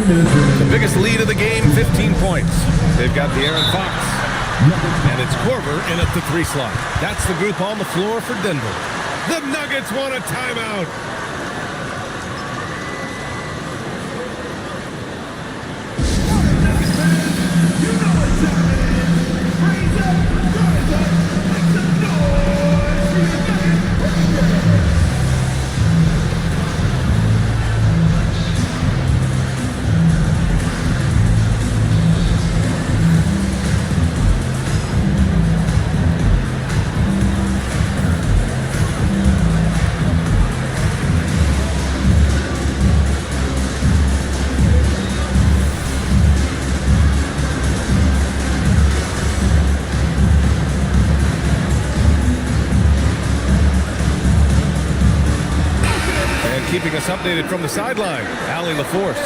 The biggest lead of the game, 15 points. They've got the Aaron Fox. And it's Korver in at the 3 slot. That's the group on the floor for Denver. The Nuggets want a timeout. Keeping us updated from the sideline, Allie LaForce.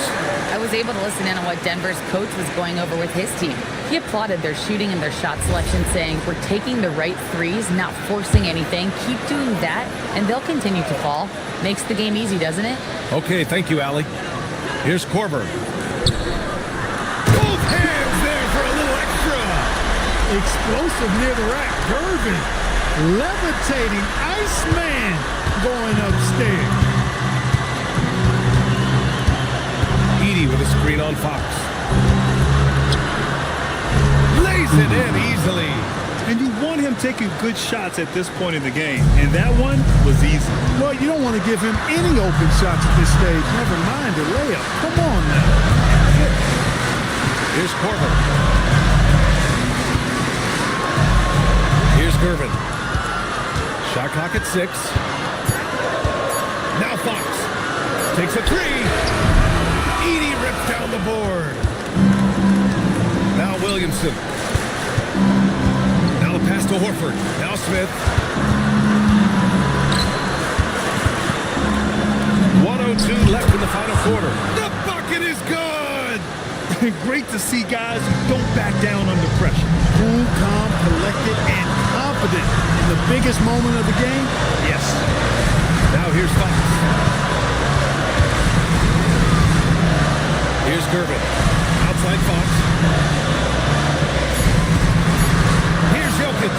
I was able to listen in on what Denver's coach was going over with his team. He applauded their shooting and their shot selection, saying, "We're taking the right threes, not forcing anything. Keep doing that, and they'll continue to fall." Makes the game easy, doesn't it? Okay, thank you, Allie. Here's Korver. Both hands there for a little extra. Explosive near the rack. Gervin, levitating, Iceman going upstairs. With a screen on Fox. Lays it in easily. And you want him taking good shots at this point in the game. And that one was easy. Well, you don't want to give him any open shots at this stage. Never mind a layup. Come on now. Here's Korver. Here's Gervin. Shot clock at 6. Now Fox takes a 3. Edey rips down the board. Now Williamson. Now the pass to Horford. Now Smith. 1:02 left in the final quarter. The bucket is good! Great to see guys who don't back down under pressure. Cool, calm, collected, and confident in the biggest moment of the game. Yes. Now here's Fox. Here's Gervin. Outside Fox. Here's Jokic.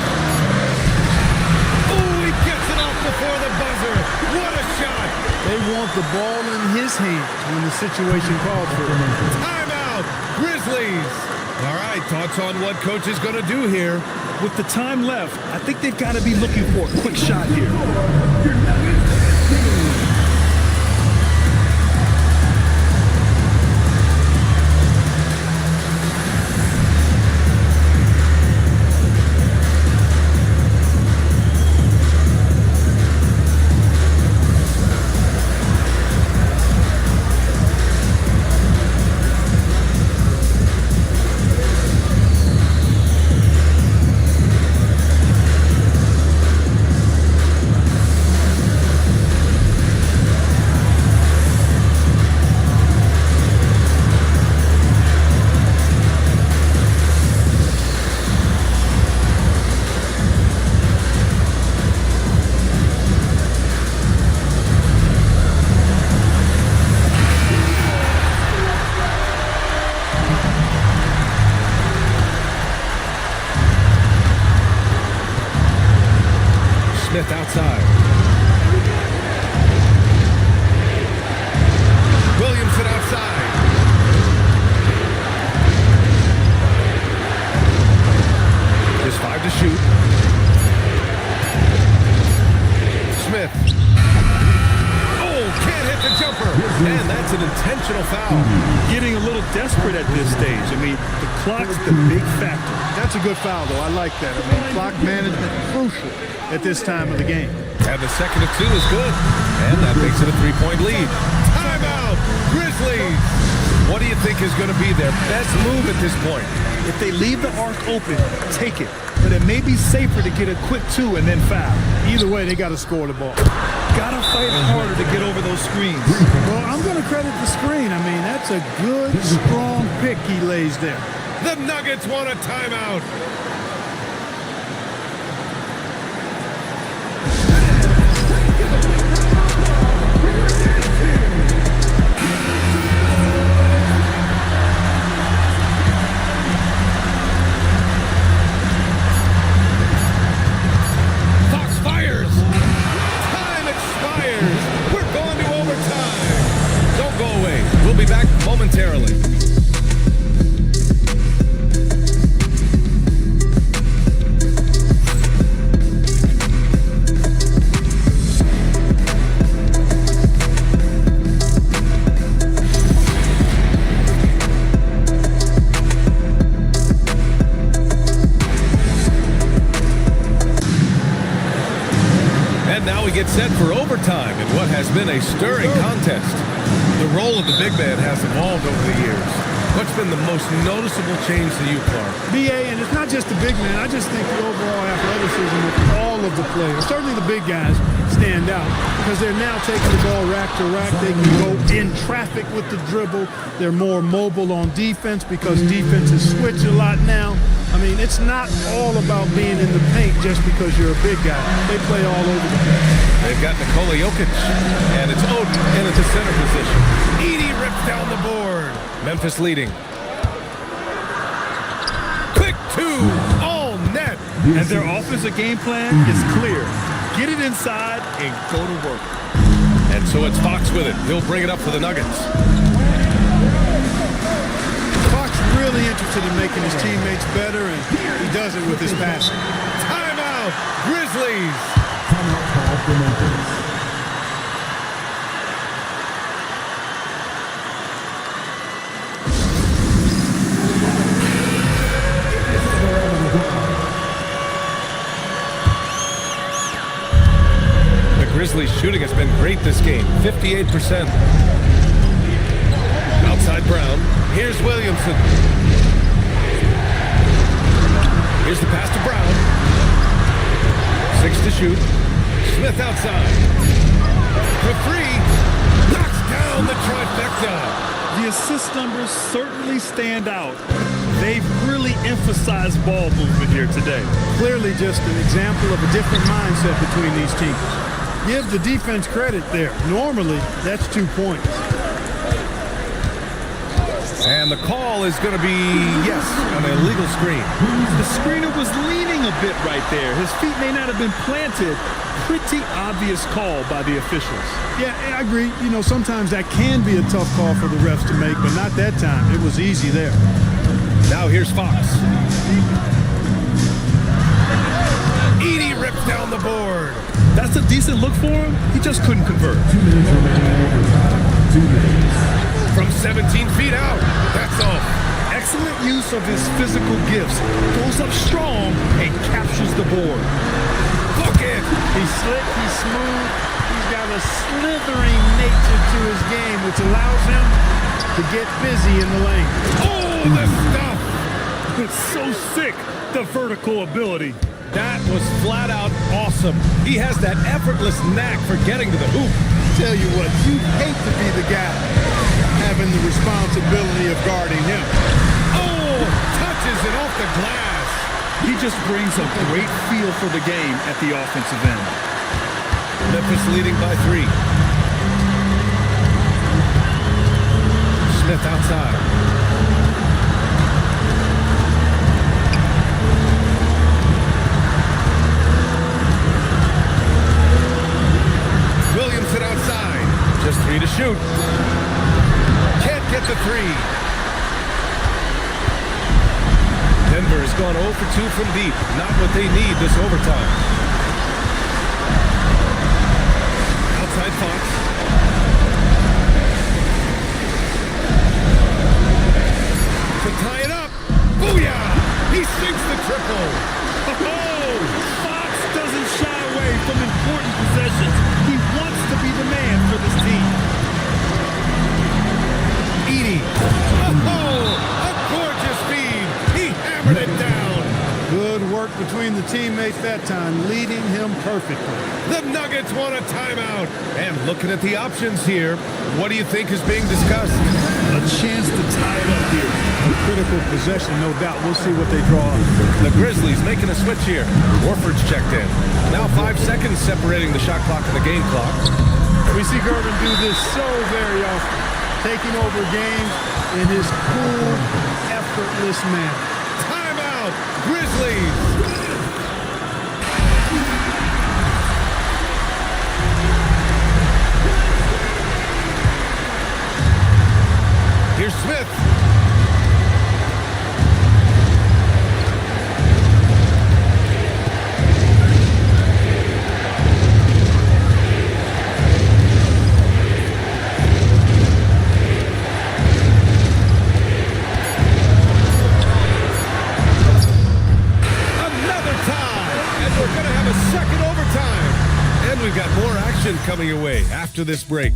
Oh, he gets it off before the buzzer. What a shot. They want the ball in his hands when the situation calls for it. Timeout, Grizzlies. All right, thoughts on what coach is going to do here? With the time left, I think they've got to be looking for a quick shot here. Smith outside. Williamson outside. There's 5 to shoot. Smith. Oh, can't hit the jumper. And that's an intentional foul. Getting a little desperate at this stage. I mean, the clock's the big factor. That's a good foul, though. I like that. I mean, clock management crucial at this time of the game. And the second of 2 is good. And that makes it a 3-point lead. Timeout, Grizzlies. do you think is going to be their best move at this point? If they leave the arc open, take it. But it may be safer to get a quick 2 and then foul. Either way, they got to score the ball. Got to fight harder to get over those screens. Well, I'm going to credit the screen. I mean, that's a good, strong pick he lays there. The Nuggets want a timeout. We'll be back momentarily. And now we get set for overtime in what has been a stirring contest. The role of the big man has evolved over the years. What's been the most noticeable change to you, Clark? B.A., and it's not just the big man. I just think the overall athleticism of all of the players, certainly the big guys, stand out because they're now taking the ball rack to rack. They can go in traffic with the dribble. They're more mobile on defense because defenses switch a lot now. I mean, it's not all about being in the paint just because you're a big guy. They play all over the place. They've got Nikola Jokic, and it's Odin into center position. Edey rips down the board. Memphis leading. Quick 2, all net. And their offensive game plan is clear. Get it inside and go to work. And so it's Fox with it. He'll bring it up for the Nuggets. Fox really interested in making his teammates better, and he does it with his passing. Timeout, Grizzlies. The Grizzlies shooting has been great this game, 58%. Outside Brown. Here's Williamson. Here's the pass to Brown. 6 to shoot. Smith outside. For 3. Knocks down the trifecta. The assist numbers certainly stand out. They've really emphasized ball movement here today. Clearly just an example of a different mindset between these teams. Give the defense credit there. Normally, that's 2 points. And the call is going to be, yes, an illegal screen. The screener was leaning a bit right there. His feet may not have been planted. Pretty obvious call by the officials. Yeah, I agree. You know, sometimes that can be a tough call for the refs to make, but not that time. It was easy there. Now here's Fox. Edey rips down the board. That's a decent look for him. He just couldn't convert. 2 minutes remaining. 2 minutes. From 17 feet out. That's all. Excellent use of his physical gifts. Goes up strong and captures the board. Look it. He's slick, he's smooth. He's got a slithering nature to his game, which allows him to get busy in the lane. Oh, the stuff. It's so sick, the vertical ability. That was flat out awesome. He has that effortless knack for getting to the hoop. Tell you what, you hate to be the guy having the responsibility of guarding him. Oh, touches it off the glass. He just brings a great feel for the game at the offensive end. Memphis leading by 3. Smith outside. Williamson outside. Just 3 to shoot. Can't get the 3. Denver has gone 0 for 2 from deep. Not what they need this overtime. Outside Fox. To tie it up. Booyah! He sinks the triple. Oh, Fox doesn't shy away from important possessions. He wants to be the man for this team. Edey that time, leading him perfectly. The Nuggets want a timeout. And looking at the options here, what do you think is being discussed? A chance to tie it up here. A critical possession, no doubt. We'll see what they draw up. The Grizzlies making a switch here. Warford's checked in. Now 5 seconds separating the shot clock and the game clock. We see Gervin do this so very often, taking over games in his cool, effortless manner. Timeout, Grizzlies. Here's Smith. We've got more action coming your way after this break.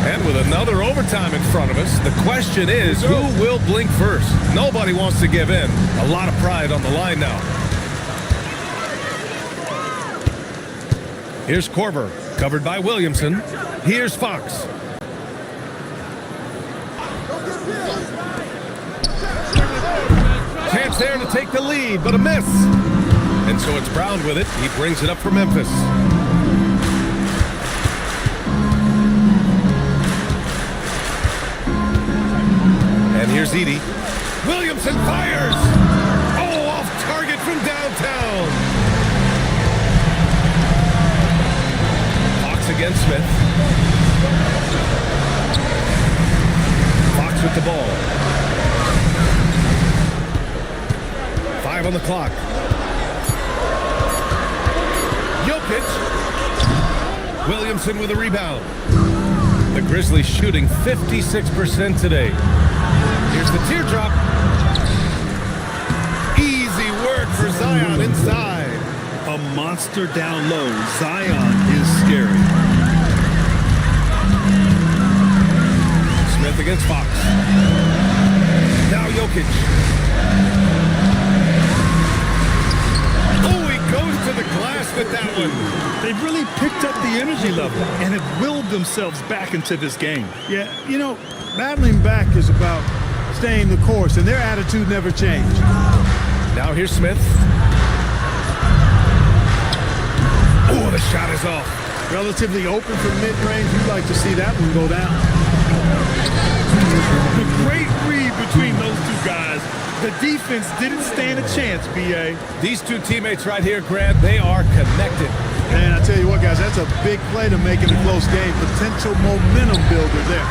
And with another overtime in front of us, the question is, who will blink first? Nobody wants to give in. A lot of pride on the line now. Here's Korver, covered by Williamson. Here's Fox. Chance there to take the lead, but a miss. And so it's Brown with it. He brings it up for Memphis. And here's Edey. Williamson fires! Oh, off target from downtown! Fox against Smith. Fox with the ball. 5 on the clock. Jokic. Williamson with a rebound. The Grizzlies shooting 56% today. Here's the teardrop. Easy work for Zion inside. A monster down low. Zion is scary. Smith against Fox. Now Jokic. Oh, he goes to the glass with that one. They've really picked up the energy level and have willed themselves back into this game. Yeah, you know, battling back is about staying the course, and their attitude never changed. Now here's Smith. Oh, the shot is off. Relatively open from mid-range. You'd like to see that one go down. The great read between those two guys. The defense didn't stand a chance, B.A. These two teammates right here, Grant, they are connected. And I tell you what, guys, that's a big play to make it a close game. Potential momentum builder there.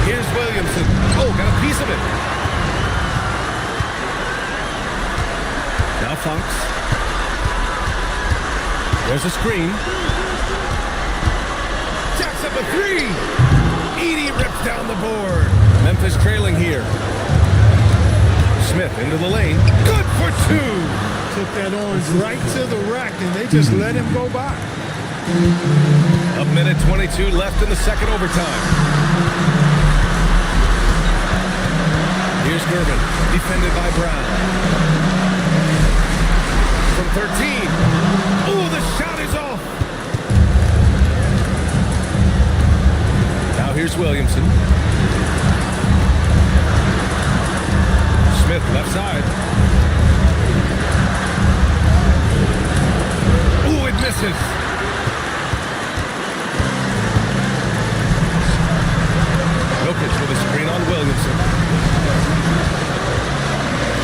Here's Williamson. Oh, got a piece of it. Now Fox. There's a screen. Jacks up a three. Edey rips down the board. Memphis trailing here. Smith into the lane. Good for two. Took that orange right to the rack, and they just let him go by. A minute 22 left in the second overtime. Here's Gervin, defended by Brown. From 13. Oh, the shot is off. Now here's Williamson. Smith left side. Oh, it misses. Jokic with a screen on Williamson.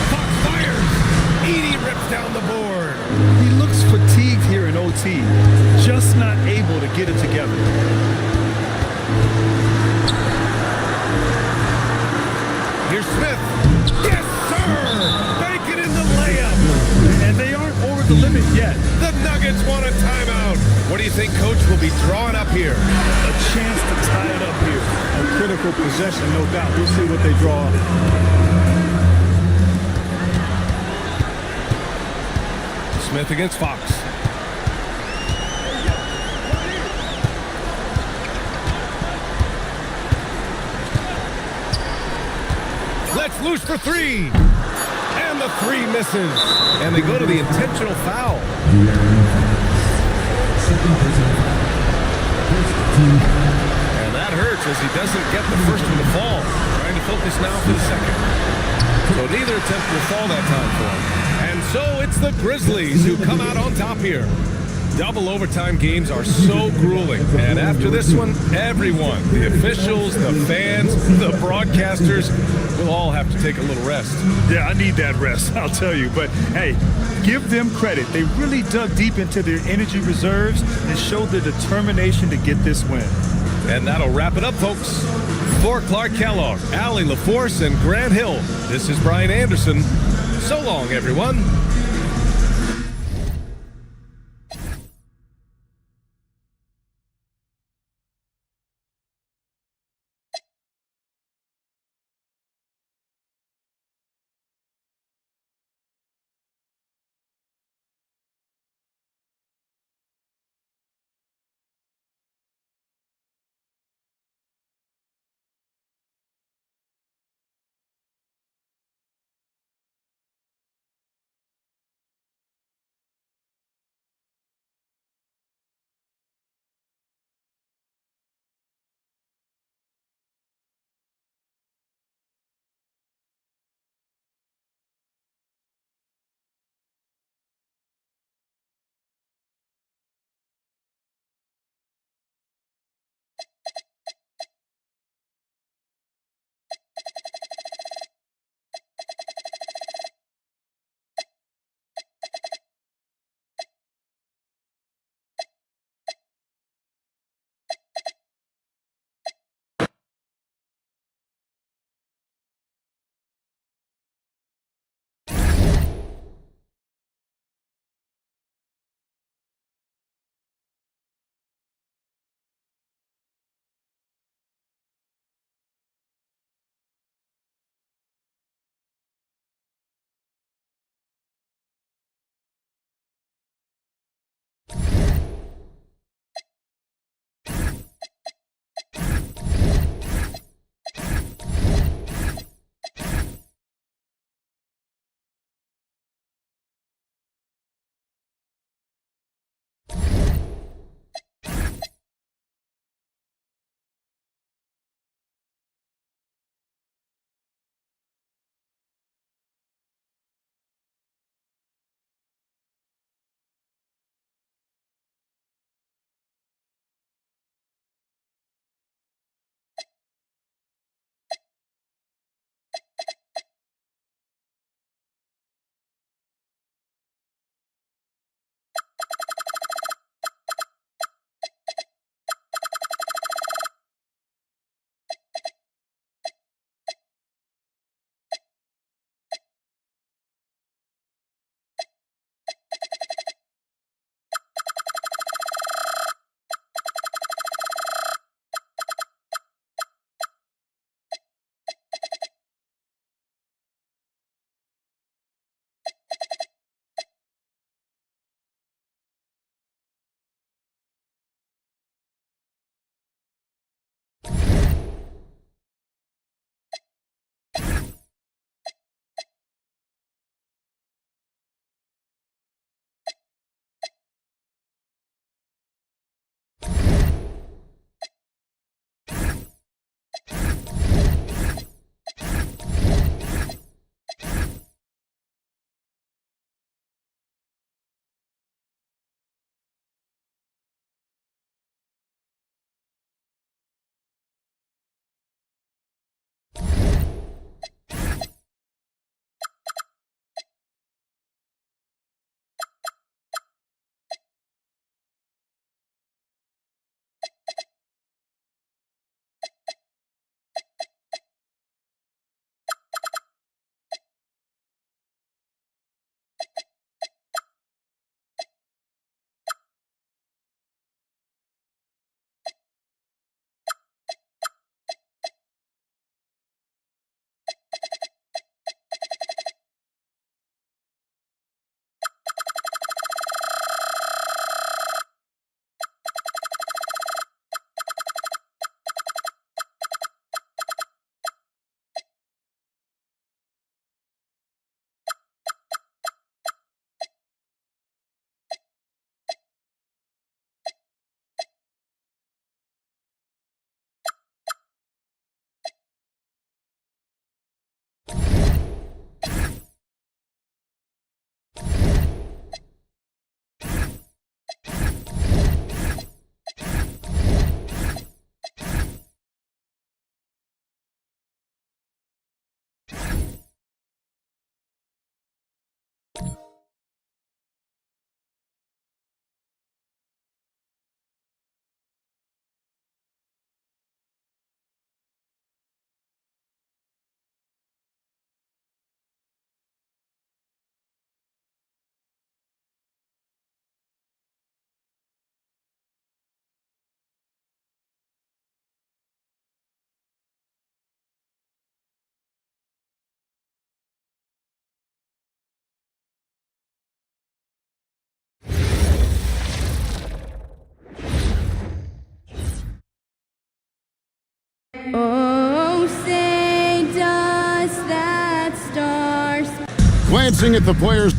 Fox fires. Edey rips down the board. He looks fatigued here in OT, just not able to get it together. Here's Smith. Yes, sir! Make it in the layup. And they aren't over the limit yet. The Nuggets want a timeout. What do you think Coach will be drawing up here? A chance to tie it up here. a critical possession, no doubt. We'll see what they draw up. Smith against Fox. Let's loose for three. And the three misses. And they go to the intentional foul. And that hurts as he doesn't get the first one to fall. Trying to focus now for the second. So neither attempt will fall that time for him. And so it's the Grizzlies who come out on top here. Double overtime games are so grueling. And after this one, everyone, the officials, the fans, the broadcasters, will all have to take a little rest. Yeah, I need that rest, I'll tell you. But, hey, give them credit. They really dug deep into their energy reserves and showed their determination to get this win. And that'll wrap it up, folks. For Clark Kellogg, Allie LaForce, and Grant Hill, this is Brian Anderson. So long, everyone. Oh, say does that star Glancing at the players.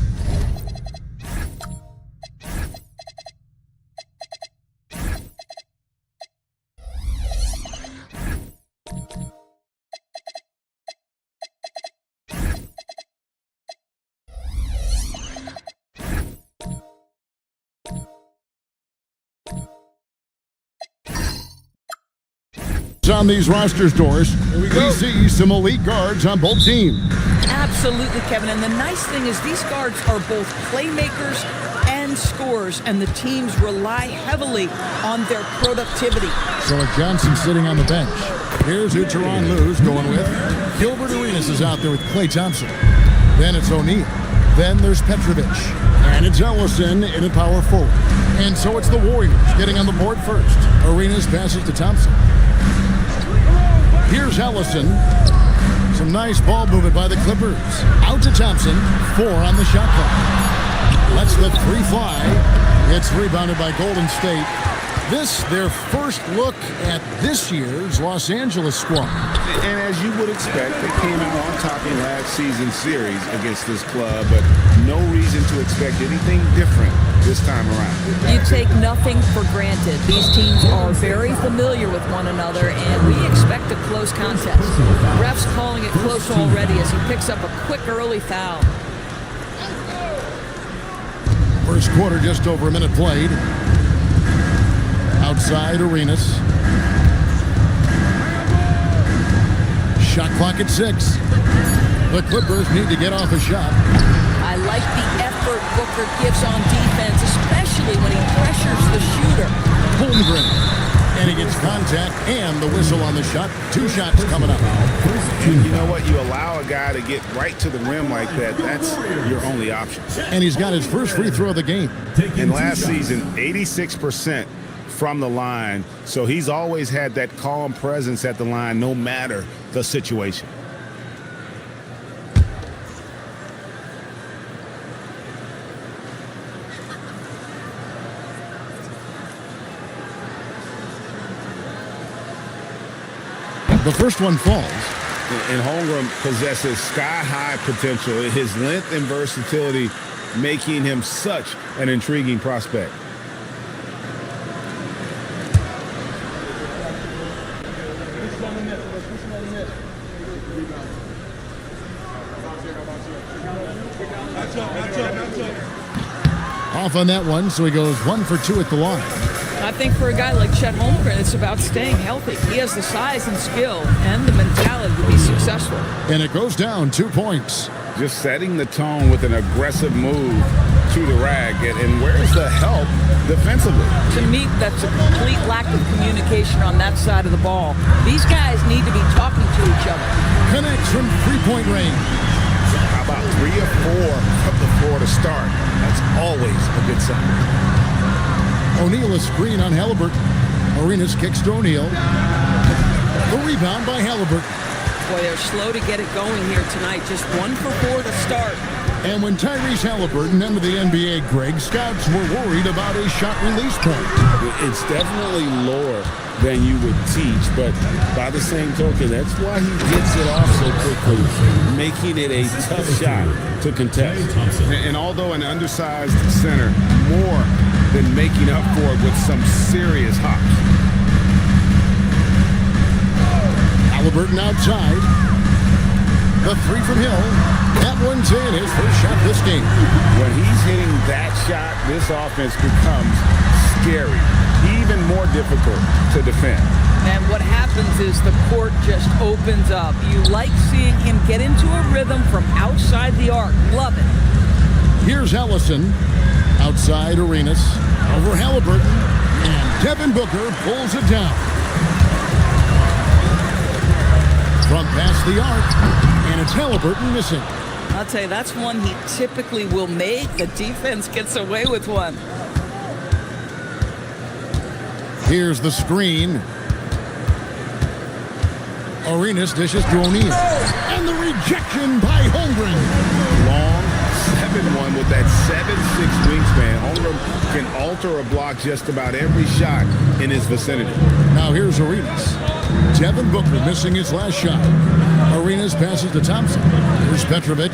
On these rosters, Doris, we see some elite guards on both teams. Absolutely, Kevin. And the nice thing is these guards are both playmakers and scorers, and the teams rely heavily on their productivity. So Johnson sitting on the bench. Here's who Teron Lou's going with. Gilbert Arenas is out there with Klay Thompson. Then it's O'Neal. Then there's Petrovic. And it's Ellison in at power forward. And so it's the Warriors getting on the board first. Arenas passes to Thompson. Here's Ellison. Some nice ball movement by the Clippers. Out to Thompson. 4 on the shot clock. Lets the 3 fly. It's rebounded by Golden State. This, their first look at this year's Los Angeles squad. And as you would expect, they came out on top in last season's series against this club, but no reason to expect anything different this time around. You take nothing for granted. These teams are very familiar with one another, and we expect a close contest. Ref's calling it close already as he picks up a quick early foul. First quarter, just over a minute played. Outside Arenas. Shot clock at 6. The Clippers need to get off a shot. I like the effort Booker gives on defense, especially when he pressures the shooter. Holmgren. And he gets contact and the whistle on the shot. 2 shots coming up. You know what? You allow a guy to get right to the rim like that. That's your only option. And he's got his first free throw of the game. In last season, 86% from the line. So he's always had that calm presence at the line no matter the situation. The first one falls. And Holmgren possesses sky-high potential. His length and versatility making him such an intriguing prospect. Off on that one, so he goes 1 for 2 at the line. I think for a guy like Chet Holmgren, it's about staying healthy. He has the size and skill and the mentality to be successful. And it goes down 2 points. Just setting the tone with an aggressive move to the rag. And where's the help defensively? To me, that's a complete lack of communication on that side of the ball. These guys need to be talking to each other. Connects from 3-point range. How about 3 or 4 from the floor to start? That's always a good sign. O'Neal a screen on Halliburton. Arenas kicks to O'Neal. The rebound by Halliburton. Boy, they're slow to get it going here tonight. Just 1 for 4 to start. And when Tyrese Halliburton entered the NBA, Greg, scouts were worried about his shot release point. It's definitely lower than you would teach, but by the same token, that's why he gets it off so quickly, making it a tough shot to contest. And although an undersized center, more than making up for it with some serious hops. Halliburton outside. The 3 from Hill. That one's in, his first shot this game. When he's hitting that shot, this offense becomes scary, even more difficult to defend. And what happens is the court just opens up. You like seeing him get into a rhythm from outside the arc. Love it. Here's Ellison. Outside Arenas. Over Halliburton. And Devin Booker pulls it down. From past the arc. And it's Halliburton missing. I'll tell you, that's one he typically will make. The defense gets away with one. Here's the screen. Arenas dishes to O'Neal. And the rejection by Holmgren. Long 7'1" with that 7'6" wingspan. Holmgren can alter a block just about every shot in his vicinity. Now here's Arenas. Devin Booker missing his last shot. Arenas passes to Thompson. Here's Petrovic.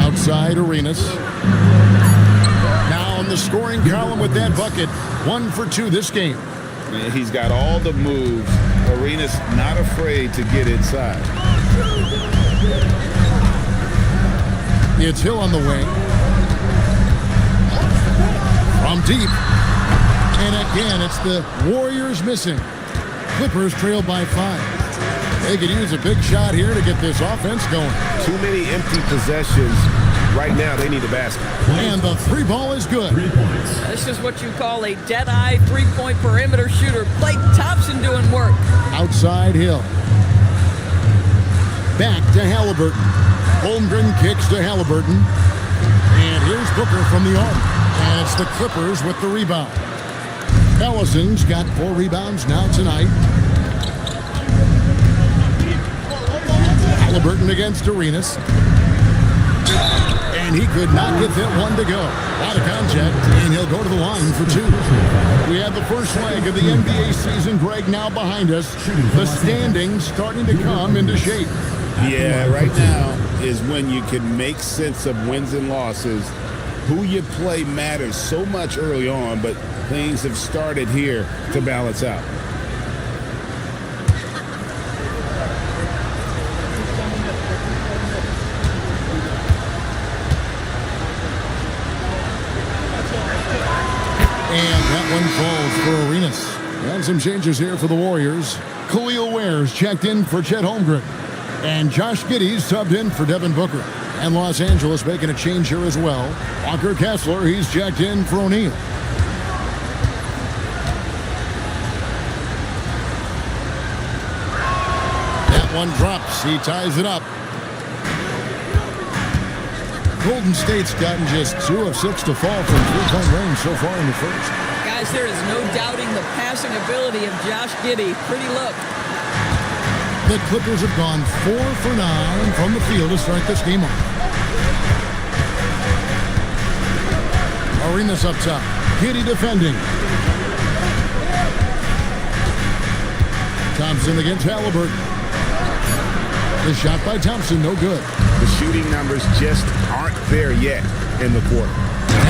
Outside Arenas. Now in the scoring column with that bucket. 1 for 2 this game. He's got all the moves. Arenas not afraid to get inside. It's Hill on the wing. From deep. And again, it's the Warriors missing. Clippers trail by 5. They could use a big shot here to get this offense going. Too many empty possessions. Right now, they need a basket. And the 3 ball is good. 3 points. This is what you call a dead-eye three-point perimeter shooter. Klay Thompson doing work. Outside Hill. Back to Halliburton. Holmgren kicks to Halliburton. And here's Booker from the arc. And it's the Clippers with the rebound. Ellison's got 4 rebounds now tonight. Halliburton against Arenas. And he could not get that one to go. Out of contact, and he'll go to the line for 2. We have the first leg of the NBA season, Greg, now behind us. The standings starting to come into shape. Yeah, right now is when you can make sense of wins and losses. Who you play matters so much early on, but things have started here to balance out. And that one falls for Arenas. And some changes here for the Warriors. Khalil Ware's checked in for Chet Holmgren. And Josh Giddey's subbed in for Devin Booker. And Los Angeles making a change here as well. Walker Kessler, he's checked in for O'Neal. That one drops. He ties it up. Golden State's gotten just 2 of 6 to fall from 3-point range so far in the first. Guys, there is no doubting the passing ability of Josh Giddey. Pretty look. The Clippers have gone 4 for 9 from the field to start this game off. Arenas up top. Giddey defending. Thompson against Halliburton. The shot by Thompson, no good. The shooting numbers just aren't there yet in the quarter.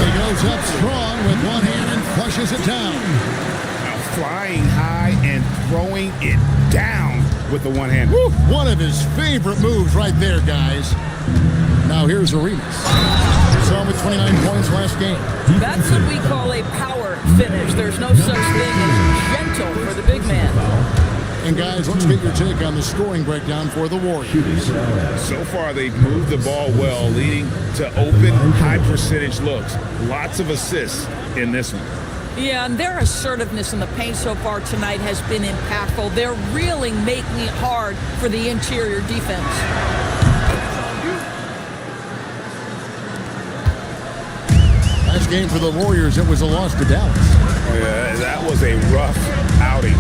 He goes up strong with one hand and flushes it down. Now flying high and throwing it down with the one hand. Woo, one of his favorite moves right there, guys. Now here's Arenas. Saw him with 29 points last game. That's what we call a power finish. There's no such thing as gentle for the big man. And guys, let's get your take on the scoring breakdown for the Warriors. So far, they've moved the ball well, leading to open, high-percentage looks. Lots of assists in this one. Yeah, and their assertiveness in the paint so far tonight has been impactful. They're really making it hard for the interior defense. Last game for the Warriors, it was a loss to Dallas. Yeah, that was a rough outing.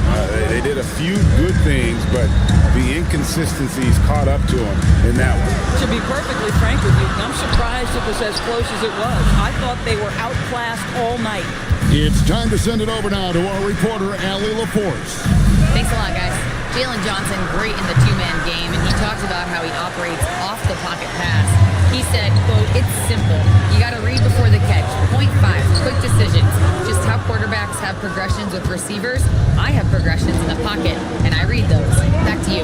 They did a few good things, but the inconsistencies caught up to them in that one. To be perfectly frank with you, I'm surprised it was as close as it was. I thought they were outclassed all night. It's time to send it over now to our reporter, Allie LaForce. Thanks a lot, guys. Jalen Johnson, great in the two-man game, and he talks about how he operates off the pocket pass. He said, quote, "It's simple. You got to read before the catch. Point 5, quick decisions. Just how quarterbacks have progressions with receivers, I have progressions in the pocket, and I read those." Back to you.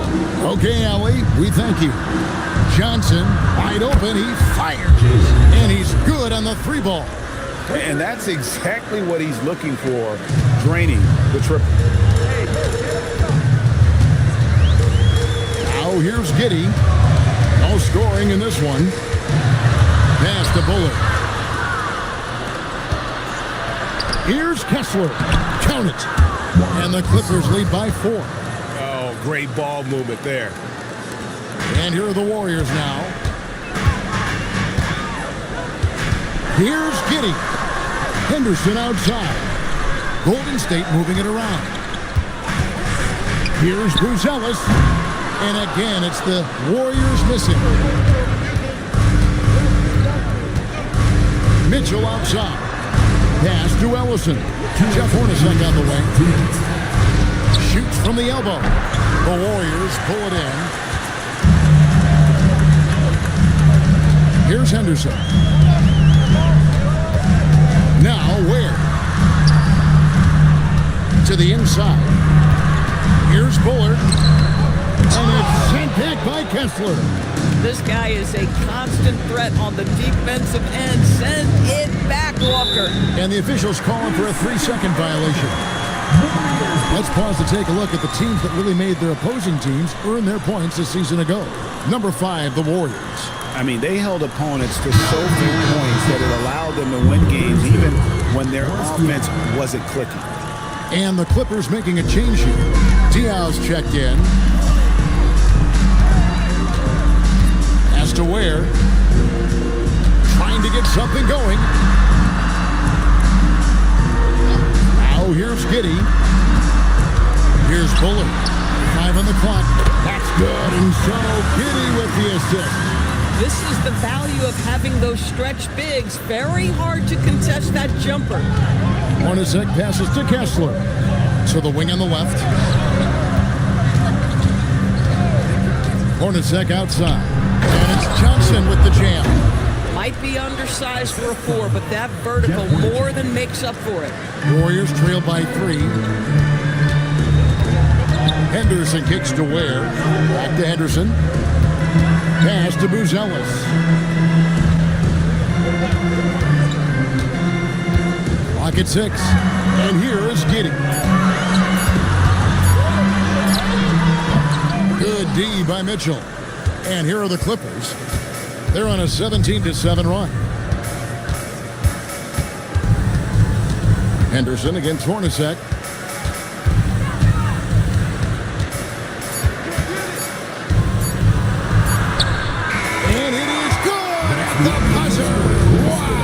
Okay, Allie, we thank you. Johnson, wide open, he fires. And he's good on the 3 ball. And that's exactly what he's looking for, draining the triple. Now here's Giddey. No scoring in this one. Pass to Bullard. Here's Kessler. Count it. And the Clippers lead by 4. Oh, great ball movement there. And here are the Warriors now. Here's Giddey. Henderson outside. Golden State moving it around. Here's Bruce Ellis. And again, it's the Warriors missing. Mitchell outside. Pass to Ellison. Jeff Hornacek on the wing. Shoots from the elbow. The Warriors pull it in. Here's Henderson. Now Ware. To the inside. Here's Bullard. And it's sent back by Kessler. This guy is a constant threat on the defensive end. Send it back, Walker. And the officials calling for a 3-second violation. Let's pause to take a look at the teams that really made their opposing teams earn their points a season ago. Number 5, the Warriors. I mean, they held opponents to so few points that it allowed them to win games even when their offense wasn't clicking. And the Clippers making a change here. Diaz checked in. Has to Ware. Trying to get something going. Now here's Giddey. Here's Bullard. 5 on the clock. That's good. And so Giddey with the assist. This is the value of having those stretch bigs. Very hard to contest that jumper. Hornacek passes to Kessler. To the wing on the left. Hornacek outside. And it's Johnson with the jam. Might be undersized for a 4, but that vertical more than makes up for it. Warriors trail by 3. Henderson kicks to Ware. Back to Henderson. Pass to Buzelis. Clock at 6. And here is Giddey. Good D by Mitchell. And here are the Clippers. They're on a 17-7 run. Henderson against Hornacek. And it is good at the buzzer. Wow!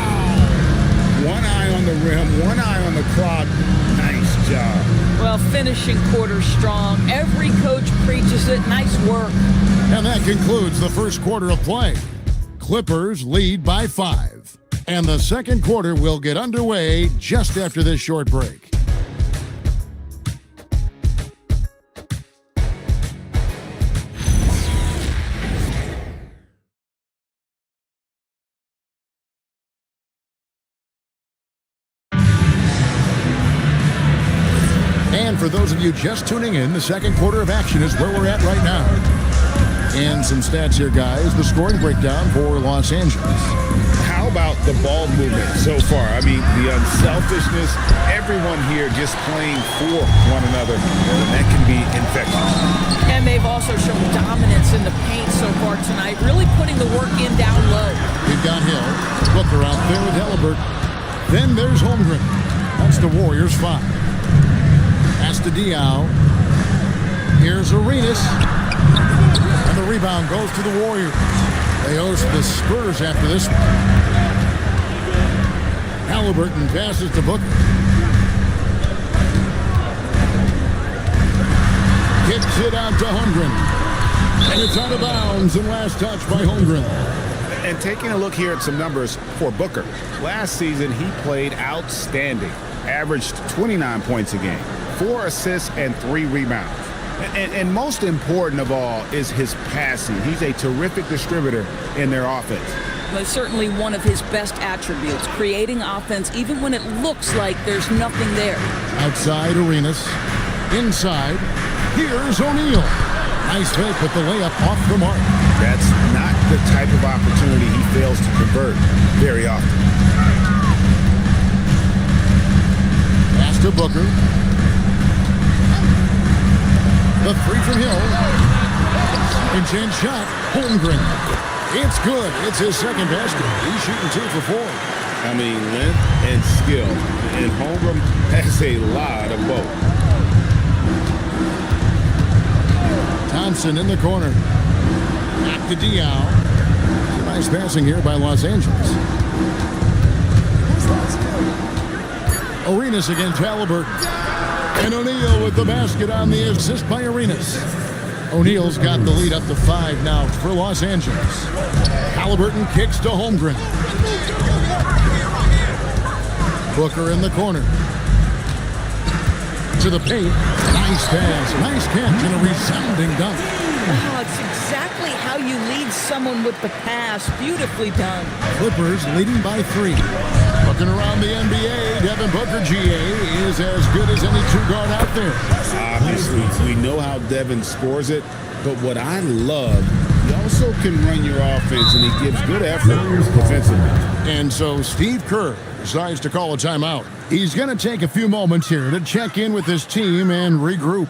One eye on the rim, one eye on the clock. Nice job. Well, finishing quarter strong. Every coach preaches it. Nice work. And that concludes the first quarter of play. Clippers lead by 5. And the second quarter will get underway just after this short break. And for those of you just tuning in, the second quarter of action is where we're at right now. And some stats here, guys. The scoring breakdown for Los Angeles. How about the ball movement so far? I mean, the unselfishness, everyone here just playing for one another, and that can be infectious. And they've also shown dominance in the paint so far tonight, really putting the work in down low. We've got Hill. Booker out there with Halliburton. Then there's Holmgren. That's the Warriors 5. Pass to Diaw. Here's Arenas. And the rebound goes to the Warriors. They host the Spurs after this one. Halliburton passes to Booker. Kicks it out to Holmgren. And it's out of bounds and last touch by Holmgren. And taking a look here at some numbers for Booker. Last season, he played outstanding. Averaged 29 points a game, 4 assists, and 3 rebounds. And most important of all is his passing. He's a terrific distributor in their offense. That's certainly one of his best attributes, creating offense even when it looks like there's nothing there. Outside Arenas. Inside. Here's O'Neal. Nice fake with the layup off the mark. That's not the type of opportunity he fails to convert very often. Pass to Booker. The 3 from Hill. Second shot. Holmgren. It's good. It's his second basket. He's shooting 2 for 4. I mean, length and skill. And Holmgren has a lot of both. Thompson in the corner. Back to Diaw. Nice passing here by Los Angeles. Arenas against Halliburton. And O'Neal with the basket on the assist by Arenas. O'Neal's got the lead up to 5 now for Los Angeles. Halliburton kicks to Holmgren. Booker in the corner. To the paint. Nice pass. Nice catch and a resounding dunk. Wow, it's exactly how you lead someone with the pass. Beautifully done. Clippers leading by 3. Looking around the NBA, Devin Booker, GA, is as good as any two-guard out there. Obviously, we know how Devin scores it, but what I love, he also can run your offense, and he gives good effort defensively. And so Steve Kerr decides to call a timeout. He's going to take a few moments here to check in with his team and regroup.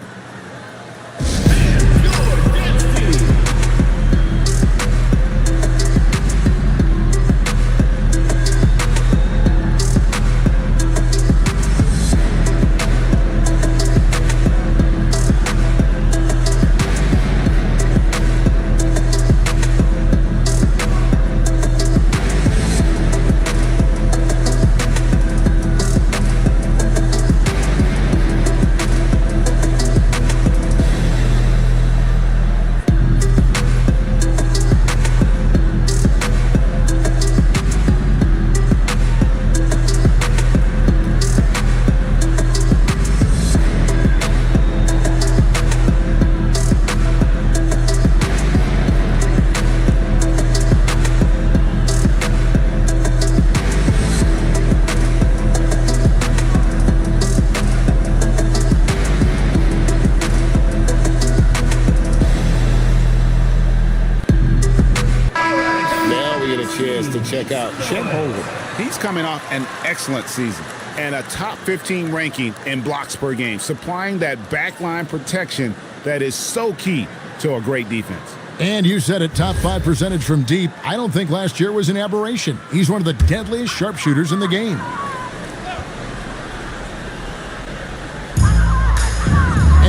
Check out Chet Holmgren. He's coming off an excellent season and a top 15 ranking in blocks per game, supplying that backline protection that is so key to a great defense. And you said it, top 5 percentage from deep. I don't think last year was an aberration. He's one of the deadliest sharpshooters in the game.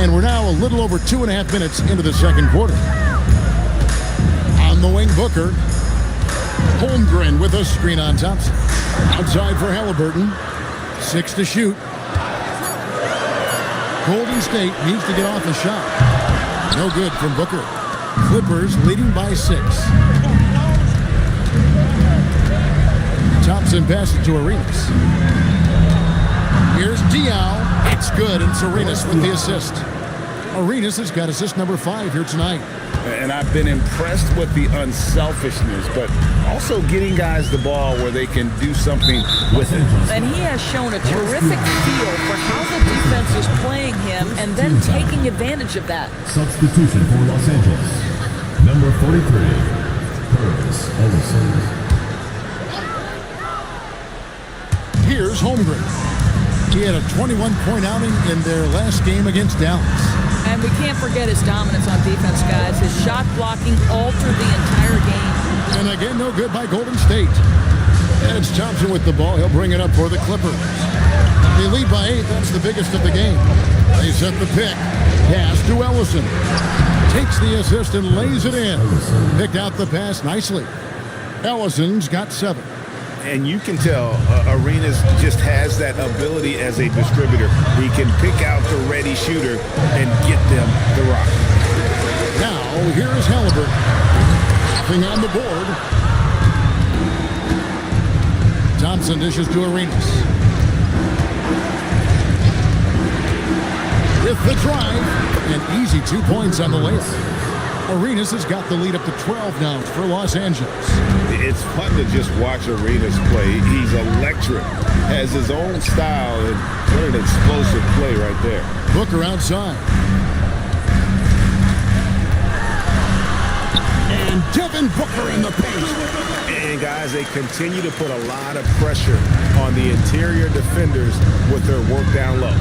And we're now a little over 2.5 minutes into the second quarter. On the wing, Booker. Holmgren with a screen on Thompson. Outside for Halliburton. 6 to shoot. Golden State needs to get off a shot. No good from Booker. Clippers leading by 6. Thompson passes to Arenas. Here's Diaw. It's good, and it's Arenas with the assist. Arenas has got assist number 5 here tonight. And I've been impressed with the unselfishness, but also getting guys the ball where they can do something with it. And he has shown a terrific feel for how the defense is playing him and then taking advantage of that. Substitution for Los Angeles. Number 43, Curtis Ellison. Here's Holmgren. He had a 21-point outing in their last game against Dallas. And we can't forget his dominance on defense, guys. His shot blocking altered the entire game. And again, no good by Golden State. It's Thompson with the ball. He'll bring it up for the Clippers. They lead by 8. That's the biggest of the game. They set the pick. Pass to Ellison. Takes the assist and lays it in. Picked out the pass nicely. Ellison's got 7. And you can tell Arenas just has that ability as a distributor. He can pick out the ready shooter and get them the rock. Now, here is Halliburton. Nothing on the board. Thompson dishes to Arenas. With the drive, an easy 2 points on the layup. Arenas has got the lead up to 12 now for Los Angeles. It's fun to just watch Arenas play. He's electric, has his own style, and what an explosive play right there. Booker outside. And Devin Booker in the paint. And guys, they continue to put a lot of pressure on the interior defenders with their work down low.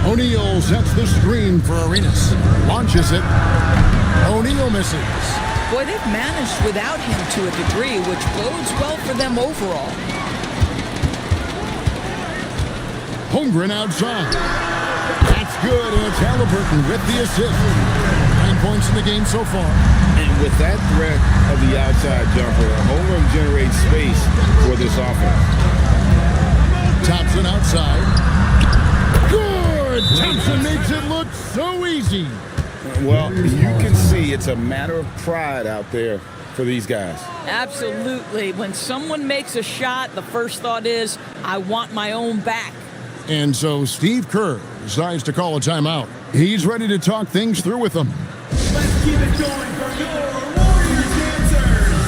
O'Neal sets the screen for Arenas. Launches it. O'Neal misses. Boy, they've managed without him to a degree, which bodes well for them overall. Holmgren outside. That's good, and it's Halliburton with the assist. 9 points in the game so far. And with that threat of the outside jumper, Holmgren generates space for this offense. Thompson outside. Good! Thompson makes it look so easy. Well, you can see it's a matter of pride out there for these guys. Absolutely. When someone makes a shot, the first thought is, I want my own back. And so Steve Kerr decides to call a timeout. He's ready to talk things through with them. Let's keep it going for your Warriors answers.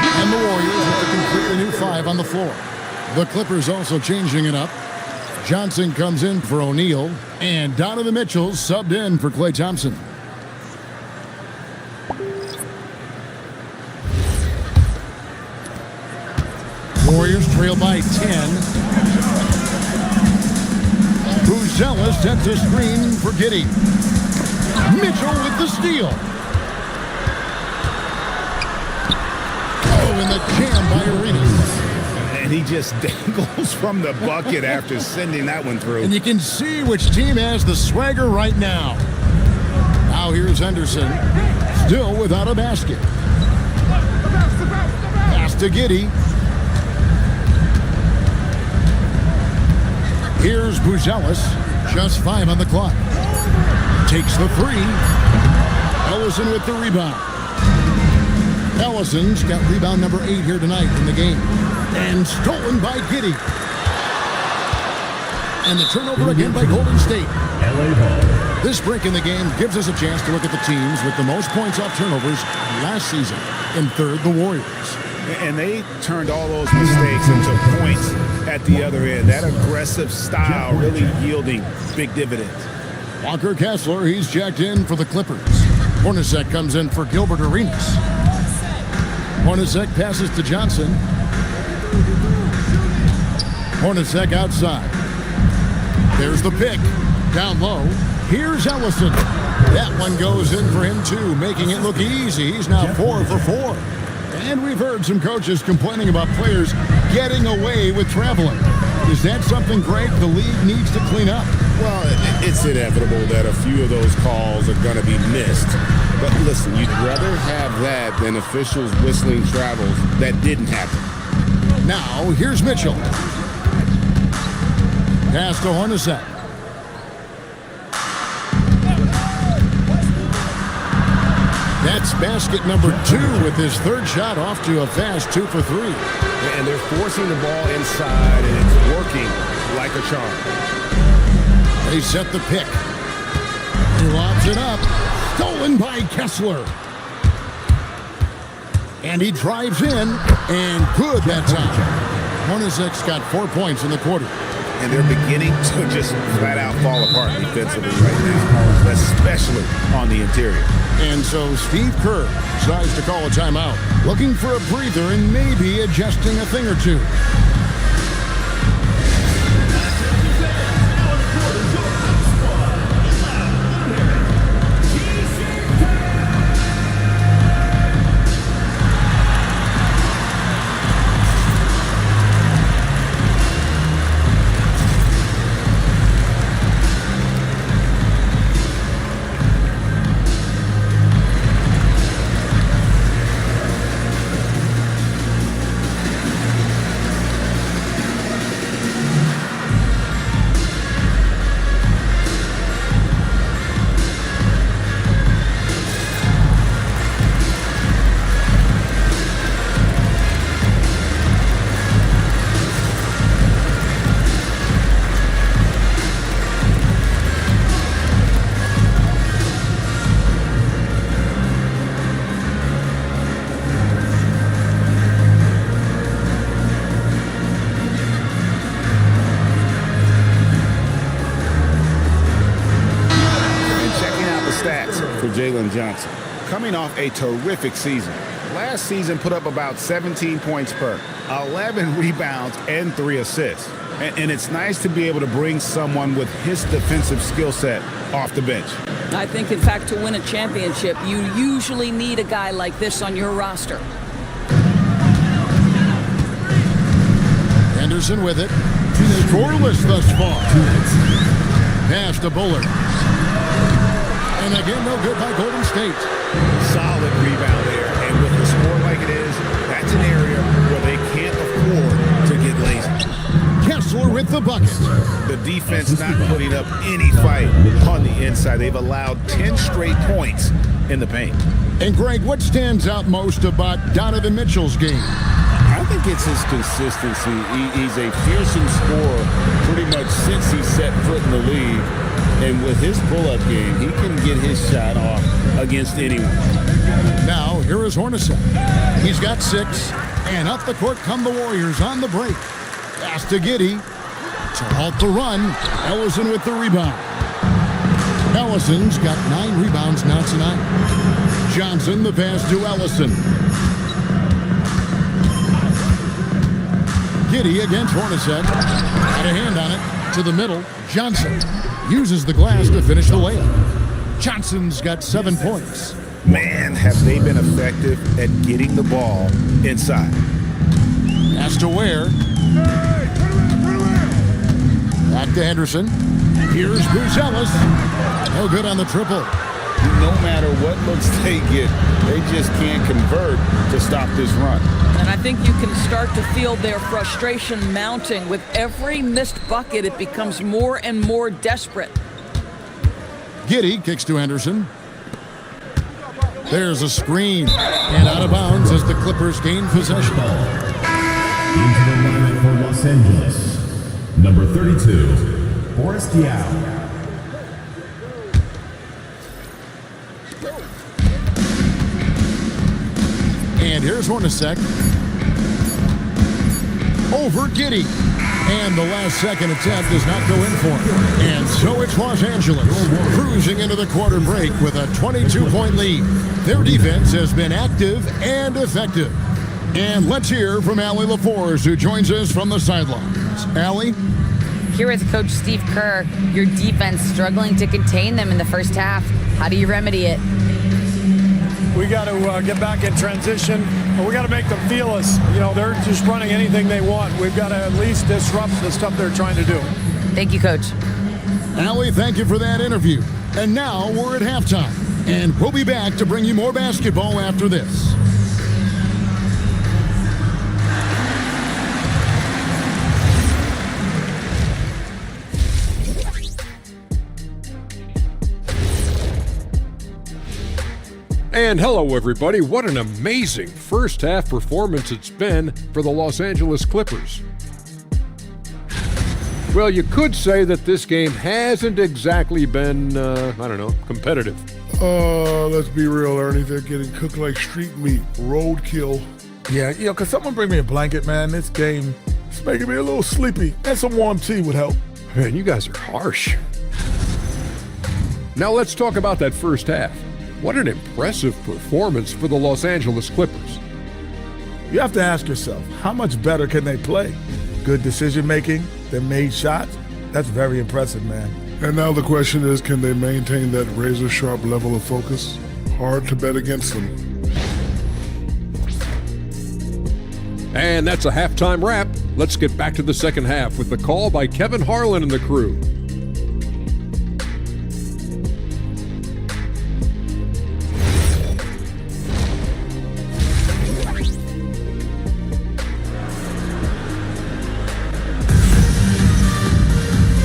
And the Warriors with a completely new five on the floor. The Clippers also changing it up. Johnson comes in for O'Neal, and Donovan Mitchell subbed in for Klay Thompson. Warriors trail by 10. Buzelis sets a screen for Giddey. Mitchell with the steal. Oh, and the jam by Arenas. And he just dangles from the bucket after sending that one through. And you can see which team has the swagger right now. Now here's Henderson, still without a basket. Pass to Giddey. Here's Buzelis, just 5 on the clock. Takes the 3. Ellison with the rebound. Ellison's got rebound number 8 here tonight in the game. And stolen by Giddey. And the turnover again by Golden State. This break in the game gives us a chance to look at the teams with the most points off turnovers last season. In third, the Warriors. And they turned all those mistakes into points at the other end. That aggressive style really yielding big dividends. Walker Kessler, he's checked in for the Clippers. Hornacek comes in for Gilbert Arenas. Hornacek passes to Johnson. Hornacek outside. There's the pick. Down low. Here's Ellison. That one goes in for him too, making it look easy. He's now 4 for 4. And we've heard some coaches complaining about players getting away with traveling. Is that something, Greg, the league needs to clean up? Well, it's inevitable that a few of those calls are going to be missed. But listen, you'd rather have that than officials whistling travels that didn't happen. Now, here's Mitchell. Pass to Hornacek. That's basket number 2 with his third shot off to a fast 2 for 3. And they're forcing the ball inside, and it's working like a charm. They set the pick. He lobs it up. Stolen by Kessler. And he drives in, and good that time. Hornacek's got 4 points in the quarter. And they're beginning to just flat out fall apart defensively right now, especially on the interior. And so Steve Kerr decides to call a timeout, looking for a breather and maybe adjusting a thing or two. for Jalen Johnson. Coming off a terrific season. Last season put up about 17 points per, 11 rebounds, and 3 assists. And it's nice to be able to bring someone with his defensive skill set off the bench. I think, in fact, to win a championship, you usually need a guy like this on your roster. Anderson with it. Scoreless thus far. Pass to Bullard. And again, no good by Golden State. Solid rebound there. And with a score like it is, that's an area where they can't afford to get lazy. Kessler with the bucket. The defense not putting up any fight on the inside. They've allowed 10 straight points in the paint. And Greg, what stands out most about Donovan Mitchell's game? I think it's his consistency. He's a fearsome scorer pretty much since he set foot in the league. And with his pull-up game, he can get his shot off against anyone. Now, here is Hornacek. He's got 6. And up the court come the Warriors on the break. Pass to Giddey. To halt the run. Ellison with the rebound. Ellison's got 9 rebounds now tonight. Johnson the pass to Ellison. Giddey against Hornacek. Got a hand on it. To the middle. Johnson uses the glass to finish the layup. Johnson's got 7 points. Man, have they been effective at getting the ball inside. Pass to Ware. Back to Henderson. Here's Buzelis. No good on the triple. No matter what looks they get, they just can't convert to stop this run. And I think you can start to feel their frustration mounting. With every missed bucket, it becomes more and more desperate. Giddey kicks to Henderson. There's a screen. And out of bounds as the Clippers gain possession. Into the lineup for Los Angeles, number 32, Boris Diaw. And here's Hornacek. Over Giddey. And the last second attempt does not go in for him. And so it's Los Angeles cruising into the quarter break with a 22-point lead. Their defense has been active and effective. And let's hear from Allie LaForce, who joins us from the sidelines. Allie? Here with Coach Steve Kerr, your defense struggling to contain them in the first half. How do you remedy it? We got to get back in transition, and we got to make them feel us. You know, they're just running anything they want. We've got to at least disrupt the stuff they're trying to do. Thank you, Coach. Allie, thank you for that interview. And now we're at halftime, and we'll be back to bring you more basketball after this. And hello, everybody. What an amazing first half performance it's been for the Los Angeles Clippers. Well, you could say that this game hasn't exactly been, competitive. Let's be real, Ernie. They're getting cooked like street meat. Roadkill. Yeah, could someone bring me a blanket, man? This game is making me a little sleepy. And some warm tea would help. Man, you guys are harsh. Now let's talk about that first half. What an impressive performance for the Los Angeles Clippers. You have to ask yourself, how much better can they play? Good decision-making, they made shots. That's very impressive, man. And now the question is, can they maintain that razor-sharp level of focus? Hard to bet against them. And that's a halftime wrap. Let's get back to the second half with the call by Kevin Harlan and the crew.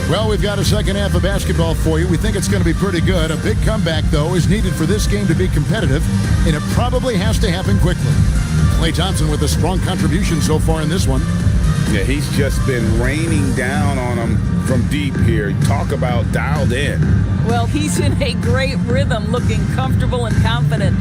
Well, we've got a second half of basketball for you. We think it's going to be pretty good. A big comeback, though, is needed for this game to be competitive, and it probably has to happen quickly. Klay Thompson with a strong contribution so far in this one. Yeah, he's just been raining down on them from deep here. Talk about dialed in. Well, he's in a great rhythm, looking comfortable and confident.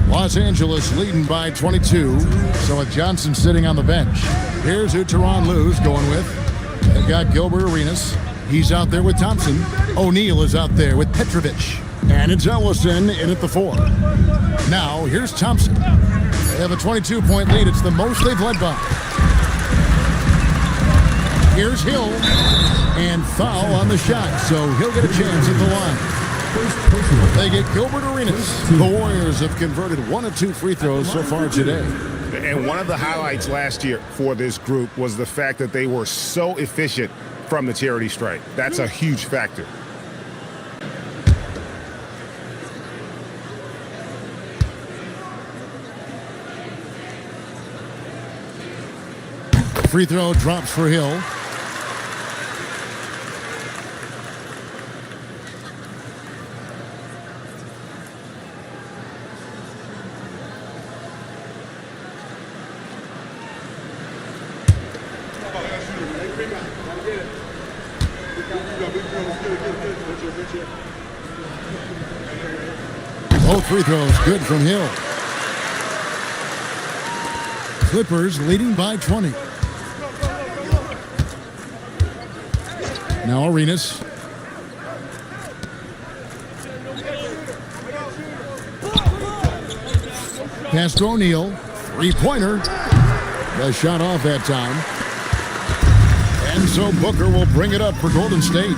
Los Angeles leading by 22. So with Johnson sitting on the bench, here's who Tyronn Lue's going with. got Gilbert Arenas. He's out there with Thompson. O'Neal is out there with Petrovic. And it's Ellison in at the 4. Now, here's Thompson. They have a 22-point lead. It's the most they've led by. Here's Hill. And foul on the shot, so he'll get a chance at the line. They get Gilbert Arenas. The Warriors have converted 1 of 2 free throws so far today. And one of the highlights last year for this group was the fact that they were so efficient from the charity stripe. That's a huge factor. Free throw drops for Hill. Both free throws good from Hill. Clippers leading by 20. Now Arenas. Pass to O'Neal. Three-pointer. The shot off that time. And so Booker will bring it up for Golden State.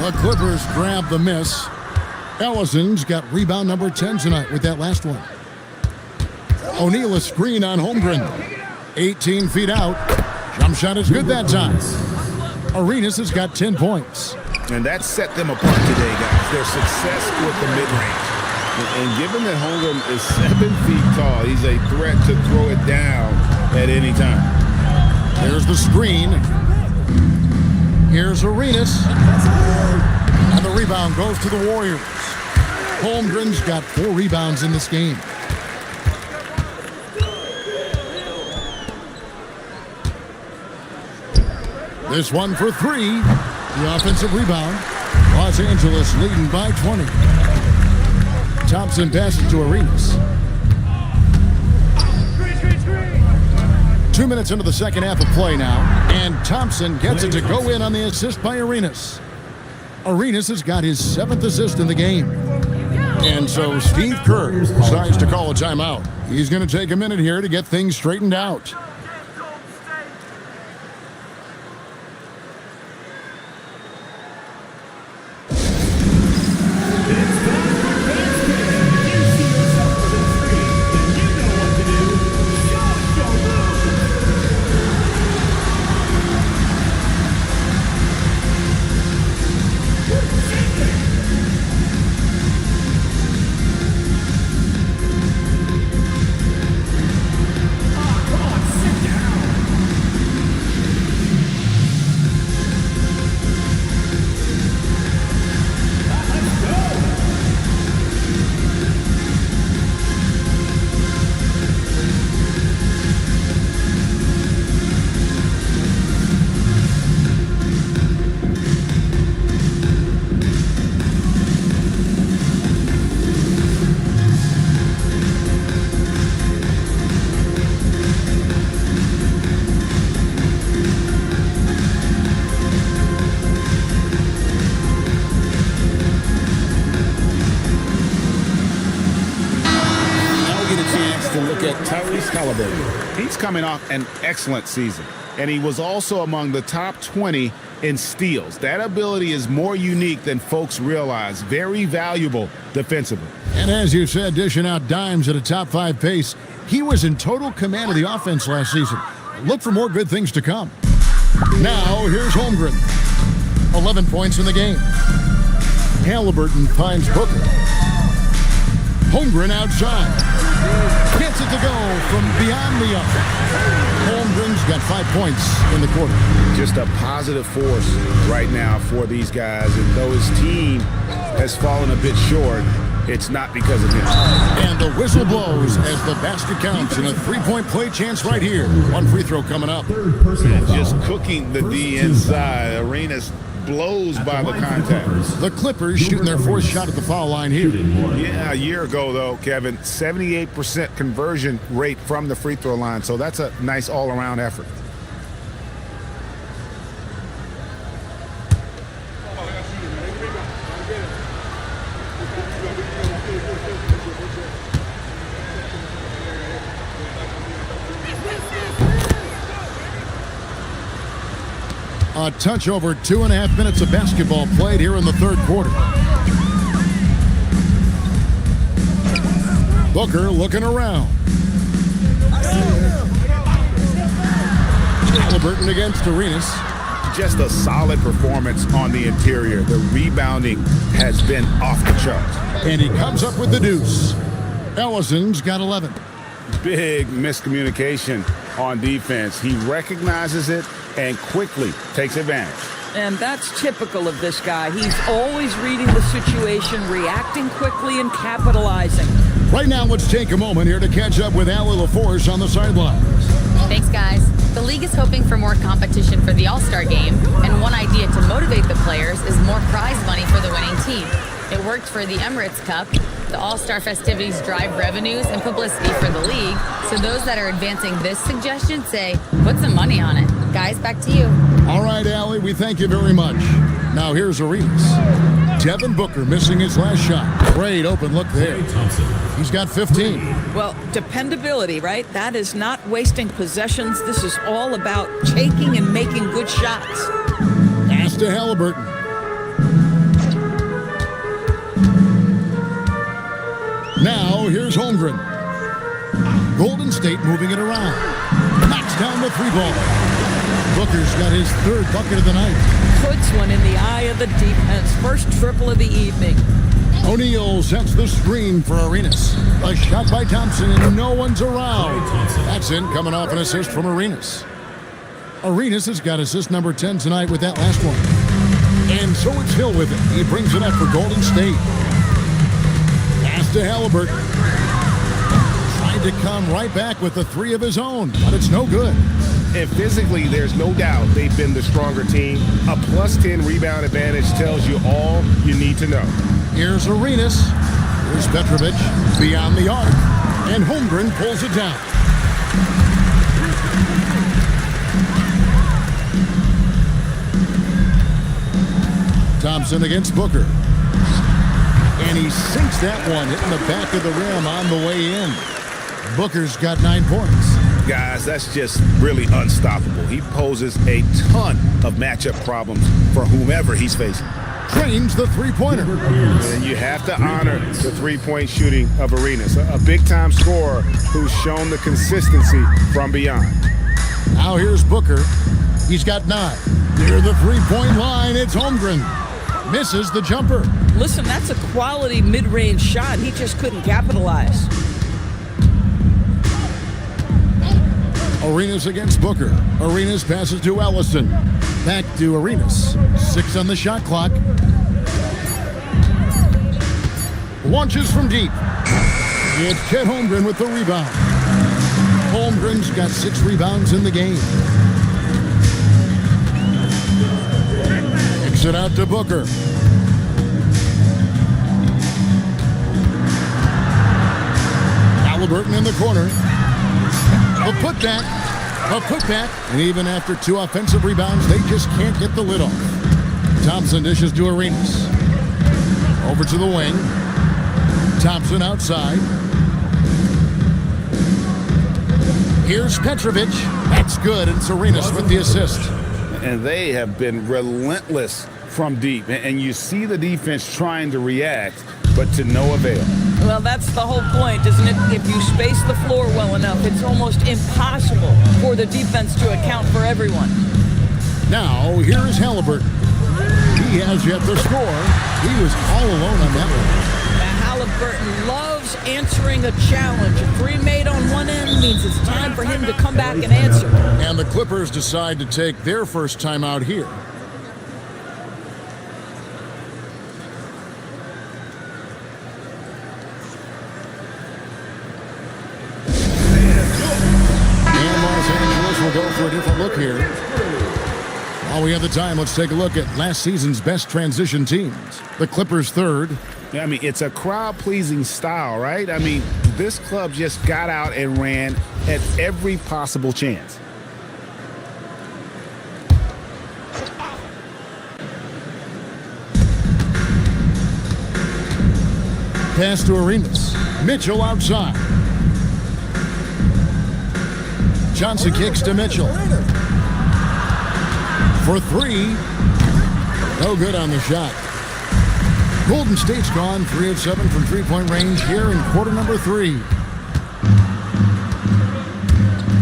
The Clippers grab the miss. Ellison's got rebound number 10 tonight with that last one. O'Neal a screen on Holmgren. 18 feet out. Jump shot is good that time. Arenas has got 10 points. And that set them apart today, guys. Their success with the mid-range. And given that Holmgren is 7 feet tall, he's a threat to throw it down at any time. There's the screen. Here's Arenas. And the rebound goes to the Warriors. Holmgren's got 4 rebounds in this game. This one for 3. The offensive rebound. Los Angeles leading by 20. Thompson passes to Arenas. 2 minutes into the second half of play now, and Thompson gets it to go in on the assist by Arenas. Arenas has got his 7th assist in the game. And so Steve Kerr decides to call a timeout. He's going to take a minute here to get things straightened out. He's coming off an excellent season, and he was also among the top 20 in steals. That ability is more unique than folks realize. Very valuable defensively. And as you said, dishing out dimes at a top 5 pace, he was in total command of the offense last season. Look for more good things to come. Now, here's Holmgren. 11 points in the game. Halliburton finds Booker. Holmgren outside. Gets it to go from beyond the arc. Holmgren's got 5 points in the quarter. Just a positive force right now for these guys. And though his team has fallen a bit short, it's not because of him. And the whistle blows as the basket counts in a 3-point play chance right here. 1 free throw coming up. Just cooking the D inside. Arenas blows by the contact. The Clippers shooting their 4th shot at the foul line here. Yeah, a year ago, though, Kevin, 78% conversion rate from the free throw line. So that's a nice all-around effort. A touch over 2.5 minutes of basketball played here in the third quarter. Booker looking around. Halliburton against Arenas. Just a solid performance on the interior. The rebounding has been off the charts. And he comes up with the deuce. Ellison's got 11. Big miscommunication on defense. He recognizes it and quickly takes advantage. And that's typical of this guy. He's always reading the situation, reacting quickly, and capitalizing. Right now, let's take a moment here to catch up with Allie LaForce on the sidelines. Thanks, guys. The league is hoping for more competition for the All-Star game, and one idea to motivate the players is more prize money for the winning team. It worked for the Emirates Cup. The All-Star festivities drive revenues and publicity for the league, so those that are advancing this suggestion say, put some money on it. Guys, back to you. All right, Allie, we thank you very much. Now here's Arenas. Devin Booker missing his last shot. Great open look there. He's got 15. Well, dependability, right? That is not wasting possessions. This is all about taking and making good shots. Pass to Halliburton. Now here's Holmgren. Golden State moving it around. Knocks down the three ball. Booker's got his third bucket of the night. Puts one in the eye of the defense. First triple of the evening. O'Neal sets the screen for Arenas. A shot by Thompson, and no one's around. That's in, coming off an assist from Arenas. Arenas has got assist number 10 tonight with that last one. And so it's Hill with it. He brings it up for Golden State. Pass to Halliburton. Tried to come right back with the three of his own, but it's no good. And physically, there's no doubt they've been the stronger team. A plus 10 rebound advantage tells you all you need to know. Here's Arenas. Here's Petrovic beyond the arc. And Holmgren pulls it down. Thompson against Booker. And he sinks that one, hitting the back of the rim on the way in. Booker's got 9 points. Guys, that's just really unstoppable. He poses a ton of matchup problems for whomever he's facing. Drains the three-pointer. And you have to honor the three-point shooting of Arenas, a big-time scorer who's shown the consistency from beyond. Now here's Booker. He's got 9. Near the three-point line, it's Holmgren. Misses the jumper. Listen, that's a quality mid-range shot. He just couldn't capitalize. Arenas against Booker. Arenas passes to Ellison. Back to Arenas. 6 on the shot clock. Launches from deep. It's Chet Holmgren with the rebound. Holmgren's got 6 rebounds in the game. Kicks it out to Booker. Halliburton in the corner. A putback, and even after 2 offensive rebounds, they just can't get the lid off. Thompson dishes to Arenas. Over to the wing. Thompson outside. Here's Petrovic. That's good, and it's Arenas with the assist. And they have been relentless from deep, and you see the defense trying to react, but to no avail. Well, that's the whole point, isn't it? If you space the floor well enough, it's almost impossible for the defense to account for everyone. Now, here is Halliburton. He has yet to score. He was all alone on that one. Now, Halliburton loves answering a challenge. A 3 made on one end means it's time for him to come back and answer. And the Clippers decide to take their first time out here. We'll go for a different look here. While we have the time, let's take a look at last season's best transition teams. The Clippers third. I mean, it's a crowd-pleasing style, right? I mean, this club just got out and ran at every possible chance. Pass to Arenas. Mitchell outside. Johnson kicks to Mitchell. for three. No good on the shot. Golden State's gone 3 of 7 from three-point range here in quarter number 3.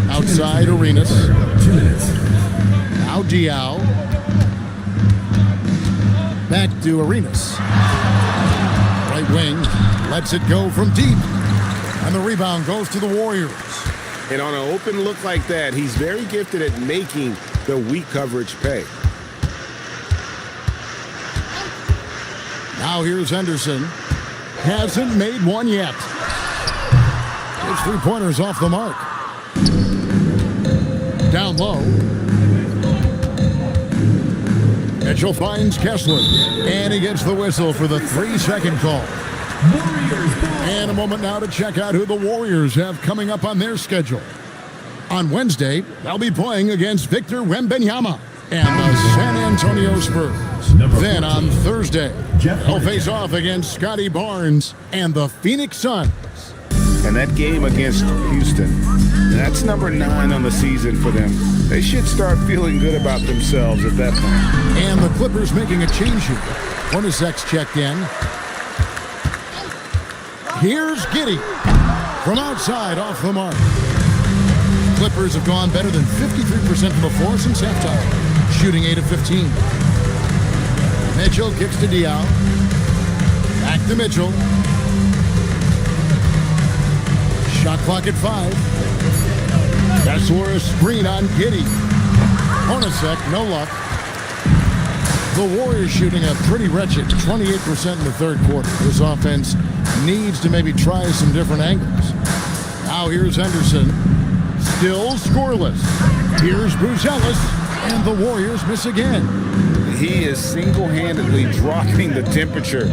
Outside Arenas. 2 minutes. Now Diao. Back to Arenas. Right wing. Lets it go from deep. And the rebound goes to the Warriors. And on an open look like that, he's very gifted at making the weak coverage pay. Now here's Henderson. Hasn't made one yet. His three-pointer's off the mark. Down low. Mitchell finds Kessler. And he gets the whistle for the 3-second call. And a moment now to check out who the Warriors have coming up on their schedule. On Wednesday, they'll be playing against Victor Wembanyama and the San Antonio Spurs. Then on Thursday, they'll face off against Scotty Barnes and the Phoenix Suns. And that game against Houston, that's number 9 on the season for them. They should start feeling good about themselves at that point. And the Clippers making a change here. Hornacek's checked in. Here's Giddey from outside off the mark. Clippers have gone better than 53% from the floor since halftime, shooting 8 of 15. Mitchell kicks to Diao. Back to Mitchell. Shot clock at 5. Kessler a screen on Giddey. Hornacek, no luck. The Warriors shooting a pretty wretched 28% in the third quarter. This offense needs to maybe try some different angles. Now here's Henderson. Still scoreless. Here's Buzelis. And the Warriors miss again. He is single-handedly dropping the temperature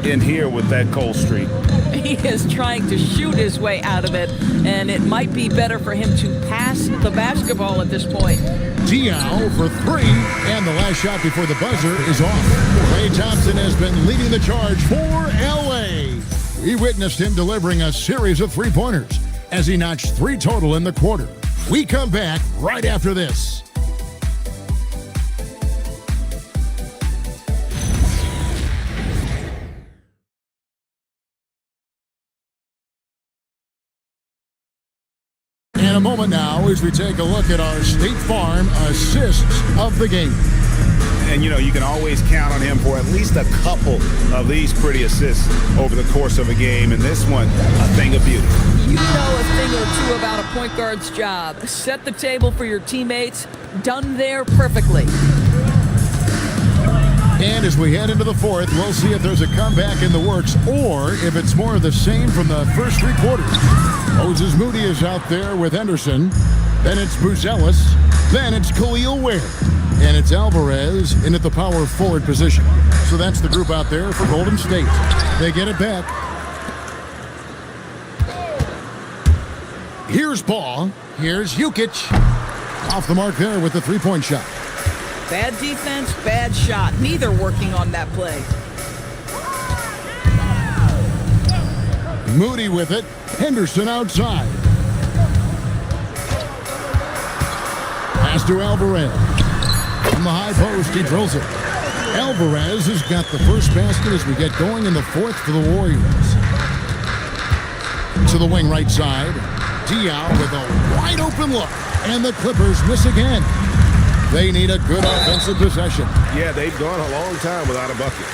in here with that cold streak. He is trying to shoot his way out of it, and it might be better for him to pass the basketball at this point. Diao for 3, and the last shot before the buzzer is off. Klay Thompson has been leading the charge for L.A. We witnessed him delivering a series of three-pointers as he notched 3 total in the quarter. We come back right after this. In a moment now as we take a look at our State Farm assists of the game. And, you know, you can always count on him for at least a couple of these pretty assists over the course of a game. And this one, a thing of beauty. You know a thing or two about a point guard's job. Set the table for your teammates. Done there perfectly. And as we head into the fourth, we'll see if there's a comeback in the works or if it's more of the same from the first 3 quarters. Moses Moody is out there with Henderson. Then it's Buzelis. Then it's Khalil Ware. And it's Alvarez in at the power forward position. So that's the group out there for Golden State. They get it back. Here's Ball. Here's Jukic. Off the mark there with the 3-point shot. Bad defense, bad shot. Neither working on that play. Moody with it. Henderson outside. Pass to Alvarez. From the high post, he drills it. Alvarez has got the first basket as we get going in the fourth for the Warriors. To the wing right side. Diao with a wide open look. And the Clippers miss again. They need a good offensive possession. Yeah, they've gone a long time without a bucket.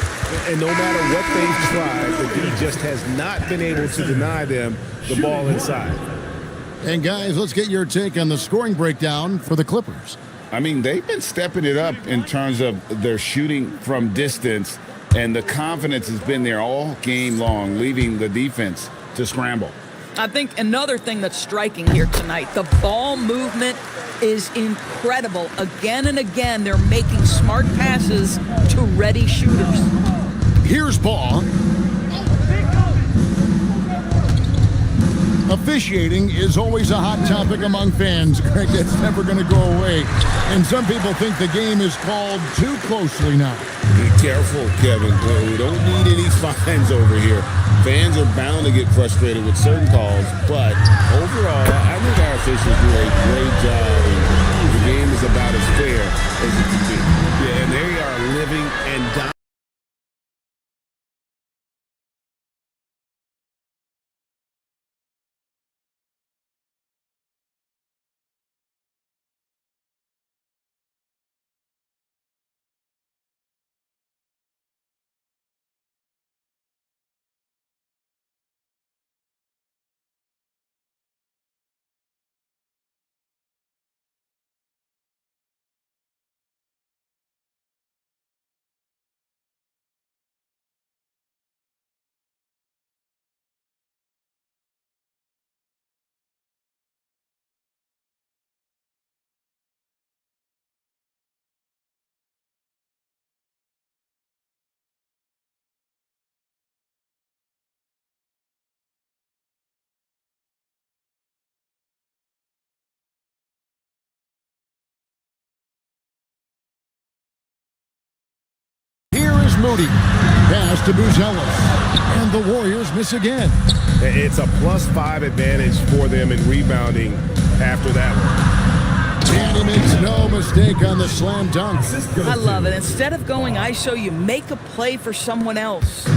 And no matter what they've tried, the D just has not been able to deny them the ball inside. And guys, let's get your take on the scoring breakdown for the Clippers. I mean, they've been stepping it up in terms of their shooting from distance, and the confidence has been there all game long, leaving the defense to scramble. I think another thing that's striking here tonight, the ball movement is incredible. Again and again, they're making smart passes to ready shooters. Here's Ball. Officiating is always a hot topic among fans, Greg. That's never going to go away. And some people think the game is called too closely now. Be careful, Kevin. We don't need any fines over here. Fans are bound to get frustrated with certain calls, but overall, I think our officials do a great job. And the game is about as fair as it can be. Moody. Pass to Buzelis. And the Warriors miss again. It's a +5 advantage for them in rebounding after that one. And he makes no mistake on the slam dunk. I love it. Instead of going ISO, you make a play for someone else.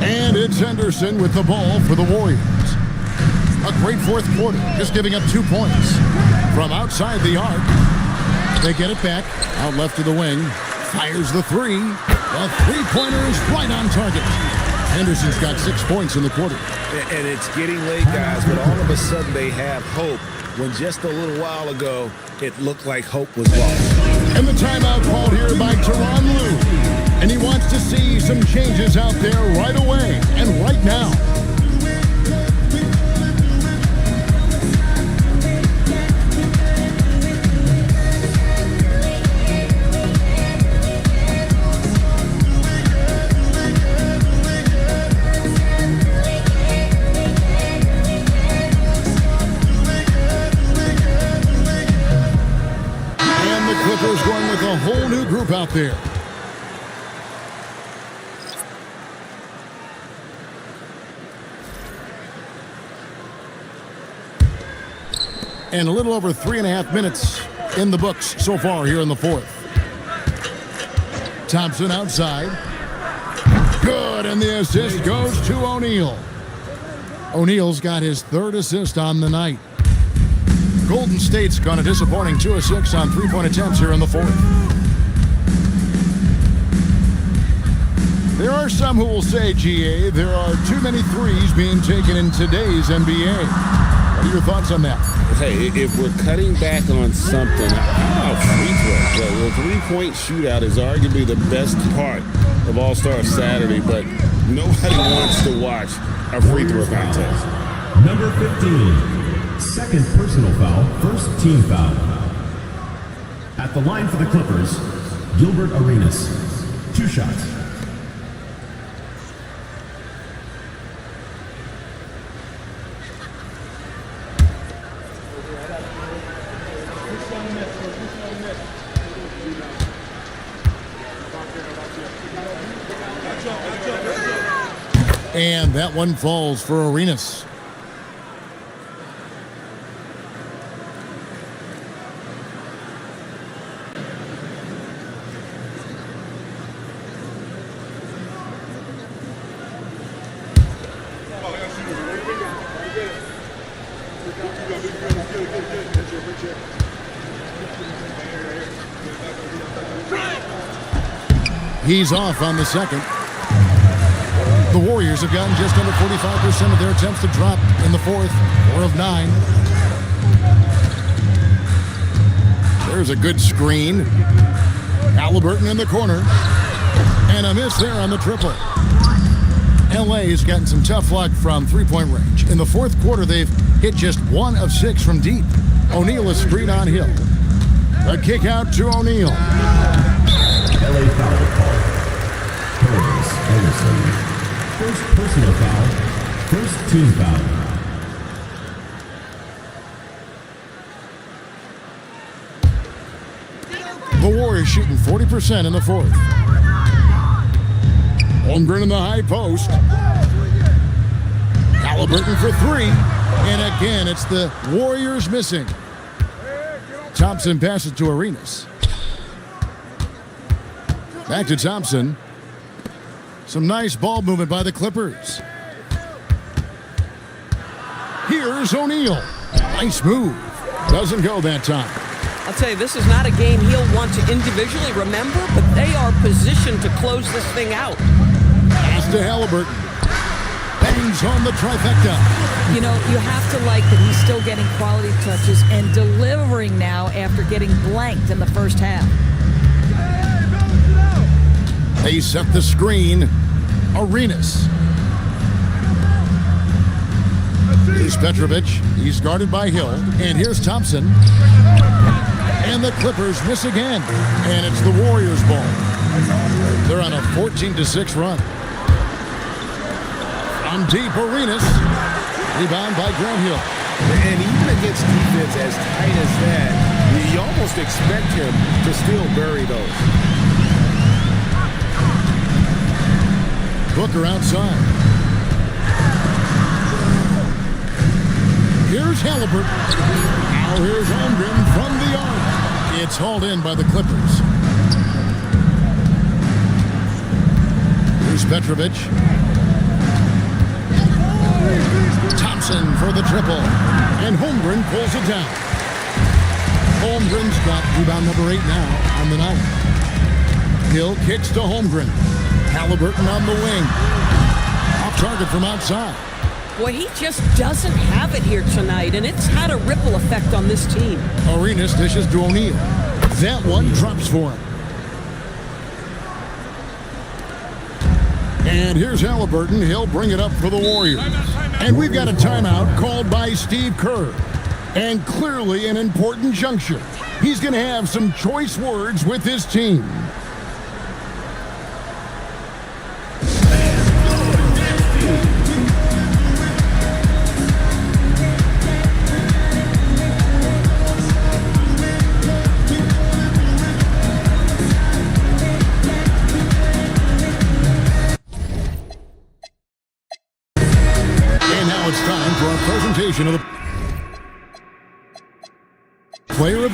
And it's Henderson with the ball for the Warriors. A great fourth quarter, just giving up 2 points. From outside the arc, they get it back. Out left to the wing. Fires the three. The three-pointer is right on target. Henderson's got 6 points in the quarter. And it's getting late, guys, but all of a sudden they have hope when just a little while ago it looked like hope was lost. And the timeout called here by Tyronn Lue. And he wants to see some changes out there right away and right now. Clippers going with a whole new group out there. And a little over 3.5 minutes in the books so far here in the fourth. Thompson outside. Good, and the assist goes to O'Neal. O'Neal's got his 3rd assist on the night. Golden State's gone a disappointing 2 of 6 on 3-point attempts here in the fourth. There are some who will say, GA, there are too many threes being taken in today's NBA. What are your thoughts on that? Hey, if we're cutting back on something, how about free throw? The three-point shootout is arguably the best part of All-Star Saturday, but nobody wants to watch a free throw contest. Number 15. Second personal foul, first team foul. At the line for the Clippers, Gilbert Arenas. 2 shots. And that one falls for Arenas. He's off on the second. The Warriors have gotten just under 45% of their attempts to drop in the fourth, 4 of 9. There's a good screen. Halliburton in the corner. And a miss there on the triple. LA's gotten some tough luck from 3-point range. In the fourth quarter, they've hit just 1 of 6 from deep. O'Neal is screen on Hill. A kick out to O'Neal. LA foul call. Henderson. First personal foul, first team foul. The Warriors shooting 40% in the fourth. Holmgren in the high post. Halliburton for 3. And again, it's the Warriors missing. Thompson passes to Arenas. Back to Thompson. Some nice ball movement by the Clippers. Here's O'Neal. Nice move. Doesn't go that time. I'll tell you, this is not a game he'll want to individually remember, but they are positioned to close this thing out. Pass to Halliburton. Bangs on the trifecta. You know, you have to like that he's still getting quality touches and delivering now after getting blanked in the first half. They set the screen. Arenas. Here's Petrovic. He's guarded by Hill. And here's Thompson. And the Clippers miss again. And it's the Warriors' ball. They're on a 14-6 run. From deep, Arenas. Rebound by Grant Hill. And even against defense as tight as that, you almost expect him to still bury those. Booker outside. Here's Halliburton. Now here's Holmgren from the arc. It's hauled in by the Clippers. Here's Petrovic. Thompson for the triple. And Holmgren pulls it down. Holmgren's got rebound number 8 now on the night. Hill kicks to Holmgren. Halliburton on the wing. Off target from outside. Boy, he just doesn't have it here tonight, and it's had a ripple effect on this team. Arenas dishes to O'Neal. That one drops for him. And here's Halliburton. He'll bring it up for the Warriors. And we've got a timeout called by Steve Kerr. And clearly an important juncture. He's going to have some choice words with his team. It's time for our presentation of the player of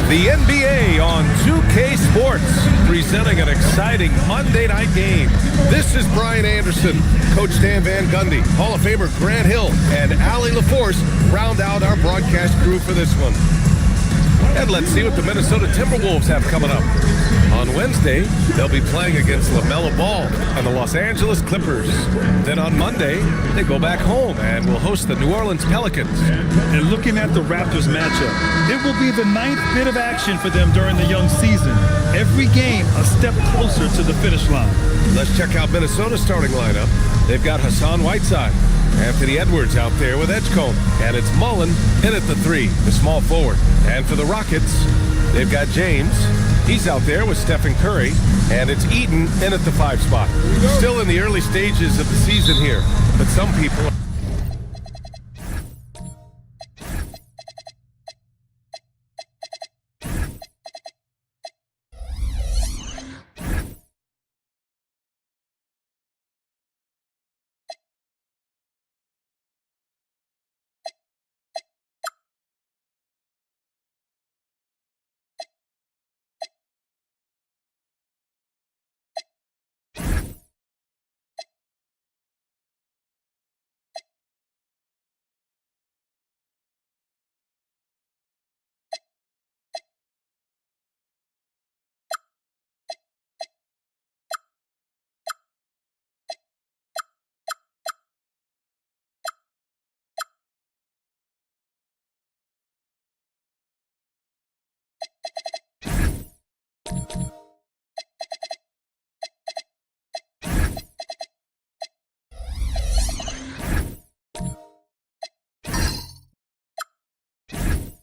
The NBA on 2K Sports, presenting an exciting Monday night game. This is Brian Anderson, Coach Dan Van Gundy, Hall of Famer Grant Hill, and Allie LaForce round out our broadcast crew for this one. And let's see what the Minnesota Timberwolves have coming up. On Wednesday, they'll be playing against LaMelo Ball and the Los Angeles Clippers. Then on Monday, they go back home and will host the New Orleans Pelicans. And looking at the Raptors matchup, it will be the 9th bit of action for them during the young season. Every game a step closer to the finish line. Let's check out Minnesota's starting lineup. They've got Hassan Whiteside, Anthony Edwards out there with Edgecombe, and it's Mullen in at the 3, the small forward. And for the Rockets, they've got James. He's out there with Stephen Curry, and it's Eaton in at the 5 spot. Still in the early stages of the season here, but some people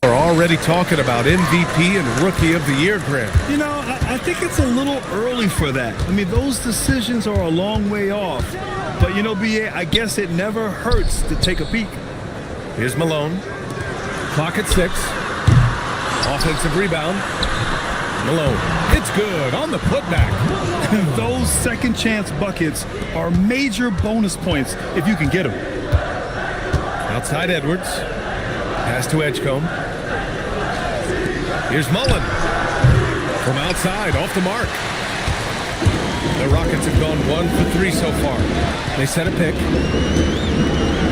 are already talking about MVP and Rookie of the Year, Grant. You know, I think it's a little early for that. I mean, those decisions are a long way off. But, you know, B.A., I guess it never hurts to take a peek. Here's Malone. Clock at 6. Offensive rebound. Malone. It's good on the putback. Those second chance buckets are major bonus points if you can get them. Outside Edwards. Pass to Edgecombe. Here's Mullen. From outside, off the mark. The Rockets have gone 1 for 3 so far. They set a pick.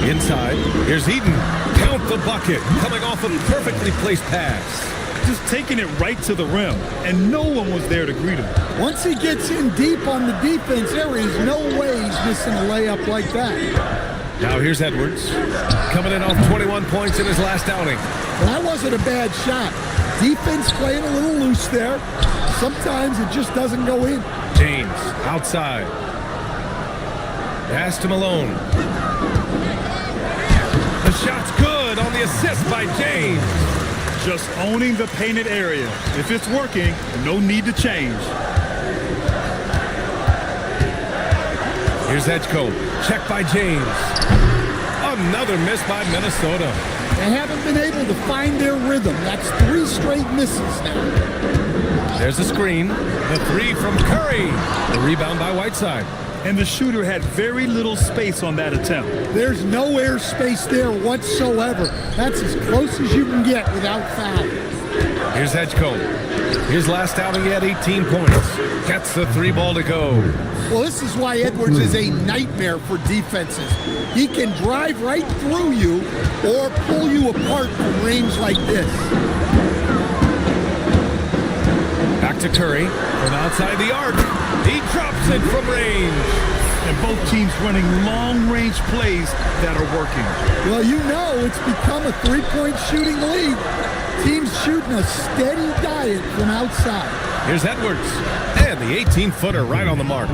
Inside. Here's Eaton. Count the bucket. Coming off a perfectly placed pass. Just taking it right to the rim, and no one was there to greet him. Once he gets in deep on the defense, there is no way he's missing a layup like that. Now here's Edwards. Coming in off 21 points in his last outing. Well, that wasn't a bad shot. Defense playing a little loose there. Sometimes it just doesn't go in. James outside. Pass to Malone. The shot's good on the assist by James. Just owning the painted area. If it's working, no need to change. Here's Edgecombe. Check by James. Another miss by Minnesota. They haven't been able to find their rhythm. That's 3 straight misses now. There's a screen. The 3 from Curry. The rebound by Whiteside. And the shooter had very little space on that attempt. There's no air space there whatsoever. That's as close as you can get without foul. Here's Edgecombe. His last outing, he had 18 points. Gets the 3 ball to go. Well, this is why Edwards is a nightmare for defenses. He can drive right through you or pull you apart from range like this. Back to Curry from outside the arc. He drops it from range. And both teams running long-range plays that are working. Well, you know it's become a 3-point shooting league. Teams shooting a steady diet from outside. Here's Edwards. And the 18-footer right on the mark.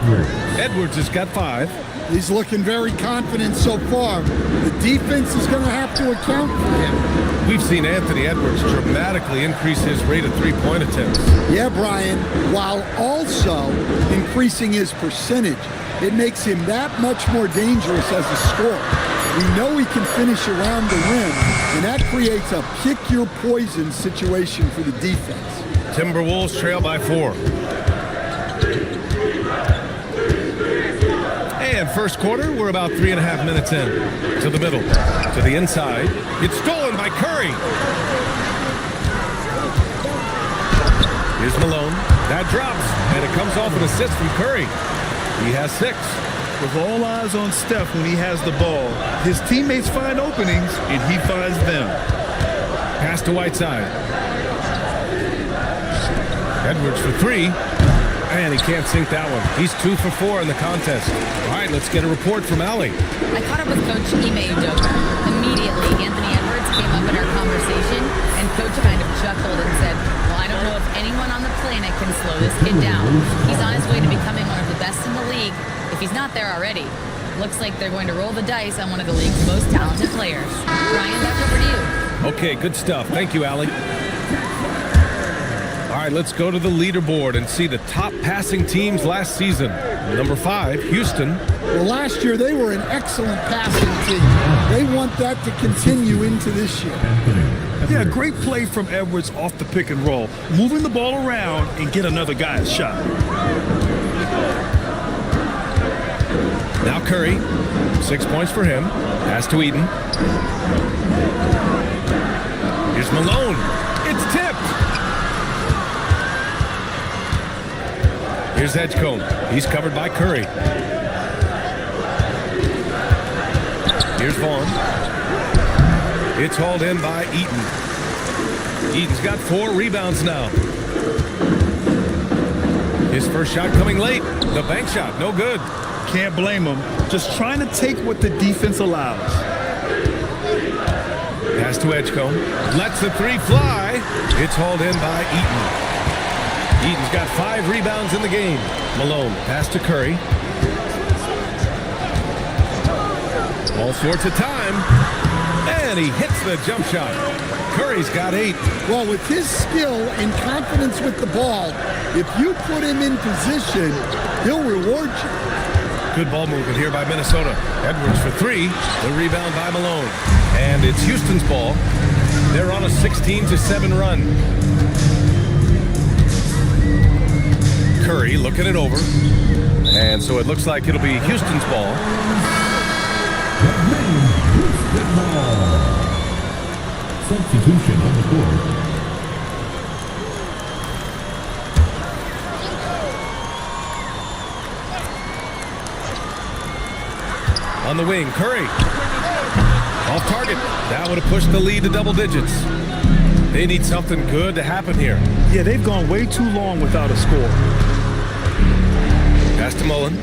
Edwards has got 5. He's looking very confident so far. The defense is going to have to account for him. We've seen Anthony Edwards dramatically increase his rate of 3-point attempts. Yeah, Brian, while also increasing his percentage. It makes him that much more dangerous as a scorer. We know he can finish around the rim, and that creates a pick-your-poison situation for the defense. Timberwolves trail by 4. And first quarter, we're about 3.5 minutes in. To the middle, to the inside. It's stolen by Curry. Here's Malone. That drops, and it comes off an assist from Curry. He has 6. With all eyes on Steph when he has the ball, his teammates find openings, and he finds them. Pass to Whiteside. Edwards for 3. And he can't sink that one. He's 2 for 4 in the contest. All right, let's get a report from Allie. I caught up with Coach Ime Udoka. Immediately, Anthony Edwards came up in our conversation, and Coach kind of chuckled and said, well, I don't know if anyone on the planet can slow this kid down. He's on his way to becoming one of the best in the league, if he's not there already. Looks like they're going to roll the dice on one of the league's most talented players. Ryan, back over to you. Okay, good stuff. Thank you, Allie. All right, let's go to the leaderboard and see the top passing teams last season. Number 5, Houston. Well, last year they were an excellent passing team. They want that to continue into this year. Yeah, great play from Edwards off the pick and roll. Moving the ball around and get another guy a shot. Now Curry. 6 points for him. Pass to Eden. Here's Malone. It's tipped. Here's Edgecombe. He's covered by Curry. Here's Vaughn. It's hauled in by Eaton. Eaton's got 4 rebounds now. His first shot coming late. The bank shot, no good. Can't blame him. Just trying to take what the defense allows. Pass to Edgecombe. Lets the 3 fly. It's hauled in by Eaton. Eaton's got 5 rebounds in the game. Malone, pass to Curry. All sorts of time. And he hits the jump shot. Curry's got 8. Well, with his skill and confidence with the ball, if you put him in position, he'll reward you. Good ball movement here by Minnesota. Edwards for 3. The rebound by Malone. And it's Houston's ball. They're on a 16-7 run. Curry looking it over. And so it looks like it'll be Houston's ball. Substitution on the board. On the wing, Curry. Off target. That would have pushed the lead to double digits. They need something good to happen here. Yeah, they've gone way too long without a score. Pass to Mullen.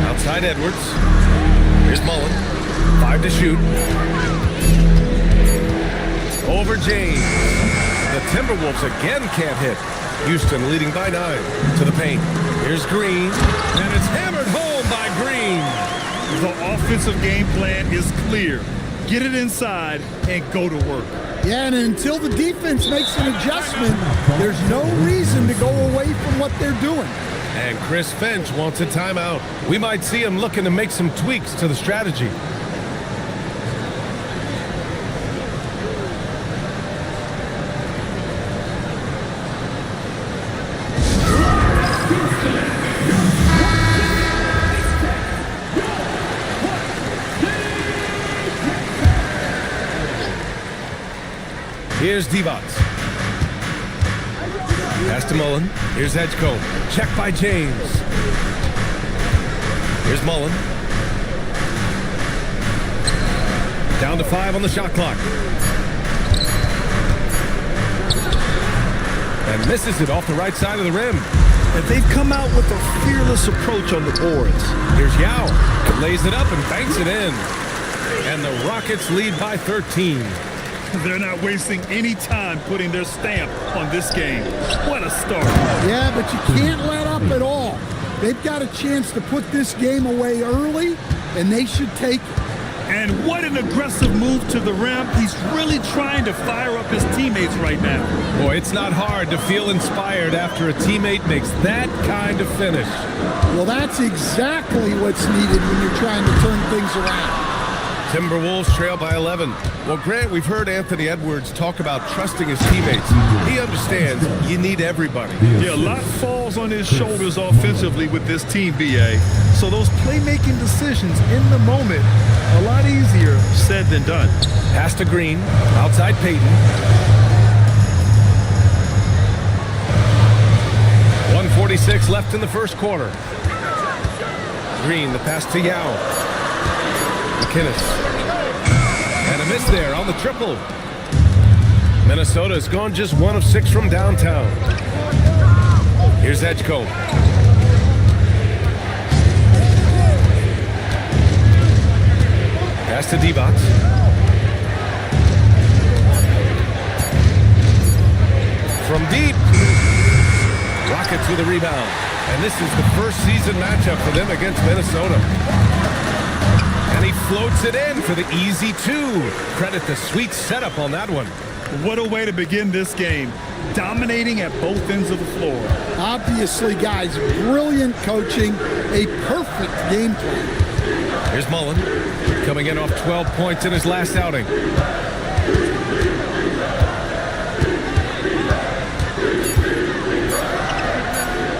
Outside Edwards. Here's Mullen. 5 to shoot. Over James. The Timberwolves again can't hit. Houston leading by 9 to the paint. Here's Green. And it's hammered home by Green. The offensive game plan is clear. Get it inside and go to work. Yeah, and until the defense makes an adjustment, there's no reason to go away from what they're doing. And Chris Finch wants a timeout. We might see him looking to make some tweaks to the strategy. Here's Divac. Pass to Mullen. Here's Edgecombe. Check by James. Here's Mullen. Down to 5 on the shot clock. And misses it off the right side of the rim. And they've come out with a fearless approach on the boards. Here's Yao. Lays it up and banks it in. And the Rockets lead by 13. They're not wasting any time putting their stamp on this game. What a start. Yeah, but you can't let up at all. They've got a chance to put this game away early, and they should take it. And what an aggressive move to the rim. He's really trying to fire up his teammates right now. Boy, it's not hard to feel inspired after a teammate makes that kind of finish. Well, that's exactly what's needed when you're trying to turn things around. Timberwolves trail by 11. Well, Grant, we've heard Anthony Edwards talk about trusting his teammates. He understands you need everybody. Yeah, a lot falls on his shoulders offensively with this team, BA. So those playmaking decisions in the moment, a lot easier said than done. Pass to Green, outside Payton. 2:46 left in the first quarter. Green, the pass to Yao. McInnes. And a miss there on the triple. Minnesota has gone just 1 of 6 from downtown. Here's Edgecombe. Pass to Divac. From deep. Rockets with a rebound. And this is the first season matchup for them against Minnesota. And he floats it in for the easy 2. Credit the sweet setup on that one. What a way to begin this game. Dominating at both ends of the floor. Obviously, guys, brilliant coaching, a perfect game plan. Here's Mullen, coming in off 12 points in his last outing.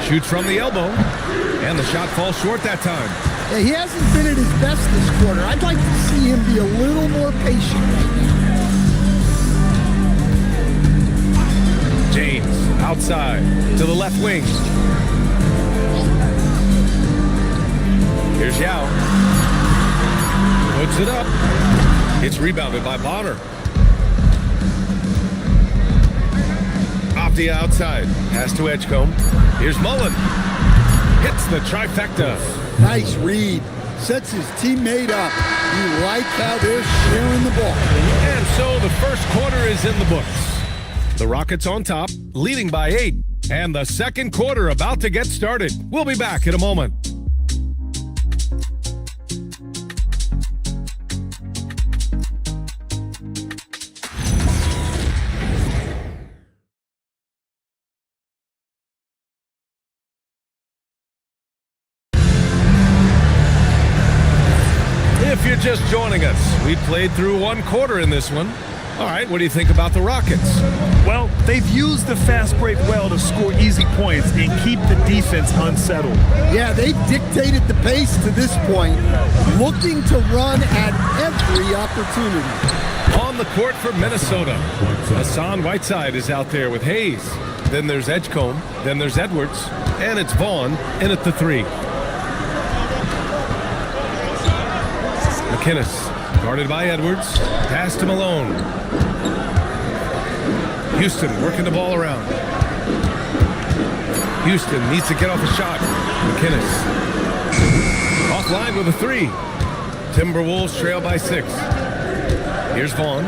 Shoots from the elbow, and the shot falls short that time. Yeah, he hasn't been at his best this quarter. I'd like to see him be a little more patient right now. James, outside, to the left wing. Here's Yao. Puts it up. It's rebounded by Bonner. Off the outside. Pass to Edgecombe. Here's Mullen. Hits the trifecta. Nice read. Sets his teammate up. You like how they're sharing the ball. And so the first quarter is in the books. The Rockets on top, leading by 8. And the second quarter about to get started. We'll be back in a moment. If you're just joining us, we played through one quarter in this one. All right, what do you think about the Rockets? Well, they've used the fast break well to score easy points and keep the defense unsettled. Yeah, they've dictated the pace to this point, looking to run at every opportunity. On the court for Minnesota, Hassan Whiteside is out there with Hayes. Then there's Edgecombe. Then there's Edwards. And it's Vaughn in at the 3. McInnes, guarded by Edwards. Pass to Malone. Houston working the ball around. Houston needs to get off a shot. McInnes. Offline with a 3. Timberwolves trail by 6. Here's Vaughn.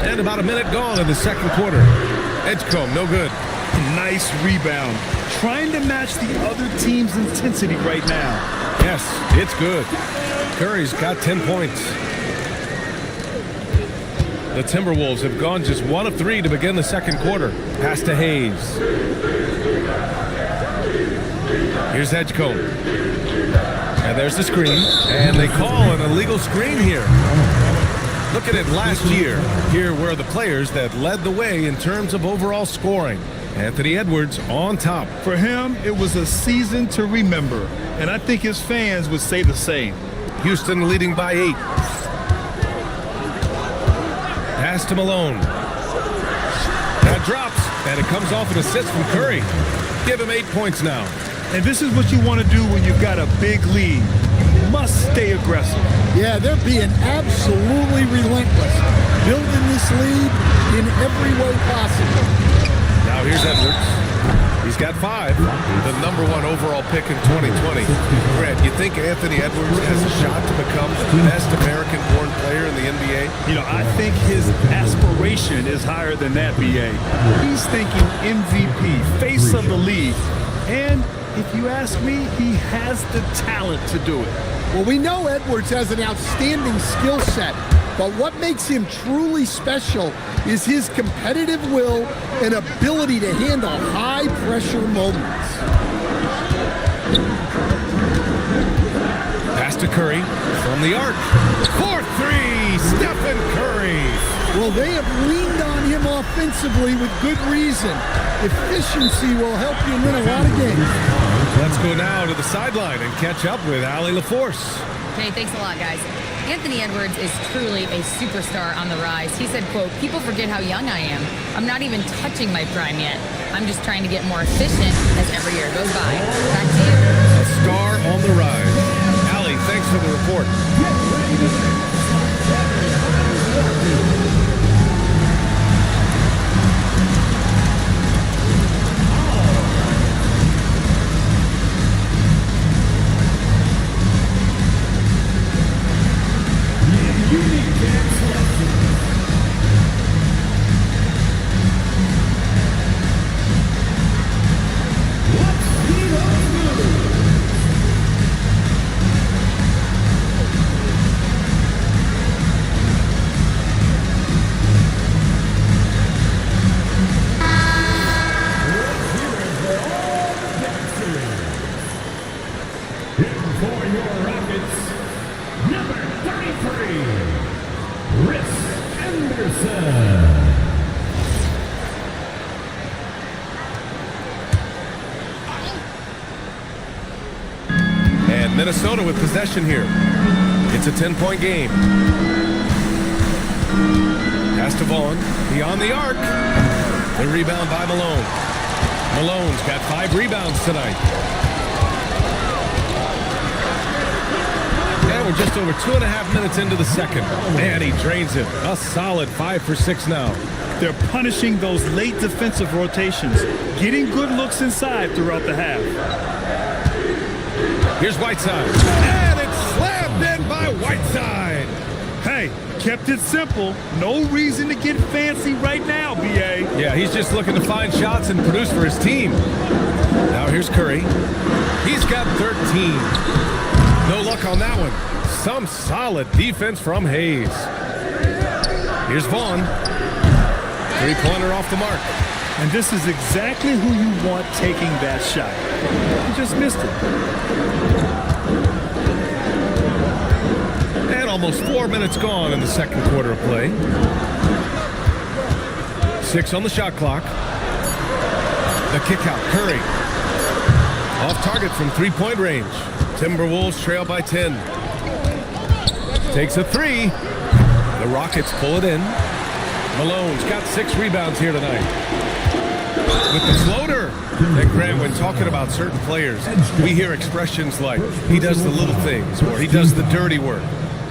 And about a minute gone in the second quarter. Edgecombe, no good. Nice rebound. Trying to match the other team's intensity right now. Yes, it's good. Curry's got 10 points. The Timberwolves have gone just 1 of 3 to begin the second quarter. Pass to Hayes. Here's Edgecombe. And there's the screen. And they call an illegal screen here. Look at it last year. Here were the players that led the way in terms of overall scoring. Anthony Edwards on top. For him, it was a season to remember. And I think his fans would say the same. Houston leading by 8. Pass to Malone. That drops, and it comes off an assist from Curry. Give him 8 points now. And this is what you want to do when you've got a big lead. You must stay aggressive. Yeah, they're being absolutely relentless. Building this lead in every way possible. Now here's Edwards. He's got 5. The number 1 overall pick in 2020. Grant, you think Anthony Edwards has a shot to become the best American-born player in the NBA? You know, I think his aspiration is higher than that, B.A. He's thinking MVP, face of the league. And if you ask me, he has the talent to do it. Well, we know Edwards has an outstanding skill set, but what makes him truly special is his competitive will and ability to handle high-pressure moments. Pass to Curry from the arc. 4-3, Stephen Curry. Well, they have leaned on him offensively with good reason. Efficiency will help you win a lot of games. Let's go now to the sideline and catch up with Allie LaForce. Hey, thanks a lot, guys. Anthony Edwards is truly a superstar on the rise. He said, quote, "People forget how young I am. I'm not even touching my prime yet. I'm just trying to get more efficient as every year goes by." Back to you. A star on the rise. Allie, thanks for the report. Minnesota with possession here. It's a 10-point game. Pass to Vaughn. Beyond the arc. The rebound by Malone. Malone's got 5 rebounds tonight. And we're just over 2.5 minutes into the second. And he drains it. A solid 5 for 6 now. They're punishing those late defensive rotations, getting good looks inside throughout the half. Here's Whiteside. And it's slammed in by Whiteside. Hey, kept it simple. No reason to get fancy right now, B.A. Yeah, he's just looking to find shots and produce for his team. Now here's Curry. He's got 13. No luck on that one. Some solid defense from Hayes. Here's Vaughn. 3-pointer off the mark. And this is exactly who you want taking that shot. He just missed it. And almost 4 minutes gone in the second quarter of play. 6 on the shot clock. The kick out, Curry. Off target from 3-point range. Timberwolves trail by 10. Takes a 3. The Rockets pull it in. Malone's got 6 rebounds here tonight. With the floater. And Grant, when talking about certain players, we hear expressions like, he does the little things, or he does the dirty work.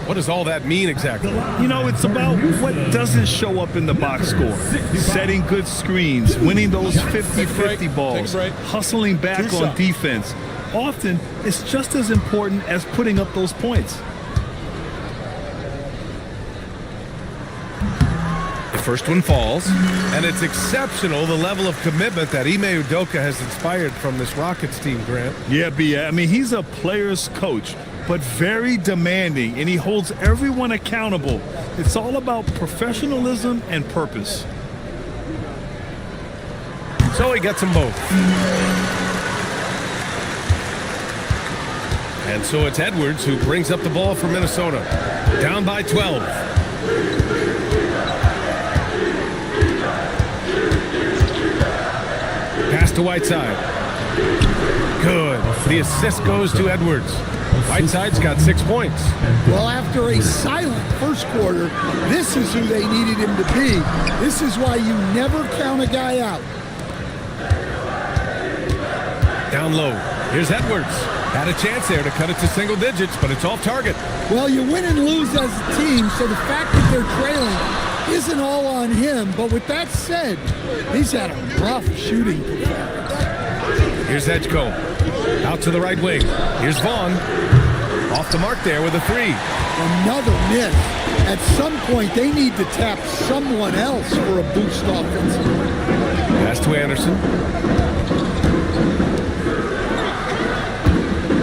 What does all that mean exactly? You know, it's about what doesn't show up in the box score. Setting good screens, winning those 50-50 balls, hustling back on defense. Often, it's just as important as putting up those points. First one falls, and it's exceptional the level of commitment that Ime Udoka has inspired from this Rockets team, Grant. Yeah, B.A. I mean, he's a player's coach, but very demanding, and he holds everyone accountable. It's all about professionalism and purpose. So he gets them both. And so it's Edwards who brings up the ball for Minnesota. Down by 12. Pass to Whiteside. Good. The assist goes to Edwards. Whiteside's got 6 points. Well, after a silent first quarter, this is who they needed him to be. This is why you never count a guy out. Down low. Here's Edwards. Had a chance there to cut it to single digits, but it's off target. Well, you win and lose as a team, so the fact that they're trailing isn't all on him. But with that said, he's had a rough shooting performance. Here's Edgecombe. Out to the right wing. Here's Vaughn. Off the mark there with a 3. Another miss. At some point, they need to tap someone else for a boost offensively. Pass to Anderson.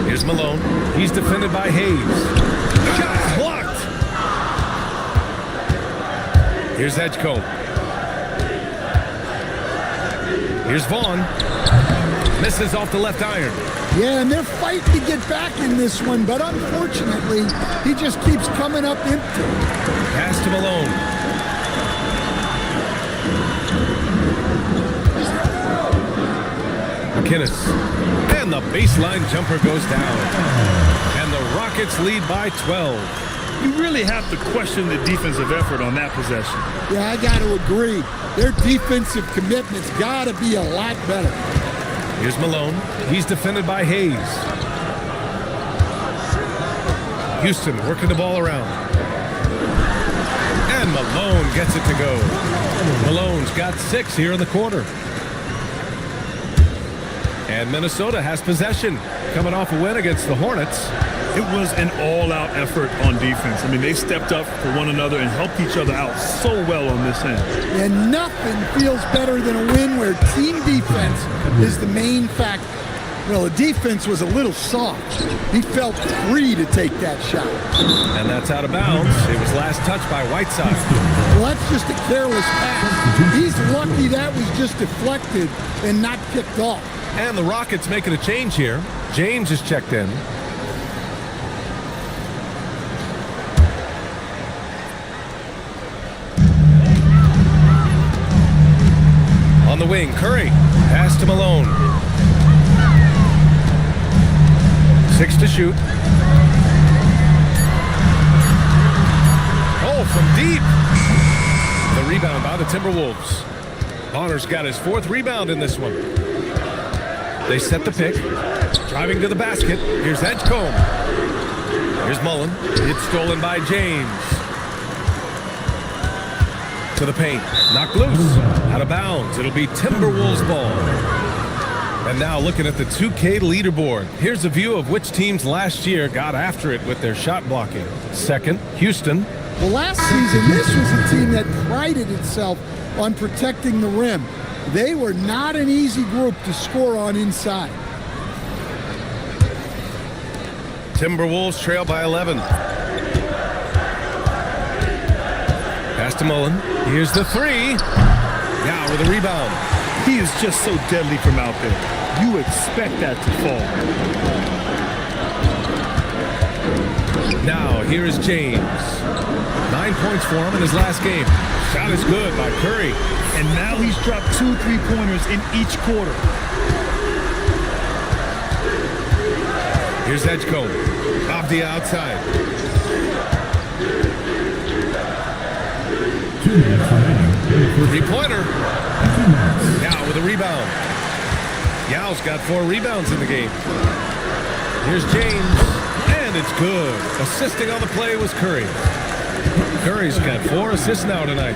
Here's Malone. He's defended by Hayes. Shot blocked. Here's Edgecombe. Here's Vaughn. Misses off the left iron. Yeah, and they're fighting to get back in this one, but unfortunately, he just keeps coming up empty. Pass to Malone. McInnes. And the baseline jumper goes down. And the Rockets lead by 12. You really have to question the defensive effort on that possession. Yeah, I got to agree. Their defensive commitment's got to be a lot better. Here's Malone. He's defended by Hayes. Houston working the ball around. And Malone gets it to go. Malone's got 6 here in the quarter. And Minnesota has possession, coming off a win against the Hornets. It was an all-out effort on defense. I mean, they stepped up for one another and helped each other out so well on this end. And nothing feels better than a win where team defense is the main factor. Well, the defense was a little soft. He felt free to take that shot. And that's out of bounds. It was last touched by Whiteside. Well, that's just a careless pass. He's lucky that was just deflected and not picked off. And the Rockets making a change here. James is checked in. On the wing, Curry. Pass to Malone. 6 to shoot. Oh, from deep. The rebound by the Timberwolves. Bonner's got his 4th rebound in this one. They set the pick. Driving to the basket. Here's Edgecombe. Here's Mullen. It's stolen by James. To the paint. Knocked loose. Out of bounds. It'll be Timberwolves ball. And now looking at the 2K leaderboard. Here's a view of which teams last year got after it with their shot blocking. Second, Houston. Well, last season, this was a team that prided itself on protecting the rim. They were not an easy group to score on inside. Timberwolves trail by 11. Pass to Mullen. Here's the 3. Now with a rebound. He is just so deadly from out there. You expect that to fall. Now here is James. 9 points for him in his last game. Shot is good by Curry. And now he's dropped 2 3-pointers in each quarter. Here's Edgecombe. Off the outside. 3-pointer. Now with a rebound. Yao's got 4 rebounds in the game. Here's James. And it's good. Assisting on the play was Curry. Curry's got 4 assists now tonight.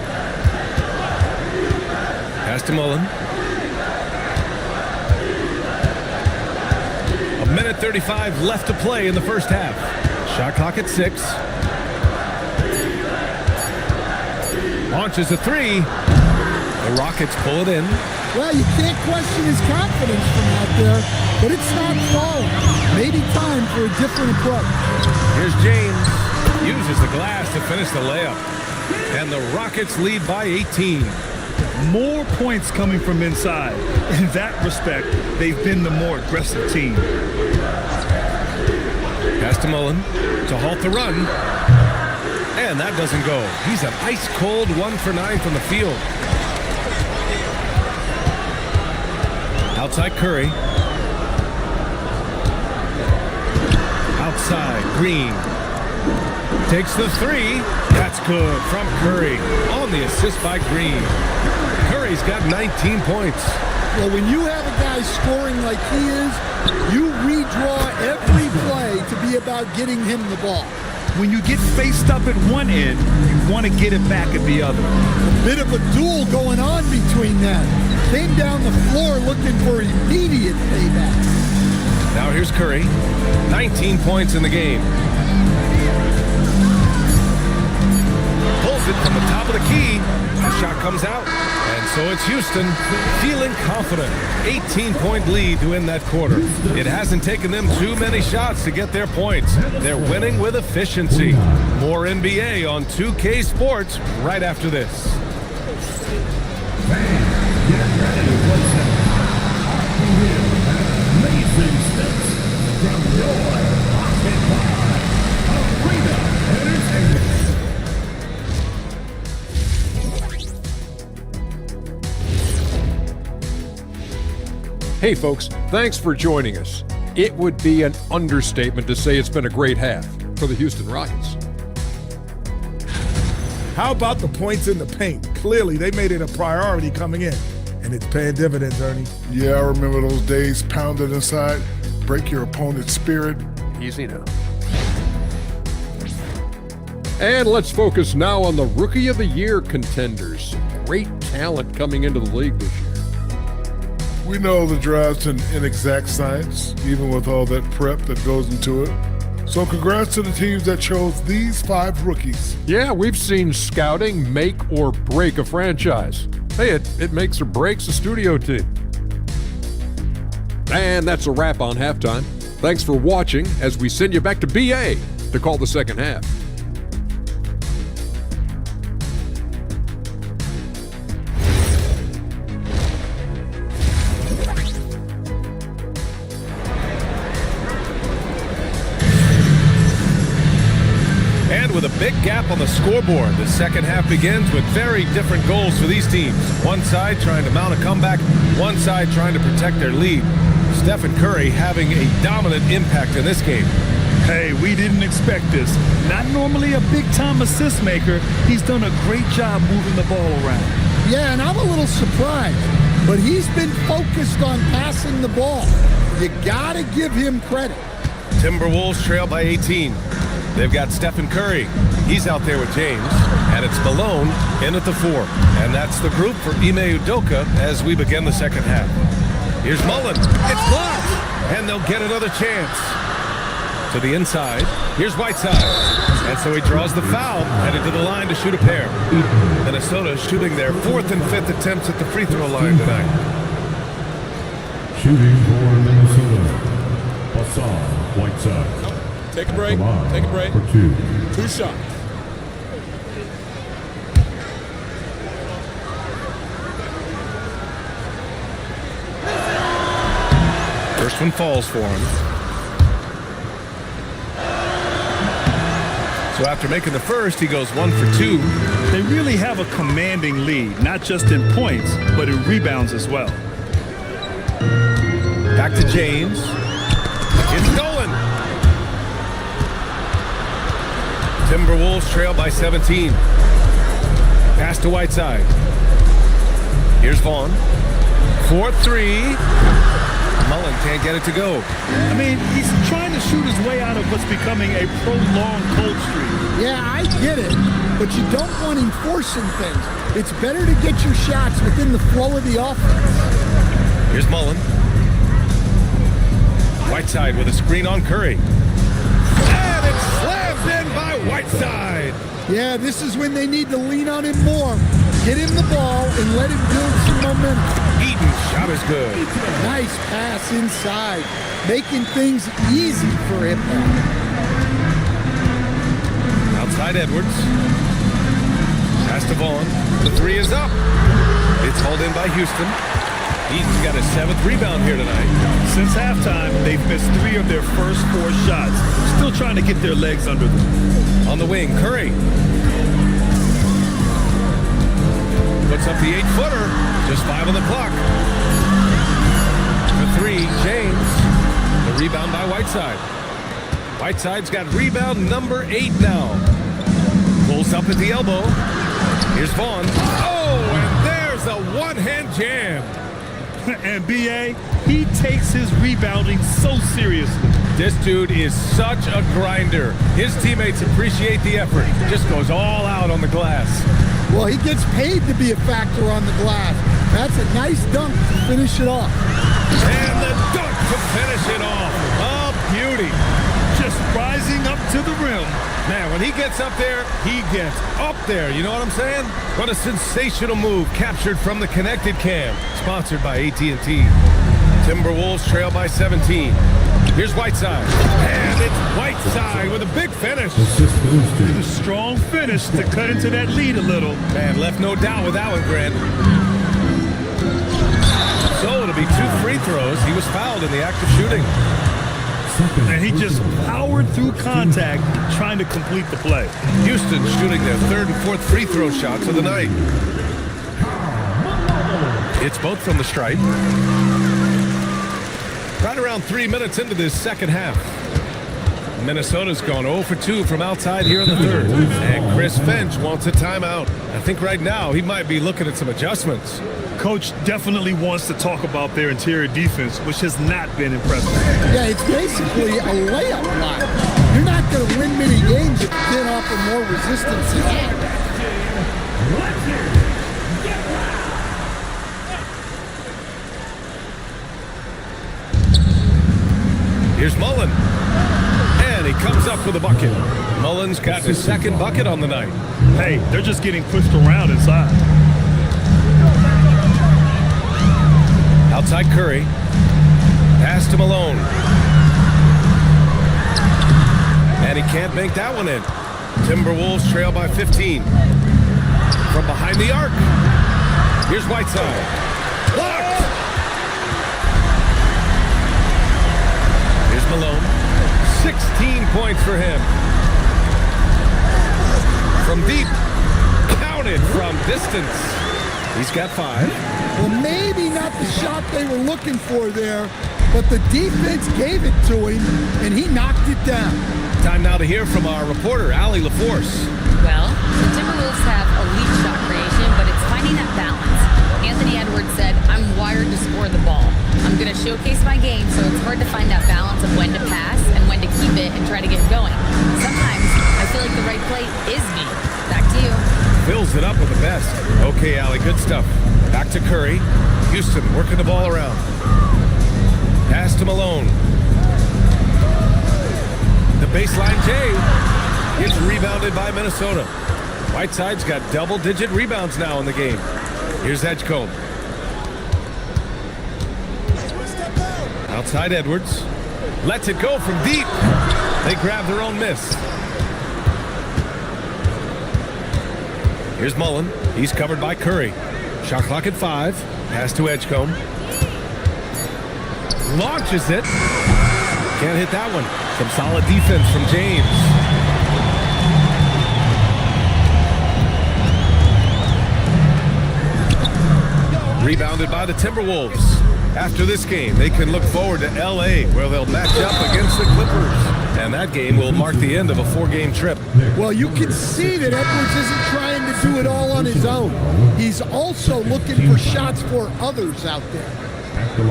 Pass to Mullen. 1:35 left to play in the first half. Shot clock at 6. Launches a 3. The Rockets pull it in. Well, you can't question his confidence from out there, but it's not falling. Maybe time for a different approach. Here's James. Uses the glass to finish the layup. And the Rockets lead by 18. More points coming from inside. In that respect, they've been the more aggressive team. Pass to Mullen to halt the run. And that doesn't go. He's an ice-cold 1 for 9 from the field. Outside Curry. Outside Green. Takes the 3. That's good from Curry. On the assist by Green. Curry's got 19 points. Well, when you have a guy scoring like he is, you redraw every play to be about getting him the ball. When you get faced up at one end, you want to get it back at the other. A bit of a duel going on between them. Came down the floor looking for immediate payback. Now here's Curry. 19 points in the game. Pulls it from the top of the key. The shot comes out. And so it's Houston feeling confident. 18-point lead to win that quarter. It hasn't taken them too many shots to get their points. They're winning with efficiency. More NBA on 2K Sports right after this. Hey folks, thanks for joining us. It would be an understatement to say it's been a great half for the Houston Rockets. How about the points in the paint? Clearly, they made it a priority coming in, and it's paying dividends, Ernie. Yeah, I remember those days pounded inside. Break your opponent's spirit. Easy now. And let's focus now on the Rookie of the Year contenders. Great talent coming into the league this year. We know the draft's an inexact science, even with all that prep that goes into it. So congrats to the teams that chose these 5 rookies. Yeah, we've seen scouting make or break a franchise. Hey, it makes or breaks a studio team. And that's a wrap on halftime. Thanks for watching as we send you back to BA to call the second half. With a big gap on the scoreboard, the second half begins with very different goals for these teams. One side trying to mount a comeback, one side trying to protect their lead. Stephen Curry having a dominant impact in this game. Hey, we didn't expect this. Not normally a big-time assist maker. He's done a great job moving the ball around. Yeah, and I'm a little surprised, but he's been focused on passing the ball. You gotta give him credit. Timberwolves trail by 18. They've got Stephen Curry. He's out there with James. And it's Malone in at the 4. And that's the group for Ime Udoka as we begin the second half. Here's Mullen. It's blocked. And they'll get another chance. To the inside. Here's Whiteside. And so he draws the foul, headed to the line to shoot a pair. Minnesota shooting their 4th and 5th attempts at the free throw line tonight. Shooting for Minnesota, Hassan Whiteside. Take a break. Take a break. For 2. 2 shots. First one falls for him. So after making the first, he goes 1 for 2. They really have a commanding lead, not just in points, but in rebounds as well. Back to James. It's stolen. Timberwolves trail by 17. Pass to Whiteside. Here's Vaughn. 4-3. Mullen can't get it to go. I mean, he's trying to shoot his way out of what's becoming a prolonged cold streak. Yeah, I get it, but you don't want him forcing things. It's better to get your shots within the flow of the offense. Here's Mullen. Whiteside with a screen on Curry. And it's slammed in by Whiteside. Yeah, this is when they need to lean on him more. Get him the ball and let him build some momentum. Eaton's shot is good. Nice pass inside, making things easy for him now. Outside Edwards. Pass to Vaughn. The 3 is up. It's hauled in by Houston. Eaton's got his 7th rebound here tonight. Since halftime, they've missed 3 of their first 4 shots. Still trying to get their legs under them. On the wing, Curry. Puts up the 8-footer. Just 5 on the clock. For 3, James. The rebound by Whiteside. Whiteside's got rebound number 8 now. Pulls up at the elbow. Here's Vaughn. Oh, and there's a one-hand jam. And B.A., he takes his rebounding so seriously. This dude is such a grinder. His teammates appreciate the effort. Just goes all out on the glass. Well, he gets paid to be a factor on the glass. That's a nice dunk to finish it off. And the dunk to finish it off. A beauty. Just rising up to the rim. Man, when he gets up there, he gets up there. You know what I'm saying? What a sensational move captured from the Connected Cam. Sponsored by AT&T. Timberwolves trail by 17. Here's Whiteside. And it's Whiteside with a big finish. A strong finish to cut into that lead a little. Man, left no doubt with that one, Grant. So it'll be 2 free throws. He was fouled in the act of shooting. And he just powered through contact trying to complete the play. Houston shooting their 3rd and 4th free throw shots of the night. It's both from the stripe. Right around 3 minutes into this second half. Minnesota's gone 0 for 2 from outside here in the third. And Chris Finch wants a timeout. I think right now he might be looking at some adjustments. Coach definitely wants to talk about their interior defense, which has not been impressive. Yeah, it's basically a layup line. You're not going to win many games if you can't offer more resistance than that. Here's Mullen. And he comes up with a bucket. Mullen's got his second bucket on the night. Hey, they're just getting pushed around inside. Outside Curry. Pass to Malone. And he can't bank that one in. Timberwolves trail by 15. From behind the arc. Here's Whiteside. Blocked! Here's Malone. 16 points for him. From deep. Counted from distance. He's got 5. Well, maybe not the shot they were looking for there, but the defense gave it to him, and he knocked it down. Time now to hear from our reporter, Allie LaForce. Well, the Timberwolves have elite shot creation, but it's finding that balance. Anthony Edwards said, I'm wired to score the ball. I'm going to showcase my game, so it's hard to find that balance of when to pass and when to keep it and try to get going. Sometimes I feel like the right play is me. Back to you. Fills it up with the best. Okay, Allie, good stuff. Back to Curry. Houston working the ball around. Pass to Malone. The baseline J gets rebounded by Minnesota. Whiteside's got double-digit rebounds now in the game. Here's Edgecombe. Outside Edwards. Lets it go from deep. They grab their own miss. Here's Mullen. He's covered by Curry. Shot clock at 5. Pass to Edgecombe. Launches it. Can't hit that one. Some solid defense from James. Rebounded by the Timberwolves. After this game, they can look forward to L.A., where they'll match up against the Clippers. And that game will mark the end of a 4-game trip. Well, you can see that Edwards isn't trying to do it all on his own. He's also looking for shots for others out there.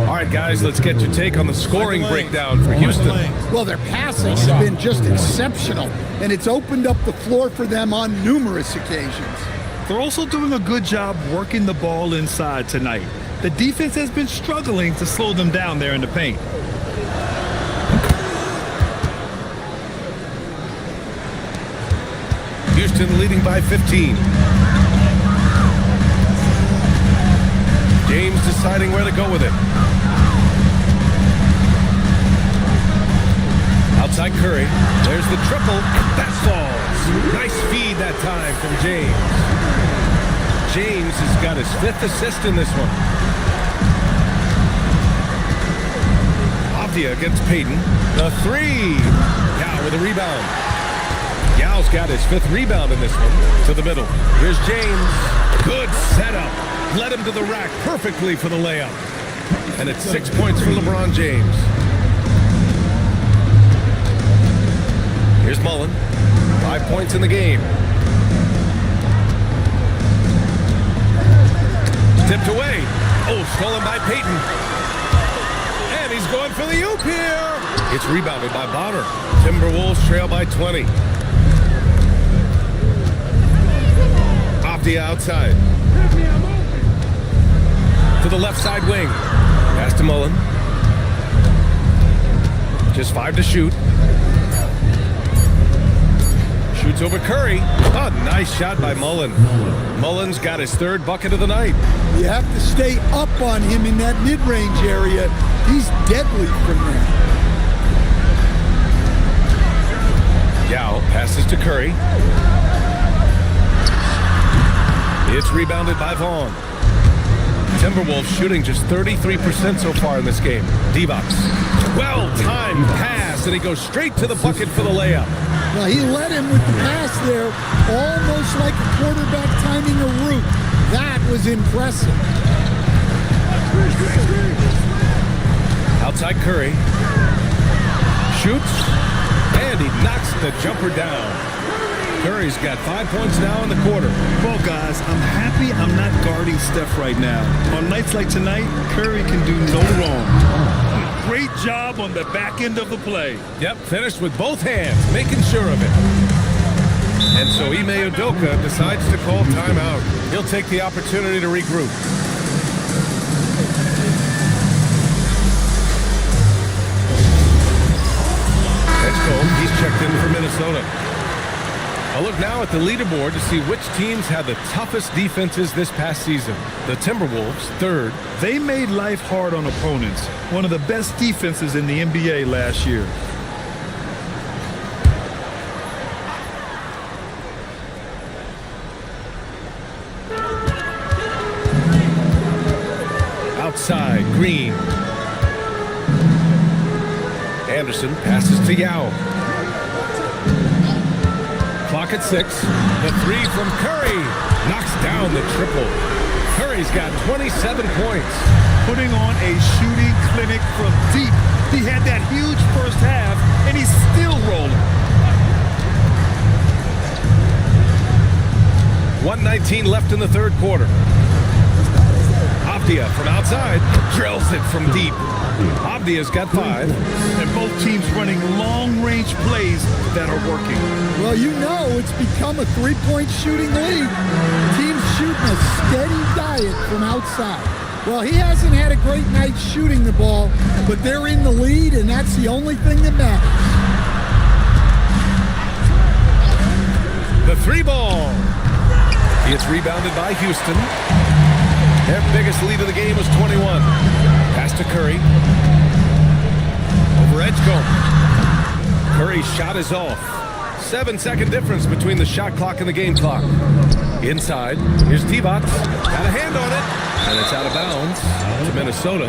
All right, guys, let's get your take on the scoring breakdown for Houston. Well, their passing has been just exceptional, and it's opened up the floor for them on numerous occasions. They're also doing a good job working the ball inside tonight. The defense has been struggling to slow them down there in the paint. Houston leading by 15. James deciding where to go with it. Outside Curry. There's the triple. That falls. Nice feed that time from James. James has got his 5th assist in this one. Avdia against Payton. The 3. Yao with a rebound. Yao's got his 5th rebound in this one. To the middle. Here's James. Good setup. Led him to the rack perfectly for the layup. And it's 6 points for LeBron James. Here's Mullen. 5 points in the game. Tipped away. Oh, stolen by Payton. And he's going for the oop here. It's rebounded by Bonner. Timberwolves trail by 20. Off the outside. To the left side wing. Pass to Mullen. Just 5 to shoot. Shoots over Curry. Oh, nice shot by Mullen. Mullen's got his 3rd bucket of the night. You have to stay up on him in that mid-range area. He's deadly from there. Yao passes to Curry. It's rebounded by Vaughn. Timberwolves shooting just 33% so far in this game. Divac. Well-timed pass, and he goes straight to the bucket for the layup. Well, he led him with the pass there, almost like a quarterback timing a route. That was impressive. Outside Curry. Shoots. And he knocks the jumper down. Curry's got 5 points now in the quarter. Well, guys, I'm happy I'm not guarding Steph right now. On nights like tonight, Curry can do no wrong. Great job on the back end of the play. Yep, finished with both hands, making sure of it. And so Ime Udoka decides to call timeout. He'll take the opportunity to regroup. He's checked in for Minnesota. A look now at the leaderboard to see which teams had the toughest defenses this past season. The Timberwolves, third. They made life hard on opponents. One of the best defenses in the NBA last year. Outside, Green. Anderson passes to Yao. Clock at 6. The three from Curry knocks down the triple. Curry's got 27 points. Putting on a shooting clinic from deep. He had that huge first half, and he's still rolling. 1:19 left in the third quarter. Avdia from outside drills it from deep. Avdia's got 5. And both teams running long-range plays that are working. Well, you know it's become a three-point shooting league. Teams shooting a steady diet from outside. Well, he hasn't had a great night shooting the ball, but they're in the lead, and that's the only thing that matters. The three ball. It's rebounded by Houston. Their biggest lead of the game was 21. Pass to Curry. Over Edgecombe. Curry's shot is off. 7-second difference between the shot clock and the game clock. Inside. Here's Divac. Got a hand on it. And it's out of bounds to Minnesota.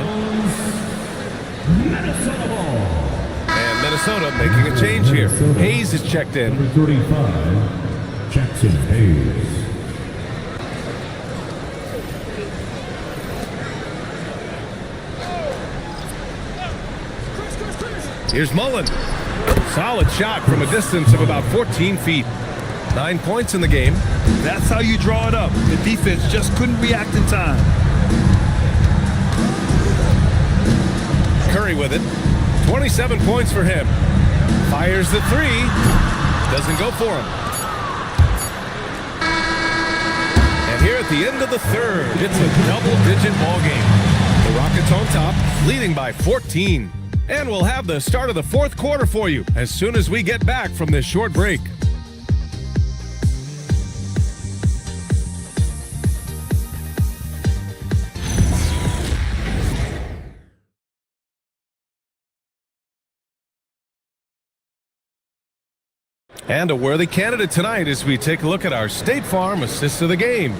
And Minnesota making a change here. Hayes is checked in. Number 35, Jackson Hayes. Here's Mullen. Solid shot from a distance of about 14 feet. 9 points in the game. That's how you draw it up. The defense just couldn't react in time. Curry with it. 27 points for him. Fires the three. Doesn't go for him. And here at the end of the third, it's a double-digit ball game. The Rockets on top, leading by 14. And we'll have the start of the fourth quarter for you as soon as we get back from this short break. And a worthy candidate tonight as we take a look at our State Farm assist of the game.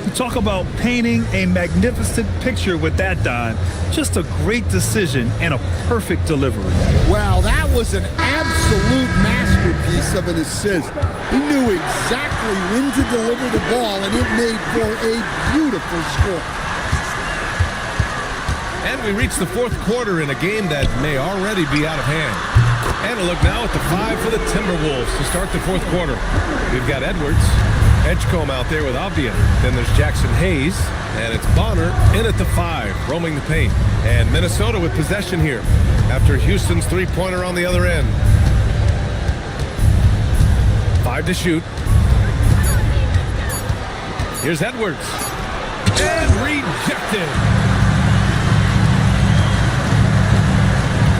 You talk about painting a magnificent picture with that, Don. Just a great decision and a perfect delivery. Wow, that was an absolute masterpiece of an assist. He knew exactly when to deliver the ball, and it made for a beautiful score. And we reach the fourth quarter in a game that may already be out of hand. And a look now at the 5 for the Timberwolves to start the fourth quarter. We've got Edwards, Edgecombe out there with Avdia. Then there's Jackson Hayes, and it's Bonner in at the 5, roaming the paint. And Minnesota with possession here after Houston's three-pointer on the other end. 5 to shoot. Here's Edwards. And rejected.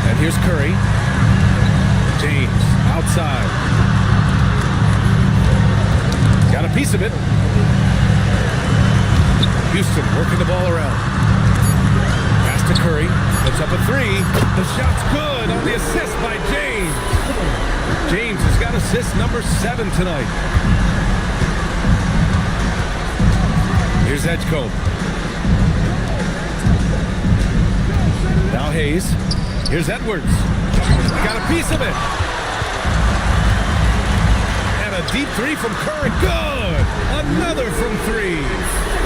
And here's Curry. James outside. Got a piece of it. Houston working the ball around. Pass to Curry. Puts up a three. The shot's good on the assist by James. James has got assist number 7 tonight. Here's Edgecombe. Now Hayes. Here's Edwards. Got a piece of it. And a deep three from Curry. Good. Another from 3.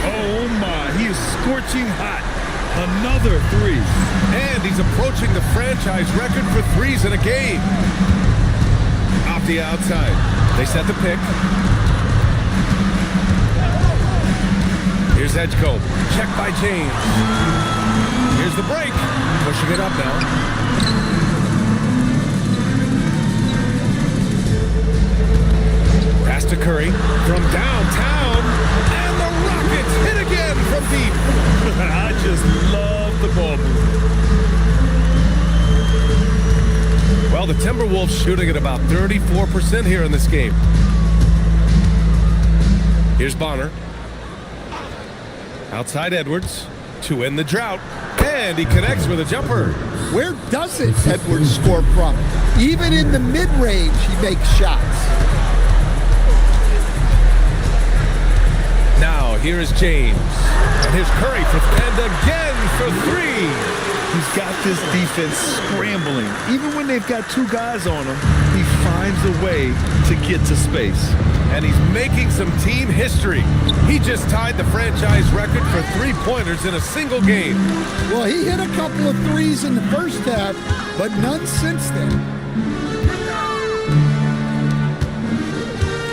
Oh, my. He is scorching hot. Another 3. And he's approaching the franchise record for threes in a game. off the outside. They set the pick. Here's Edgecombe. Check by James. Here's the break. Pushing it up now. Pass to Curry from downtown. And the Rockets hit again from deep. I just love the ball movement. Well, the Timberwolves shooting at about 34% here in this game. Here's Bonner. Outside Edwards to end the drought. And he connects with a jumper. Where doesn't Edwards score from? Even in the mid-range, he makes shots. Now, here is James. And here's Curry and again for three. He's got this defense scrambling. Even when they've got two guys on him, he finds a way to get to space. And he's making some team history. He just tied the franchise record for three-pointers in a single game. Well, he hit a couple of threes in the first half, but none since then.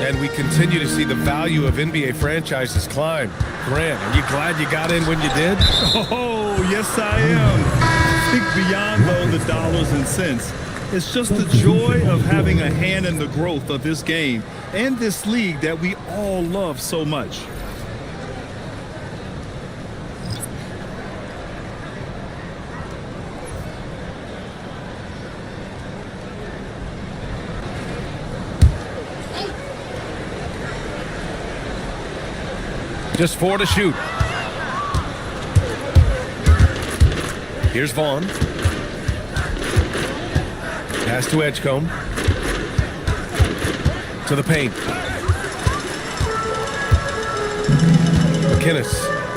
And we continue to see the value of NBA franchises climb. Grant, are you glad you got in when you did? Oh, yes, I am. I think beyond, though, the dollars and cents, it's just the joy of having a hand in the growth of this game and this league that we all love so much. Just 4 to shoot. Here's Vaughn. Pass to Edgecombe. To the paint. McInnes,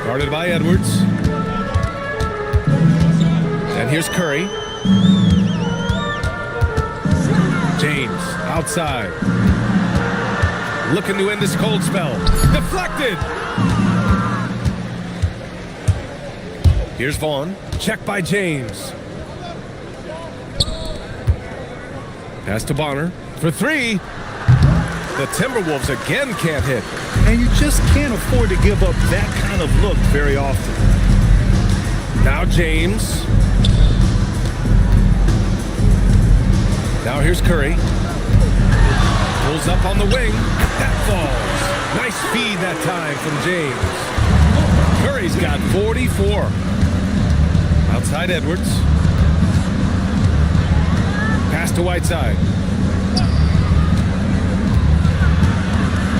guarded by Edwards. And here's Curry. James, outside. Looking to end this cold spell. Deflected! Here's Vaughn. Check by James. Pass to Bonner for three. The Timberwolves again can't hit. And you just can't afford to give up that kind of look very often. Now James. Now here's Curry. Pulls up on the wing. That falls. Nice feed that time from James. Curry's got 44. Outside Edwards. Pass to Whiteside.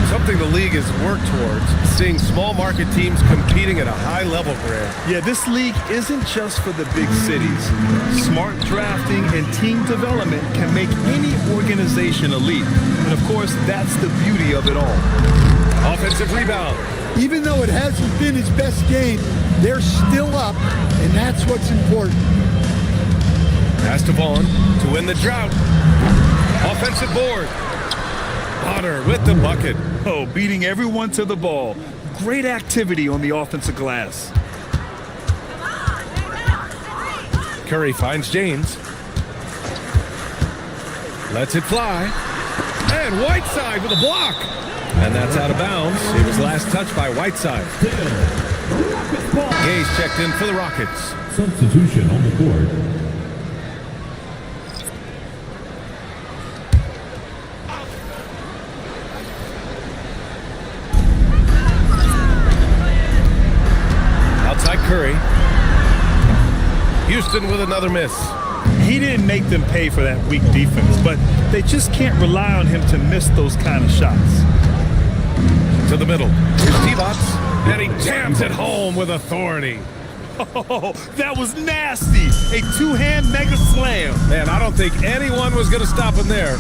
Something the league has worked towards, seeing small market teams competing at a high level, Grant. Yeah, this league isn't just for the big cities. Smart drafting and team development can make any organization elite. And of course, that's the beauty of it all. Offensive rebound. Even though it hasn't been his best game, they're still up, and that's what's important. Pass to Vaughn to win the drought. Offensive board. Bonner with the bucket. Oh, beating everyone to the ball. Great activity on the offensive glass. Curry finds James. Lets it fly. And Whiteside with a block. And that's out of bounds. It was last touched by Whiteside. Gay's checked in for the Rockets. Substitution on the court. Outside Curry. Houston with another miss. He didn't make them pay for that weak defense, but they just can't rely on him to miss those kind of shots. To the middle. Here's T-Bots. And he jams it home with authority. Oh, that was nasty. A two-hand mega slam. Man, I don't think anyone was going to stop him there.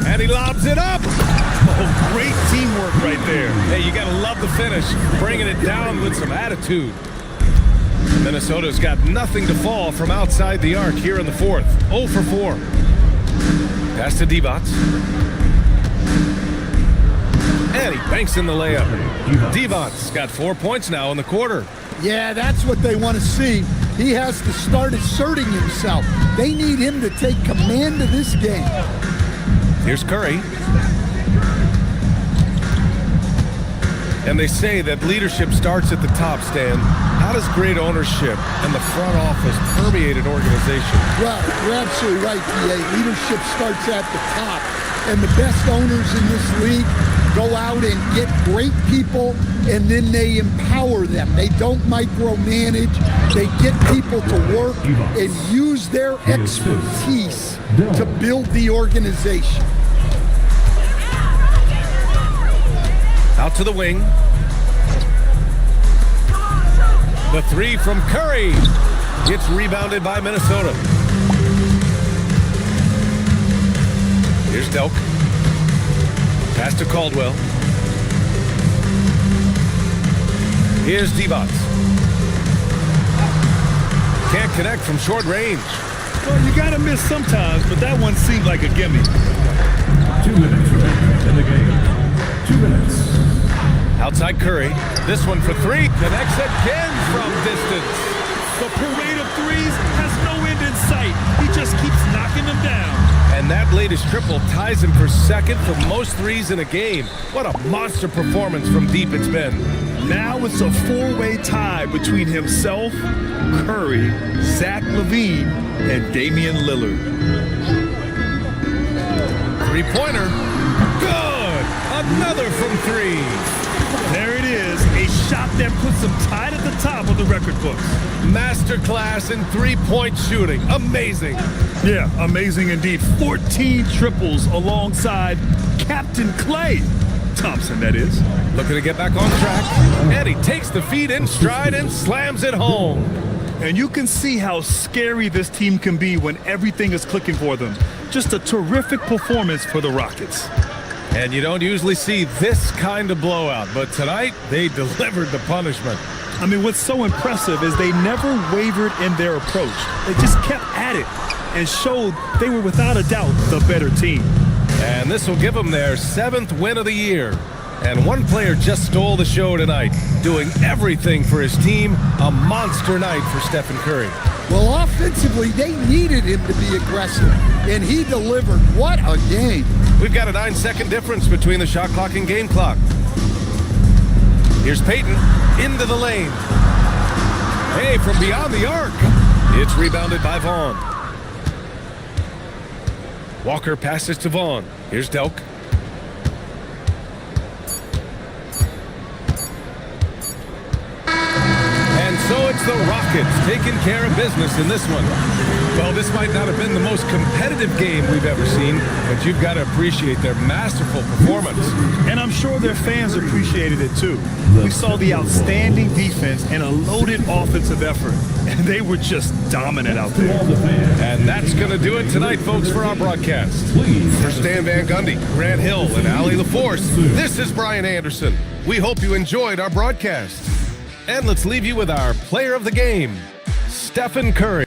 And he lobs it up. Oh, great teamwork right there. Hey, you got to love the finish. Bringing it down with some attitude. Minnesota's got nothing to fall from outside the arc here in the fourth. 0 for 4. Pass to D-Bots. And he banks in the layup. D-Bots got 4 points now in the quarter. Yeah, that's what they want to see. He has to start asserting himself. They need him to take command of this game. Here's Curry. And they say that leadership starts at the top, Stan. How does great ownership and the front office permeate an organization? Well, you're absolutely right, DA. Leadership starts at the top. And the best owners in this league go out and get great people, and then they empower them. They don't micromanage. They get people to work and use their expertise to build the organization. Out to the wing. The three from Curry. Gets rebounded by Minnesota. Here's Delk. Pass to Caldwell. Here's Divac. Can't connect from short range. Well, you got to miss sometimes, but that one seemed like a gimme. 2 minutes remaining in the game. 2 minutes. Outside Curry. This one for three. Connects again from distance. The parade of threes has no end in sight. He just keeps knocking them down. And that latest triple ties him for second for most threes in a game. What a monster performance from deep it's been. Now it's a four-way tie between himself, Curry, Zach LaVine, and Damian Lillard. Three-pointer. Good! Another from three. There it is, a shot that puts him tied at the top of the record books. Masterclass in three-point shooting. Amazing. Yeah, amazing indeed. 14 triples alongside Captain Klay Thompson, that is. Looking to get back on track. And he takes the feed in stride and slams it home. And you can see how scary this team can be when everything is clicking for them. Just a terrific performance for the Rockets. And you don't usually see this kind of blowout, but tonight they delivered the punishment. I mean, what's so impressive is they never wavered in their approach. They just kept at it and showed they were without a doubt the better team. And this will give them their 7th win of the year. And one player just stole the show tonight, doing everything for his team. A monster night for Stephen Curry. Well, offensively, they needed him to be aggressive, and he delivered. What a game. We've got a 9-second difference between the shot clock and game clock. Here's Payton into the lane. Hey, from beyond the arc. It's rebounded by Vaughn. Walker passes to Vaughn. Here's Delk. So it's the Rockets taking care of business in this one. Well, this might not have been the most competitive game we've ever seen, but you've got to appreciate their masterful performance. And I'm sure their fans appreciated it too. We saw the outstanding defense and a loaded offensive effort, and they were just dominant out there. And that's going to do it tonight, folks, for our broadcast. For Stan Van Gundy, Grant Hill, and Allie LaForce, this is Brian Anderson. We hope you enjoyed our broadcast. And let's leave you with our player of the game, Stephen Curry.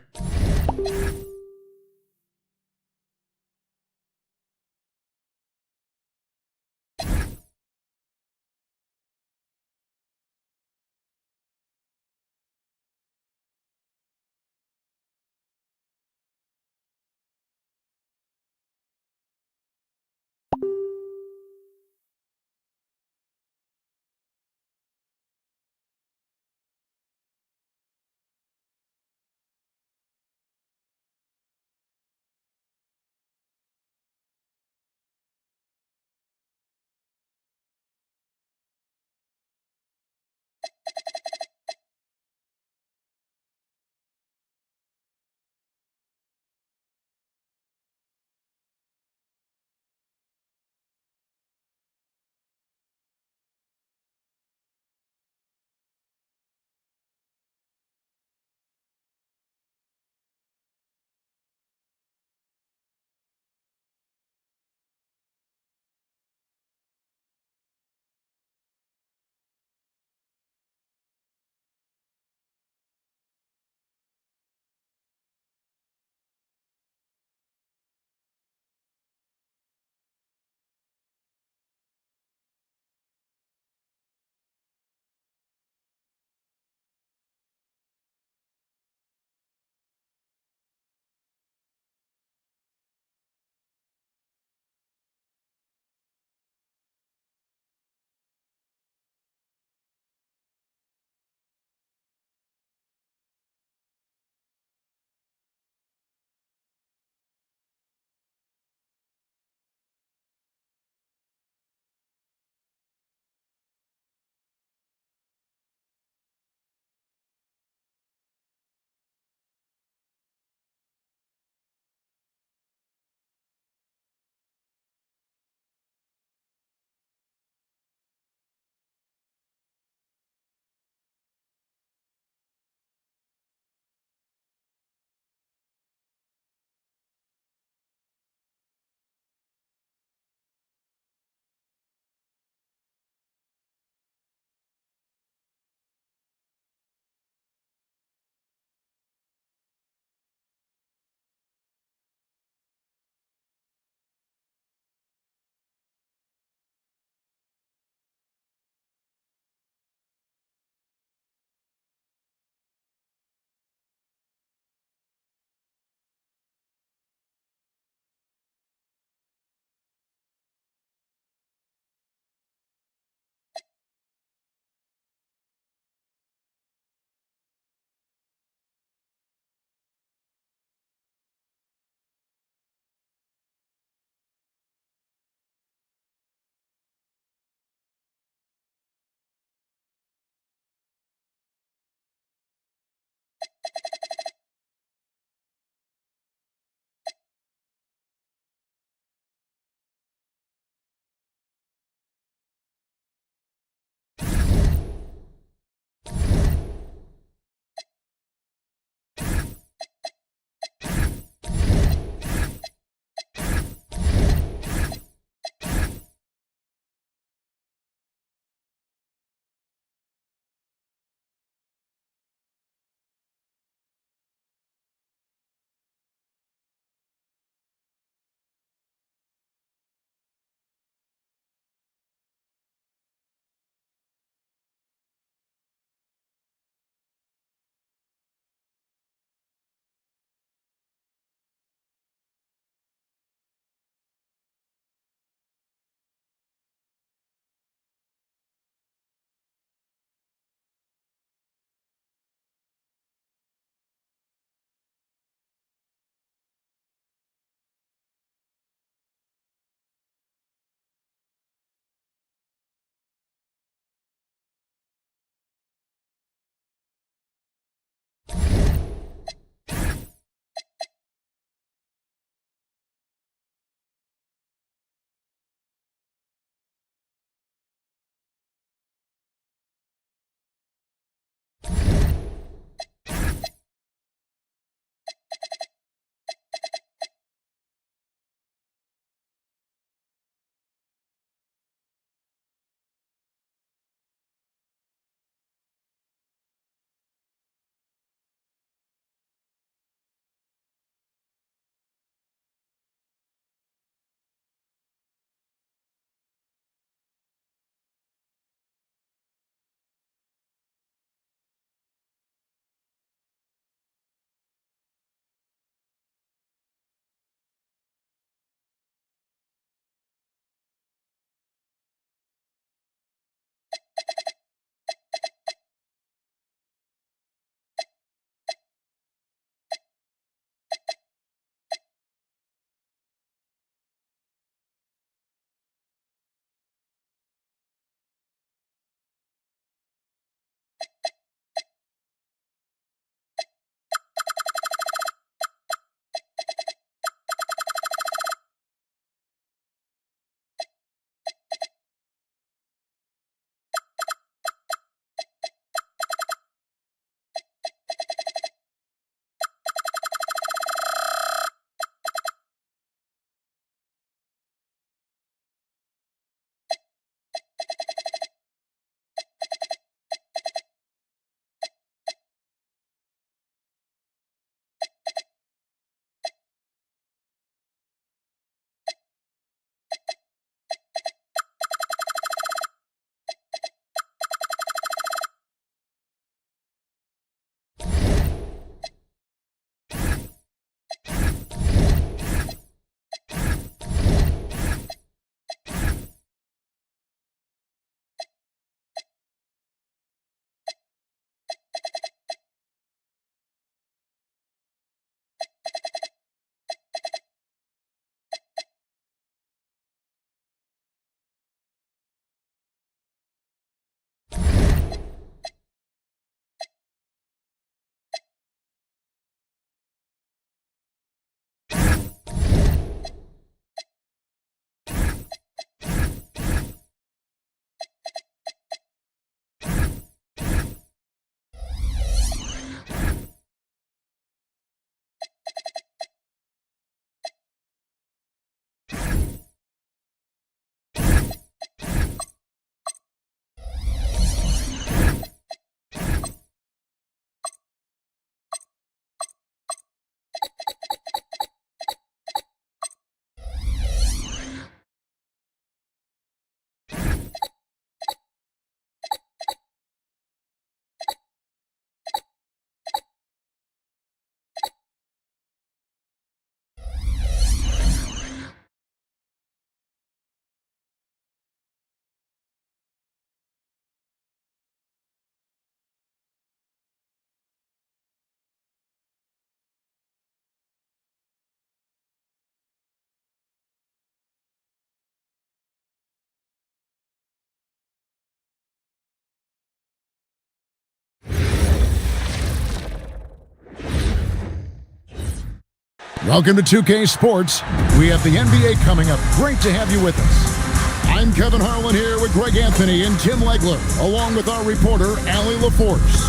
Welcome to 2K Sports. We have the NBA coming up. Great to have you with us. I'm Kevin Harlan here with Greg Anthony and Tim Legler, along with our reporter, Allie LaForce.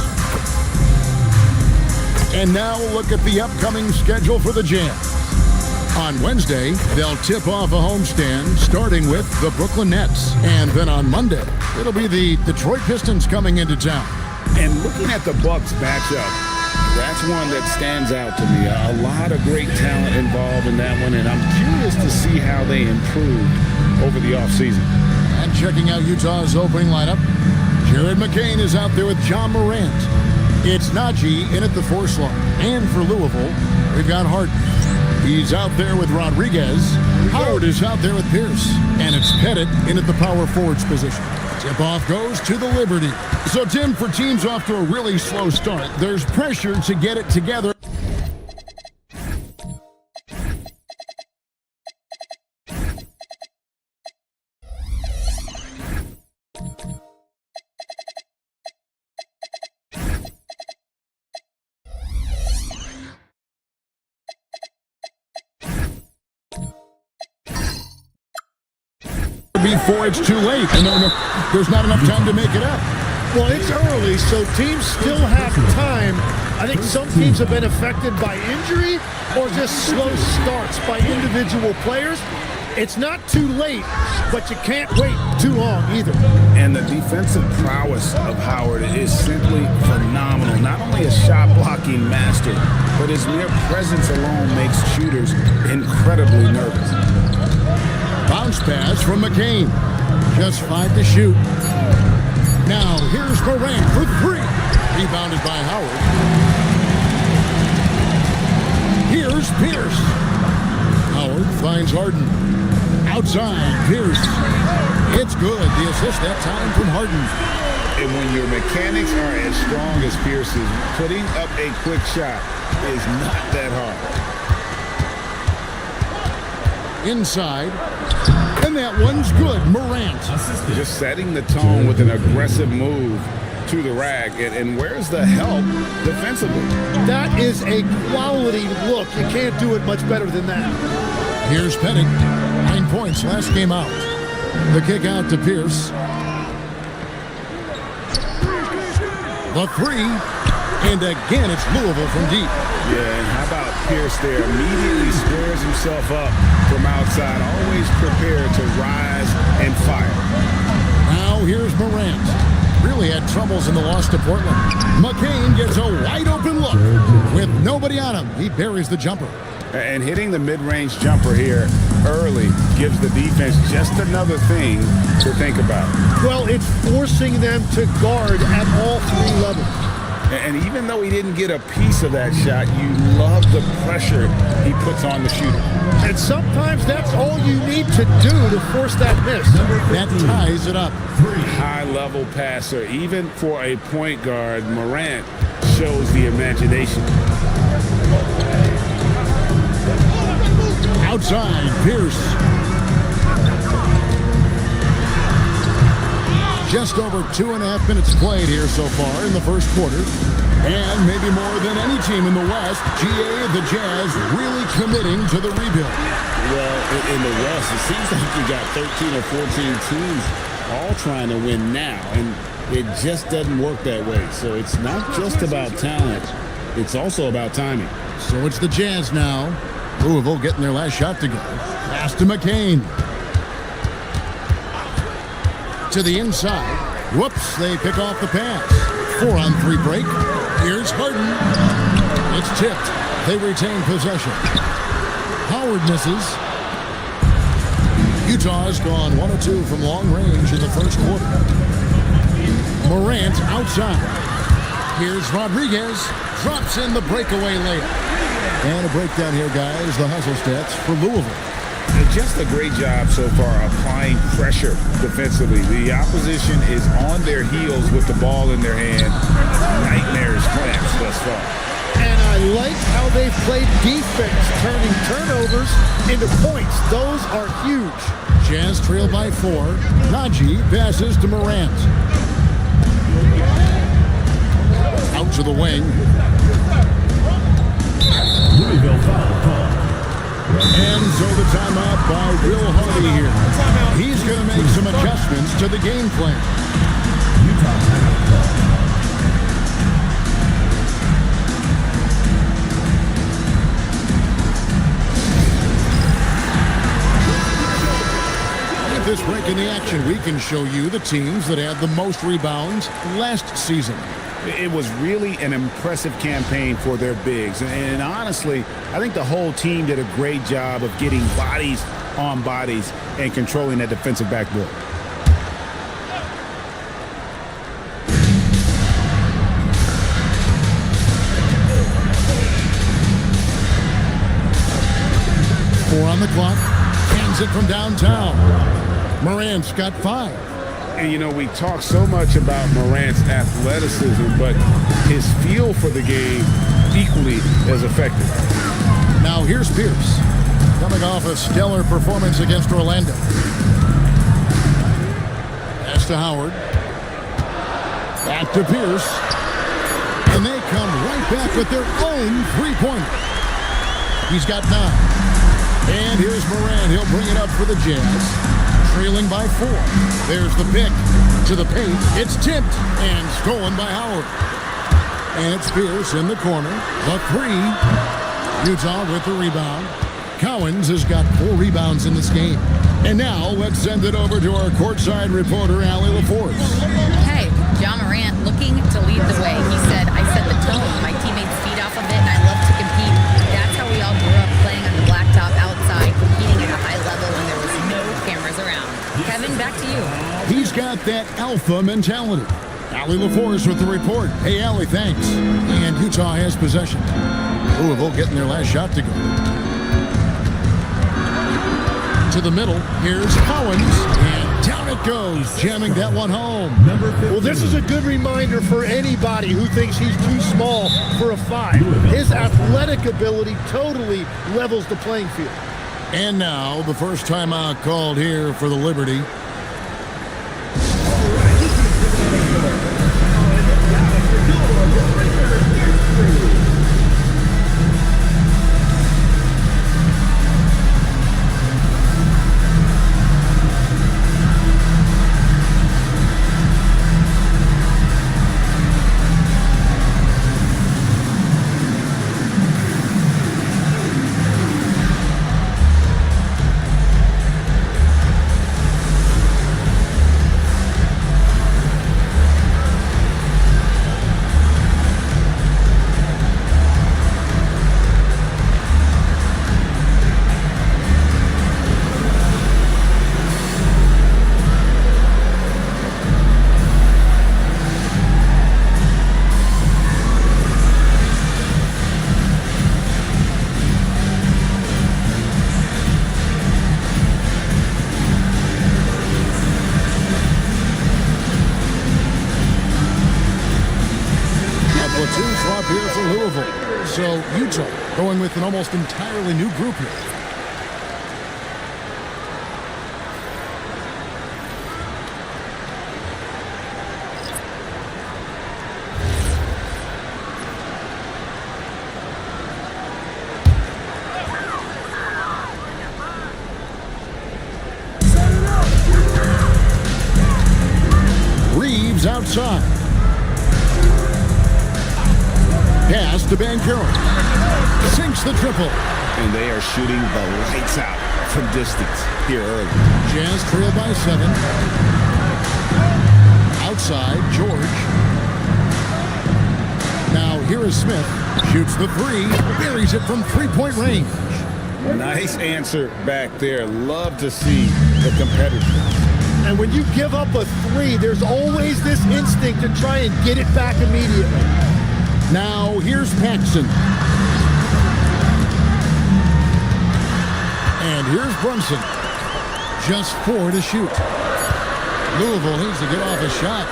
And now we'll look at the upcoming schedule for the Jazz. On Wednesday, they'll tip off a homestand, starting with the Brooklyn Nets. And then on Monday, it'll be the Detroit Pistons coming into town. And looking at the Bucks matchup, that's one that stands out to me. A lot of great talent involved in that one, and I'm curious to see how they improved over the offseason. And checking out Utah's opening lineup, Jared McCain is out there with John Morant. It's Najee in at the 4 slot. And for Louisville, we've got Harden. He's out there with Rodriguez. Howard is out there with Pierce. And it's Pettit in at the power forwards position. Tip-off goes to the Liberty. So, Tim, for teams off to a really slow start, there's pressure to get it together. Before it's too late, and there's not enough time to make it up. Well, it's early, so teams still have time. I think some teams have been affected by injury or just slow starts by individual players. It's not too late, but you can't wait too long either. And the defensive prowess of Howard is simply phenomenal. Not only a shot-blocking master, but his mere presence alone makes shooters incredibly nervous. Bounce pass from McCain. Just 5 to shoot. Now, here's Morant for 3. Rebounded by Howard. Here's Pierce. Howard finds Harden. Outside, Pierce. It's good. The assist that time from Harden. And when your mechanics are as strong as Pierce's, putting up a quick shot is not that hard. Inside. And that one's good. Morant. Just setting the tone with an aggressive move to the rack. And where's the help defensively? That is a quality look. You can't do it much better than that. Here's Pettit. 9 points last game out. The kick out to Pierce. The 3. And again, it's Louisville from deep. Yeah, and how about Pierce there? Immediately squares himself up from outside, always prepared to rise and fire. Now here's Morant. Really had troubles in the loss to Portland. McCain gets a wide open look. With nobody on him, he buries the jumper. And hitting the mid-range jumper here early gives the defense just another thing to think about. Well, it's forcing them to guard at all 3 levels. And even though he didn't get a piece of that shot, you love the pressure he puts on the shooter. And sometimes that's all you need to do to force that miss. That ties it up. High-level passer. Even for a point guard, Morant shows the imagination. Outside, Pierce. Just over 2.5 minutes played here so far in the first quarter. And maybe more than any team in the West, the Jazz really committing to the rebuild. Well, in the West, it seems like you got 13 or 14 teams all trying to win now. And it just doesn't work that way. So it's not just about talent. It's also about timing. So it's the Jazz now. Louisville getting their last shot to go. Pass to McCain. To the inside. Whoops, they pick off the pass. 4-on-3 break. Here's Harden. It's tipped. They retain possession. Howard misses. Utah's gone 1 of 2 from long range in the first quarter. Morant outside. Here's Rodriguez. Drops in the breakaway layup. And a breakdown here, guys. The hustle stats for Louisville. Just a great job so far applying pressure defensively. The opposition is on their heels with the ball in their hand. Nightmares plans thus far. And I like how they've played defense, turning turnovers into points. Those are huge. Jazz trail by 4. Najee passes to Morant. Out to the wing. Louisville foul call. And so the timeout by Will Hardy here. He's going to make some adjustments to the game plan. Utah timeout call. At this break in the action, we can show you the teams that had the most rebounds last season. It was really an impressive campaign for their bigs. And honestly, I think the whole team did a great job of getting bodies on bodies and controlling that defensive backboard. Four on the clock. Hands it from downtown. Morant's got 5. And, you know, we talk so much about Morant's athleticism, but his feel for the game equally as effective. Now here's Pierce, coming off a stellar performance against Orlando. Pass to Howard. Back to Pierce. And they come right back with their own three-pointer. He's got 9. And here's Morant. He'll bring it up for the Jazz. Trailing by 4. There's the pick to the paint. It's tipped and stolen by Howard. And it's Pierce in the corner. The 3. Utah with the rebound. Cowens has got 4 rebounds in this game. And now let's send it over to our courtside reporter, Allie LaForce. Hey, John Morant looking to lead the way. He said, I set the tone. My teammates feed off of it, and I love to compete. That's how we all grew up, playing on the blacktop outside, competing at a high level when there was no cameras around. Kevin, back to you. He's got that alpha mentality. Allie LaForce with the report. Hey, Allie, thanks. And Utah has possession. Louisville getting their last shot to go. To the middle, here's Cowens, and down it goes, jamming that one home. Well, this is a good reminder for anybody who thinks he's too small for a 5. His athletic ability totally levels the playing field. And now, the first timeout called here for the Liberty. So Utah going with an almost entirely new group here. Reeves outside. Pass to Banchero. Sinks the triple. And they are shooting the lights out from distance here early. Jazz trail by 7. Outside, George. Now here is Smith. Shoots the 3. Buries it from three-point range. Nice answer back there. Love to see the competitor. And when you give up a 3, there's always this instinct to try and get it back immediately. Now, here's Paxson. And here's Brunson. Just 4 to shoot. Louisville needs to get off a shot.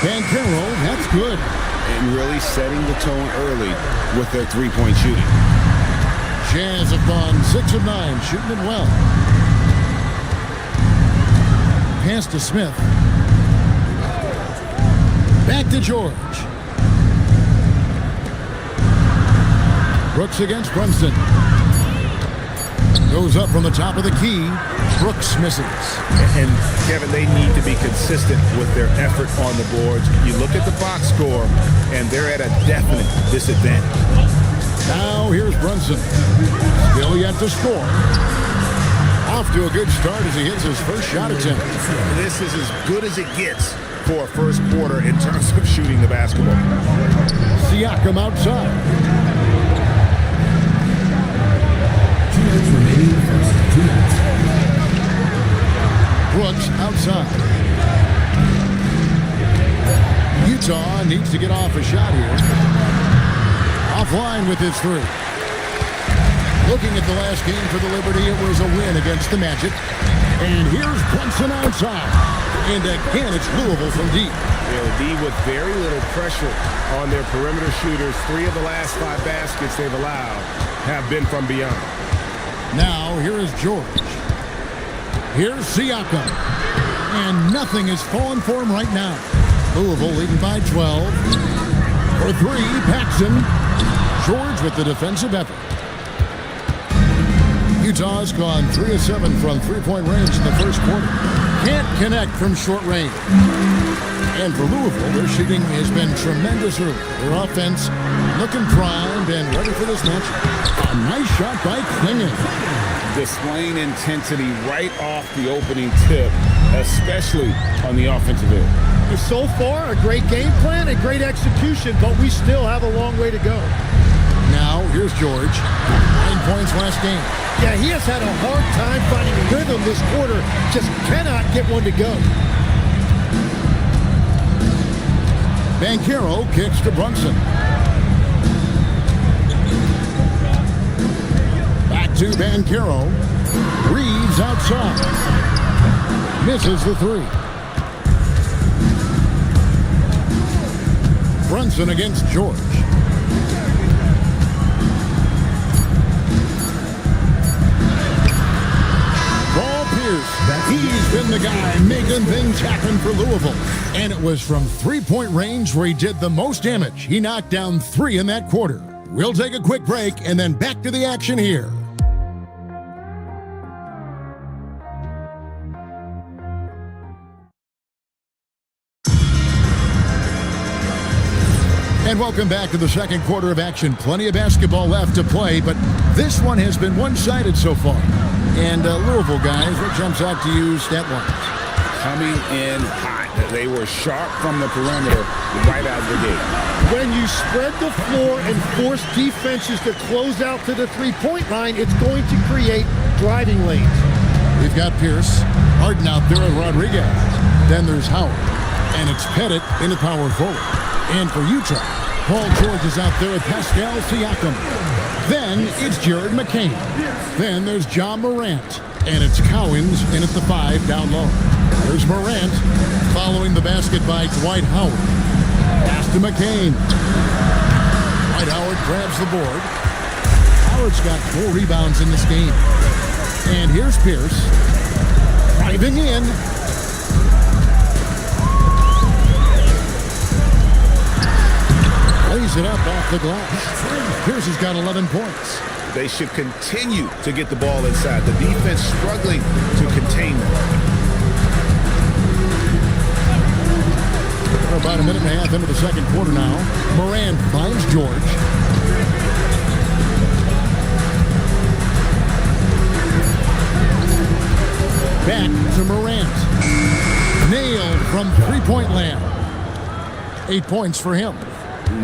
Banchero, that's good. And really setting the tone early with their three-point shooting. Jazz have gone 6 of 9, shooting it well. Pass to Smith. Back to George. Brooks against Brunson. Goes up from the top of the key. Brooks misses. And, Kevin, they need to be consistent with their effort on the boards. You look at the box score, and they're at a definite disadvantage. Now here's Brunson. Still yet to score. Off to a good start as he hits his first shot attempt. This is as good as it gets for a first quarter in terms of shooting the basketball. Siakam outside. 2 minutes remaining in the first. 2 minutes. Brooks outside. Utah needs to get off a shot here. Offline with his 3. Looking at the last game for the Liberty, it was a win against the Magic. And here's Brunson outside. And again, it's Louisville from deep. D with very little pressure on their perimeter shooters. 3 of the last 5 baskets they've allowed have been from beyond. Now, here is George. Here's Siakam. And nothing is falling for him right now. Louisville leading by 12. For 3, Paxson. George with the defensive effort. Utah's gone 3 of 7 from three-point range in the first quarter. Can't connect from short range. And for Louisville, their shooting has been tremendous early. Their offense looking primed and ready for this match. A nice shot by Klingon. Displaying intensity right off the opening tip, especially on the offensive end. So far, a great game plan and great execution, but we still have a long way to go. Now, here's George. 9 points last game. Yeah, he has had a hard time finding a rhythm this quarter. Just cannot get one to go. Banchero kicks to Brunson. Back to Banchero. Reeves outside. Misses the 3. Brunson against George. He's been the guy making things happen for Louisville. And it was from three-point range where he did the most damage. He knocked down 3 in that quarter. We'll take a quick break and then back to the action here. And welcome back to the second quarter of action. Plenty of basketball left to play, but this one has been one-sided so far. And Louisville guys, what jumps out to you stat-wise? Coming in hot. They were sharp from the perimeter right out of the gate. When you spread the floor and force defenses to close out to the three-point line, it's going to create driving lanes. We've got Pierce, Harden out there with Rodriguez. Then there's Howard. And it's Pettit in the power forward. And for Utah, Paul George is out there with Pascal Siakam. Then it's Jared McCain. Then there's John Morant. And it's Cowens in at the 5 down low. There's Morant following the basket by Dwight Howard. Pass to McCain. Dwight Howard grabs the board. Howard's got 4 rebounds in this game. And here's Pierce. Driving in. Lays it up off the glass. Pierce has got 11 points. They should continue to get the ball inside. The defense struggling to contain them. We're about a minute and a half into the second quarter now. Moran finds George. Back to Morant. Nailed from three-point land. 8 points for him.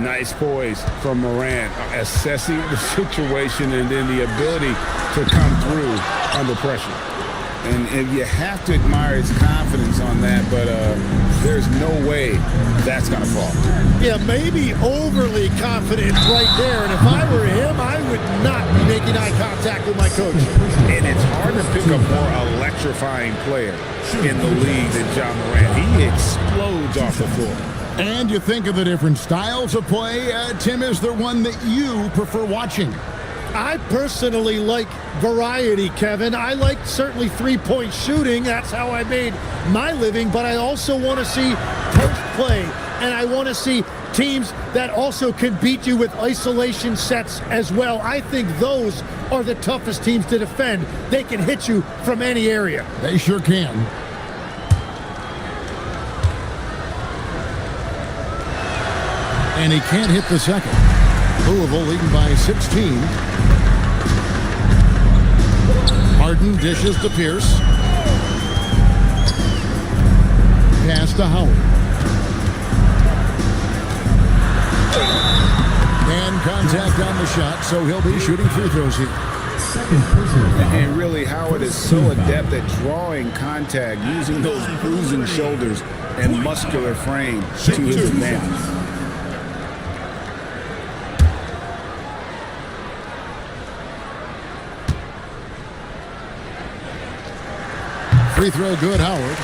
Nice poise from Morant, assessing the situation and then the ability to come through under pressure. And you have to admire his confidence on that, but there's no way that's going to fall. Yeah, maybe overly confident right there. And if I were him, I would not be making eye contact with my coach. And it's hard to pick a more electrifying player in the league than John Morant. He explodes off the floor. And you think of the different styles of play. Tim, is there one that you prefer watching? I personally like variety, Kevin. I like certainly three-point shooting. That's how I made my living. But I also want to see post play, and I want to see teams that also can beat you with isolation sets as well. I think those are the toughest teams to defend. They can hit you from any area. They sure can. And he can't hit the second. Louisville leading by 16. Harden dishes to Pierce. Pass to Howard. And contact on the shot, so he'll be shooting free throws here. And really, Howard is so adept at drawing contact, using those bruising shoulders and muscular frame to his advantage. Free throw good, Howard.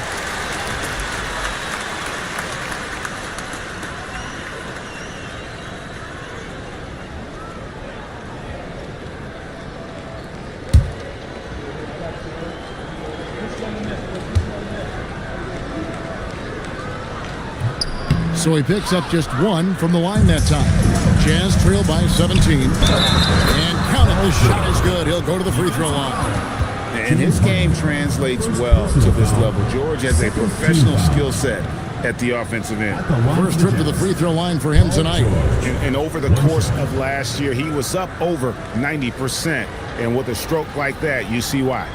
So he picks up just one from the line that time. Jazz trail by 17. And count it, the shot is good. He'll go to the free throw line. And his game translates well to this level. George has a professional skill set at the offensive end. First trip to the free throw line for him tonight. And over the course of last year, he was up over 90%. And with a stroke like that, you see why.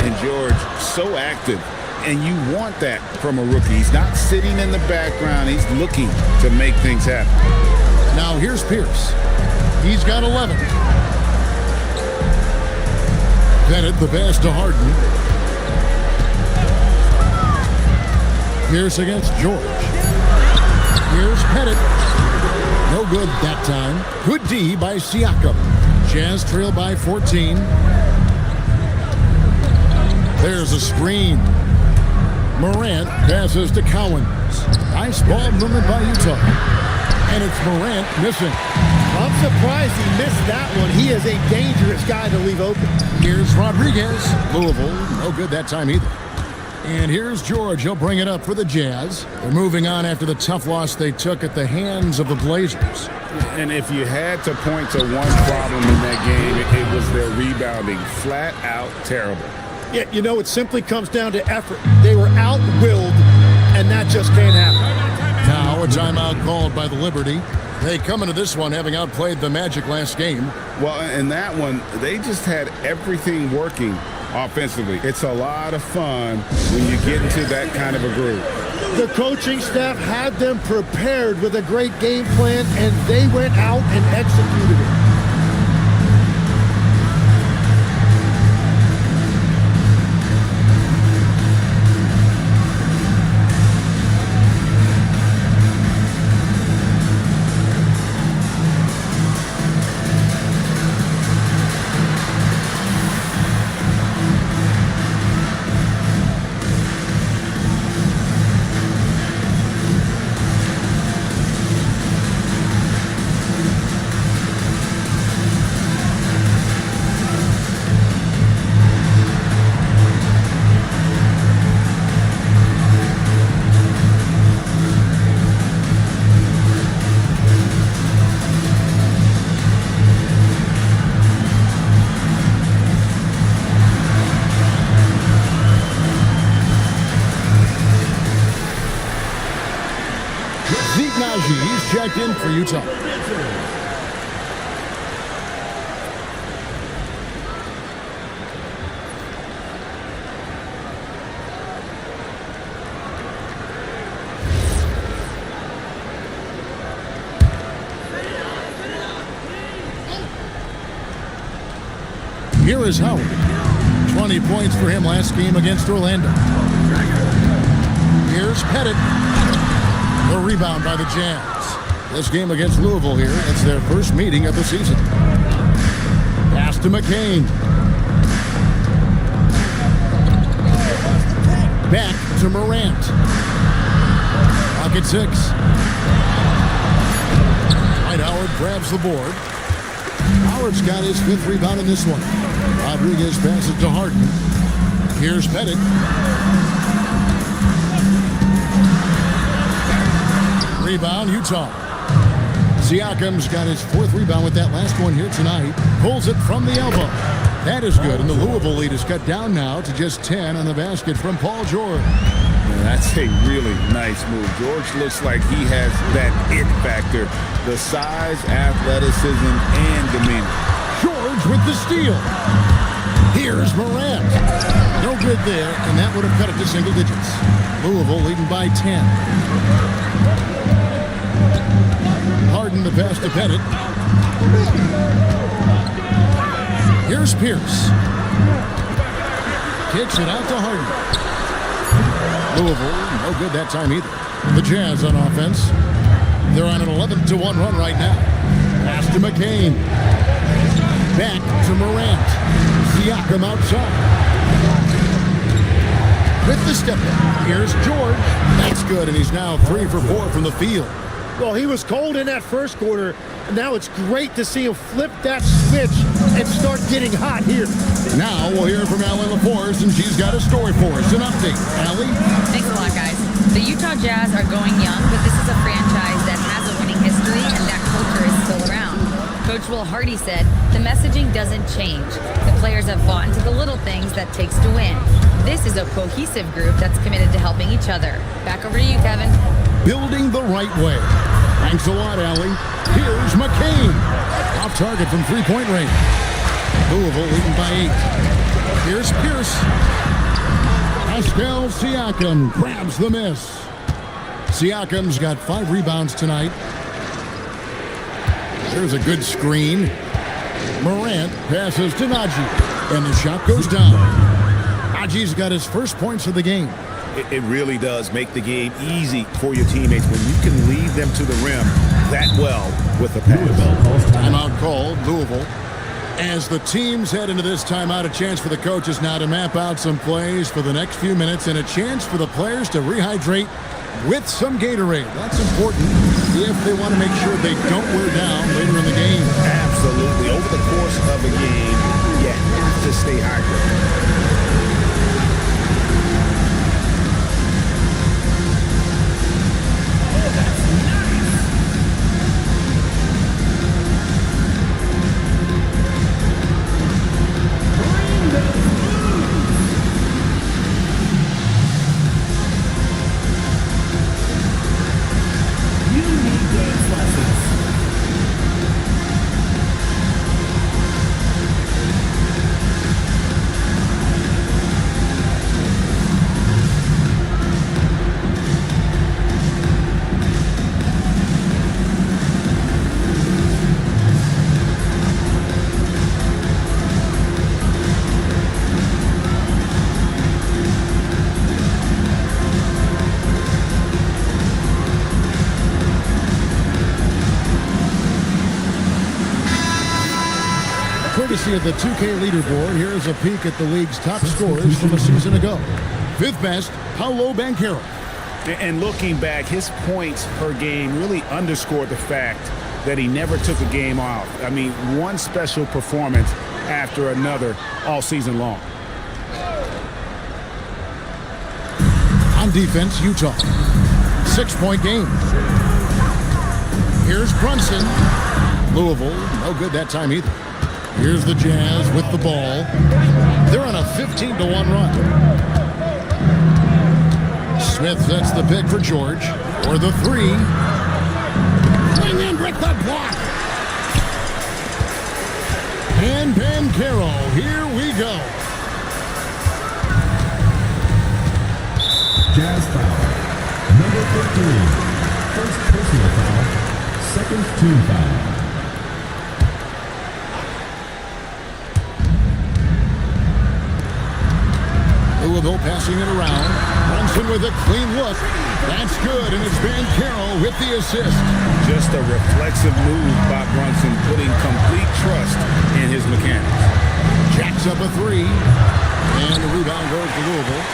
And George, so active. And you want that from a rookie. He's not sitting in the background. He's looking to make things happen. Now here's Pierce. He's got 11. Bennett the pass to Harden. Pierce against George. Here's Pettit. No good that time. Good D by Siakam. Jazz trail by 14. There's a screen. Morant passes to Cowan. Nice ball movement by Utah. And it's Morant missing. I'm surprised he missed that one. He is a dangerous guy to leave open. Here's Rodriguez. Louisville, no good that time either. And here's George. He'll bring it up for the Jazz. They're moving on after the tough loss they took at the hands of the Blazers. And if you had to point to one problem in that game, it was their rebounding. Flat out terrible. Yeah, you know, it simply comes down to effort. They were out-willed, and that just can't happen. Now a timeout called by the Liberty. They come into this one having outplayed the Magic last game. Well, in that one, they just had everything working offensively. It's a lot of fun when you get into that kind of a groove. The coaching staff had them prepared with a great game plan, and they went out and executed it. He's checked in for Utah. Here is Howard. 20 points for him last game against Orlando. Here's Pettit. The rebound by the Jazz. This game against Louisville here, it's their first meeting of the season. Pass to McCain. Back to Morant. Pocket 6. Dwight Howard grabs the board. Howard's got his 5th rebound in this one. Rodriguez passes to Harden. Here's Pettit. Rebound, Utah. Siakam's got his 4th rebound with that last one here tonight. Pulls it from the elbow. That is good, and the Louisville lead is cut down now to just 10 on the basket from Paul George. That's a really nice move. George looks like he has that it factor. The size, athleticism, and demeanor. George with the steal. Here's Morant. No good there, and that would have cut it to single digits. Louisville leading by 10. Harden the pass to Pettit. Here's Pierce. Kicks it out to Harden. Louisville, no good that time either. The Jazz on offense. They're on an 11-1 run right now. Pass to McCain. Back to Morant. Siakam outside. With the step back. Here's George. That's good, and he's now 3 for 4 from the field. Well, he was cold in that first quarter. Now it's great to see him flip that switch and start getting hot here. Now we'll hear from Allie LaForce, and she's got a story for us. An update. Allie? Thanks a lot, guys. The Utah Jazz are going young, but this is a franchise that has a winning history, and that culture is still around. Coach Will Hardy said, the messaging doesn't change. The players have bought into the little things that takes to win. This is a cohesive group that's committed to helping each other. Back over to you, Kevin. Building the right way. Thanks a lot, Allie. Here's McCain. Off target from three-point range. Louisville leading by 8. Here's Pierce. Pascal Siakam grabs the miss. Siakam's got 5 rebounds tonight. There's a good screen. Morant passes to Najee, and the shot goes down. Najee's got his first points of the game. It really does make the game easy for your teammates when you can lead them to the rim that well with a pass. Timeout called, Louisville. As the teams head into this timeout, a chance for the coaches now to map out some plays for the next few minutes and a chance for the players to rehydrate with some Gatorade. That's important if they want to make sure they don't wear down later in the game. Absolutely. Over the course of a game, you have to stay hydrated. Courtesy of the 2K leaderboard, here's a peek at the league's top scorers from a season ago. 5th best, Paolo Banchero. And looking back, his points per game really underscored the fact that he never took a game off. I mean, one special performance after another all season long. On defense, Utah. 6-point game. Here's Brunson. Louisville, no good that time either. Here's the Jazz with the ball. They're on a 15-1 run. Smith sets the pick for George. For the 3. Swing in with the block. And Banchero, here we go. Jazz foul. Number 15. First personal foul. Second team foul. Louisville passing it around. Brunson with a clean look. That's good, and it's Banchero with the assist. Just a reflexive move by Brunson, putting complete trust in his mechanics. Jacks up a 3, and the rebound goes to Louisville.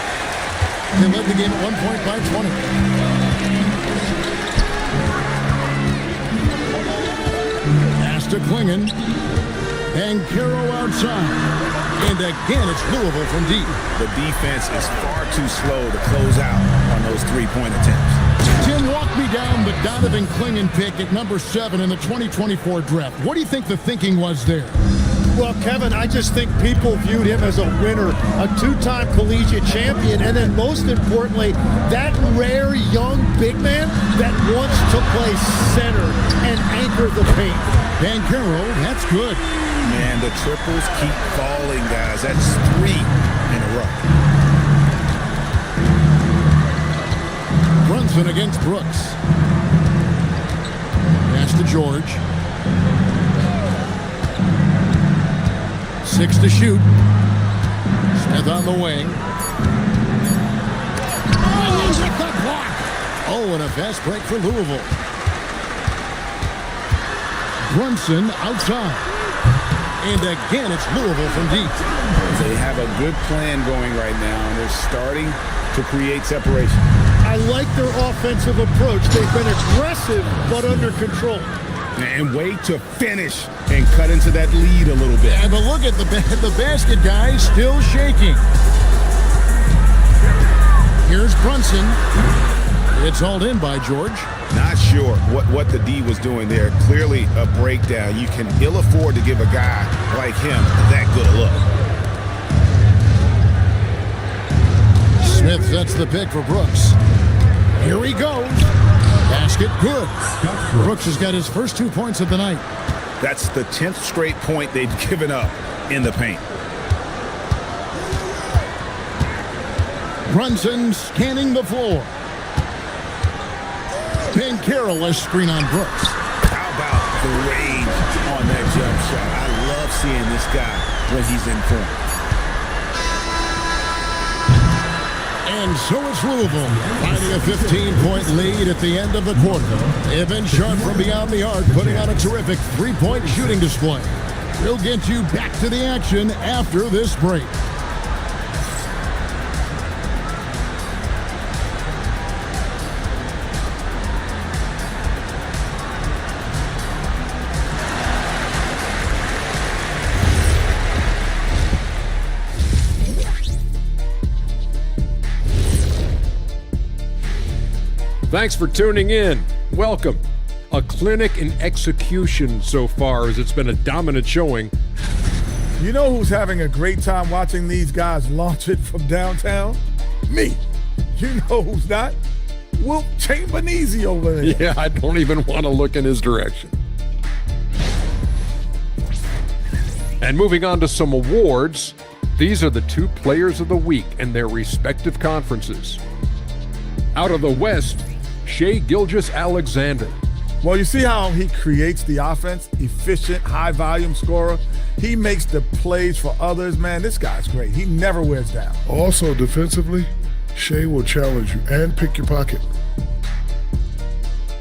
They led the game at 1 point by 20. Pass to to Klingon. And Caro outside. And again, it's Louisville from deep. The defense is far too slow to close out on those three-point attempts. Tim, walk me down the Donovan Klingon pick at number 7 in the 2024 draft. What do you think the thinking was there? Well, Kevin, I just think people viewed him as a winner, a two-time collegiate champion, and then most importantly, that rare young big man that wants to play center and anchor the paint. Van Caro, that's good. Man, the triples keep falling, guys. That's 3 in a row. Brunson against Brooks. Pass to George. 6 to shoot. Smith on the wing. Oh, and a fast break for Louisville. Brunson outside. And again, it's Louisville from deep. They have a good plan going right now, and they're starting to create separation. I like their offensive approach. They've been aggressive, but under control. And wait to finish and cut into that lead a little bit. Yeah, but look at the basket, guys, still shaking. Here's Brunson. It's hauled in by George. Not sure what the D was doing there. Clearly a breakdown. You can ill afford to give a guy like him that good a look. Smith sets the pick for Brooks. Here he goes. Basket good. Brooks has got his first 2 points of the night. That's the 10th straight point they've given up in the paint. Brunson scanning the floor. Van Caro, a screen on Brooks. How about the range on that jump shot? I love seeing this guy when he's in form. And so it's Louisville, finding a 15-point lead at the end of the quarter. Evan Sharp from beyond the arc putting on a terrific three-point shooting display. We'll get you back to the action after this break. Thanks for tuning in. Welcome. A clinic in execution so far, as it's been a dominant showing. You know who's having a great time watching these guys launch it from downtown? Me. You know who's not? Wilt Chamberneezy over there. Yeah, I don't even want to look in his direction. And moving on to some awards, these are the 2 players of the week in their respective conferences. Out of the West, Shai Gilgeous-Alexander. Well, you see how he creates the offense? Efficient, high-volume scorer. He makes the plays for others. Man, this guy's great. He never wears down. Also, defensively, Shai will challenge you and pick your pocket.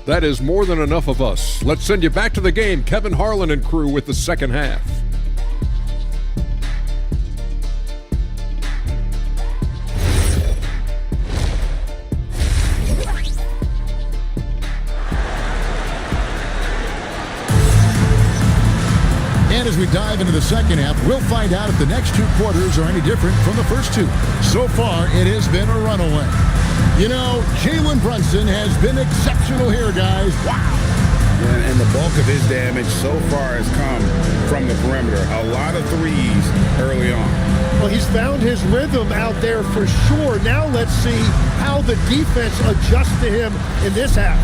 That is more than enough of us. Let's send you back to the game. Kevin Harlan and crew with the second half. And as we dive into the second half, we'll find out if the next 2 quarters are any different from the first 2. So far, it has been a runaway. You know, Jalen Brunson has been exceptional here, guys. Wow. And the bulk of his damage so far has come from the perimeter. A lot of threes early on. Well, he's found his rhythm out there for sure. Now let's see how the defense adjusts to him in this half.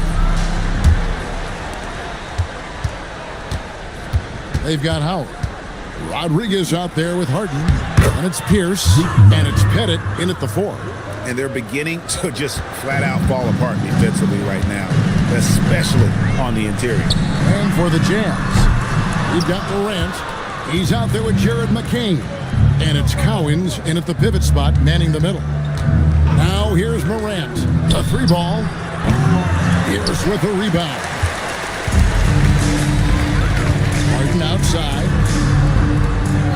They've got Howard. Rodriguez out there with Harden. And it's Pierce. And it's Pettit in at the 4. And they're beginning to just flat out fall apart defensively right now, especially on the interior. And for the Jazz, we've got Morant. He's out there with Jared McCain. And it's Cowens in at the pivot spot, manning the middle. Now here's Morant. A 3-ball. Pierce with a rebound. Harden outside.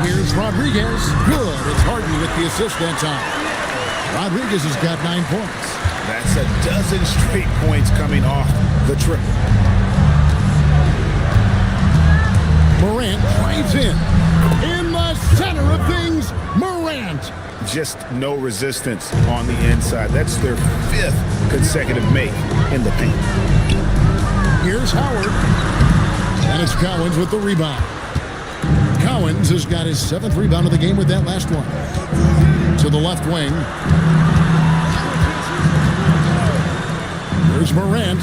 Here's Rodriguez. Good. It's Harden with the assist that time. Rodriguez has got 9 points. That's a dozen straight points coming off the triple. Weaves in the center of things, Morant. Just no resistance on the inside. That's their 5th consecutive make in the paint. Here's Howard. And it's Cowens with the rebound. Cowens has got his 7th rebound of the game with that last one. To the left wing. Here's Morant.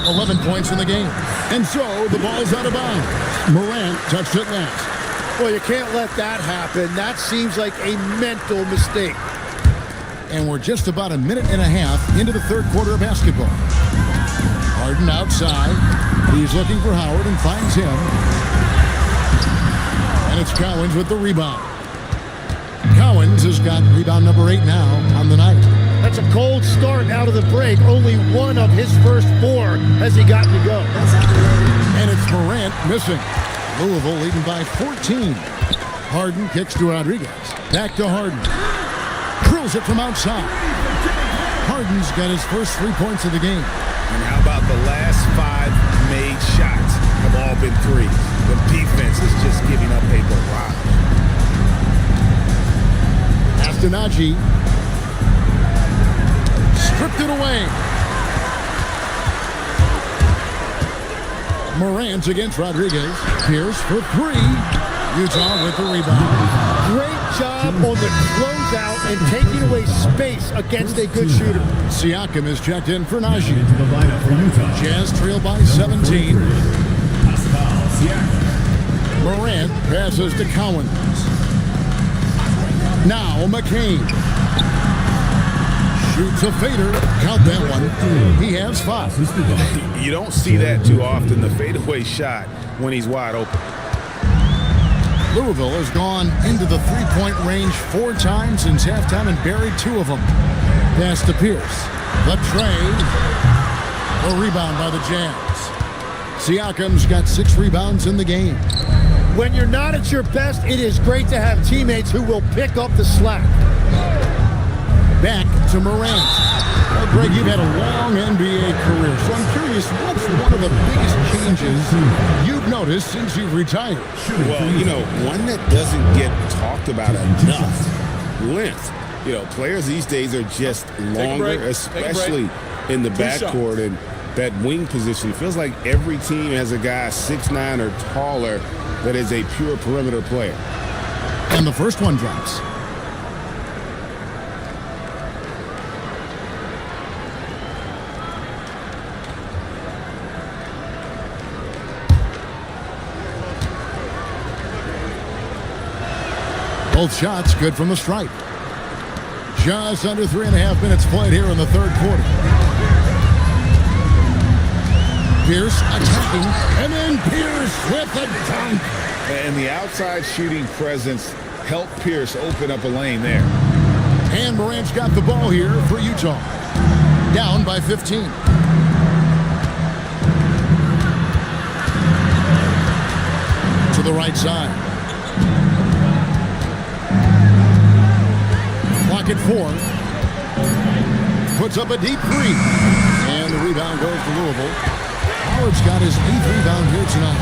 11 points in the game. And so the ball's out of bounds. Morant touched it last. Well, you can't let that happen. That seems like a mental mistake. And we're just about a minute and a half into the third quarter of basketball. Harden outside. He's looking for Howard and finds him. And it's Cowens with the rebound. Cowens has got rebound number 8 now on the night. That's a cold start out of the break. Only one of his first 4 has he gotten to go. And it's Morant missing. Louisville leading by 14. Harden kicks to Rodriguez. Back to Harden. Drills it from outside. Harden's got his first 3 points of the game. And how about the last 5 made shots have all been threes? The defense is just giving up a barrage. Astonaghi stripped it away. Morant against Rodriguez. Pierce for 3. Utah with the rebound. Great job on the closeout and taking away space against a good shooter. Siakam is checked in for Najee. Jazz trail by 17. Morant passes to Cowens. Now McCain. Shoots a fader. Count that one. He has 5. You don't see that too often, the fadeaway shot when he's wide open. Louisville has gone into the 3-point range 4 times since halftime and buried 2 of them. Pass to Pierce. The trade. A rebound by the Jazz. Siakam's got 6 rebounds in the game. When you're not at your best, it is great to have teammates who will pick up the slack. Back to Morant. Well, Greg, you've had a long NBA career, so I'm curious, what's one of the biggest changes you've noticed since you've retired? Well, you know, one that doesn't get talked about enough, length. You know, players these days are just longer, especially in the backcourt and that wing position. It feels like every team has a guy 6'9" or taller that is a pure perimeter player. And the first one drops. Both shots good from the stripe. Just under 3.5 minutes played here in the third quarter. Pierce attacking, and then Pierce with a dunk. And the outside shooting presence helped Pierce open up a lane there. And Morant's got the ball here for Utah. Down by 15. To the right side. Clock at 4. Puts up a deep 3. And the rebound goes to Louisville. Howard's got his 8th rebound here tonight.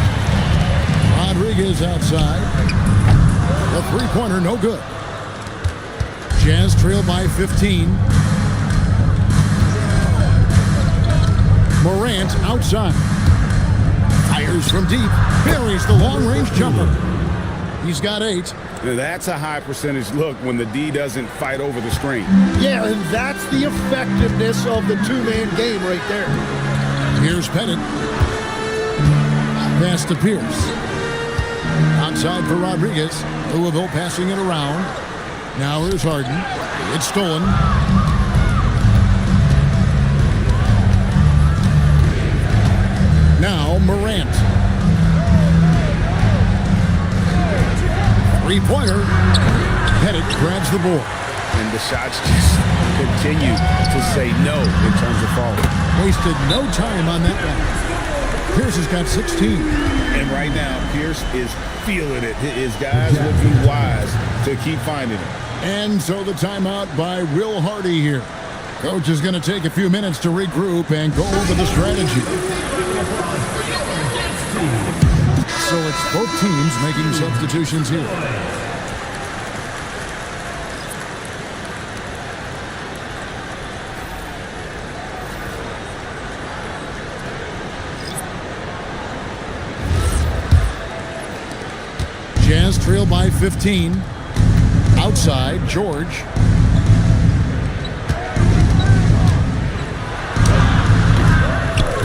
Rodriguez outside. The three-pointer no good. Jazz trail by 15. Morant outside. Fires from deep. Buries the long-range jumper. He's got 8. That's a high percentage look when the D doesn't fight over the screen. Yeah, and that's the effectiveness of the two-man game right there. Here's Pettit. Pass to Pierce. Outside for Rodriguez. Louisville passing it around. Now here's Harden. It's stolen. Now Morant. Three-pointer. Pettit grabs the board. And the shots just continue to say no in terms of falling. Wasted no time on that one. Pierce has got 16. And right now, Pierce is feeling it. His guys looking wise to keep finding it. And so the timeout by Will Hardy here. Coach is going to take a few minutes to regroup and go over the strategy. So it's both teams making substitutions here. Jazz trail by 15. Outside, George.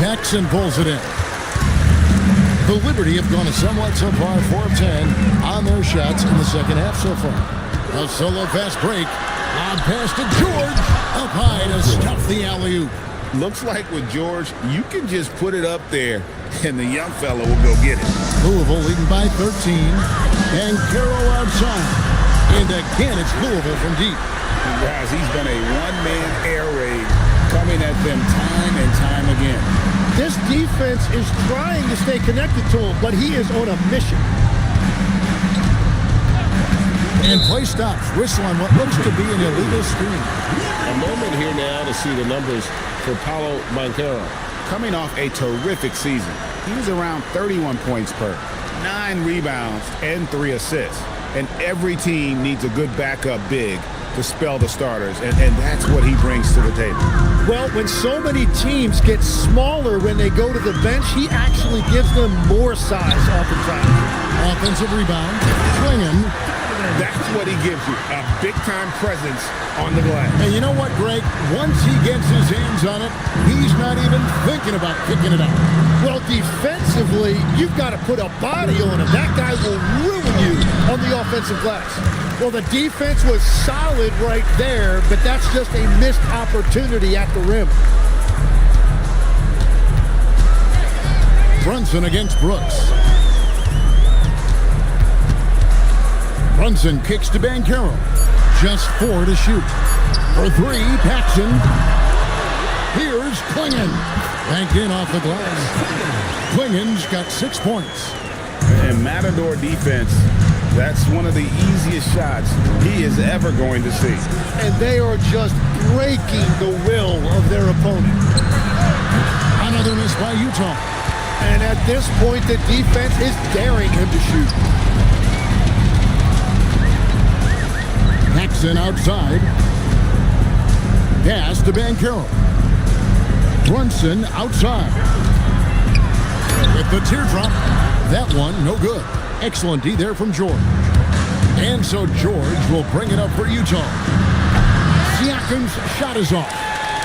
Paxson pulls it in. The Liberty have gone somewhat so far, 4 of 10 on their shots in the second half so far. A solo fast break. Lob pass to George. Up high to stuff the alley-oop. Looks like with George, you can just put it up there, and the young fella will go get it. Louisville leading by 13. And Carroll outside. And again, it's Louisville from deep. Guys, he's been a one-man air raid coming at them time and time again. This defense is trying to stay connected to him, but he is on a mission. And play stops. Whistle on what looks to be an illegal screen. A moment here now to see the numbers for Paolo Banchero. Coming off a terrific season, he was around 31 points per, 9 rebounds, and 3 assists. And every team needs a good backup big to spell the starters, and that's what he brings to the table. Well, when so many teams get smaller when they go to the bench, he actually gives them more size oftentimes. Offensive rebound. Swinging. That's what he gives you, a big-time presence on the glass. And you know what, Greg? Once he gets his hands on it, he's not even thinking about kicking it out. Well, defensively, you've got to put a body on him. That guy will ruin you on the offensive glass. Well, the defense was solid right there, but that's just a missed opportunity at the rim. Brunson against Brooks. Brunson kicks to Banchero. Just 4 to shoot. For 3, Paxson. Here's Klingon. Banked in off the glass. Klingon's got 6 points. And Matador defense, that's one of the easiest shots he is ever going to see. And they are just breaking the will of their opponent. Another miss by Utah. And at this point, the defense is daring him to shoot. Paxson outside. Pass to Banchero. Brunson outside. With the teardrop. That one, no good. Excellent D there from George. And so George will bring it up for Utah. Siakam's shot is off.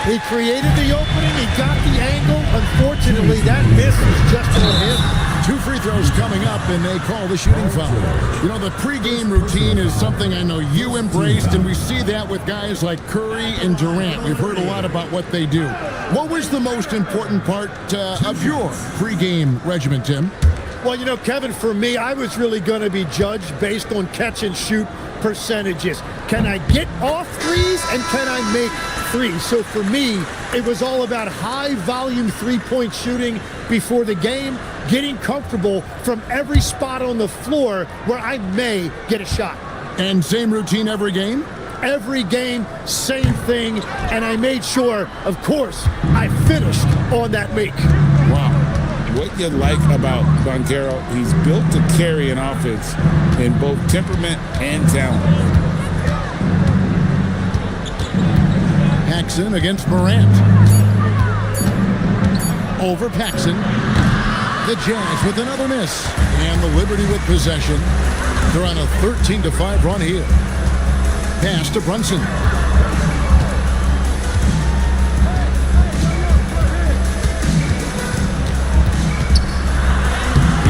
He created the opening. He got the angle. Unfortunately, that miss is just on him. 2 free throws coming up, and they call the shooting foul. You know, the pregame routine is something I know you embraced, and we see that with guys like Curry and Durant. We've heard a lot about what they do. What was the most important part of your pregame regimen, Tim? Well, you know, Kevin, for me, I was really going to be judged based on catch and shoot percentages. Can I get off threes and can I make threes? So for me, it was all about high volume 3-point shooting before the game, getting comfortable from every spot on the floor where I may get a shot. And same routine every game? Every game, same thing, and I made sure, of course, I finished on that make. Wow. What you like about Banchero, he's built to carry an offense in both temperament and talent. Paxson against Morant. Over Paxson. The Jazz with another miss. And the Liberty with possession. They're on a 13-5 run here. Pass to Brunson.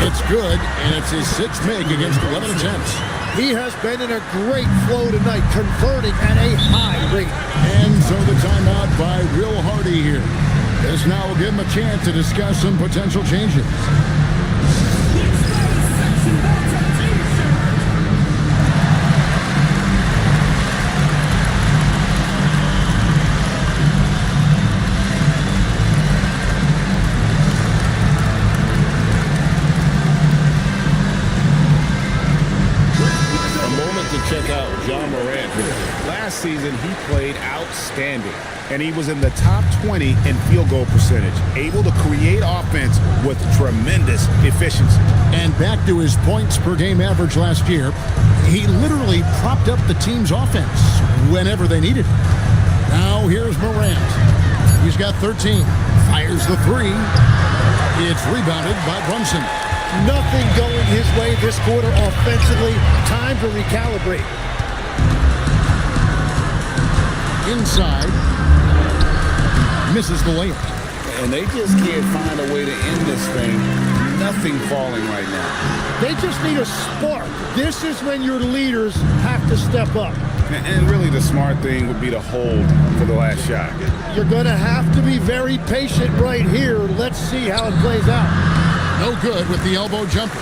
It's good, and it's his 6th make against 11 attempts. He has been in a great flow tonight, converting at a high rate. And so the timeout by Will Hardy here. This now will give him a chance to discuss some potential changes. Last season, he played outstanding, and he was in the top 20 in field goal percentage, able to create offense with tremendous efficiency. And back to his points per game average last year, he literally propped up the team's offense whenever they needed it. Now here's Morant. He's got 13. Fires the three. It's rebounded by Brunson. Nothing going his way this quarter offensively. Time to recalibrate. Inside. Misses the layup. And they just can't find a way to end this thing. Nothing falling right now. They just need a spark. This is when your leaders have to step up. And really the smart thing would be to hold for the last shot. You're going to have to be very patient right here. Let's see how it plays out. No good with the elbow jumper.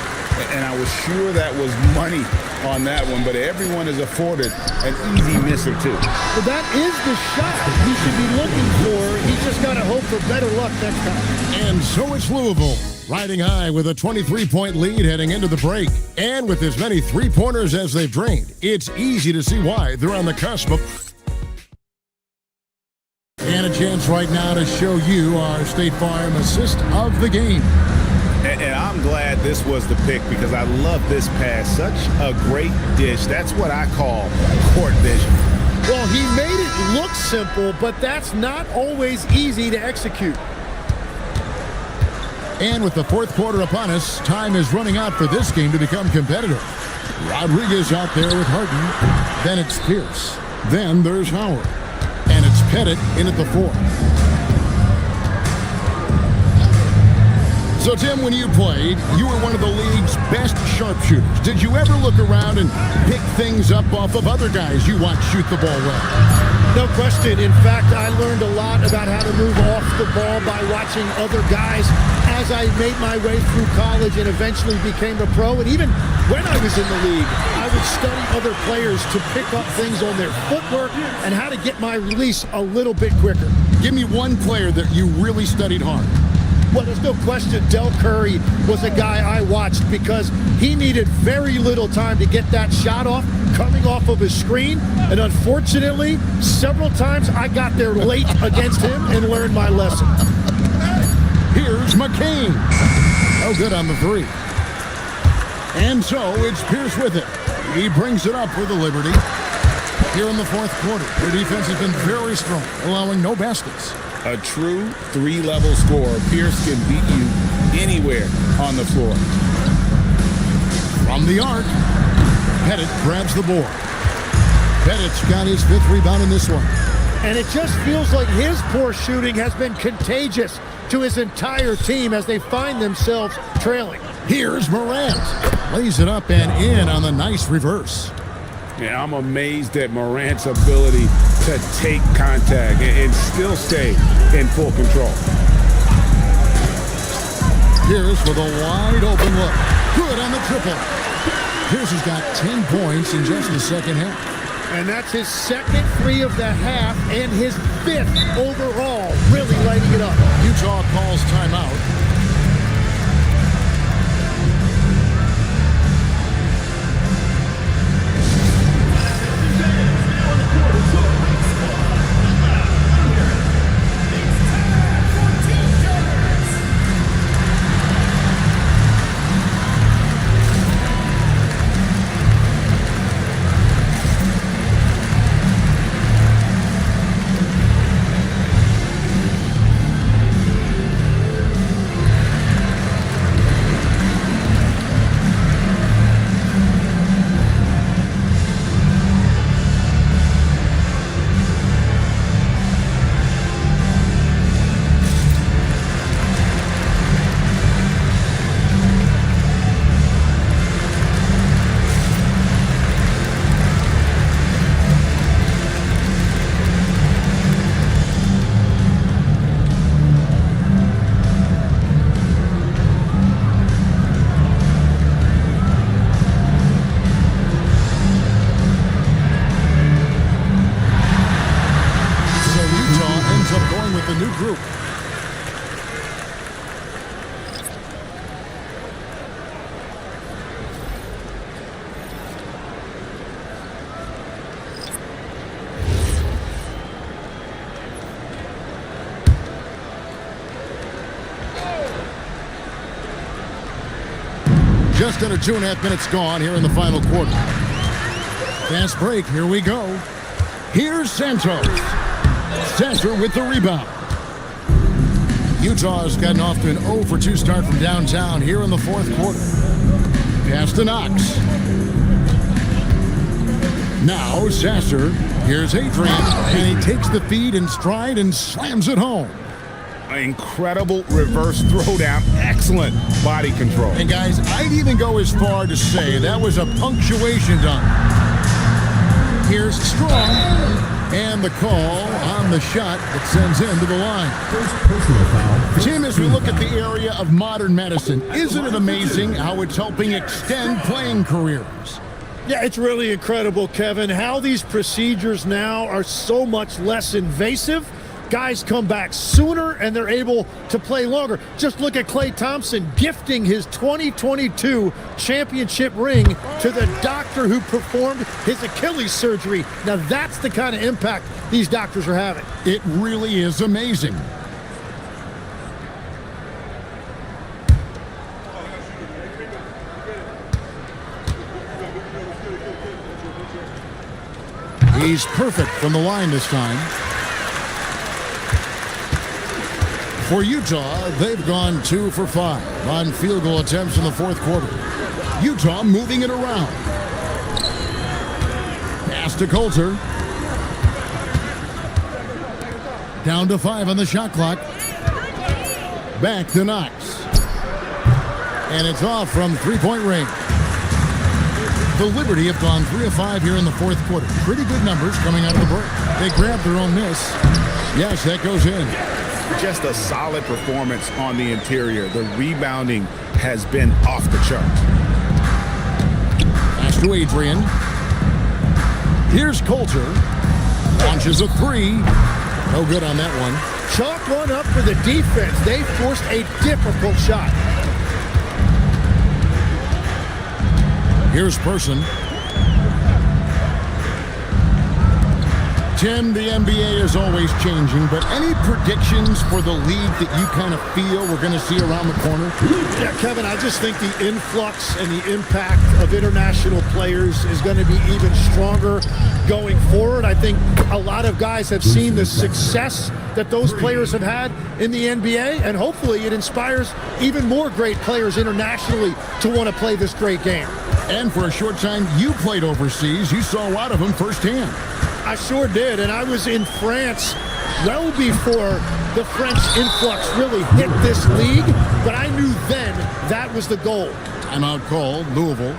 And I was sure that was money on that one, but everyone is afforded an easy miss or two. Well, that is the shot he should be looking for. He's just got to hope for better luck next time. And so it's Louisville, riding high with a 23-point lead heading into the break. And with as many three-pointers as they've drained, it's easy to see why they're on the cusp of... And a chance right now to show you our State Farm assist of the game. And I'm glad this was the pick because I love this pass. Such a great dish. That's what I call court vision. Well, he made it look simple, but that's not always easy to execute. And with the fourth quarter upon us, time is running out for this game to become competitive. Rodriguez out there with Harden. Then it's Pierce. Then there's Howard. And it's Pettit in at the fourth. So, Tim, when you played, you were one of the league's best sharpshooters. Did you ever look around and pick things up off of other guys you watch shoot the ball well? No question. In fact, I learned a lot about how to move off the ball by watching other guys as I made my way through college and eventually became a pro. And even when I was in the league, I would study other players to pick up things on their footwork and how to get my release a little bit quicker. Give me one player that you really studied hard. Well, there's no question Del Curry was a guy I watched because he needed very little time to get that shot off coming off of his screen. And unfortunately, several times I got there late against him and learned my lesson. Here's McCain. No good on the three. And so it's Pierce with it. He brings it up for the Liberty. Here in the fourth quarter, their defense has been very strong, allowing no baskets. A true three-level scorer. Pierce can beat you anywhere on the floor. From the arc, Pettit grabs the board. Pettit's got his fifth rebound in this one. And it just feels like his poor shooting has been contagious to his entire team as they find themselves trailing. Here's Morant. Lays it up and in on the nice reverse. Yeah, I'm amazed at Morant's ability to take contact and still stay in full control. Pierce with a wide open look. Good on the triple. Pierce has got 10 points in just the second half. And that's his second three of the half and his fifth overall, really lighting it up. Utah calls timeout. Just under 2.5 minutes gone here in the final quarter. Fast break. Here we go. Here's Santos. Sasser with the rebound. Utah's gotten off to an 0 for 2 start from downtown here in the fourth quarter. Pass to Knox. Now Sasser. Here's Adrian. And he takes the feed in stride and slams it home. Incredible reverse throwdown. Excellent body control. And guys, I'd even go as far to say that was a punctuation dunk. Here's Strong. And the call on the shot that sends him to the line. First personal foul. Tim, as we look at the area of modern medicine, isn't it amazing how it's helping extend playing careers? Yeah, it's really incredible, Kevin, how these procedures now are so much less invasive. Guys come back sooner and they're able to play longer. Just look at Klay Thompson gifting his 2022 championship ring to the doctor who performed his Achilles surgery. Now that's the kind of impact these doctors are having. It really is amazing. He's perfect from the line this time. For Utah, they've gone 2 for 5 on field goal attempts in the fourth quarter. Utah moving it around. Pass to Coulter. Down to 5 on the shot clock. Back to Knox. And it's off from three-point range. The Liberty have gone 3 of 5 here in the fourth quarter. Pretty good numbers coming out of the break. They grabbed their own miss. Yes, that goes in. Just a solid performance on the interior. The rebounding has been off the chart. Pass to Adrian. Here's Coulter. Launches a 3. No good on that one. Chalk one up for the defense. They forced a difficult shot. Here's Person. Tim, the NBA is always changing, but any predictions for the league that you kind of feel we're going to see around the corner? Yeah, Kevin, I just think the influx and the impact of international players is going to be even stronger going forward. I think a lot of guys have seen the success that those players have had in the NBA, and hopefully it inspires even more great players internationally to want to play this great game. And for a short time, you played overseas. You saw a lot of them firsthand. I sure did, and I was in France well before the French influx really hit this league, but I knew then that was the goal. Timeout called, Louisville.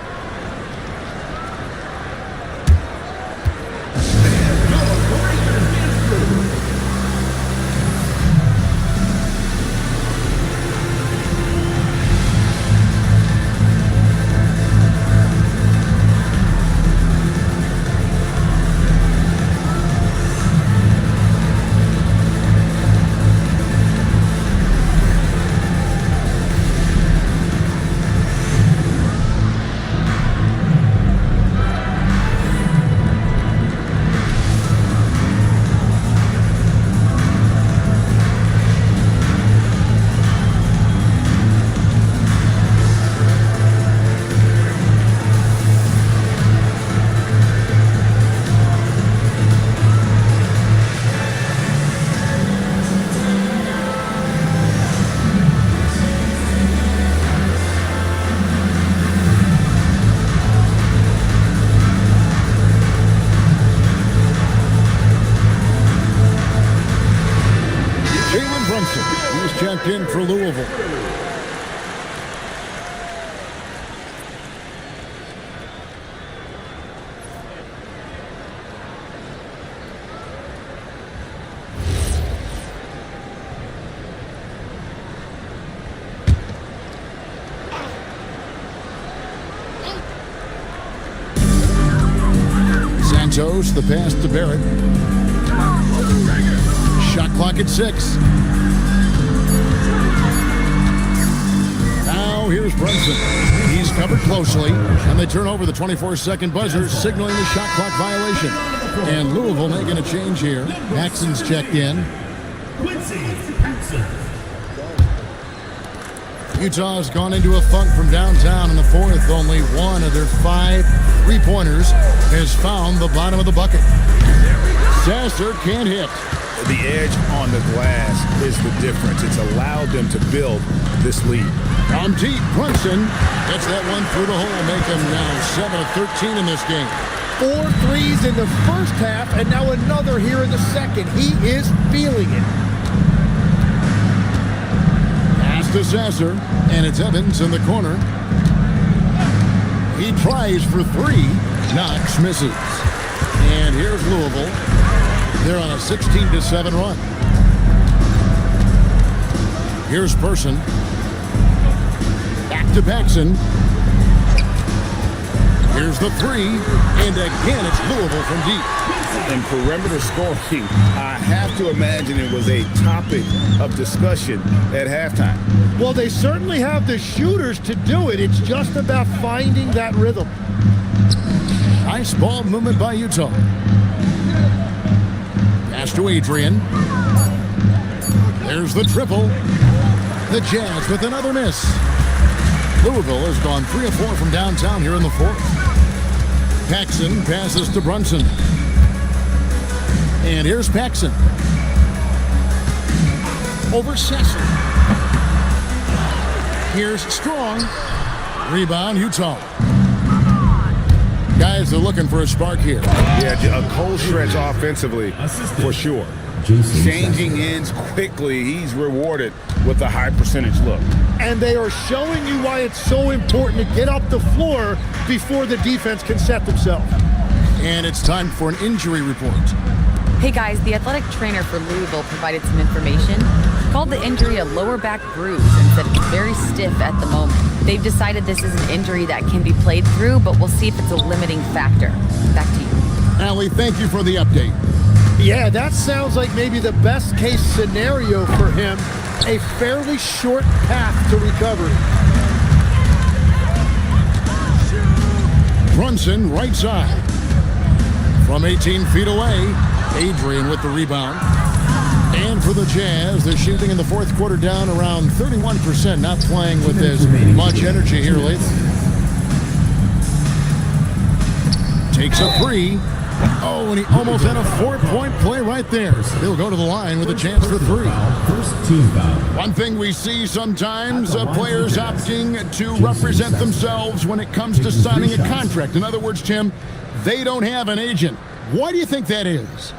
Checked in for Louisville. Santos, the pass to Barrett. Shot clock at 6. Here's Brunson. He's covered closely, and they turn over the 24-second buzzer, signaling the shot clock violation. And Louisville making a change here. Paxson's checked in. Utah's gone into a funk from downtown in the fourth. Only one of their 5 3-pointers has found the bottom of the bucket. Sasser can't hit. The edge on the glass is the difference. It's allowed them to build this lead. From deep, Brunson gets that one through the hole, making now 7 of 13 in this game. 4 threes in the first half, and now another here in the second. He is feeling it. Pass to Sasser, and it's Evans in the corner. He tries for 3. Knox misses. And here's Louisville. They're on a 16-7 run. Here's Person. Back to Paxson. Here's the 3. And again, it's Louisville from deep. In perimeter scoring, I have to imagine it was a topic of discussion at halftime. Well, they certainly have the shooters to do it. It's just about finding that rhythm. Nice ball movement by Utah. Pass to Adrian. There's the triple. The Jazz with another miss. Louisville has gone 3 of 4 from downtown here in the fourth. Paxson passes to Brunson. And here's Paxson. Over Sasser. Here's Strong. Rebound, Utah. Guys are looking for a spark here. Yeah, a cold stretch offensively, for sure. Changing ends quickly. He's rewarded with a high percentage look. And they are showing you why it's so important to get up the floor before the defense can set themselves. And it's time for an injury report. Hey guys, the athletic trainer for Louisville provided some information. He called the injury a lower back bruise and said it's very stiff at the moment. They've decided this is an injury that can be played through, but we'll see if it's a limiting factor. Back to you. Allie, thank you for the update. Yeah, that sounds like maybe the best case scenario for him. A fairly short path to recovery. Brunson, right side. From 18 feet away, Adrian with the rebound. And for the Jazz, they're shooting in the fourth quarter down around 31%, not playing with as much energy here lately. Takes a 3. Oh, and he almost had a 4-point play right there. He'll go to the line with a chance for 3. First team foul. One thing we see sometimes, players opting to represent themselves when it comes to signing a contract. In other words, Tim, they don't have an agent. Why do you think that is?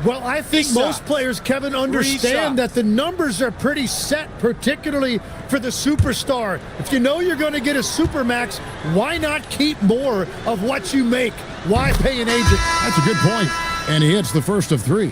Well, I think most players, Kevin, understand that the numbers are pretty set, particularly for the superstar. If you know you're going to get a supermax, why not keep more of what you make? Why pay an agent? That's a good point. And he hits the first of 3.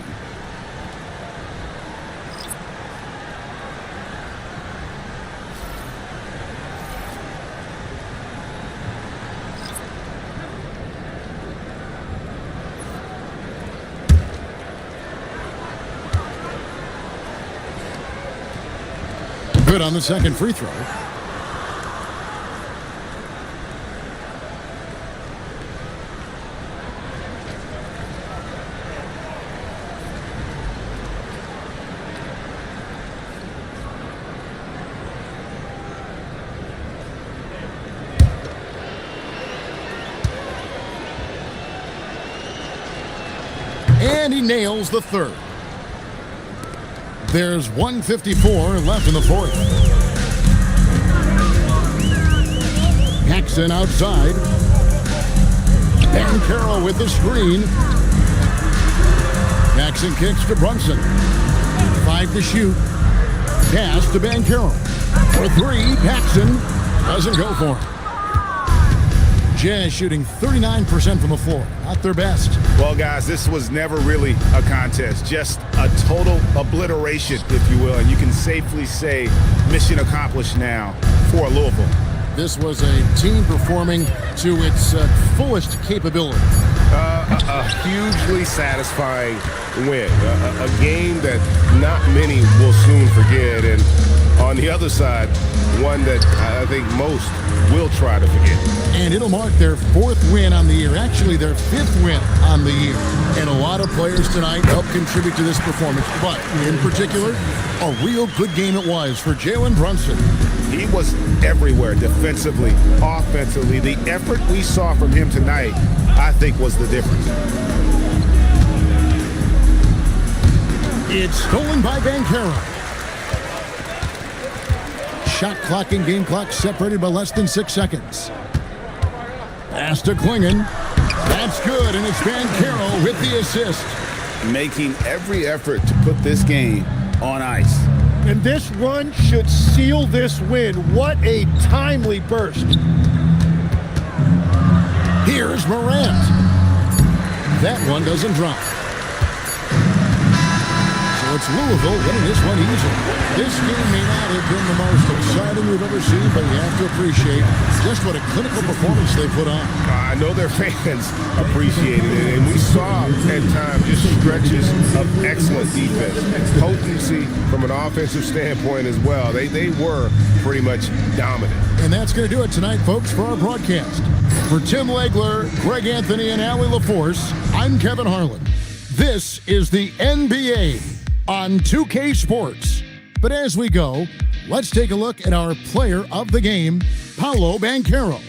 Good on the second free throw. And he nails the third. There's 1:54 left in the fourth. Paxson outside. Dan Carroll with the screen. Paxson kicks to Brunson. 5 to shoot. Pass to Dan Carroll. For 3, Paxson doesn't go for it. Jazz shooting 39% from the floor. Not their best. Well, guys, this was never really a contest. Just a total obliteration, if you will. And you can safely say mission accomplished now for Louisville. This was a team performing to its fullest capability. A hugely satisfying win. A game that not many will soon forget. And on the other side, one that I think most will try to forget. And it'll mark their 4th win on the year. Actually, their 5th win on the year. And a lot of players tonight helped contribute to this performance. But in particular, a real good game it was for Jalen Brunson. He was everywhere defensively, offensively. The effort we saw from him tonight, I think, was the difference. It's stolen by Banchero. Shot clock and game clock separated by less than 6 seconds. Pass to Klingon. That's good, and it's Banchero with the assist. Making every effort to put this game on ice. And this run should seal this win. What a timely burst. Here's Morant. That one doesn't drop. So it's Louisville winning this one easily. This game may not have been the most exciting we've ever seen, but you have to appreciate just what a clinical performance they put on. I know their fans appreciated it, and we saw at times just stretches of excellent defense. Potency from an offensive standpoint as well. They were pretty much dominant. And that's going to do it tonight, folks, for our broadcast. For Tim Legler, Greg Anthony, and Allie LaForce, I'm Kevin Harlan. This is the NBA on 2K Sports. But as we go, let's take a look at our player of the game, Paolo Banchero.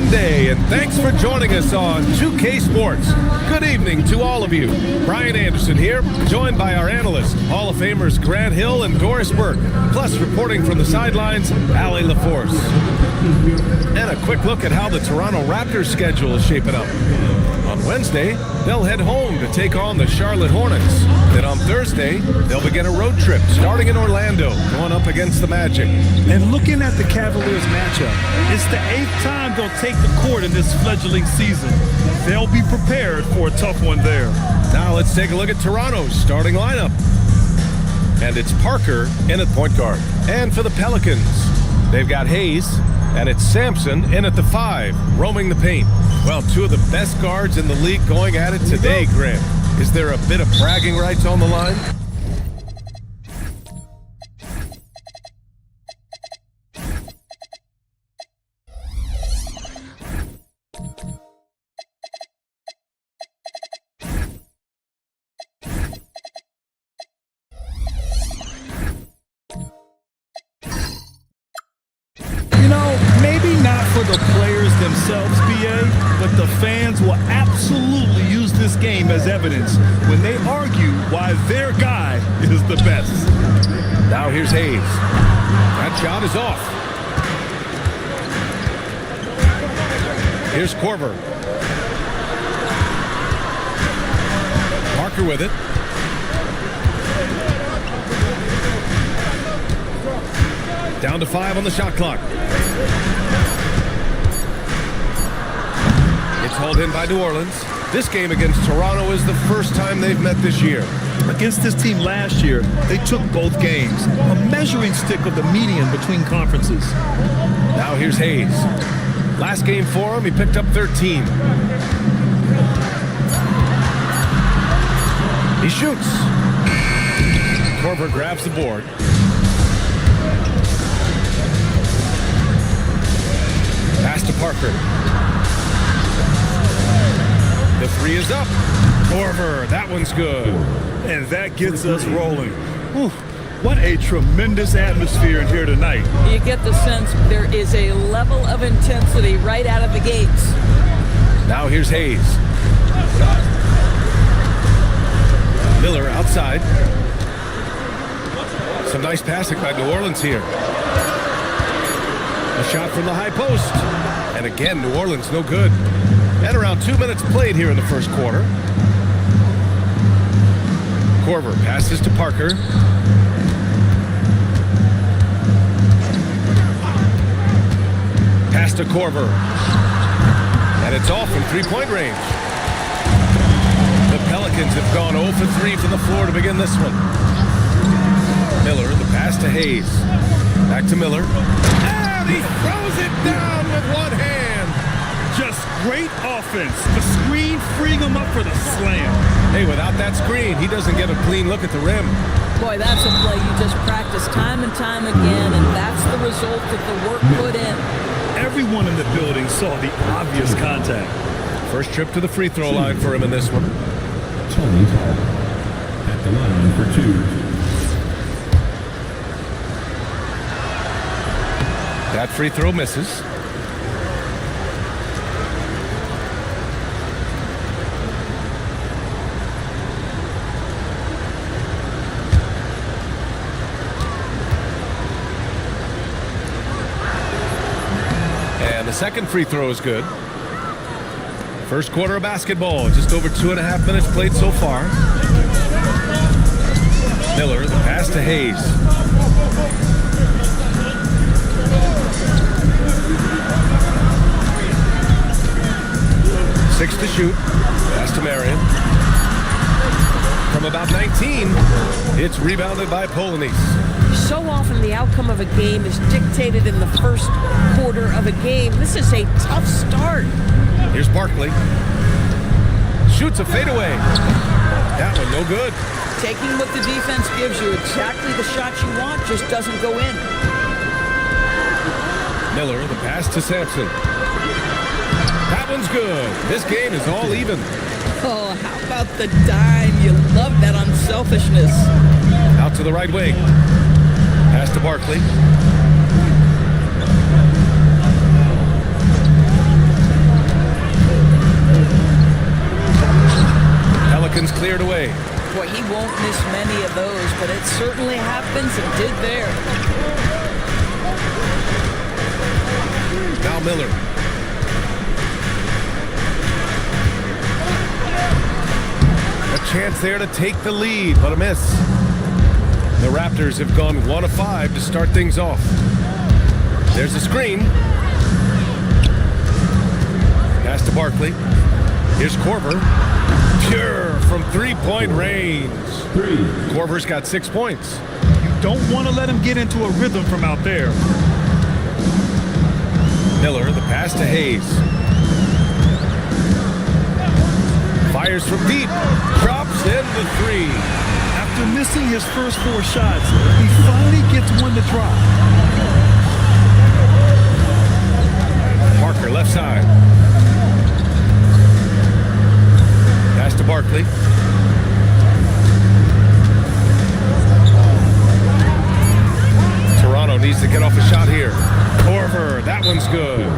Monday, and thanks for joining us on 2K Sports. Good evening to all of you. Brian Anderson here, joined by our analysts, Hall of Famers Grant Hill and Doris Burke, plus reporting from the sidelines, Allie LaForce. And a quick look at how the Toronto Raptors schedule is shaping up. On Wednesday, they'll head home to take on the Charlotte Hornets. Then on Thursday, they'll begin a road trip starting in Orlando, going up against the Magic. And looking at the Cavaliers matchup, it's the 8th time they'll take the court in this fledgling season. They'll be prepared for a tough one there. Now let's take a look at Toronto's starting lineup. And it's Parker in at point guard. And for the Pelicans, they've got Hayes, and it's Sampson in at the 5, roaming the paint. Well, two of the best guards in the league going at it today, Grant. Is there a bit of bragging rights on the line? The players themselves, BA, but the fans will absolutely use this game as evidence when they argue why their guy is the best. Now here's Hayes. That shot is off. Here's Korver. Parker with it. Down to 5 on the shot clock. It's hauled in by New Orleans. This game against Toronto is the first time they've met this year. Against this team last year, they took both games, a measuring stick of the median between conferences. Now here's Hayes. Last game for him, he picked up 13. He shoots. Korver grabs the board. Pass to Parker. The 3 is up. Korver, that one's good. And that gets us rolling. Whew, what a tremendous atmosphere in here tonight. You get the sense there is a level of intensity right out of the gates. Now here's Hayes. Miller outside. Some nice passing by New Orleans here. A shot from the high post. And again, New Orleans no good. And around 2 minutes played here in the first quarter. Korver passes to Parker. Pass to Korver. And it's off from three-point range. The Pelicans have gone 0 for 3 from the floor to begin this one. Miller, the pass to Hayes. Back to Miller. And he throws it down with one hand. Just great offense. The screen freeing him up for the slam. Hey, without that screen, he doesn't get a clean look at the rim. Boy, that's a play you just practice time and time again, and that's the result of the work put in. Everyone in the building saw the obvious contact. First trip to the free throw line for him in this one. Tony at the line for 2. That free throw misses. And the second free throw is good. First quarter of basketball, just over 2.5 minutes played so far. Miller, the pass to Hayes. Six to shoot. Pass to Marion. From about 19, it's rebounded by Polanese. So often the outcome of a game is dictated in the first quarter of a game. This is a tough start. Here's Barkley. Shoots a fadeaway. That one no good. Taking what the defense gives you, exactly the shot you want, just doesn't go in. Miller, the pass to Sampson. That one's good. This game is all even. Oh, how about the dime? You love that unselfishness. Out to the right wing. Pass to Barkley. Pelicans cleared away. Boy, he won't miss many of those, but it certainly happens and did there. Now Miller. A chance there to take the lead, but a miss. The Raptors have gone 1 of 5 to start things off. There's a screen. Pass to Barkley. Here's Korver. Pure from three-point range. Korver's got 6 points. You don't want to let him get into a rhythm from out there. Miller, the pass to Hayes. Fires from deep. Drops in the 3. After missing his first 4 shots, he finally gets one to drop. Parker, left side. Pass to Barkley. Toronto needs to get off a shot here. Korver, that one's good.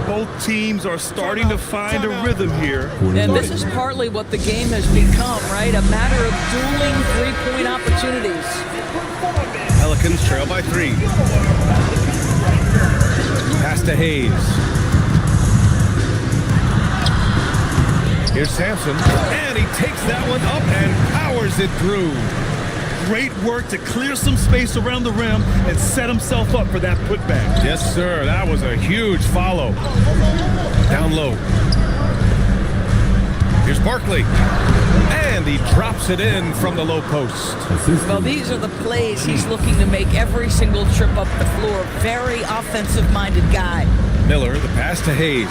Both teams are starting to find a rhythm here. And this is partly what the game has become, right? A matter of dueling three-point opportunities. Pelicans trail by 3. Pass to Hayes. Here's Sampson, and he takes that one up and powers it through. Great work to clear some space around the rim and set himself up for that putback. Yes, sir. That was a huge follow. Down low. Here's Barkley. And he drops it in from the low post. Well, these are the plays he's looking to make every single trip up the floor. Very offensive-minded guy. Miller, the pass to Hayes.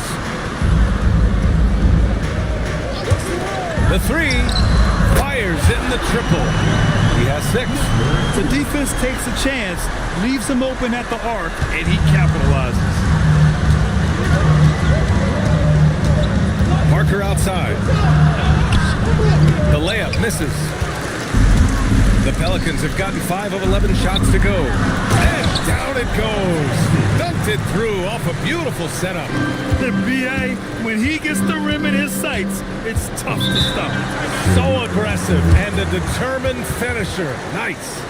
The 3 fires in the triple. He has 6. The defense takes a chance, leaves him open at the arc, and he capitalizes. Parker outside. The layup misses. The Pelicans have gotten 5 of 11 shots to go. And down it goes. Dunked it through off a beautiful setup. The BA, when he gets the rim in his sights, it's tough to stop. So aggressive and a determined finisher. Nice.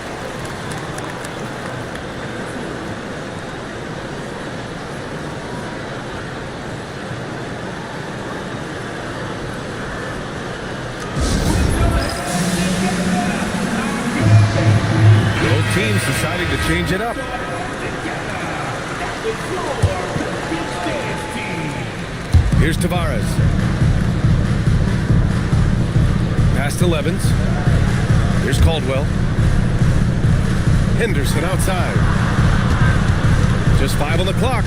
Both teams deciding to change it up. Here's Tavares. Pass to Levins. Here's Caldwell. Henderson outside. Just 5 on the clock.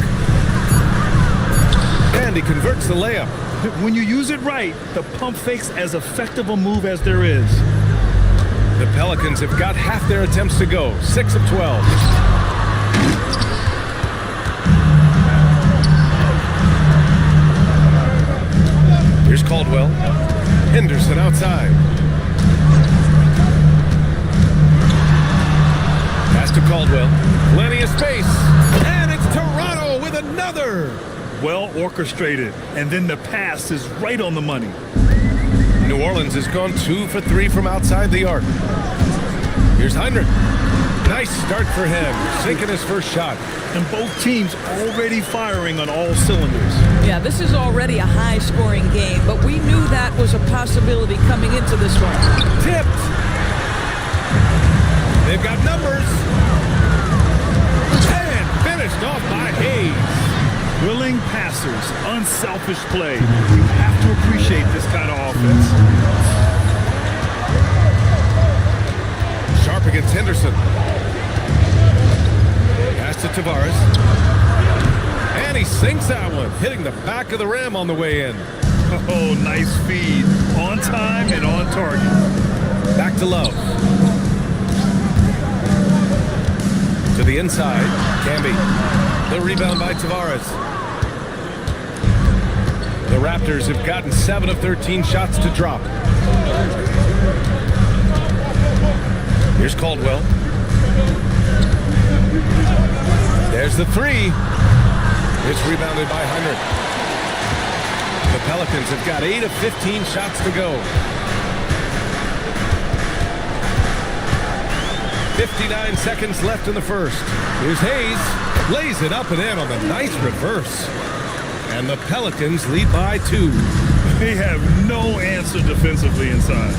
And he converts the layup. When you use it right, the pump fake's as effective a move as there is. The Pelicans have got half their attempts to go. 6 of 12. Here's Caldwell. Henderson outside. Pass to Caldwell. Plenty of space. And it's Toronto with another. Well orchestrated. And then the pass is right on the money. New Orleans has gone 2 for 3 from outside the arc. Here's Heinrich. Nice start for him. Sinking his first shot. And both teams already firing on all cylinders. Yeah, this is already a high-scoring game, but we knew that was a possibility coming into this one. Tipped. They've got numbers. And finished off by Hayes. Willing passers, unselfish play. You have to appreciate this kind of offense. Sharp against Henderson. Pass to Tavares. And he sinks that one, hitting the back of the rim on the way in. Oh, nice feed. On time and on target. Back to Love. To the inside. Camby. The rebound by Tavares. The Raptors have gotten 7 of 13 shots to drop. Here's Caldwell. There's the 3. It's rebounded by Heinrich. The Pelicans have got 8 of 15 shots to go. 59 seconds left in the first. Here's Hayes. Lays it up and in on the nice reverse. And the Pelicans lead by 2. They have no answer defensively inside.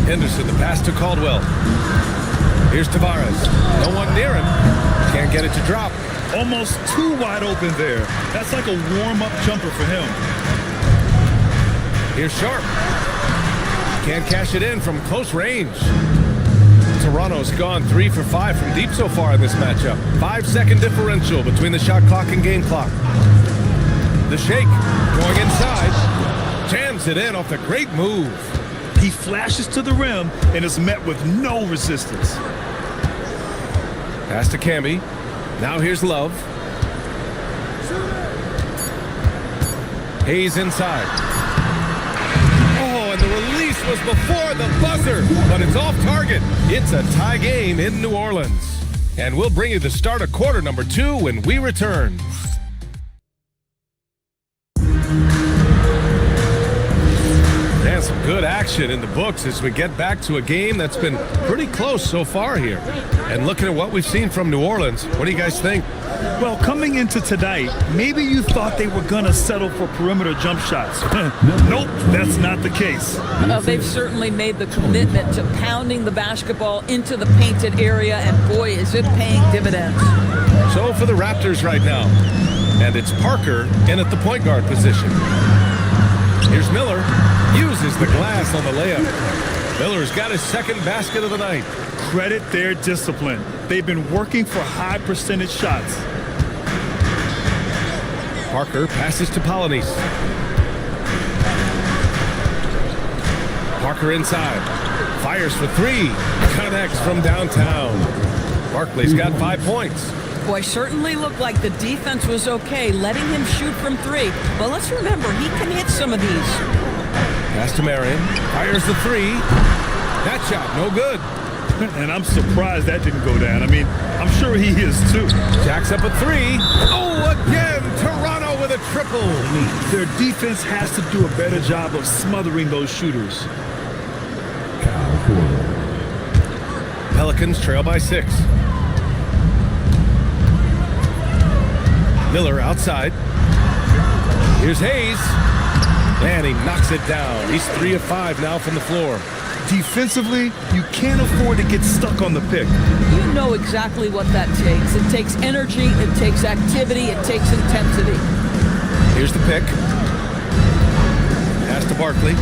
Henderson, the pass to Caldwell. Here's Tavares. No one near him. Can't get it to drop. Almost too wide open there. That's like a warm-up jumper for him. Here's Sharp. Can't cash it in from close range. Toronto's gone 3 for 5 from deep so far in this matchup. 5-second differential between the shot clock and game clock. The shake going inside. Jams it in off the great move. He flashes to the rim and is met with no resistance. Pass to Camby. Now here's Love. Hayes inside. Oh, and the release was before the buzzer, but it's off target. It's a tie game in New Orleans. And we'll bring you the start of quarter number 2 when we return. And some good action in the books as we get back to a game that's been pretty close so far here. And looking at what we've seen from New Orleans, what do you guys think? Well, coming into tonight, maybe you thought they were going to settle for perimeter jump shots. Nope, that's not the case. They've certainly made the commitment to pounding the basketball into the painted area, and boy, is it paying dividends. So for the Raptors right now, and it's Parker in at the point guard position. Here's Miller, uses the glass on the layup. Miller's got his second basket of the night. Credit their discipline. They've been working for high percentage shots. Parker passes to Polynice. Parker inside. Fires for 3. Connects from downtown. Barkley's got 5 points. Boy, certainly looked like the defense was okay, letting him shoot from 3. But let's remember, he can hit some of these. Pass to Marion. Fires the 3. That shot, no good. And I'm surprised that didn't go down. I mean, I'm sure he is too. Jacks up a 3. Oh, again, Toronto with a triple. Their defense has to do a better job of smothering those shooters. Pelicans trail by 6. Miller outside. Here's Hayes. And he knocks it down. He's 3 of 5 now from the floor. Defensively, you can't afford to get stuck on the pick. You know exactly what that takes. It takes energy, it takes activity, it takes intensity. Here's the pick. Pass to Barkley.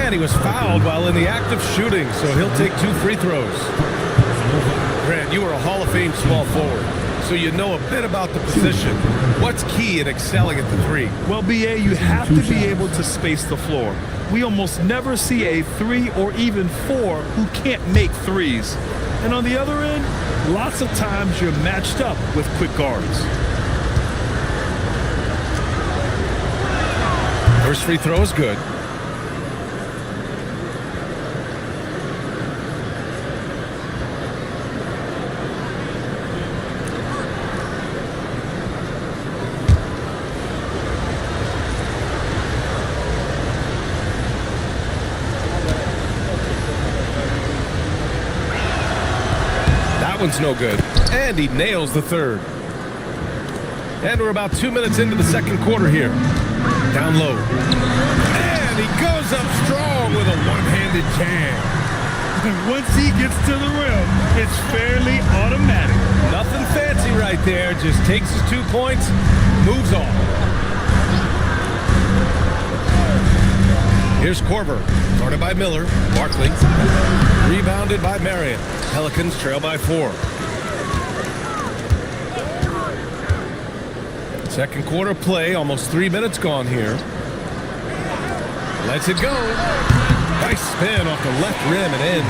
And he was fouled while in the act of shooting, so he'll take 2 free throws. Grant, you were a Hall of Fame small forward, so you know a bit about the position. What's key in excelling at the 3? Well, B.A., you have to be able to space the floor. We almost never see a 3 or even 4 who can't make 3s. And on the other end, lots of times you're matched up with quick guards. First free throw is good. One's no good. And he nails the 3rd. And we're about 2 minutes into the second quarter here. Down low. And he goes up strong with a one-handed jam. Once he gets to the rim, it's fairly automatic. Nothing fancy right there. Just takes his 2 points, moves on. Here's Korver. Guarded by Miller. Barkley. Rebounded by Marion. Pelicans trail by 4. Second quarter play, almost 3 minutes gone here. Lets it go. Nice spin off the left rim and in.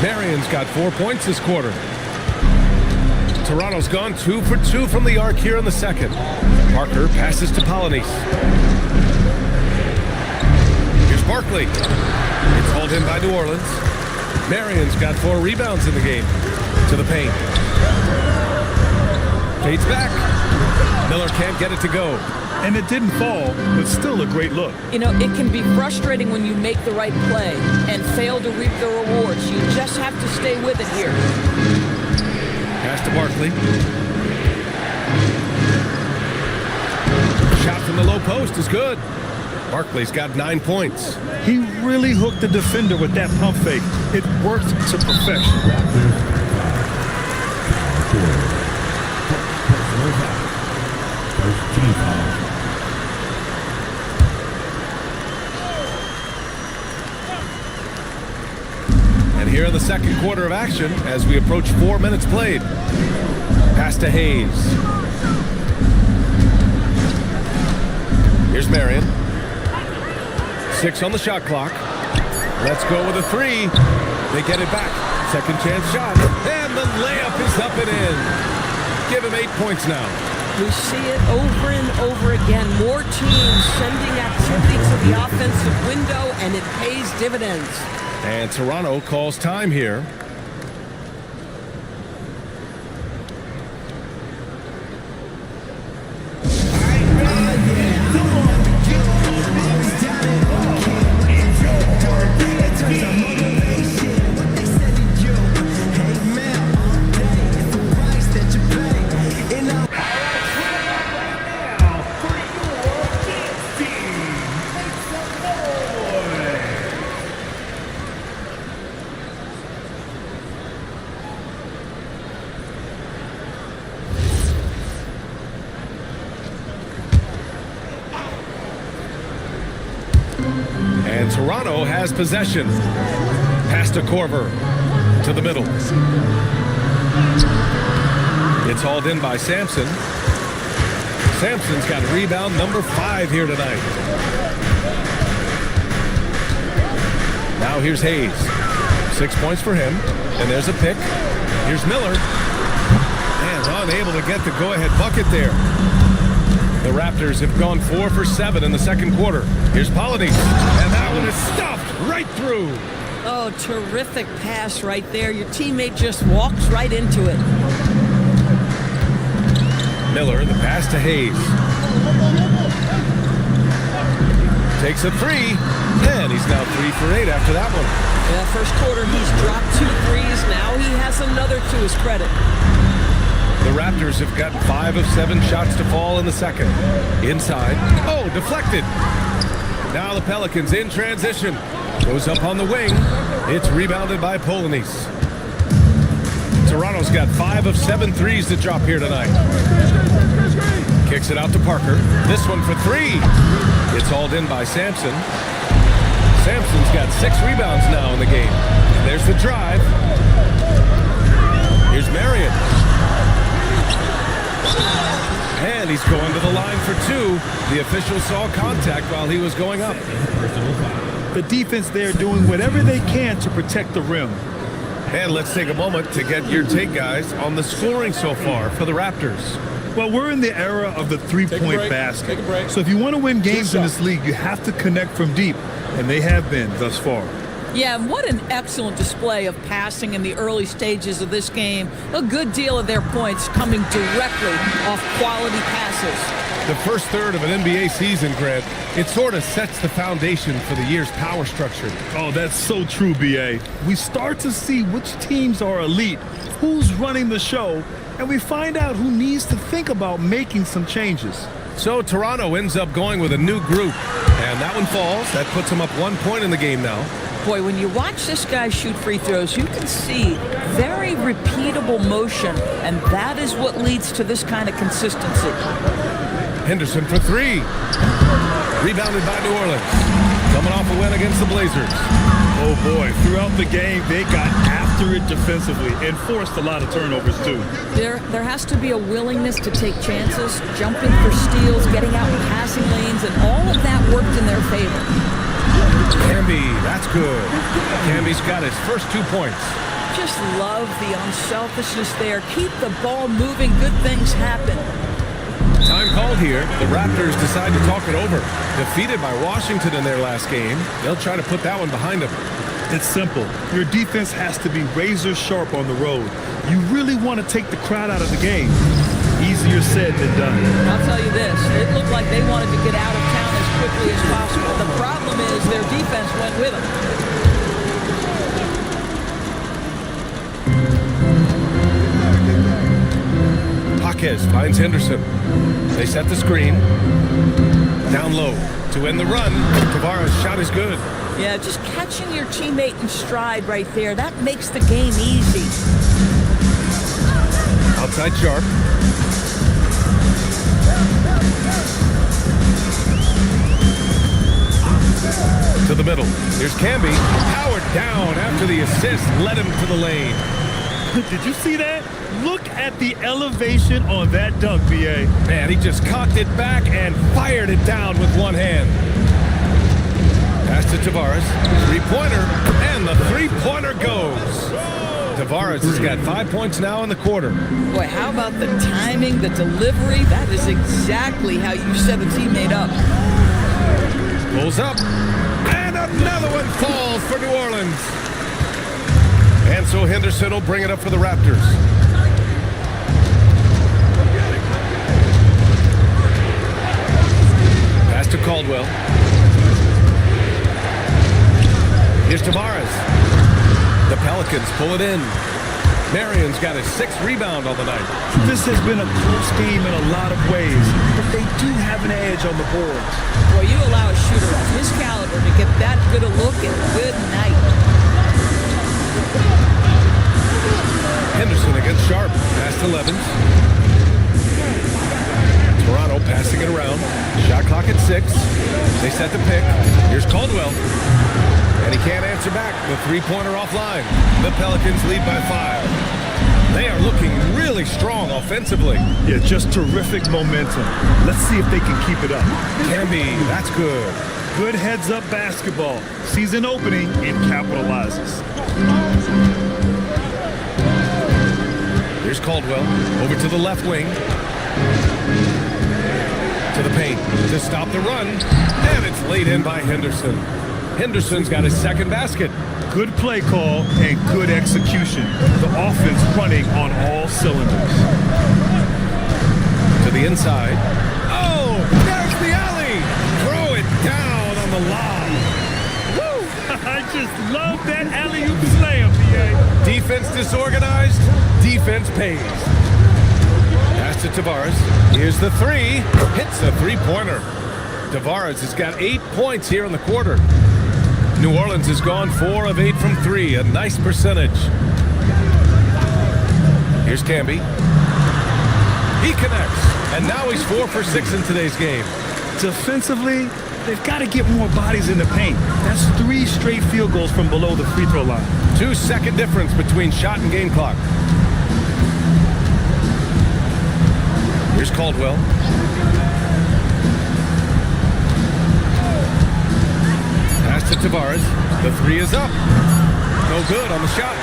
Marion's got 4 points this quarter. Toronto's gone 2 for 2 from the arc here in the second. Parker passes to Polynice. Here's Barkley. It's hauled in by New Orleans. Marion's got 4 rebounds in the game. To the paint. Fades back. Miller can't get it to go. And it didn't fall, but still a great look. You know, it can be frustrating when you make the right play and fail to reap the rewards. You just have to stay with it here. Pass to Barkley. Shot from the low post is good. Barkley's got 9 points. He really hooked the defender with that pump fake. It worked to perfection. And here in the second quarter of action, as we approach 4 minutes played. Pass to Hayes. Here's Marion. 6 on the shot clock. Let's go with a 3. They get it back. Second chance shot. And the layup is up and in. Give him 8 points now. We see it over and over again. More teams sending activity to the offensive window, and it pays dividends. And Toronto calls time here. And Toronto has possession. Pass to Korver. To the middle. It's hauled in by Sampson. Sampson's got rebound number 5 here tonight. Now here's Hayes. 6 points for him. And there's a pick. Here's Miller. And unable to get the go-ahead bucket there. The Raptors have gone 4 for 7 in the second quarter. Here's Polynice. And that one is stuffed right through. Oh, terrific pass right there. Your teammate just walks right into it. Miller, the pass to Hayes. Takes a 3. And he's now 3 for 8 after that one. Yeah, first quarter, he's dropped 2 threes. Now he has another to his credit. The Raptors have gotten 5 of 7 shots to fall in the second. Inside. Oh, deflected. Now the Pelicans in transition. Goes up on the wing. It's rebounded by Polynice. Toronto's got 5 of 7 threes to drop here tonight. Kicks it out to Parker. This one for 3. It's hauled in by Sampson. Sampson's got 6 rebounds now in the game. And there's the drive. Here's Marion. And he's going to the line for 2. The official saw contact while he was going up. The defense there doing whatever they can to protect the rim. And let's take a moment to get your take, guys, on the scoring so far for the Raptors. Well, we're in the era of the three-point basket. So if you want to win games in this league, you have to connect from deep. And they have been thus far. Yeah, and what an excellent display of passing in the early stages of this game. A good deal of their points coming directly off quality passes. The first third of an NBA season, Grant, it sort of sets the foundation for the year's power structure. Oh, that's so true, B.A. We start to see which teams are elite, who's running the show, and we find out who needs to think about making some changes. So Toronto ends up going with a new group, and that one falls. That puts them up 1 point in the game now. Boy, when you watch this guy shoot free throws, you can see very repeatable motion, and that is what leads to this kind of consistency. Henderson for 3. Rebounded by New Orleans. Coming off a win against the Blazers. Oh boy, throughout the game, they got after it defensively and forced a lot of turnovers too. There has to be a willingness to take chances, jumping for steals, getting out in passing lanes, and all of that worked in their favor. Camby, that's good. Camby's got his first 2 points. Just love the unselfishness there. Keep the ball moving. Good things happen. Time called here. The Raptors decide to talk it over. Defeated by Washington in their last game, they'll try to put that one behind them. It's simple. Your defense has to be razor sharp on the road. You really want to take the crowd out of the game. Easy easier said than done. I'll tell you this, it looked like they wanted to get out of town as quickly as possible. The problem is their defense went with them. Jaquez finds Henderson. They set the screen. Down low to end the run. Tavares' shot is good. Yeah, just catching your teammate in stride right there, that makes the game easy. Outside Sharp. To the middle. Here's Camby. Powered down after the assist led him to the lane. Did you see that? Look at the elevation on that dunk, B.A. Man, he just cocked it back and fired it down with one hand. Pass to Tavares. Three-pointer, and the three-pointer goes. Tavares has got 5 points now in the quarter. Boy, how about the timing, the delivery? That is exactly how you set a teammate up. Pulls up, and another one falls for New Orleans. And so Henderson will bring it up for the Raptors. Pass to Caldwell. Here's Tavares. The Pelicans pull it in. Marion's got his 6th rebound on the night. This has been a close game in a lot of ways, but they do have an edge on the boards. Boy, you allow a shooter of his caliber to get that good a look and good night. Henderson against Sharp. Pass to Levins. Toronto passing it around. Shot clock at 6. They set the pick. Here's Caldwell. And he can't answer back. The three-pointer offline. The Pelicans lead by 5. They are looking really strong offensively. Yeah, just terrific momentum. Let's see if they can keep it up. Camby, that's good. Good heads-up basketball. Season opening and capitalizes. Here's Caldwell. Over to the left wing. To the paint. To stop the run. And it's laid in by Henderson. Henderson's got his 2nd basket. Good play call and good execution. The offense running on all cylinders. To the inside. Oh, there's the alley. Throw it down on the lob. Woo! I just love that alley-oop slam, B.A. Defense disorganized. Defense pays. Pass to Tavares. Here's the 3. Hits a three-pointer. Tavares has got 8 points here in the quarter. New Orleans has gone 4 of 8 from 3, a nice percentage. Here's Camby. He connects, and now he's 4 for 6 in today's game. Defensively, they've got to get more bodies in the paint. That's 3 straight field goals from below the free throw line. 2-second difference between shot and game clock. Here's Caldwell. Pass to Tavares. The 3 is up. No good on the shot.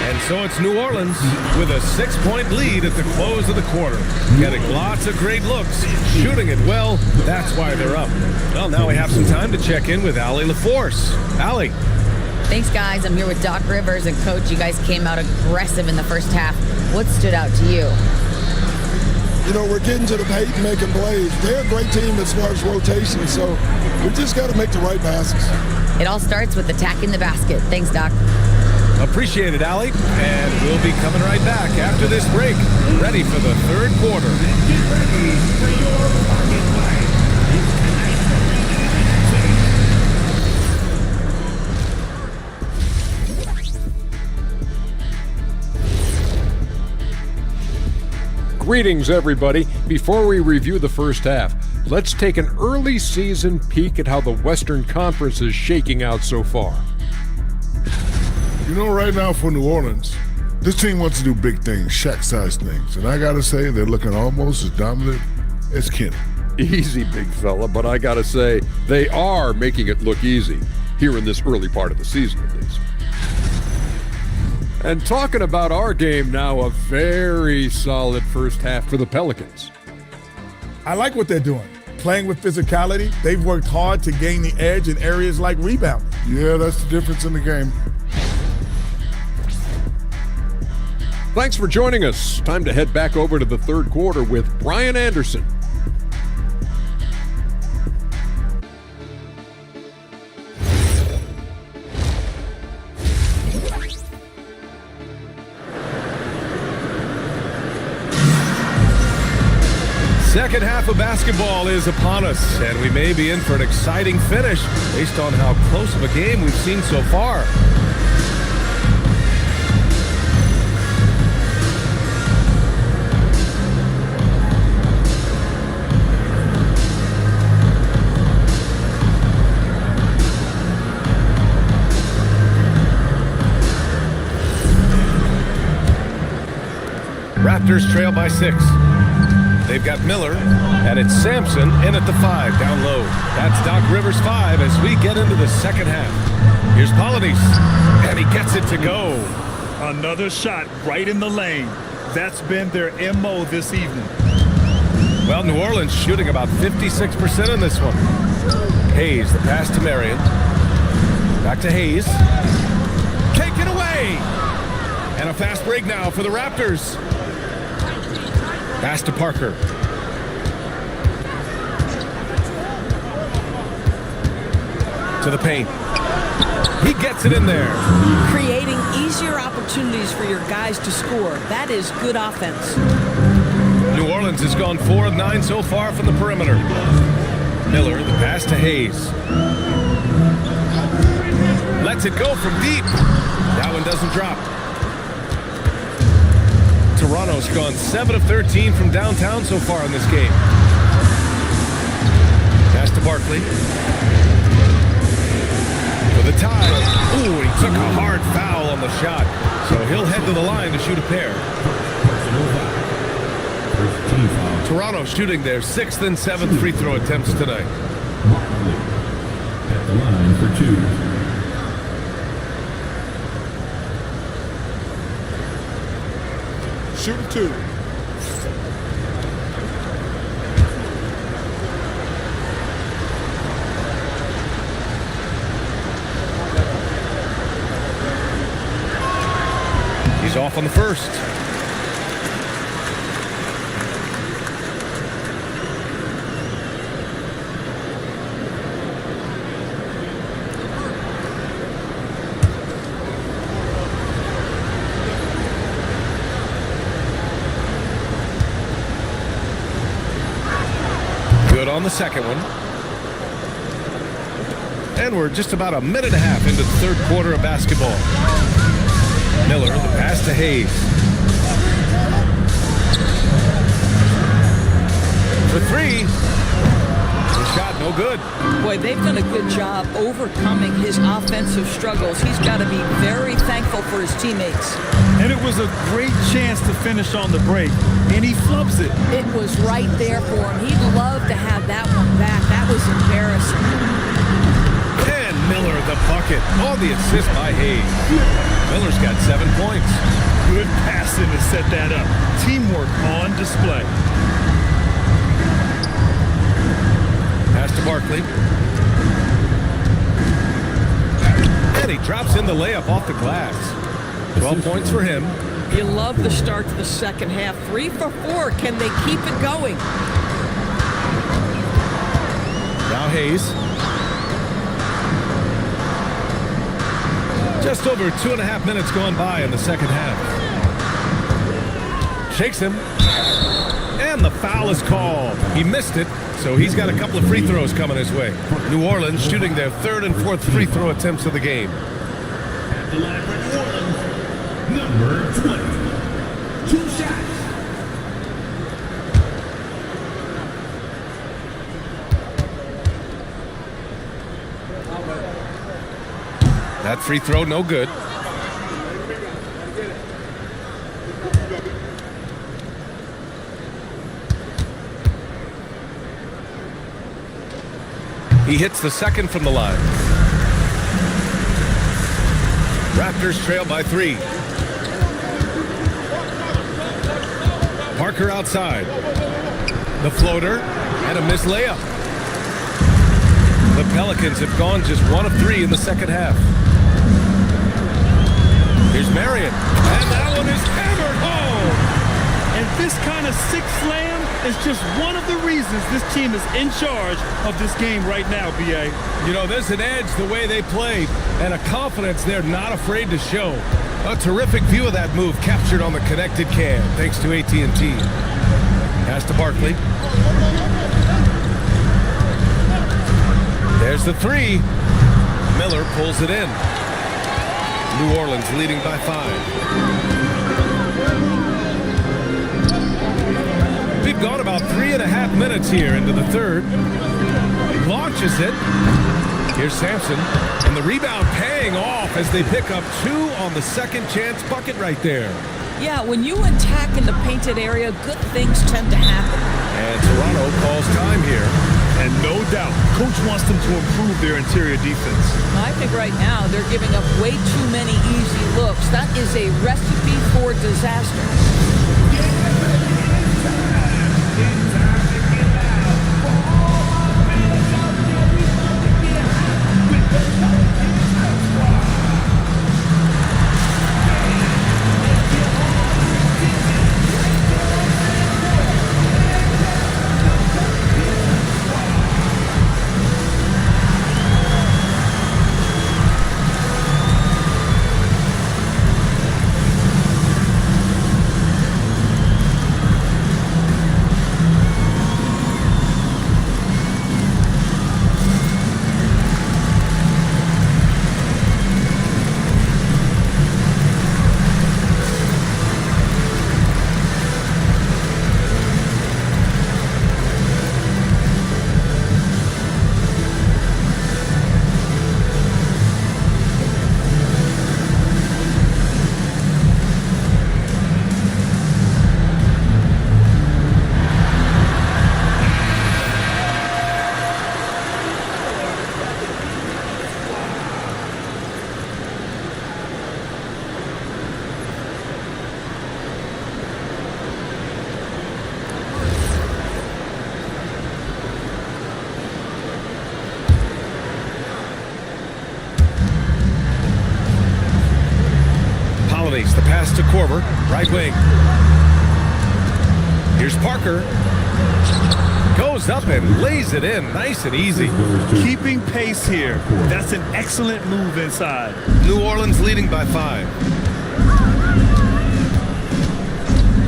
And so it's New Orleans with a 6-point lead at the close of the quarter. Getting lots of great looks, shooting it well. That's why they're up. Well, now we have some time to check in with Allie LaForce. Allie. Thanks, guys. I'm here with Doc Rivers and Coach. You guys came out aggressive in the first half. What stood out to you? You know, we're getting to the paint and making plays. They're a great team as far as rotation, so we just got to make the right passes. It all starts with attacking the basket. Thanks, Doc. Appreciate it, Allie. And we'll be coming right back after this break, ready for the 3rd quarter. Get ready for your pocket fight. Greetings, everybody. Before we review the first half, let's take an early season peek at how the Western Conference is shaking out so far. You know, right now for New Orleans, this team wants to do big things, Shaq-sized things. And I got to say, they're looking almost as dominant as Kenny. Easy, big fella, but I got to say, they are making it look easy, here in this early part of the season at least. And talking about our game now, a very solid first half for the Pelicans. I like what they're doing. Playing with physicality, they've worked hard to gain the edge in areas like rebounding. Yeah, that's the difference in the game. Thanks for joining us. Time to head back over to the third quarter with Brian Anderson. Second half of basketball is upon us, and we may be in for an exciting finish based on how close of a game we've seen so far. Raptors trail by 6. They've got Miller, and it's Sampson in at the 5, down low. That's Doc Rivers' 5 as we get into the second half. Here's Polynice, and he gets it to go. Another shot right in the lane. That's been their MO this evening. Well, New Orleans shooting about 56% in this one. Hayes, the pass to Marion. Back to Hayes. Taken away! And a fast break now for the Raptors. Pass to Parker. To the paint. He gets it in there. Creating easier opportunities for your guys to score. That is good offense. New Orleans has gone 4 of 9 so far from the perimeter. Miller, the pass to Hayes. Lets it go from deep. That one doesn't drop. Toronto's gone 7 of 13 from downtown so far in this game. Pass to Barkley. For the tie. Ooh, he took a hard foul on the shot. So he'll head to the line to shoot a pair. Toronto shooting their 6th and 7th free throw attempts tonight. At the line for 2. Shooting 2. He's off on the first. On the second one. And we're just about a minute and a half into the third quarter of basketball. Miller, the pass to Hayes. For 3. The shot no good. Boy, they've done a good job overcoming his offensive struggles. He's got to be very thankful for his teammates. And it was a great chance to finish on the break, and he flubs it. It was right there for him. He'd love to have that one back. That was embarrassing. And Miller the bucket. Oh, the assist by Hayes. Miller's got 7 points. Good passing to set that up. Teamwork on display. Pass to Barkley. And he drops in the layup off the glass. 12 points for him. You love the start to the second half. 3 for 4. Can they keep it going? Now Hayes. Just over 2.5 minutes gone by in the second half. Shakes him. And the foul is called. He missed it, so he's got a couple of free throws coming his way. New Orleans shooting their 3rd and 4th free throw attempts of the game. At the line for New Orleans, number 20. 2 shots. That free throw no good. He hits the second from the line. Raptors trail by 3. Parker outside. The floater and a missed layup. The Pelicans have gone just 1 of 3 in the second half. Here's Marion. And that one is hammered home. And this kind of sick slam is just one of the reasons this team is in charge of this game right now, B.A. You know, there's an edge the way they play and a confidence they're not afraid to show. A terrific view of that move captured on the connected cam, thanks to AT&T. Pass to Barkley. There's the three. Miller pulls it in. New Orleans leading by 5. We've gone about 3.5 minutes here into the third. Launches it. Here's Sampson. And the rebound paying off as they pick up 2 on the second chance bucket right there. Yeah, when you attack in the painted area, good things tend to happen. And Toronto calls time here. And no doubt, Coach wants them to improve their interior defense. I think right now they're giving up way too many easy looks. That is a recipe for disaster. The pass to Korver, right wing. Here's Parker. Goes up and lays it in, nice and easy. Keeping pace here. That's an excellent move inside. New Orleans leading by 5.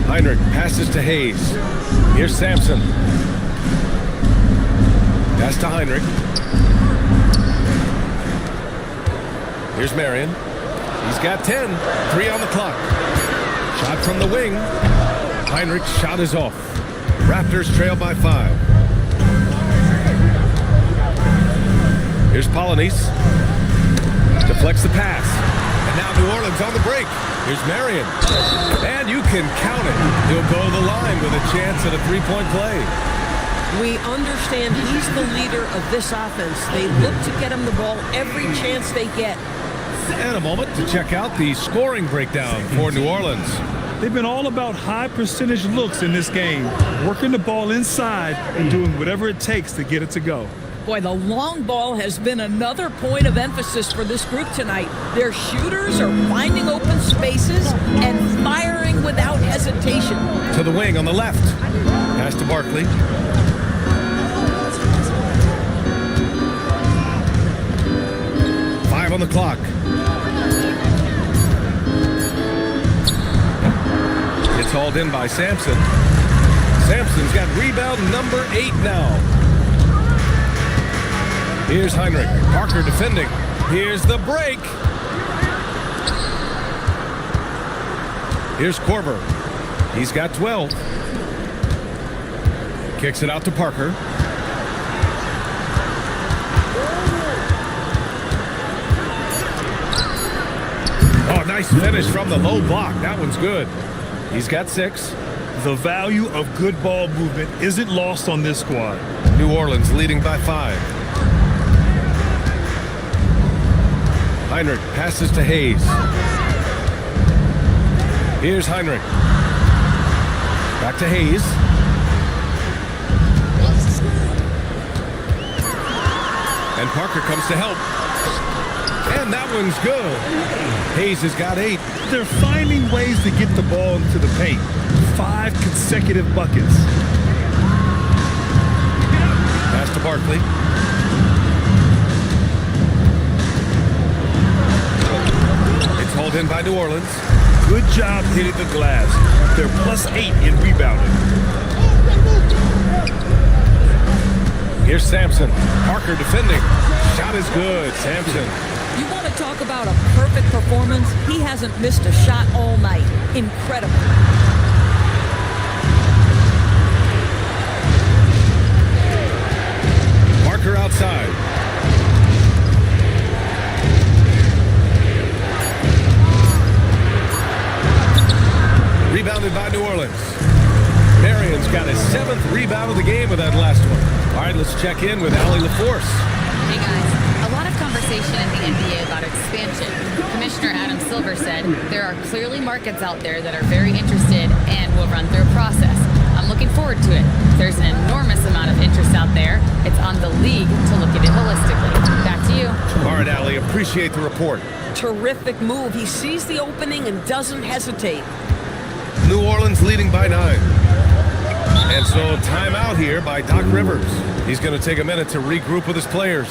Heinrich passes to Hayes. Here's Sampson. Pass to Heinrich. Here's Marion. He's got 10. 3 on the clock. Shot from the wing. Heinrich's shot is off. Raptors trail by 5. Here's Polynice. Deflects the pass. And now New Orleans on the break. Here's Marion. And you can count it. He'll go to the line with a chance at a 3-point play. We understand he's the leader of this offense. They look to get him the ball every chance they get. And a moment to check out the scoring breakdown for New Orleans. They've been all about high percentage looks in this game, working the ball inside and doing whatever it takes to get it to go. Boy, the long ball has been another point of emphasis for this group tonight. Their shooters are finding open spaces and firing without hesitation. To the wing on the left. Pass to Barkley. On the clock. It's hauled in by Sampson. Sampson's got rebound number 8 now. Here's Heinrich. Parker defending. Here's the break. Here's Korver. He's got 12. Kicks it out to Parker. Oh, nice finish from the low block. That one's good. He's got 6. The value of good ball movement isn't lost on this squad. New Orleans leading by 5. Heinrich passes to Hayes. Here's Heinrich. Back to Hayes. And Parker comes to help. And that one's good. Hayes has got 8. They're finding ways to get the ball into the paint. 5 consecutive buckets. Pass to Barkley. It's hauled in by New Orleans. Good job hitting the glass. They're +8 in rebounding. Here's Sampson. Parker defending. Shot is good. Sampson. You want to talk about a perfect performance? He hasn't missed a shot all night. Incredible. Parker outside. Rebounded by New Orleans. Marion's got his 7th rebound of the game with that last one. All right, let's check in with Allie LaForce. Hey guys, a lot of conversation in the NBA about expansion. Commissioner Adam Silver said there are clearly markets out there that are very interested and will run through a process. I'm looking forward to it. There's an enormous amount of interest out there. It's on the league to look at it holistically. Back to you. All right, Allie, appreciate the report. Terrific move. He sees the opening and doesn't hesitate. New Orleans leading by 9. And so timeout here by Doc Rivers. He's going to take a minute to regroup with his players.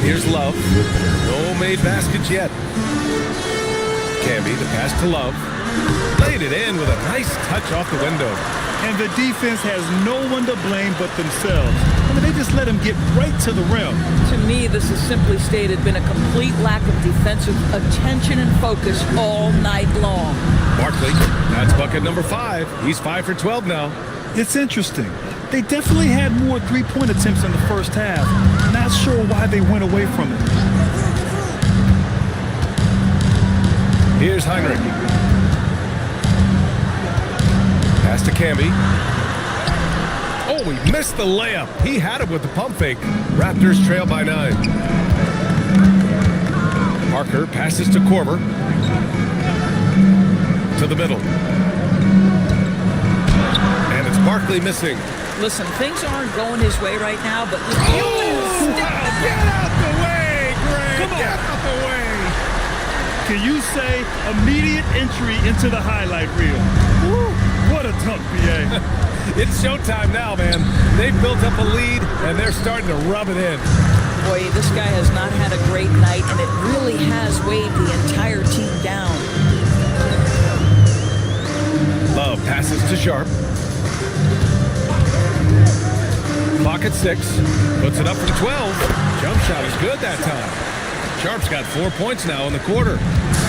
Here's Love. No made baskets yet. Camby, the pass to Love. Laid it in with a nice touch off the window. And the defense has no one to blame but themselves. I mean, they just let him get right to the rim. To me, this is simply stated been a complete lack of defensive attention and focus all night long. Barkley, that's bucket number 5. He's 5 for 12 now. It's interesting. They definitely had more three-point attempts in the first half. Not sure why they went away from it. Here's Heinrich. Pass to Camby. Oh, he missed the layup. He had it with the pump fake. Raptors trail by 9. Parker passes to Korver. To the middle. And it's Barkley missing. Listen, things aren't going his way right now, but Get out the way, Greg! Come on. Get out the way! Can you say immediate entry into the highlight reel? Woo, what a dunk, BA. It's showtime now, man. They've built up a lead, and they're starting to rub it in. boy, this guy has not had a great night, and it really has weighed the entire team down. Love passes to Sharp. Clock at 6. Puts it up from 12. Jump shot is good that time. Sharp's got 4 points now in the quarter.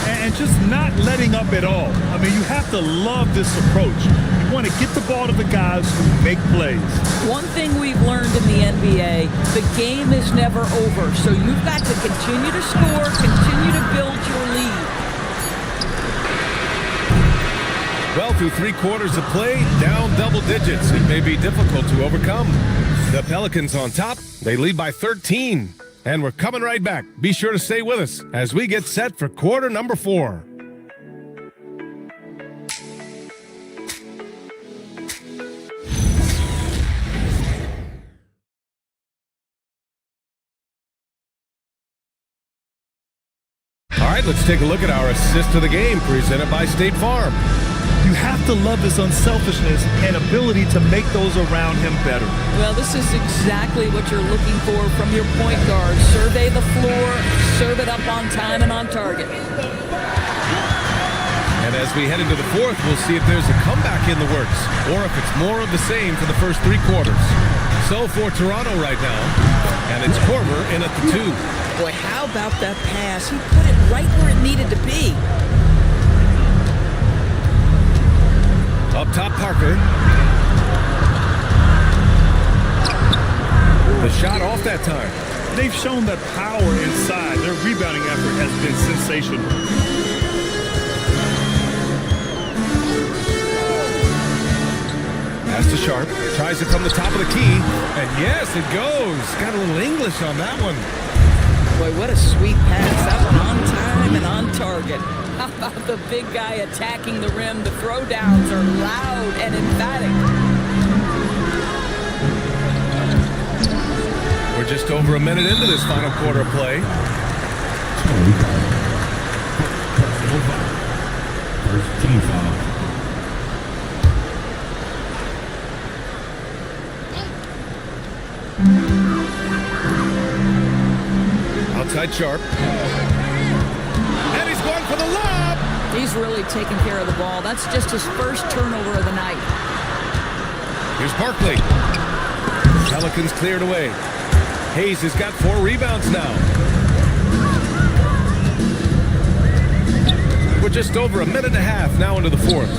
And just not letting up at all. I mean, you have to love this approach. You want to get the ball to the guys who make plays. One thing we've learned in the NBA, the game is never over. So you've got to continue to score, continue to build your lead. Well, through 3 quarters of play, down double digits. It may be difficult to overcome. The Pelicans on top. They lead by 13. And we're coming right back. Be sure to stay with us as we get set for quarter number 4. All right, let's take a look at our assist of the game presented by State Farm. You have to love his unselfishness and ability to make those around him better. Well, this is exactly what you're looking for from your point guard. Survey the floor, serve it up on time and on target. And as we head into the 4th, we'll see if there's a comeback in the works or if it's more of the same for the first 3 quarters. So for Toronto right now, and it's Korver in at the 2. Boy, how about that pass? He put it right where it needed to be. Up top, Parker. The shot off that time. They've shown that power inside. Their rebounding effort has been sensational. Pass to Sharp. Tries it from the top of the key. And yes, it goes. Got a little English on that one. Boy, what a sweet pass. That one on time and on target. How about the big guy attacking the rim? The throwdowns are loud and emphatic. We're just over a minute into this final quarter of play. First team foul. Outside Sharp. And he's going for the lob. He's really taking care of the ball. That's just his first turnover of the night. Here's Barkley. Pelicans cleared away. Hayes has got 4 rebounds now. We're just over a minute and a half now into the 4th.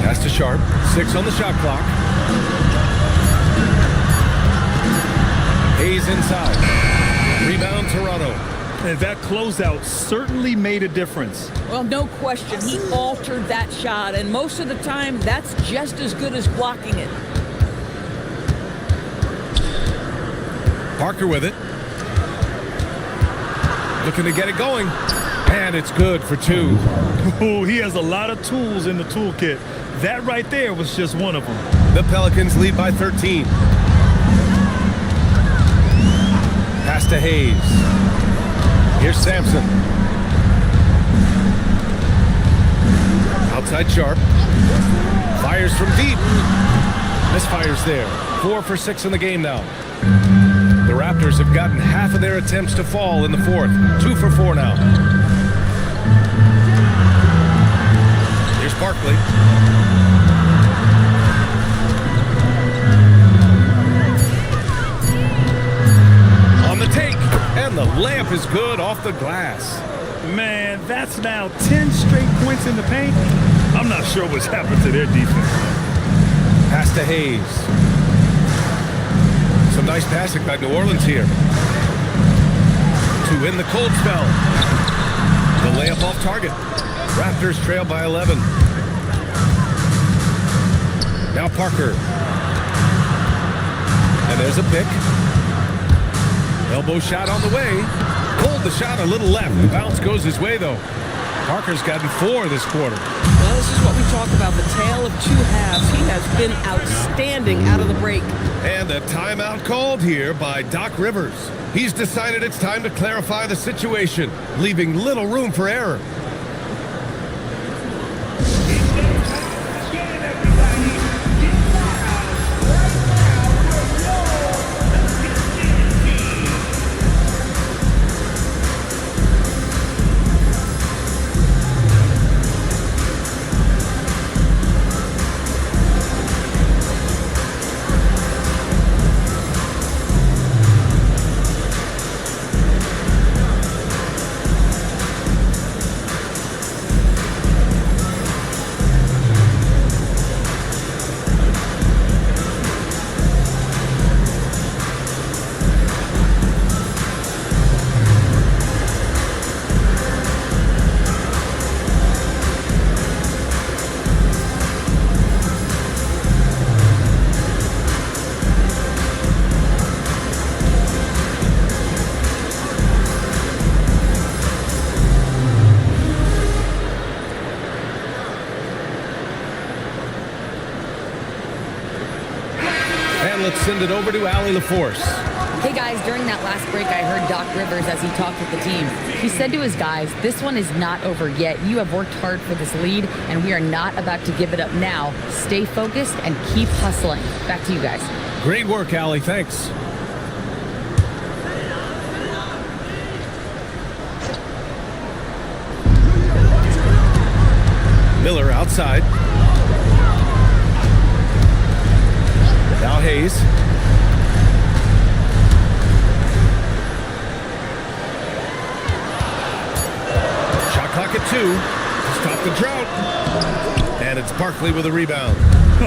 Pass to Sharp. 6 on the shot clock. Hayes inside. Rebound Toronto. And that closeout certainly made a difference. Well, no question. He altered that shot, and most of the time, that's just as good as blocking it. Parker with it. Looking to get it going. And it's good for 2. Oh, he has a lot of tools in the toolkit. That right there was just one of them. The Pelicans lead by 13. Pass to Hayes. Here's Sampson. Outside Sharp. Fires from deep. Misfires there. 4 for 6 in the game now. The Raptors have gotten half of their attempts to fall in the 4th. 2 for 4 now. Here's Barkley. On the take. And the layup is good off the glass. Man, that's now 10 straight points in the paint. I'm not sure what's happened to their defense. Pass to Hayes. Some nice passing by New Orleans here. To win the cold spell. The layup off target. Raptors trail by 11. Now Parker. And there's a pick. Elbow shot on the way. Pulled the shot a little left. The bounce goes his way, though. Parker's gotten 4 this quarter. Well, this is what we talk about, the tale of 2 halves. He has been outstanding out of the break. And a timeout called here by Doc Rivers. He's decided it's time to clarify the situation, leaving little room for error. let's send it over to Allie LaForce. Hey guys, during that last break, I heard Doc Rivers as he talked with the team. He said to his guys, this one is not over yet. You have worked hard for this lead, and we are not about to give it up now. Stay focused and keep hustling. Back to you guys. Great work, Allie. Thanks. Miller outside. Now Hayes. Shot clock at 2. Stop the drought. And it's Barkley with a rebound.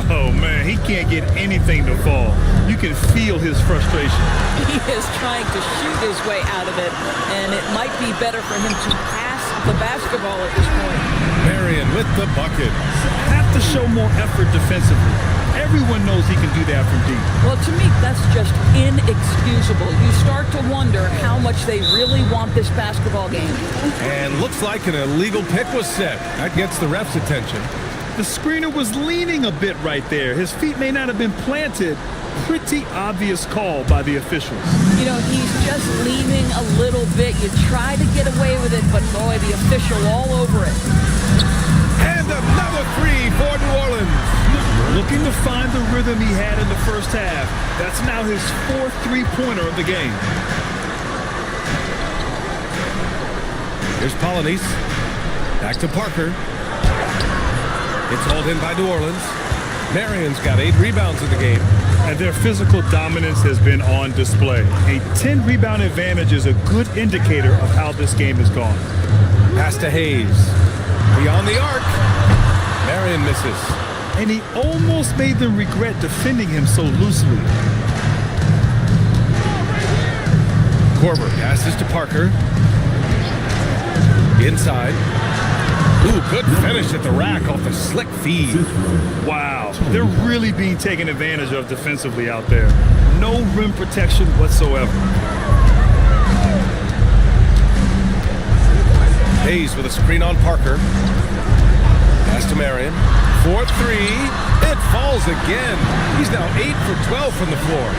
Oh, man, he can't get anything to fall. You can feel his frustration. He is trying to shoot his way out of it, and it might be better for him to pass the basketball at this point. Marion with the bucket. Have to show more effort defensively. Everyone knows he can do that from deep. Well, to me, that's just inexcusable. You start to wonder how much they really want this basketball game. And looks like an illegal pick was set. That gets the ref's attention. The screener was leaning a bit right there. His feet may not have been planted. Pretty obvious call by the officials. You know, he's just leaning a little bit. You try to get away with it, but boy, the official all over it. And another 3 for New Orleans. Looking to find the rhythm he had in the first half. That's now his 4th three-pointer of the game. Here's Polynice. Back to Parker. It's hauled in by New Orleans. Marion's got 8 rebounds in the game. And their physical dominance has been on display. A 10-rebound advantage is a good indicator of how this game has gone. Pass to Hayes. Beyond the arc. Marion misses. And he almost made them regret defending him so loosely. Korver passes to Parker. Inside. Ooh, good finish at the rack off the slick feed. Wow, they're really being taken advantage of defensively out there. No rim protection whatsoever. Hayes with a screen on Parker. Pass to Marion. 4-3. It falls again. He's now 8 for 12 from the floor.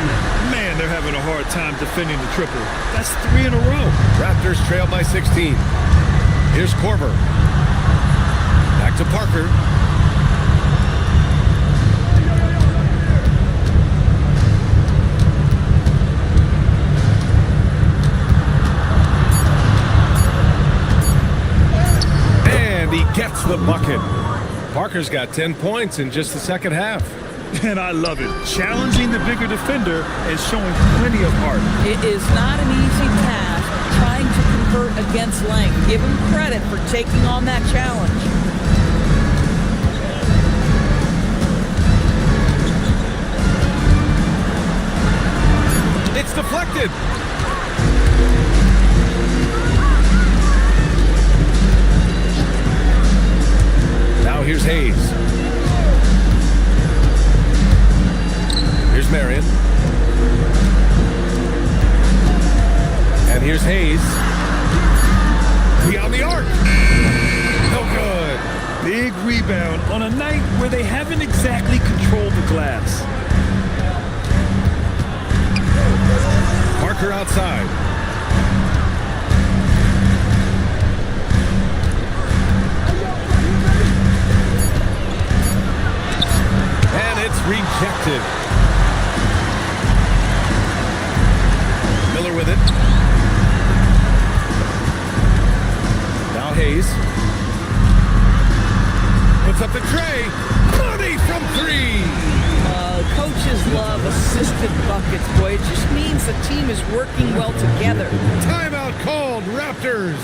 Man, they're having a hard time defending the triple. That's 3 in a row. Raptors trail by 16. Here's Korver. Back to Parker. And he gets the bucket. Parker's got 10 points in just the second half. And I love it. Challenging the bigger defender and showing plenty of heart. It is not an easy task trying to convert against length. Give him credit for taking on that challenge. It's deflected. Now here's Hayes. Here's Marion. And here's Hayes. Beyond the arc. No good. Big rebound on a night where they haven't exactly controlled the glass. Parker outside. And it's rejected. Miller with it. Now Hayes. Puts up the tray. Money from 3. Coaches love assisted buckets, boy. It just means the team is working well together. Timeout called, Raptors.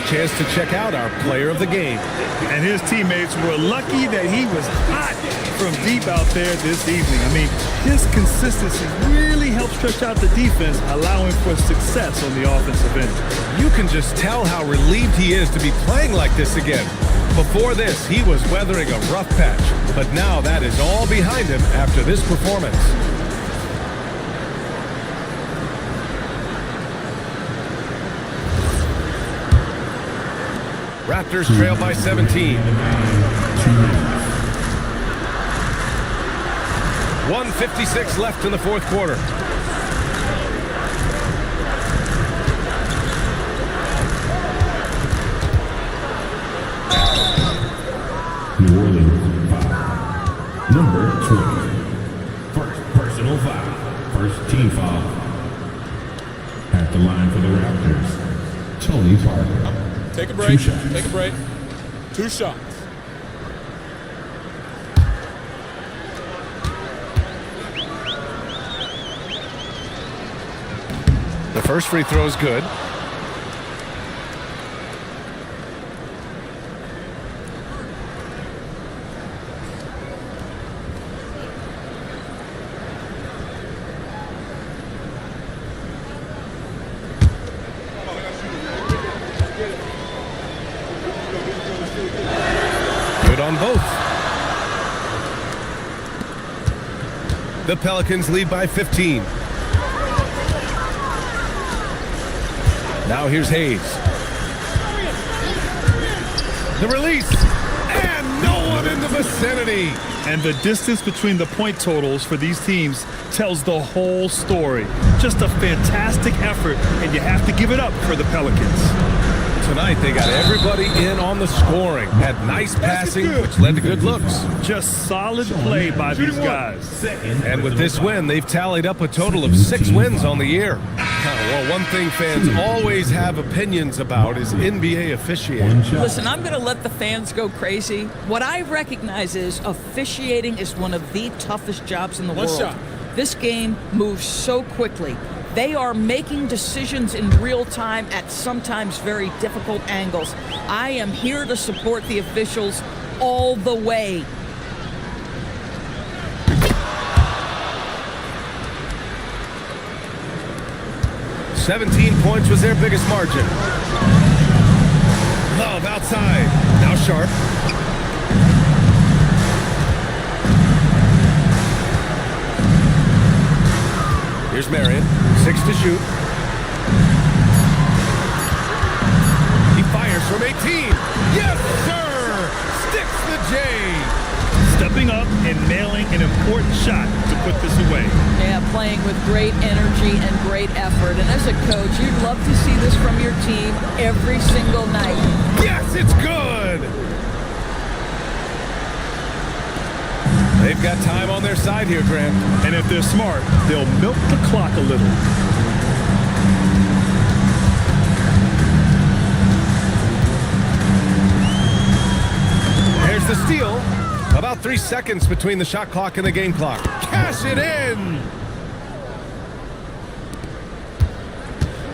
chance to check out our player of the game. And his teammates were lucky that he was hot from deep out there this evening. I mean, his consistency really helped stretch out the defense, allowing for success on the offensive end. You can just tell how relieved he is to be playing like this again. Before this, he was weathering a rough patch, but now that is all behind him after this performance. Raptors trail by 17. 1:56 left in the fourth quarter. New Orleans foul. Number 20. First personal foul. First team foul. At the line for the Raptors, Tony Parker. Take a break. Take a break. 2 shots. The first free throw is good. Good on both. The Pelicans lead by 15. Now here's Hayes. The release. And no one in the vicinity. And the distance between the point totals for these teams tells the whole story. Just a fantastic effort, and you have to give it up for the Pelicans. Tonight they got everybody in on the scoring. Had nice passing, which led to good looks. Just solid play by these guys. And with this win, they've tallied up a total of 6 wins on the year. Well, one thing fans always have opinions about is NBA officiating. Listen, I'm going to let the fans go crazy. What I recognize is officiating is one of the toughest jobs in the world. Shot. This game moves so quickly. They are making decisions in real time at sometimes very difficult angles. I am here to support the officials all the way. $17 points was their biggest margin. Love outside. Now Sharp. Here's Marion. 6 to shoot. He fires from 18. Yes, sir! Sticks the J. Stepping up and nailing an important shot to put this away. Yeah, playing with great energy and great effort. And as a coach, you'd love to see this from your team every single night. Yes, it's good! They've got time on their side here, Grant. And if they're smart, they'll milk the clock a little. There's the steal. About 3 seconds between the shot clock and the game clock. Cash it in!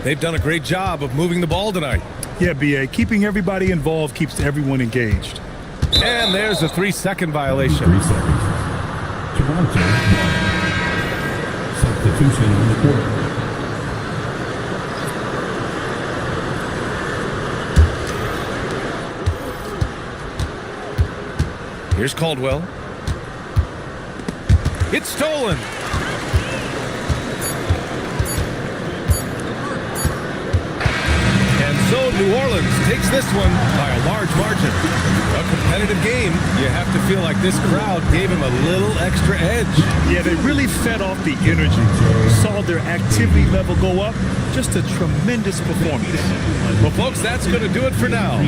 They've done a great job of moving the ball tonight. Yeah, B.A., keeping everybody involved keeps everyone engaged. And there's a 3-second violation. 3 seconds. Toronto. Substitution on the court. Here's Caldwell. It's stolen. And so New Orleans takes this one by a large margin. A competitive game. You have to feel like this crowd gave him a little extra edge. Yeah, they really fed off the energy. Saw their activity level go up. Just a tremendous performance. Well, folks, that's going to do it for now.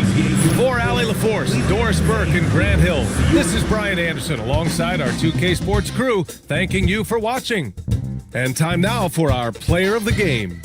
For Allie LaForce, Doris Burke, and Grant Hill, this is Brian Anderson alongside our 2K Sports crew, thanking you for watching. And time now for our player of the game.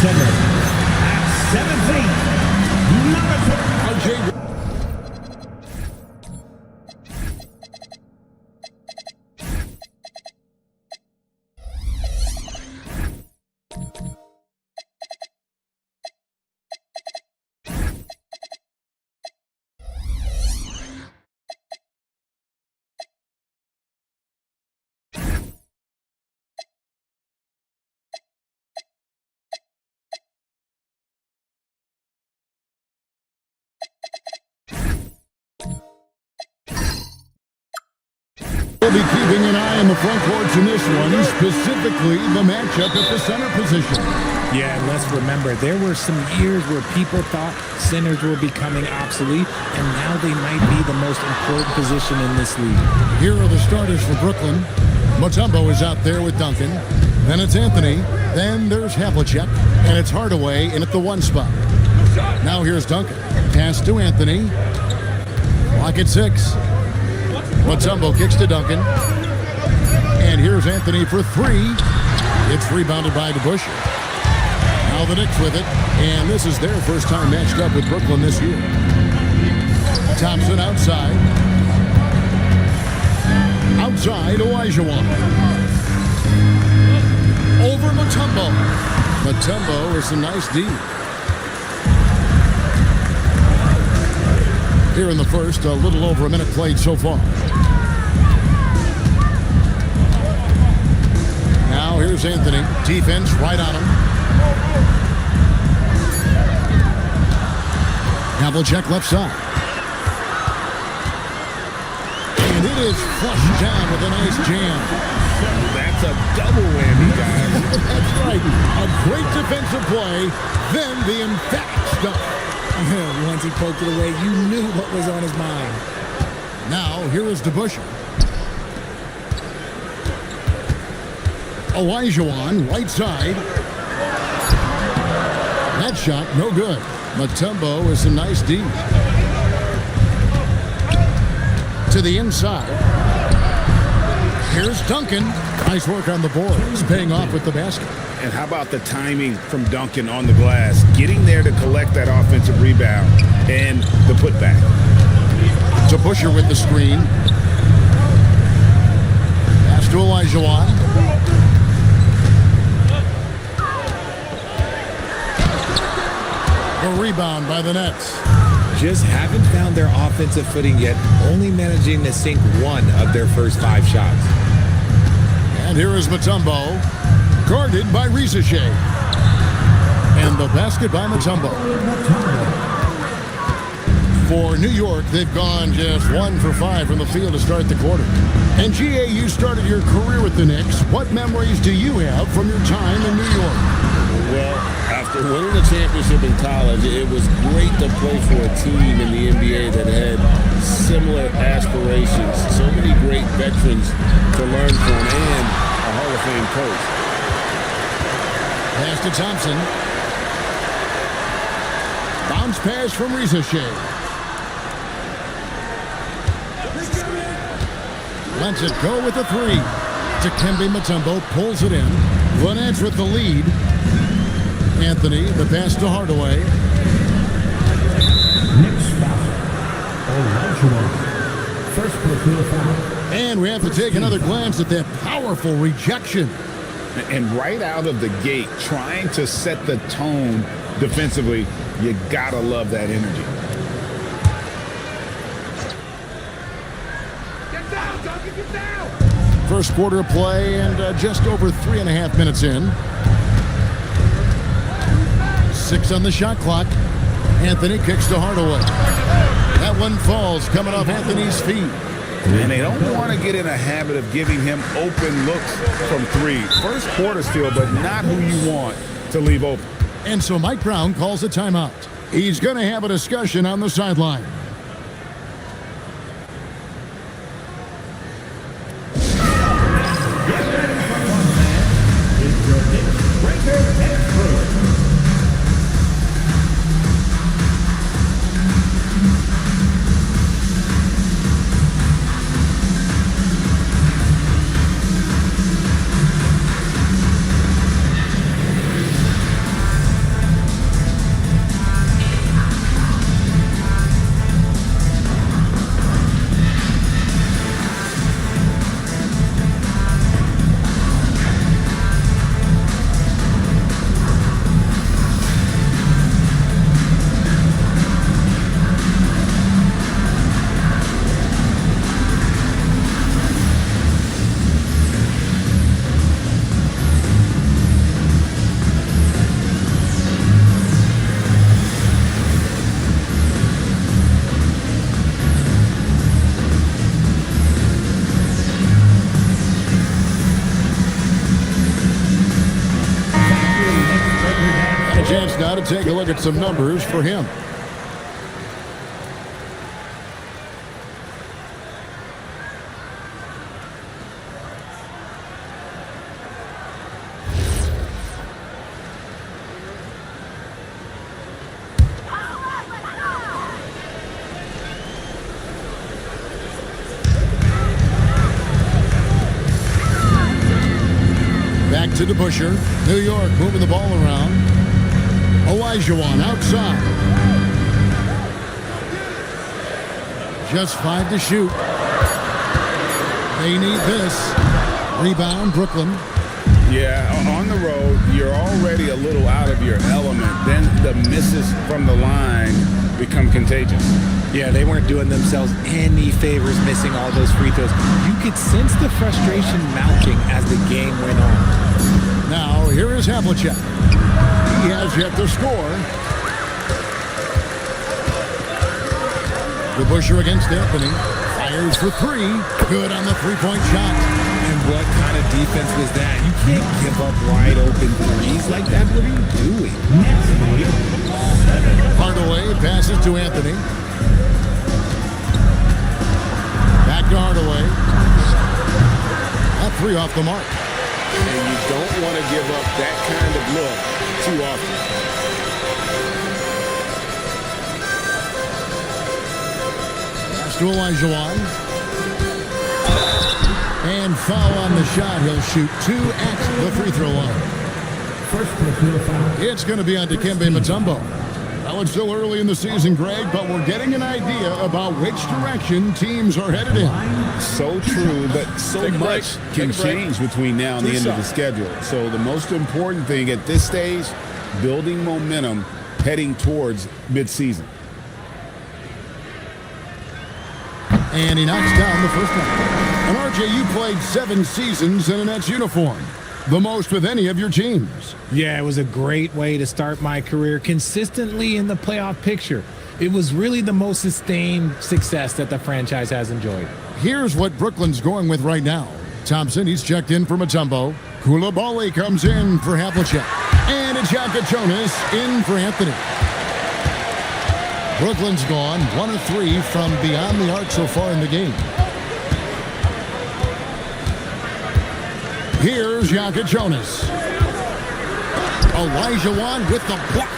center. At 7 feet, number 4. We'll be keeping an eye on the front courts in this one, specifically the matchup at the center position. Yeah, and let's remember, there were some years where people thought centers were becoming obsolete, and now they might be the most important position in this league. Here are the starters for Brooklyn. Mutombo is out there with Duncan. Then it's Anthony. Then there's Havlicek. And it's Hardaway in at the 1 spot. Now here's Duncan. Pass to Anthony. Clock at 6. Mutombo kicks to Duncan. And here's Anthony for 3. It's rebounded by DeBusschere. Now the Knicks with it. And this is their first time matched up with Brooklyn this year. Thompson outside. Outside, Olajuwon. Over Mutombo. Mutombo with some nice D. Here in the first, a little over a minute played so far. Now here's Anthony. Defense right on him. Havlicek left side. And it is flushed down with a nice jam. That's a double whammy, guys. That's right. A great defensive play, then the emphatic stuff. Once he poked it away, you knew what was on his mind. Now, here is DeBusschere. Olajuwon, right side. That shot, no good. Mutombo with some nice D. To the inside. Here's Duncan. Nice work on the boards, paying off with the basket. And how about the timing from Duncan on the glass? Getting there to collect that offensive rebound and the putback. DeBusschere with the screen. Pass to Olajuwon. A rebound by the Nets. Just haven't found their offensive footing yet, only managing to sink 1 of their first 5 shots. And here is Mutombo, guarded by Risache. And the basket by Mutombo. For New York, they've gone just 1 for 5 from the field to start the quarter. And GA, you started your career with the Knicks. What memories do you have from your time in New York? Well, after winning the championship in college, it was great to play for a team in the NBA that had similar aspirations. So many great veterans to learn from and a Hall of Fame coach. Pass to Thompson. Bounce pass from Risache. Lets it go with the 3. Dikembe Mutombo pulls it in. The Nets with the lead. Anthony, the pass to Hardaway. Knicks foul. Olajuwon. First personal foul. And we have to take another glance at that powerful rejection. And right out of the gate, trying to set the tone defensively, you gotta love that energy. Get down, Duncan, get down! First quarter of play and just over 3.5 minutes in. 6 on the shot clock. Anthony kicks to Hardaway. That one falls, coming off Anthony's feet. And they don't want to get in a habit of giving him open looks from 3. First quarter still, but not who you want to leave open. And so Mike Brown calls a timeout. He's going to have a discussion on the sideline. now to take a look at some numbers for him. Back to the Busher. New York moving the ball around. Olajuwon outside. Just 5 to shoot. They need this. Rebound, Brooklyn. Yeah, on the road, you're already a little out of your element. Then the misses from the line become contagious. Yeah, they weren't doing themselves any favors missing all those free throws. You could sense the frustration mounting as the game went on. Now, here is Havlicek. He has yet to score. The Busher against Anthony. Fires for 3. Good on the three-point shot. And what kind of defense was that? You can't give up wide open threes like that. What are you doing? Hardaway passes to Anthony. Back to Hardaway. That 3 off the mark. And you don't want to give up that kind of look too often. Pass to Olajuwon. And foul on the shot. He'll shoot 2 at the free throw line. It's going to be on Dikembe Mutombo. Well, it's still early in the season, Greg, but we're getting an idea about which direction teams are headed in. So true, but so much can change between now and the end of the schedule. So the most important thing at this stage, building momentum heading towards midseason. And he knocks down the first one. And RJ, you played 7 seasons in a Nets uniform. The most with any of your teams. Yeah, it was a great way to start my career consistently in the playoff picture. It was really the most sustained success that the franchise has enjoyed. Here's what Brooklyn's going with right now. Thompson, he's checked in for Mutombo. Koulibaly comes in for Havlicek. And it's Jonas in for Anthony. Brooklyn's gone 1 of 3 from beyond the arc so far in the game. Here's Jonas. Olajuwon with the block.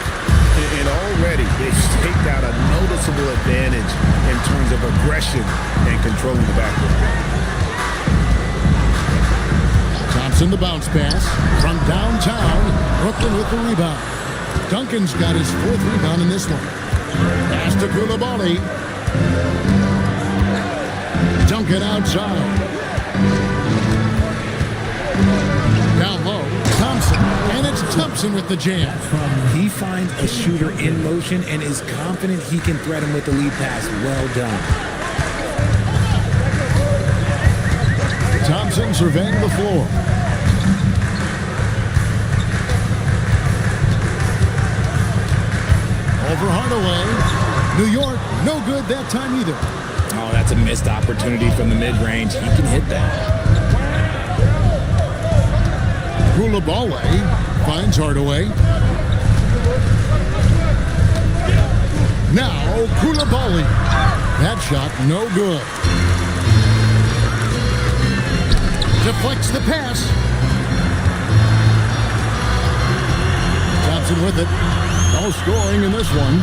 And already they've staked out a noticeable advantage in terms of aggression and controlling the backcourt. Thompson the bounce pass from downtown. Brooklyn with the rebound. Duncan's got his 4th rebound in this one. Pass to Koulibaly. Duncan outside. Down low, Thompson, and it's Thompson with the jam. He finds a shooter in motion and is confident he can thread him with the lead pass. Well done. Thompson surveying the floor. Over Hardaway. New York, no good that time either. Oh, that's a missed opportunity from the mid-range. He can hit that. Koulibaly finds Hardaway. Now Koulibaly. That shot no good. Deflects the pass. Thompson with it. No scoring in this one.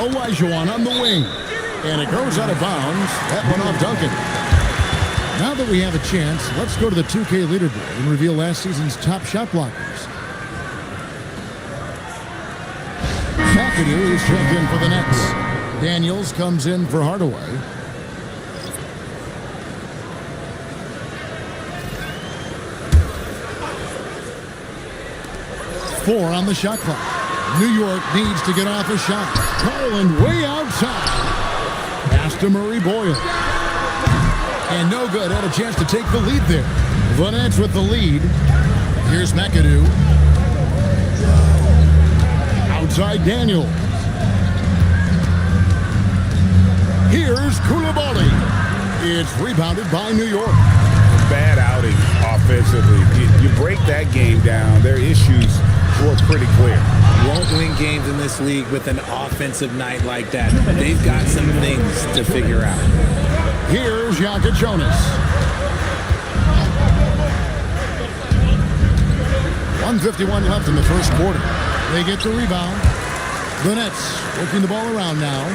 Olajuwon on the wing. And it goes out of bounds. That went off Duncan. Now that we have a chance, let's go to the 2K leaderboard and reveal last season's top shot blockers. McAdoo is checked in for the Nets. Daniels comes in for Hardaway. Four on the shot clock. New York needs to get off a shot. Garland way outside. Pass to Murray Boyle. And no good. Had a chance to take the lead there. The Nets with the lead. Here's McAdoo. Outside Daniel. Here's Koulibaly. It's rebounded by New York. Bad outing offensively. You break that game down. Their issues Well, it's pretty clear. Won't win games in this league with an offensive night like that. They've got some things to figure out. Here's Jonas. 1:51 left in the first quarter. They get the rebound. The Nets working the ball around now.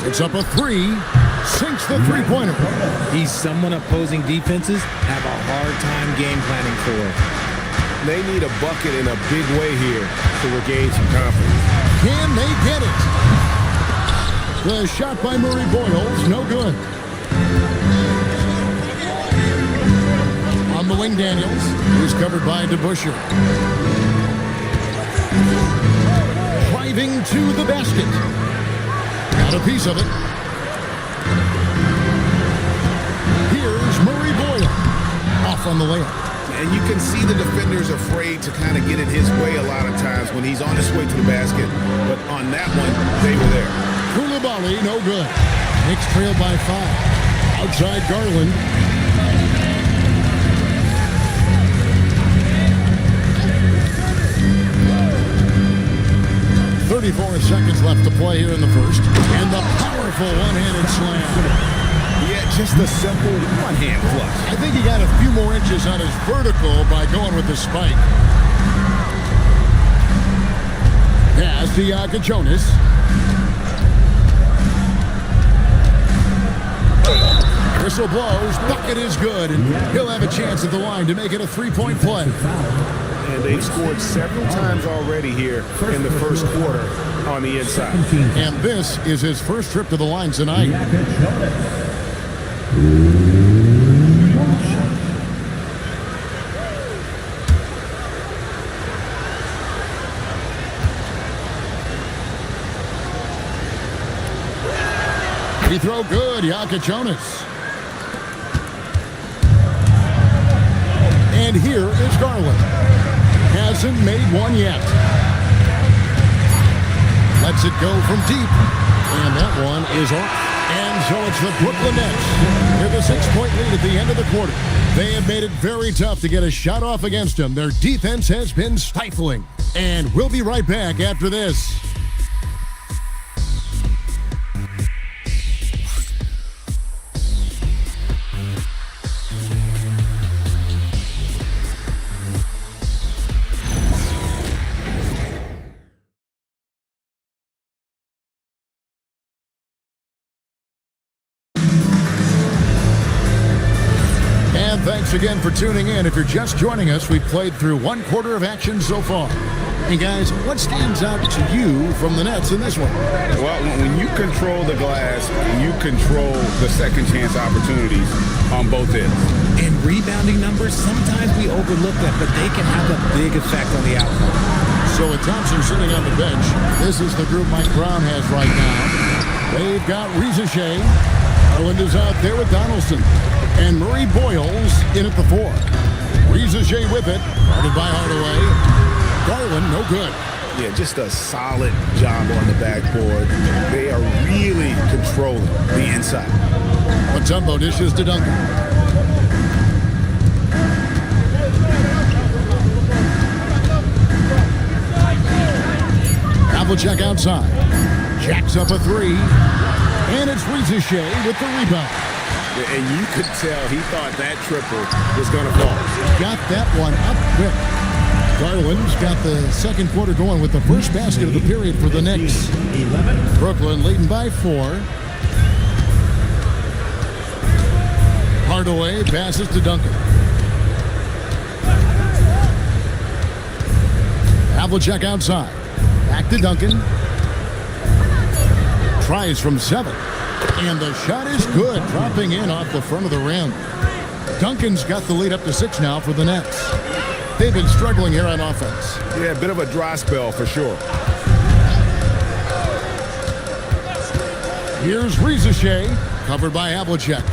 It's up a three. Sinks the three-pointer. He's someone opposing defenses have a hard time game planning for. They need a bucket in a big way here to regain some confidence. Can they get it? The shot by Murray Boyles, no good. On the wing, Daniels, who's covered by DeBusschere. Driving to the basket. Got a piece of it. Here's Murray Boyle. Off on the layup. And you can see the defenders afraid to kind of get in his way a lot of times when he's on his way to the basket. But on that one, they were there. Koulibaly, no good. Knicks trail by 5. Outside Garland. .34 seconds left to play here in the first. And the powerful one-handed slam. Yeah, just a simple one-hand flush. I think he got a few more inches on his vertical by going with the spike. Pass to Jonas. Whistle blows. Bucket is good. And he'll have a chance at the line to make it a three-point play. And they've scored several times already here in the first quarter on the inside. And this is his first trip to the line tonight. Free throw good, Jonas. And here is Garland. Hasn't made one yet. Lets it go from deep. And that one is off. And so it's the Brooklyn Nets with a 6-point lead at the end of the quarter. They have made it very tough to get a shot off against them. Their defense has been stifling. And we'll be right back after this. Thanks again for tuning in. If you're just joining us, we've played through one quarter of action so far. And guys, what stands out to you from the Nets in this one? Well, when you control the glass, you control the second chance opportunities on both ends. And rebounding numbers, sometimes we overlook that, but they can have a big effect on the outcome. So with Thompson sitting on the bench, this is the group Mike Brown has right now. They've got Rizachet. Garland is out there with Donaldson. And Murray Boyles in at the 4. Rizachet with it. Guarded by Hardaway. Garland, no good. Yeah, just a solid job on the backboard. They are really controlling the inside. Mutombo dishes to Duncan. Havlicek outside. Jacks up a 3. And it's Rizachet with the rebound. And you could tell he thought that triple was going to fall. Got that one up quick. Garland's got the second quarter going with the first basket of the period for the Knicks. Brooklyn leading by 4. Hardaway passes to Duncan. Havlicek outside. Back to Duncan. Tries from 7. And the shot is good, dropping in off the front of the rim. Duncan's got the lead up to 6 now for the Nets. They've been struggling here on offense. Yeah, a bit of a dry spell for sure. Here's Rizachet, covered by Havlicek.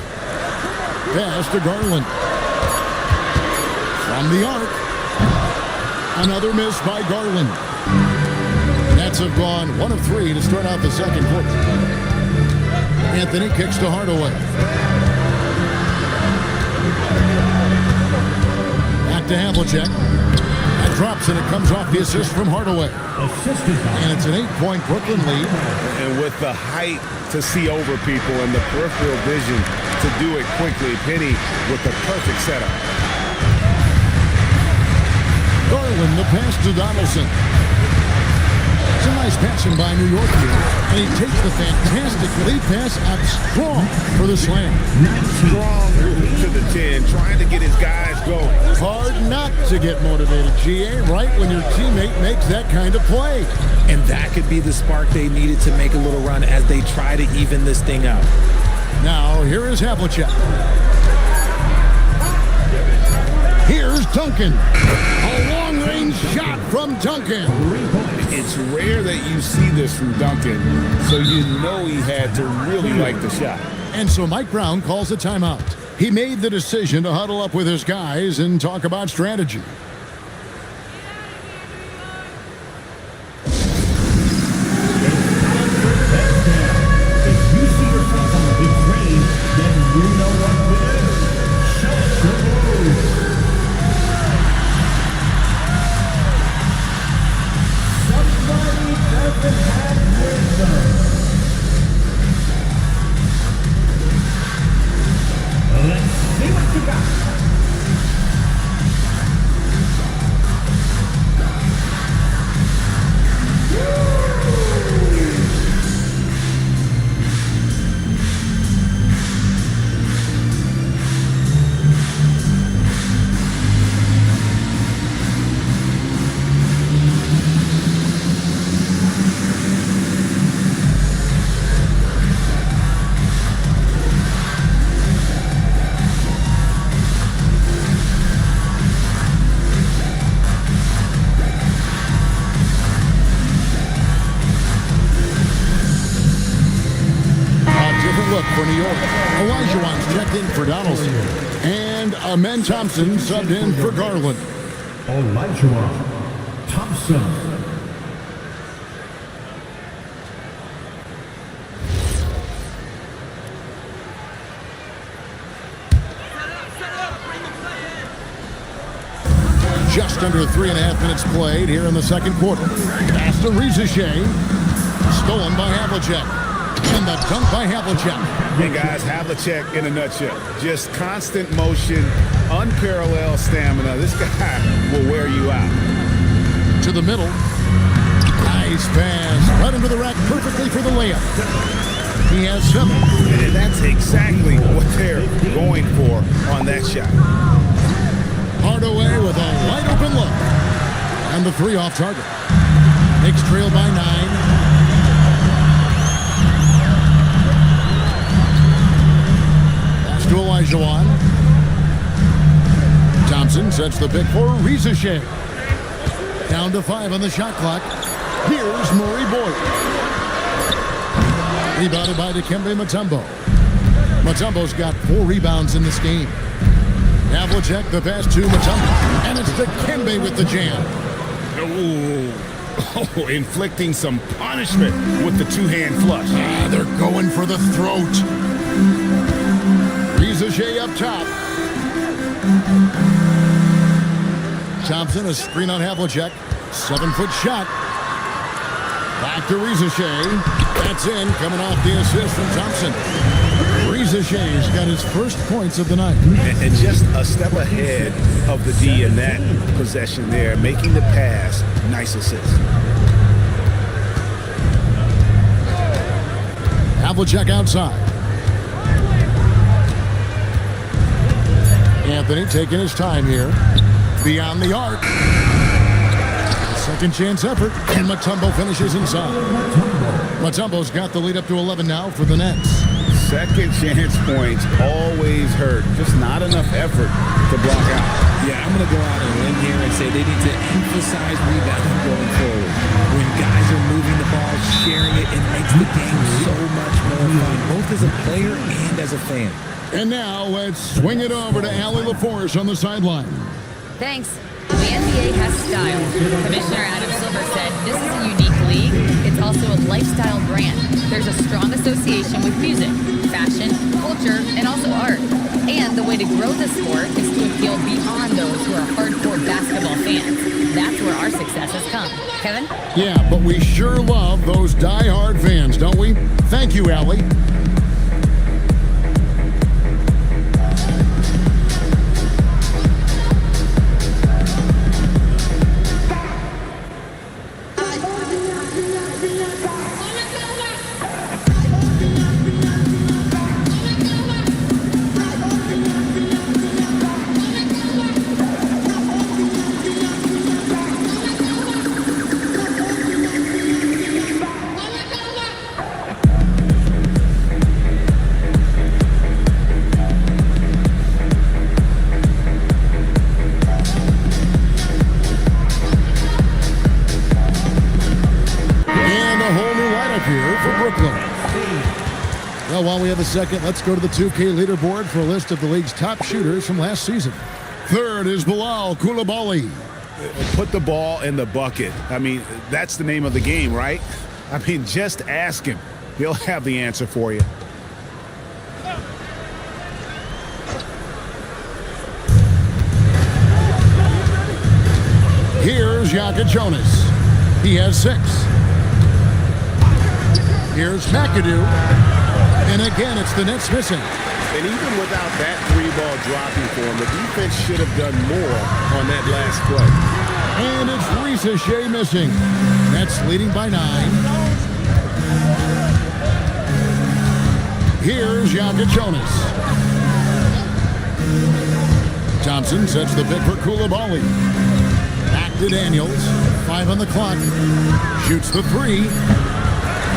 Pass to Garland. From the arc. Another miss by Garland. Nets have gone 1 of 3 to start out the second quarter. Anthony kicks to Hardaway. Back to Havlicek. Drops, and it comes off the assist from Hardaway. And it's an 8-point Brooklyn lead. And with the height to see over people and the peripheral vision to do it quickly, Penny with the perfect setup. Garland, the pass to Donaldson. It's a nice passing by New York here. And he takes the fantastic lead pass out strong for the slam. Strong to the 10, trying to get his guys going. Hard not to get motivated, GA, right when your teammate makes that kind of play. And that could be the spark they needed to make a little run as they try to even this thing out. Now, here is Havlicek. Here's Duncan. A long-range shot from Duncan. It's rare that you see this from Duncan, so you know he had to really like the shot. And so Mike Brown calls a timeout. He made the decision to huddle up with his guys and talk about strategy. For New York, Olajuwon's checked in for Donaldson, and Amen Thompson subbed in for Garland. Olajuwon Thompson. Just under 3.5 minutes played here in the second quarter. Pass to Rizichet. Stolen by Havlicek. And the dunk by Havlicek. Hey guys, Havlicek in a nutshell. Just constant motion, unparalleled stamina. This guy will wear you out. To the middle. Nice pass. Right into the rack perfectly for the layup. He has 7. And that's exactly what they're going for on that shot. Hardaway with a wide open look. And the 3 off target. Knicks trail by 9. To Olajuwon. Thompson sets the pick for Rizichet. Down to 5 on the shot clock. Here's Murray Boyd. Rebounded by Dikembe Mutombo. Mutombo's got 4 rebounds in this game. Havlicek the pass to Mutombo. And it's Dikembe with the jam. Oh, inflicting some punishment with the 2-hand flush. Ah, they're going for the throat. Rizichet up top. Thompson, a screen on Havlicek. 7-foot shot. Back to Rizichet. That's in, coming off the assist from Thompson. Rizichet's got his first points of the night. And just a step ahead of the D in that possession there, making the pass. Nice assist. Havlicek outside. Anthony taking his time here. Beyond the arc. Second chance effort. And Mutombo finishes inside. Mutombo's got the lead up to 11 now for the Nets. Second chance points always hurt. Just not enough effort to block out. Yeah, I'm going to go out on a limb here and say they need to emphasize rebounding going forward. When guys are moving the ball, sharing it, it makes the game so much more fun, both as a player and as a fan. And now let's swing it over to Allie LaForce on the sideline. Thanks. The NBA has style. Commissioner Adam Silver said this is a unique league. It's also a lifestyle brand. There's a strong association with music, fashion, culture, and also art. And the way way to grow the sport is to appeal beyond those who are hardcore basketball fans. That's where our success has come. Kevin? Yeah, but we sure love those die-hard fans, don't we? Thank you, Allie. Well, while we have a second, let's go to the 2K leaderboard for a list of the league's top shooters from last season. Third is Bilal Coulibaly. Put the ball in the bucket. I mean, that's the name of the game, right? I mean, just ask him. He'll have the answer for you. Here's Yaka Jonas. He has 6. Here's McAdoo. And again, it's the Nets missing. And even without that 3-ball dropping for him, the defense should have done more on that last play. And it's Risa Shea missing. Nets leading by 9. Here's Yaka Jonas. Thompson sets the pick for Coulibaly. Back to Daniels. 5 on the clock. Shoots the 3.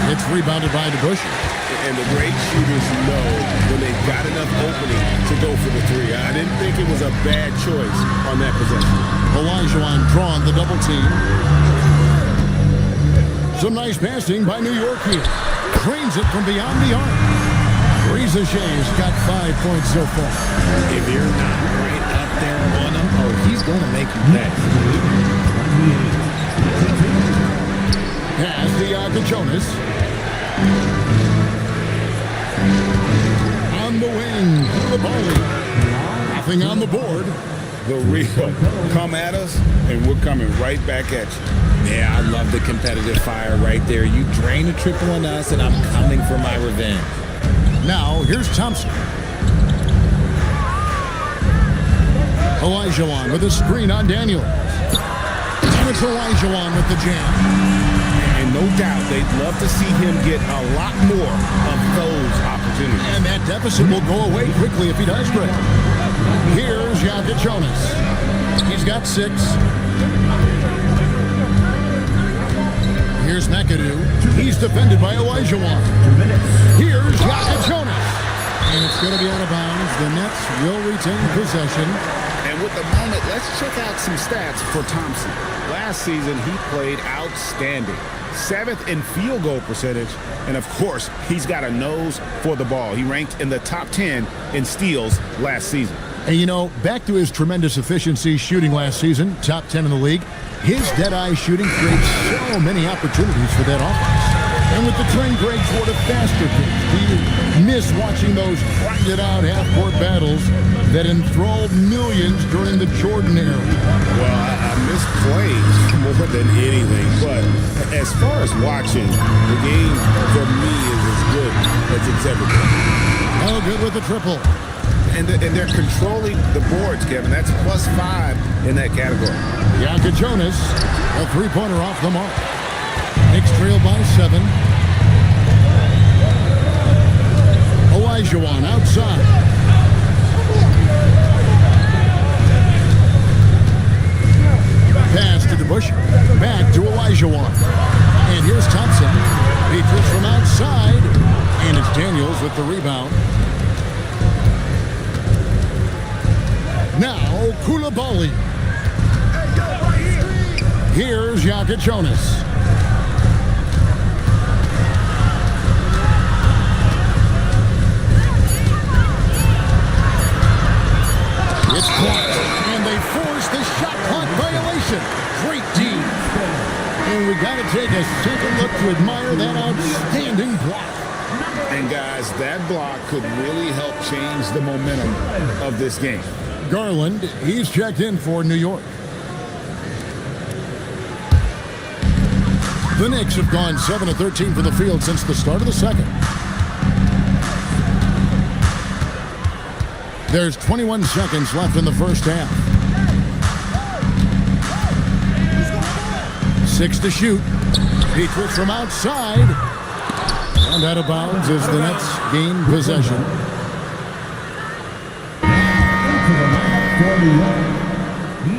It's rebounded by DeBusschere. And the great shooters know when they've got enough opening to go for the 3. I didn't think it was a bad choice on that possession. Olajuwon drawn the double team. Some nice passing by New York here. Cranes it from beyond the arc. Risa Shea's got 5 points so far. If you're not right up there on him, oh, he's going to make you pay. Pass to Yaka Jonas. On the wing, the ball. Nothing on the board. The real come at us, and we're coming right back at you. Yeah, I love the competitive fire right there. You drain a triple on us, and I'm coming for my revenge. Now, here's Thompson. Olajuwon with a screen on Daniel. And it's Olajuwon with the jam. And no doubt they'd love to see him get a lot more of those opportunities. And that deficit will go away quickly if he does great. Here's Yaka Jonas. He's got 6. Here's McAdoo. He's defended by Olajuwon. Here's Yaka Jonas. And it's going to be out of bounds. The Nets will retain possession. And with the moment, let's check out some stats for Thompson. Last season, he played outstanding. 7th in field goal percentage. And of course, he's got a nose for the ball. He ranked in the top 10 in steals last season. And you know, back to his tremendous efficiency shooting last season, top 10 in the league, his dead-eye shooting creates so many opportunities for that offense. And with the trend break toward a faster pace, do you miss watching those grinded-out half-court battles that enthralled millions during the Jordan era? Well, I miss plays more than anything, but as far as watching, the game for me is as good as it's ever been. Oh, good with the triple. And they're controlling the boards, Kevin. That's +5 in that category. Yaka Jonas, a three-pointer off the mark. Knicks trail by 7. Olajuwon outside. Pass to DeBusschere. Back to Olajuwon. And here's Thompson. Patriots from outside. And it's Daniels with the rebound. Now, Coulibaly. Here's Yaka Jonas. It's blocked, and they force the shot clock violation. Great D. And we got to take a second look to admire that outstanding block. And guys, that block could really help change the momentum of this game. Garland, he's checked in for New York. The Knicks have gone 7 of 13 from the field since the start of the second. There's 21 seconds left in the first half. 6 to shoot. Petras from outside. And out of bounds as the Nets gain possession.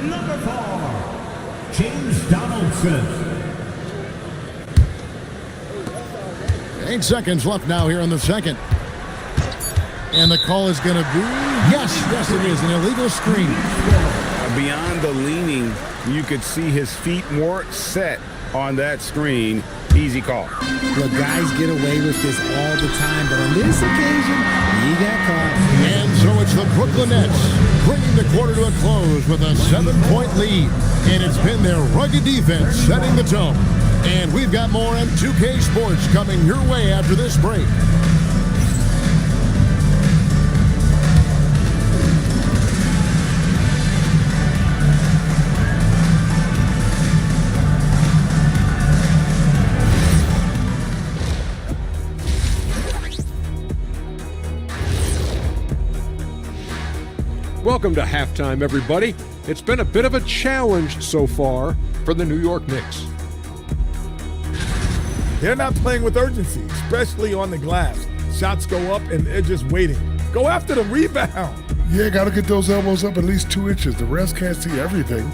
Number 4, James Donaldson. 8 seconds left now here in the second. And the call is going to be, yes, it is, an illegal screen. Beyond the leaning, you could see his feet more set on that screen. Easy call. Look, guys get away with this all the time, but on this occasion, he got caught. And so it's the Brooklyn Nets bringing the quarter to a close with a 7-point lead. And it's been their rugged defense setting the tone. And we've got more on 2K Sports coming your way after this break. Welcome to halftime, everybody. It's been a bit of a challenge so far for the New York Knicks. They're not playing with urgency, especially on the glass. Shots go up and they're just waiting. Go after the rebound. Yeah, got to get those elbows up at least 2 inches. The refs can't see everything.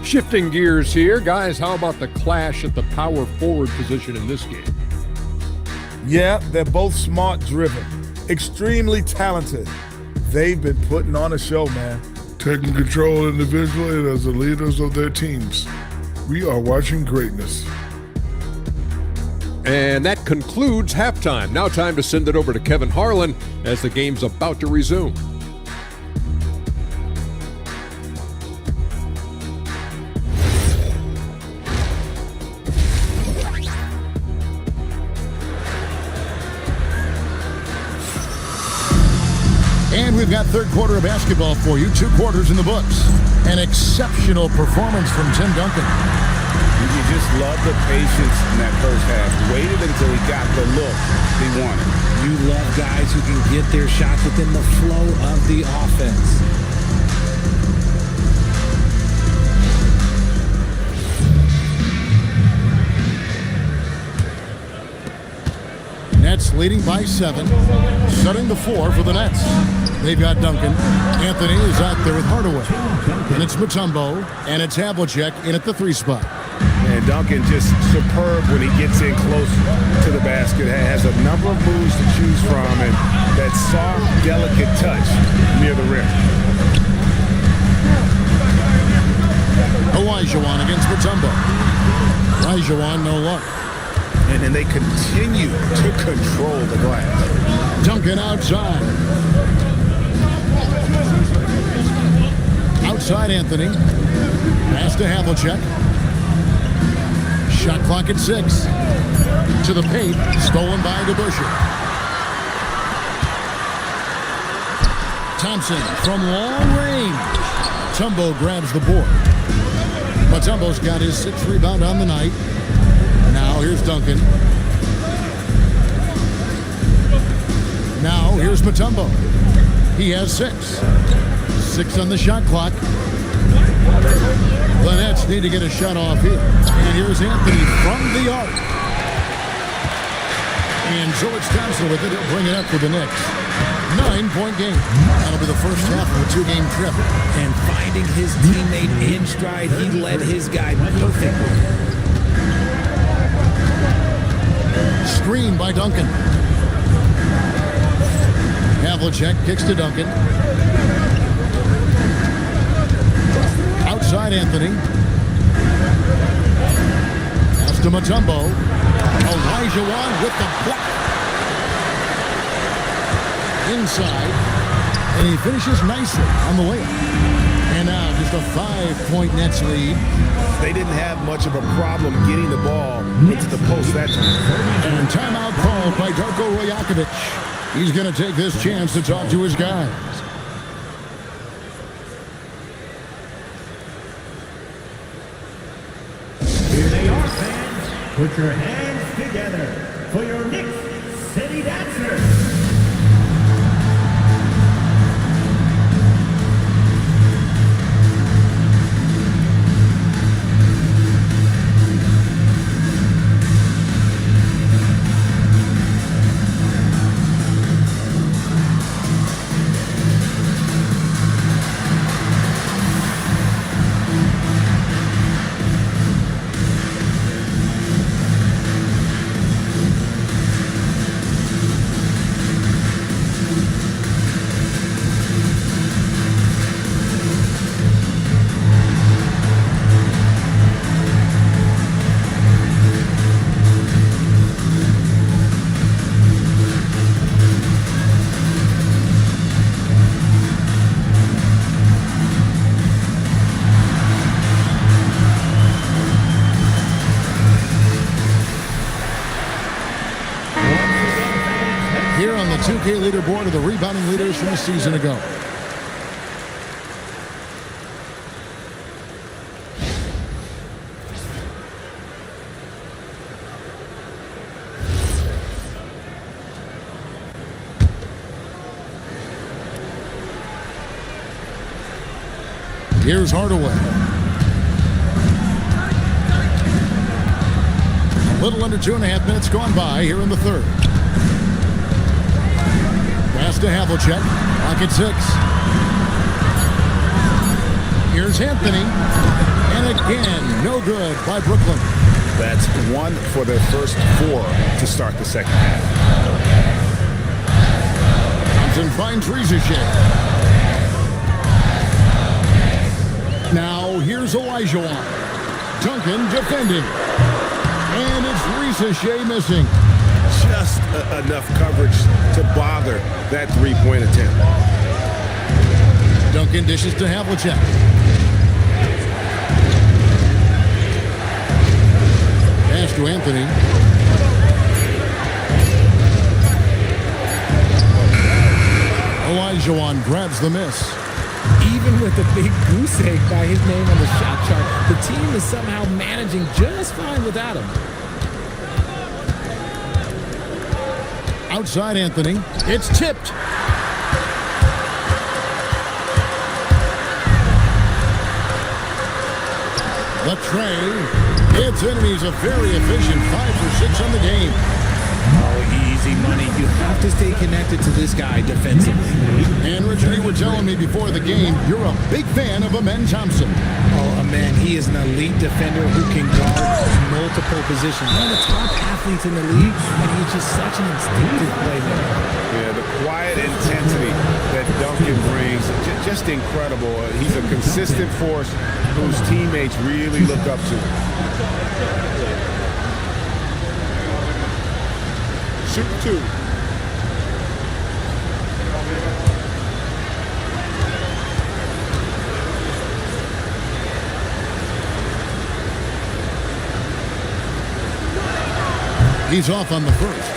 Shifting gears here, guys, how about the clash at the power forward position in this game? Yeah, they're both smart-driven, extremely talented. They've been putting on a show, man. Taking control individually as the leaders of their teams. We are watching greatness. And that concludes halftime. Now time to send it over to Kevin Harlan as the game's about to resume. And we've got third quarter of basketball for you. 2 quarters in the books. An exceptional performance from Tim Duncan. You just love the patience in that first half. Waited until he got the look he wanted. You love guys who can get their shots within the flow of the offense. Nets leading by 7. Setting the 4 for the Nets. They've got Duncan. Anthony is out there with Hardaway. And it's Mutombo. And it's Havlicek in at the 3 spot. And Duncan just superb when he gets in close to the basket. Has a number of moves to choose from. And that soft, delicate touch near the rim. Olajuwon against Mutombo. Olajuwon, no luck. And then they continue to control the glass. Duncan outside. Outside Anthony. Pass to Havlicek. Shot clock at 6. To the paint. Stolen by DeBusschere. Thompson from long range. Mutombo grabs the board. Mutombo's got his 6th rebound on the night. Now here's Duncan. Now here's Mutombo. He has 6. 6 on the shot clock. The Nets need to get a shot off here. And here's Anthony from the arc. And so it's Thompson with it. He'll bring it up for the Knicks. 9-point game. That'll be the first half of a 2-game trip. And finding his teammate in stride, he led his guy perfectly. Screen by Duncan. Havlicek kicks to Duncan. Outside Anthony. Pass to Mutombo. Olajuwon with the block. Inside. And he finishes nicely on the layup. And And now just a 5-point Nets lead. They didn't have much of a problem getting the ball into the post that time. And timeout called by Darko Rajakovic. He's going to take this chance to talk to his guys. Here they are, fans. Put your hands together for your Knicks City Dancers. Here on the 2K leaderboard are the rebounding leaders from a season ago. Here's Hardaway. A little under 2.5 minutes gone by here in the third. Pass to Havlicek. Clock at 6. Here's Anthony. And again, no good by Brooklyn. That's 1 for their first 4 to start the second half. Thompson finds Ricochet. Now here's Olajuwon. Duncan defending. And it's Ricochet missing. Just enough coverage to bother that three-point attempt. Duncan dishes to Havlicek. Pass to Anthony. Olajuwon grabs the miss. Even with a big goose egg by his name on the shot chart, the team is somehow managing just fine without him. Outside Anthony. It's tipped. The tray. It's in, and he's a very efficient 5 for 6 on the game. Oh, easy money. You have to stay connected to this guy defensively. And Richard, you were telling me before the game, you're a big fan of Amen Thompson. Oh, man, he is an elite defender who can guard multiple positions. One of the top athletes in the league, and he's just such an instinctive playmaker. Yeah, the quiet intensity that Duncan brings, just incredible. He's a consistent force whose teammates really look up to. Shoot 2. He's off on the first.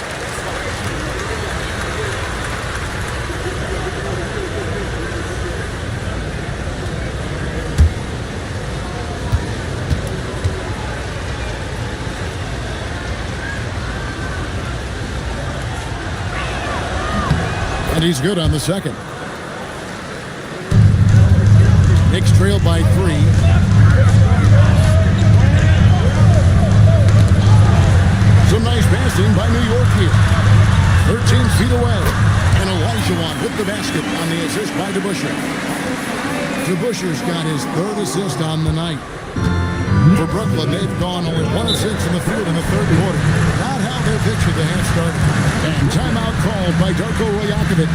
And he's good on the second. Knicks trail by 3. Some nice passing by New York here. 13 feet away. And Olajuwon with the basket on the assist by DeBusschere. DeBusschere's got his 3rd assist on the night. For Brooklyn, they've gone only 1 of 6 in the field in the 3rd quarter. Not how they pictured the half started. And timeout called by Darko Rajakovic.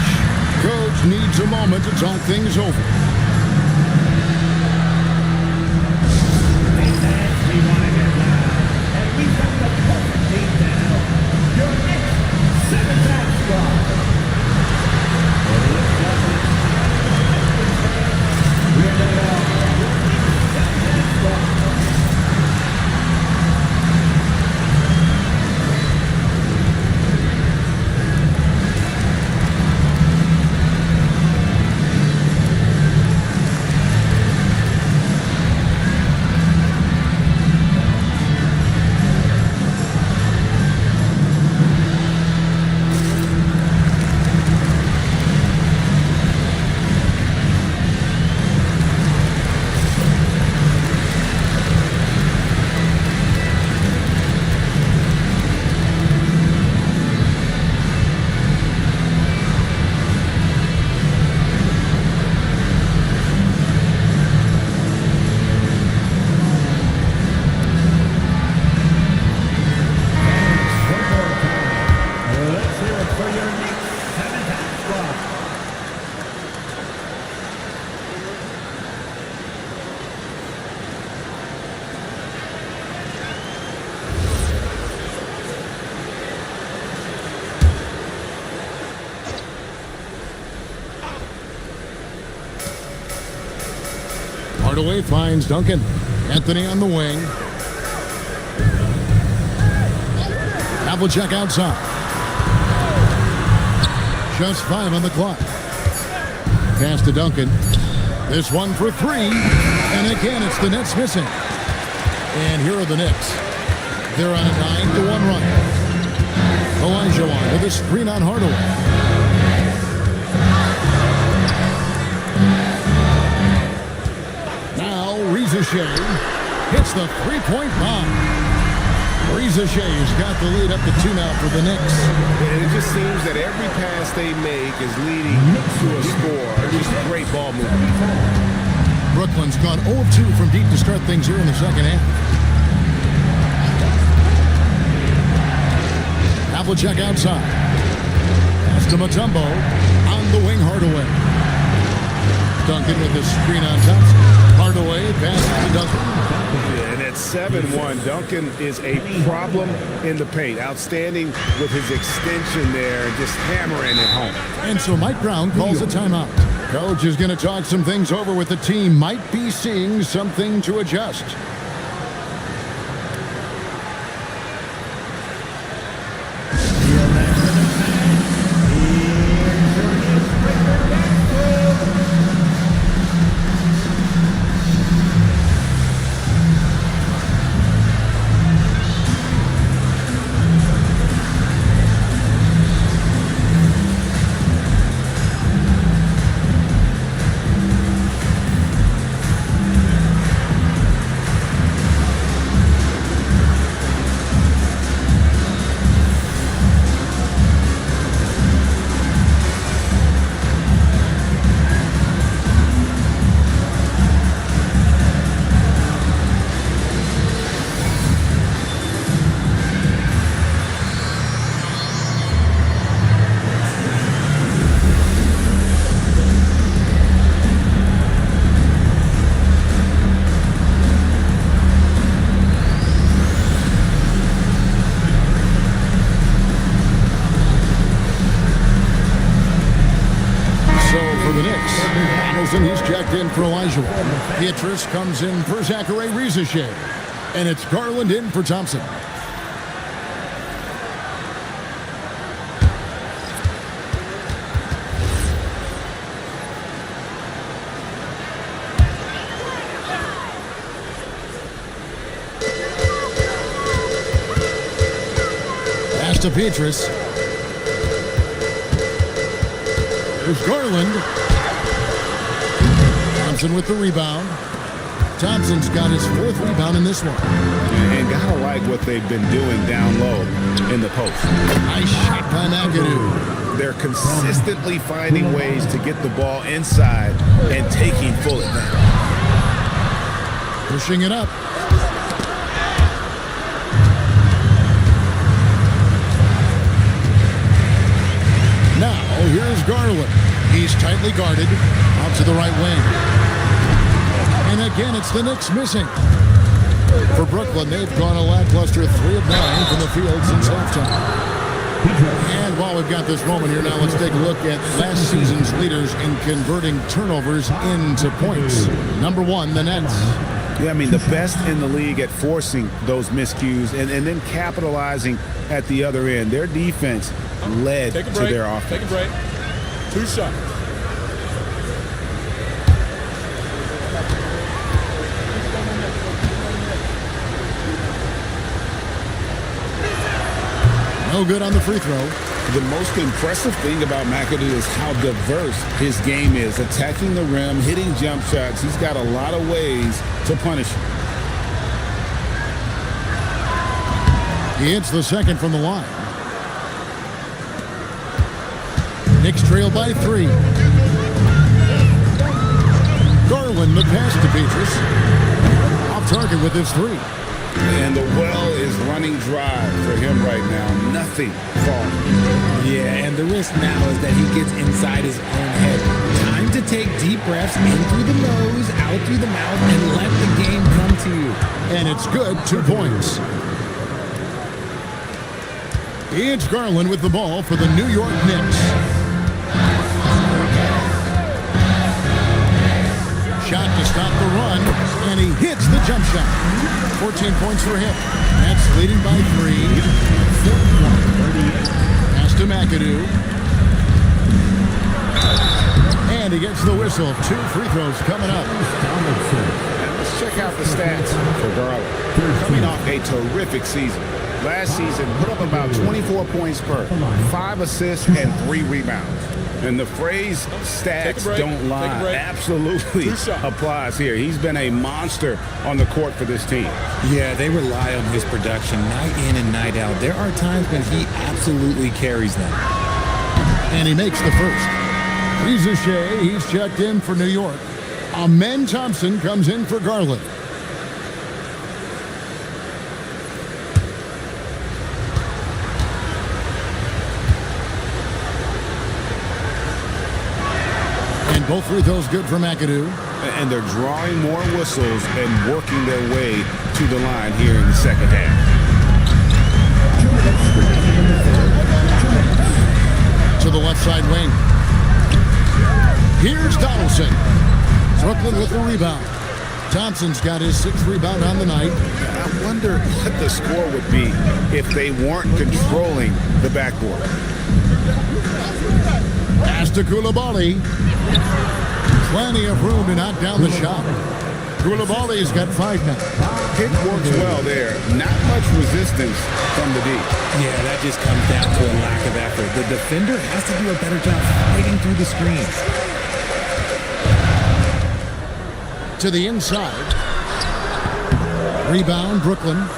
Coach needs a moment to talk things over. Here they are. Hardaway finds Duncan. Anthony on the wing. Havlicek outside. Just 5 on the clock. Pass to Duncan. This one for 3. And again, it's the Nets missing. And here are the Knicks. They're on a 9-1 run. Olajuwon with a screen on Hardaway. Now, Reza Shea hits the three-point bomb. Reza Shea's got the lead up to 2 now for the Knicks. And it just seems that every pass they make is leading to a score. Just great ball movement. Brooklyn's gone 0 of 2 from deep to start things here in the second half. Havlicek outside. Pass to Mutombo. On the wing, Hardaway. Duncan with the screen on Thompson. Hardaway passes to Duncan. Yeah, and at 7-1, Duncan is a problem in the paint. Outstanding with his extension there, just hammering it home. And so Mike Brown calls a timeout. Coach is going to talk some things over with the team. Might be seeing something to adjust. He's checked in for Olajuwon. Beatrice comes in for Zachary Reza-Shea. And it's Garland in for Thompson. Pass to Beatrice. There's Garland. Thompson with the rebound. Thompson's got his 4th rebound in this one. And gotta like what they've been doing down low in the post. Nice shot by McAdoo. They're consistently finding ways to get the ball inside and taking full advantage. Pushing it up. Now, here's Garland. He's tightly guarded. Out to the right wing. And again, it's the Knicks missing. For Brooklyn, they've gone a lackluster 3 of 9 from the field since halftime. And while we've got this moment here now, let's take a look at last season's leaders in converting turnovers into points. Number 1, the Nets. Yeah, I mean, the best in the league at forcing those miscues and then capitalizing at the other end. Their defense led to their offense. Take a break. 2 shots. No good on the free throw. The most impressive thing about McAdoo is how diverse his game is. Attacking the rim, hitting jump shots. He's got a lot of ways to punish him. He hits the second from the line. Knicks trail by 3. Garland, the pass to Beatrice. Off target with his 3. And the well is running dry for him right now. Nothing falling. Yeah, and the risk now is that he gets inside his own head. Time to take deep breaths in through the nose, out through the mouth, and let the game come to you. And it's good. 2 points. It's Garland with the ball for the New York Knicks. shot to stop the run, and he hits the jump shot. 14 points for him. Nets leading by 3. Pass to McAdoo. And he gets the whistle. 2 free throws coming up. Let's check out the stats for Garland. Coming off a terrific season. Last season, put up about 24 points per, 5 assists, and 3 rebounds. And the phrase stats don't lie absolutely applies here. He's been a monster on the court for this team. Yeah, they rely on his production night in and night out. There are times when he absolutely carries them. And he makes the first. Reza Shea, he's checked in for New York. Amen Thompson comes in for Garland. And both free throws good for McAdoo. And they're drawing more whistles and working their way to the line here in the second half. To the left side wing. Here's Donaldson. Brooklyn with the rebound. Thompson's got his 6th rebound on the night. I wonder what the score would be if they weren't controlling the backboard. Pass to Koulibaly. Plenty of room to knock down the shot. Koulibaly's got 5 now. Pick works well there. Not much resistance from the D. Yeah, that just comes down to a lack of effort. The defender has to do a better job fighting through the screens. To the inside. Rebound, Brooklyn.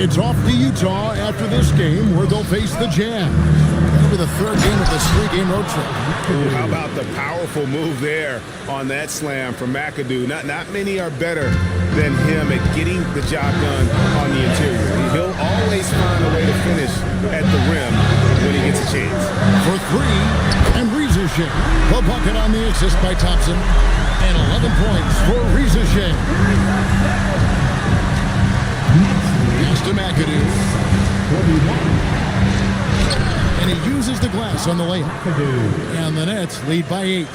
It's off to Utah after this game where they'll face the Jazz. That'll be the 3rd game of this 3-game road trip. Ooh, how about the powerful move there on that slam from McAdoo? Not many are better than him at getting the job done on the interior. He'll always find a way to finish at the rim when he gets a chance. For 3, and Reza Shea. The bucket on the assist by Thompson. And 11 points for Reza Shea. Pass to McAdoo. And he uses the glass on the layup. And the Nets lead by 8.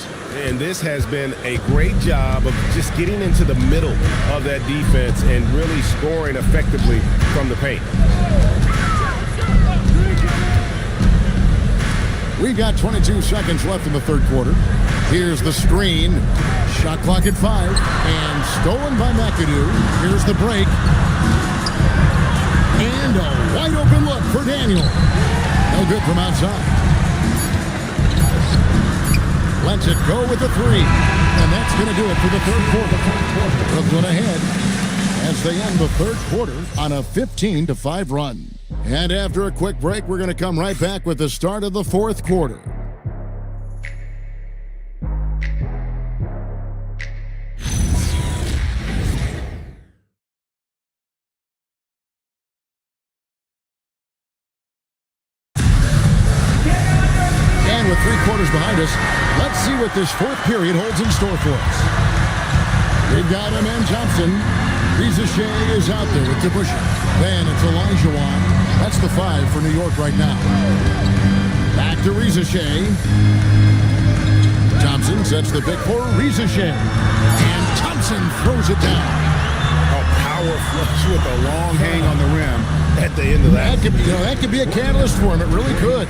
And this has been a great job of just getting into the middle of that defense and really scoring effectively from the paint. We've got 22 seconds left in the 3rd quarter. Here's the screen. Shot clock at 5. And stolen by McAdoo. Here's the break. And a wide open look for Daniel. No good from outside. Lets it go with the 3. And that's going to do it for the 3rd quarter. Brooklyn ahead as they end the 3rd quarter on a 15-5 run. And after a quick break, we're going to come right back with the start of the 4th quarter. And with 3 quarters behind us, let's see what this 4th period holds in store for us. We've got Amen Thompson. Reza Shea is out there with DeBusschere. Then it's Elijah Wan. That's the 5 for New York right now. Back to Reza Shea. Thompson sets the pick for Reza Shea. And Thompson throws it down. A power flush with a long hang on the rim at the end of that. That could be a catalyst for him. It really could.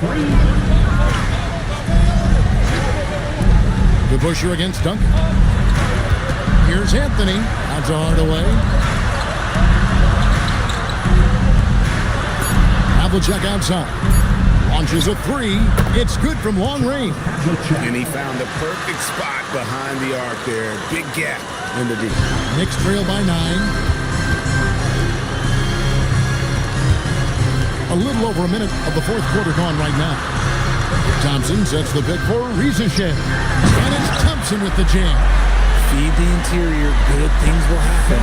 DeBusschere against Duncan. Here's Anthony. That's a Hardaway. Havlicek outside. Launches a 3. It's good from long range. And he found the perfect spot behind the arc there. Big gap in the deep. Knicks trail by 9. A little over a minute of the 4th quarter gone right now. Thompson sets the pick for Reza Shea. And it's Thompson with the jam. Feed the interior, good things will happen.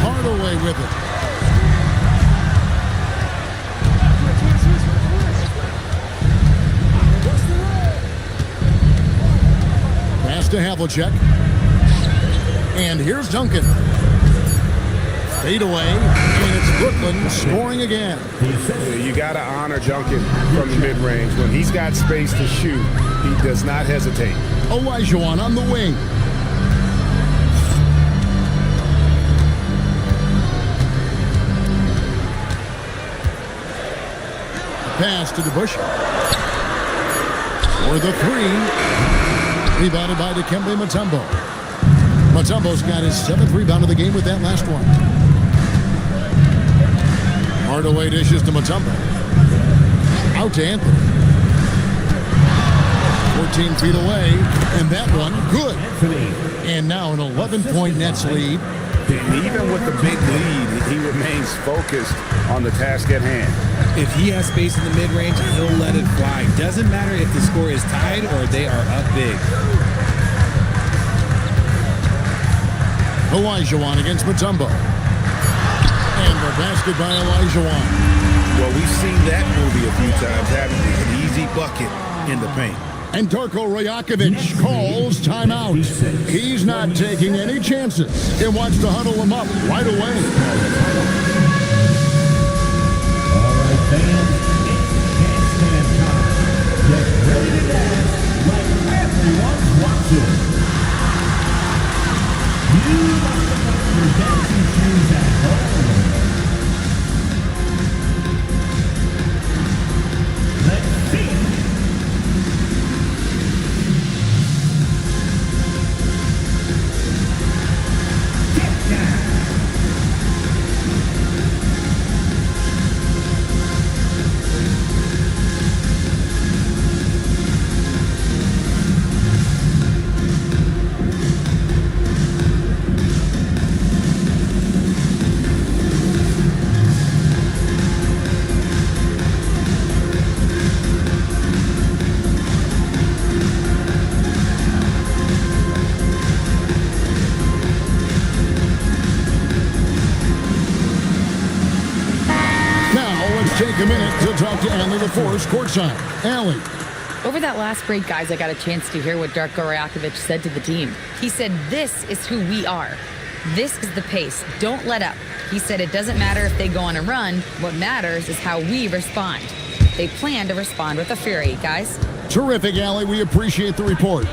Hardaway with it. Pass to Havlicek. And here's Duncan. Fade away, and it's Brooklyn scoring again. You got to honor fire Duncan from the mid-range. When he's got space to shoot, he does not hesitate. Olajuwon on the wing. Pass to DeBusschere. For the three. Rebounded by Dikembe Mutombo. Mutombo's got his 7th rebound of the game with that last one. Hardaway dishes to Mutombo. Out to Anthony. 14 feet away, and that one good. And now an 11-point Nets lead. And even with the big lead, he remains focused on the task at hand. If he has space in the mid-range, he'll let it fly. Doesn't matter if the score is tied or they are up big. Olajuwon against Mutombo. And the basket by Olajuwon. Well, we've seen that movie a few times, having an easy bucket in the paint. And Darko Rajakovic calls timeout. He's not taking any chances and wants to huddle him up right away. All right, fans, it's dance time. Get ready to dance like everyone's watching. You must have left your dancing shoes at home. Let's see. Take a minute to talk to Allie LaForce courtside. Allie. Over that last break, guys, I got a chance to hear what Darko Rajakovic said to the team. He said, "This is who we are. This is the pace. Don't let up." He said it doesn't matter if they go on a run. What matters is how we respond. They plan to respond with a fury, guys. Terrific, Allie. We appreciate the report.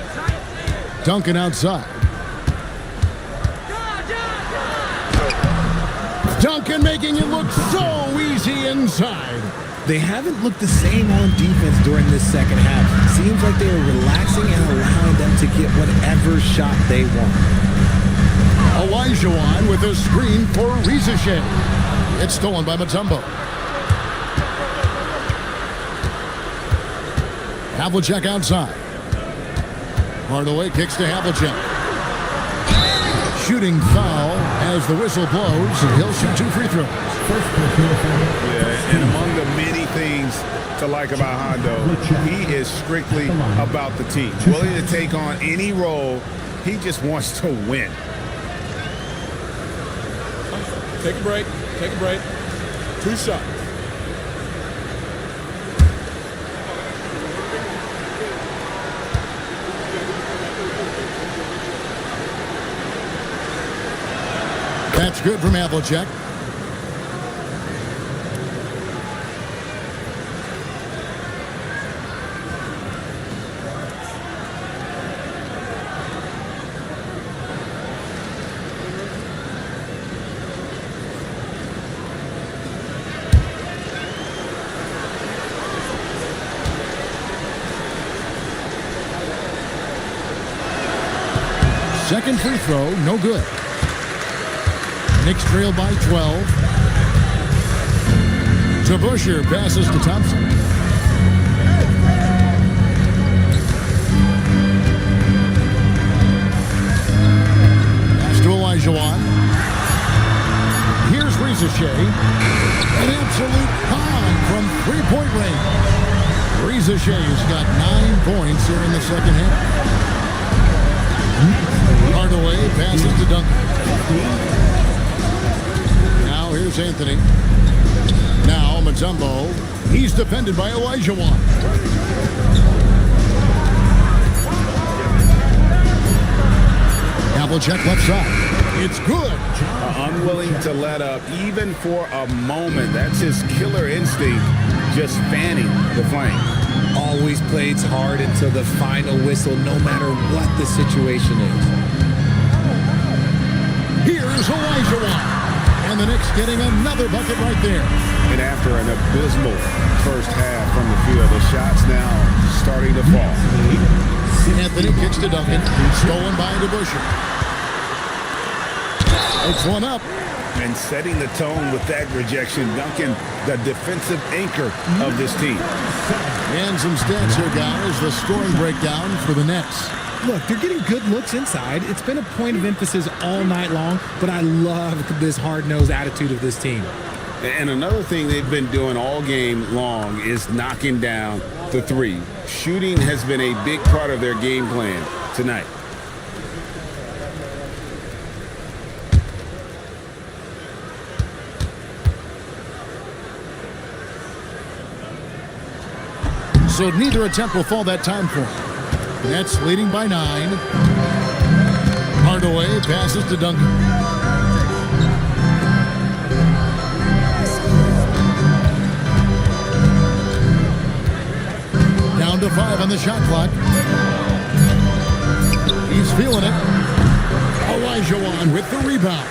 Duncan outside. Duncan making it look so easy inside. They haven't looked the same on defense during this second half. Seems like they are relaxing and allowing them to get whatever shot they want. Olajuwon with a screen for Rizachet. It's stolen by Mutombo. Havlicek outside. Hardaway kicks to Havlicek. Shooting foul as the whistle blows. He'll shoot 2 free throws. Yeah, and among the many things to like about Hondo, he is strictly about the team. Willing to take on any role. He just wants to win. Take a break. Take a break. 2 shots. That's good from Havlicek. Second free throw, no good. Knicks trail by 12. DeBusschere passes to Thompson. Pass to Olajuwon. Here's Rizachet. An absolute bomb from three-point range. Rizachet's got 9 points here in the second half. Hardaway passes to Duncan. Now here's Anthony. Now Mutombo. He's defended by Olajuwon. Havlicek left side. It's good. Unwilling to let up even for a moment. That's his killer instinct, just fanning the flame. Always plays hard until the final whistle, no matter what the situation is. Here's Elijah. And the Knicks getting another bucket right there. And after an abysmal first half from the field, the shots now starting to fall. Anthony kicks to Duncan. Stolen by DeBusschere. It's one up. And setting the tone with that rejection, Duncan, the defensive anchor of this team. And some stats here, guys. The scoring breakdown for the Nets. Look, they're getting good looks inside. It's been a point of emphasis all night long, but I love this hard-nosed attitude of this team. And another thing they've been doing all game long is knocking down the three. Shooting has been a big part of their game plan tonight. So neither attempt will fall that time for him. Nets leading by 9. Hardaway passes to Duncan. Down to 5 on the shot clock. He's feeling it. Elijah with the rebound.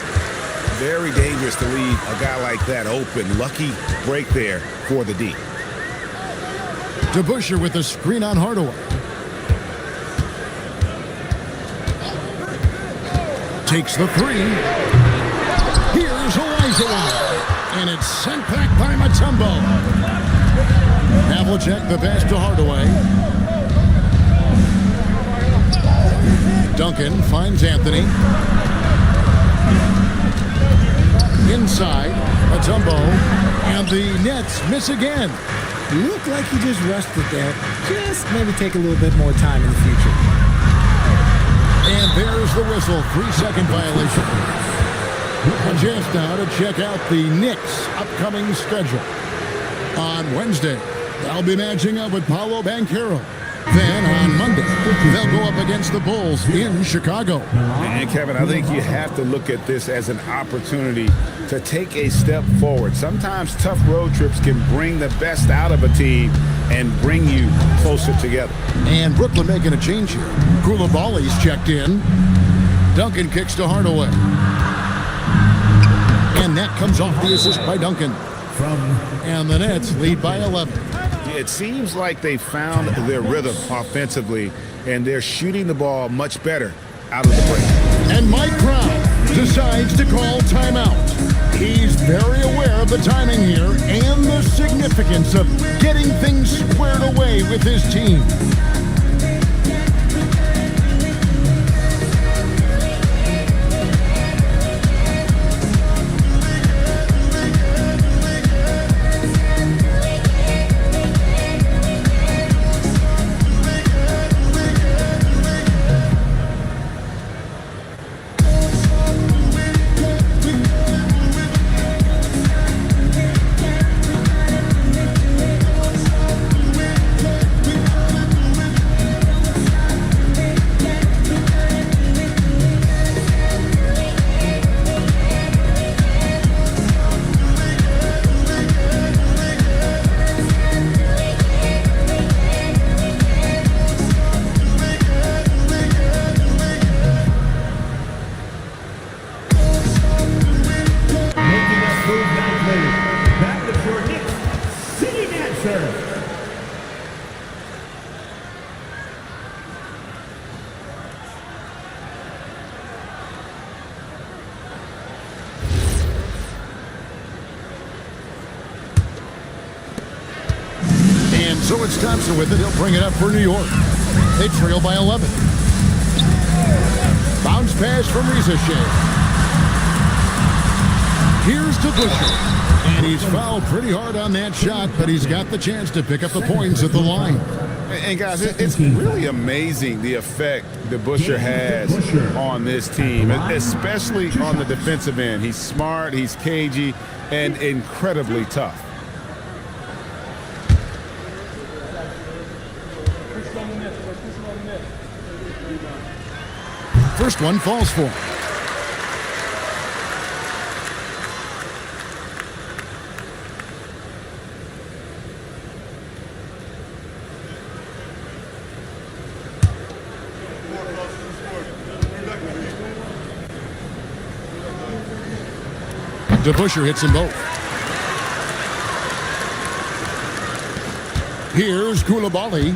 Very dangerous to leave a guy like that open. Lucky break there for the D. DeBusschere with the screen on Hardaway. Takes the 3. Here's Elijah. And it's sent back by Mutombo. Havlicek the pass to Hardaway. Duncan finds Anthony. Inside, Mutombo. And the Nets miss again. Looked like he just rushed it there. Just maybe take a little bit more time in the future. And there's the whistle. 3-second violation. A chance now to check out the Knicks' upcoming schedule. On Wednesday, they'll be matching up with Paolo Banchero. Then on Monday, they'll go up against the Bulls in Chicago. And Kevin, I think you have to look at this as an opportunity to take a step forward. Sometimes tough road trips can bring the best out of a team and bring you closer together. And Brooklyn making a change here. Koulibaly's checked in. Duncan kicks to Hardaway. And that comes off the assist by Duncan. And the Nets lead by 11. It seems like they found their rhythm offensively, and they're shooting the ball much better out of the break. And Mike Brown decides to call timeout. He's very aware of the timing here and the significance of getting things squared away with his team. So it's Thompson with it. He'll bring it up for New York. They trail by 11. Bounce pass from Rizachet. Here's DeBusschere. And he's fouled pretty hard on that shot, but he's got the chance to pick up the points at the line. And guys, it's really amazing the effect DeBusschere has on this team, especially on the defensive end. He's smart, he's cagey, and incredibly tough. First one falls for him. DeBusschere hits them both. Here's Koulibaly.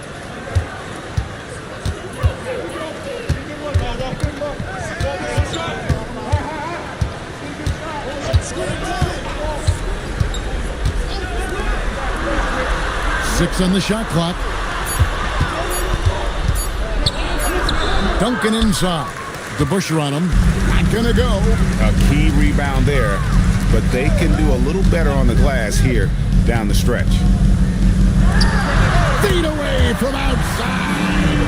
Six on the shot clock. Duncan inside. DeBusschere on him. Not gonna go. A key rebound there, but they can do a little better on the glass here down the stretch. Feet away from outside.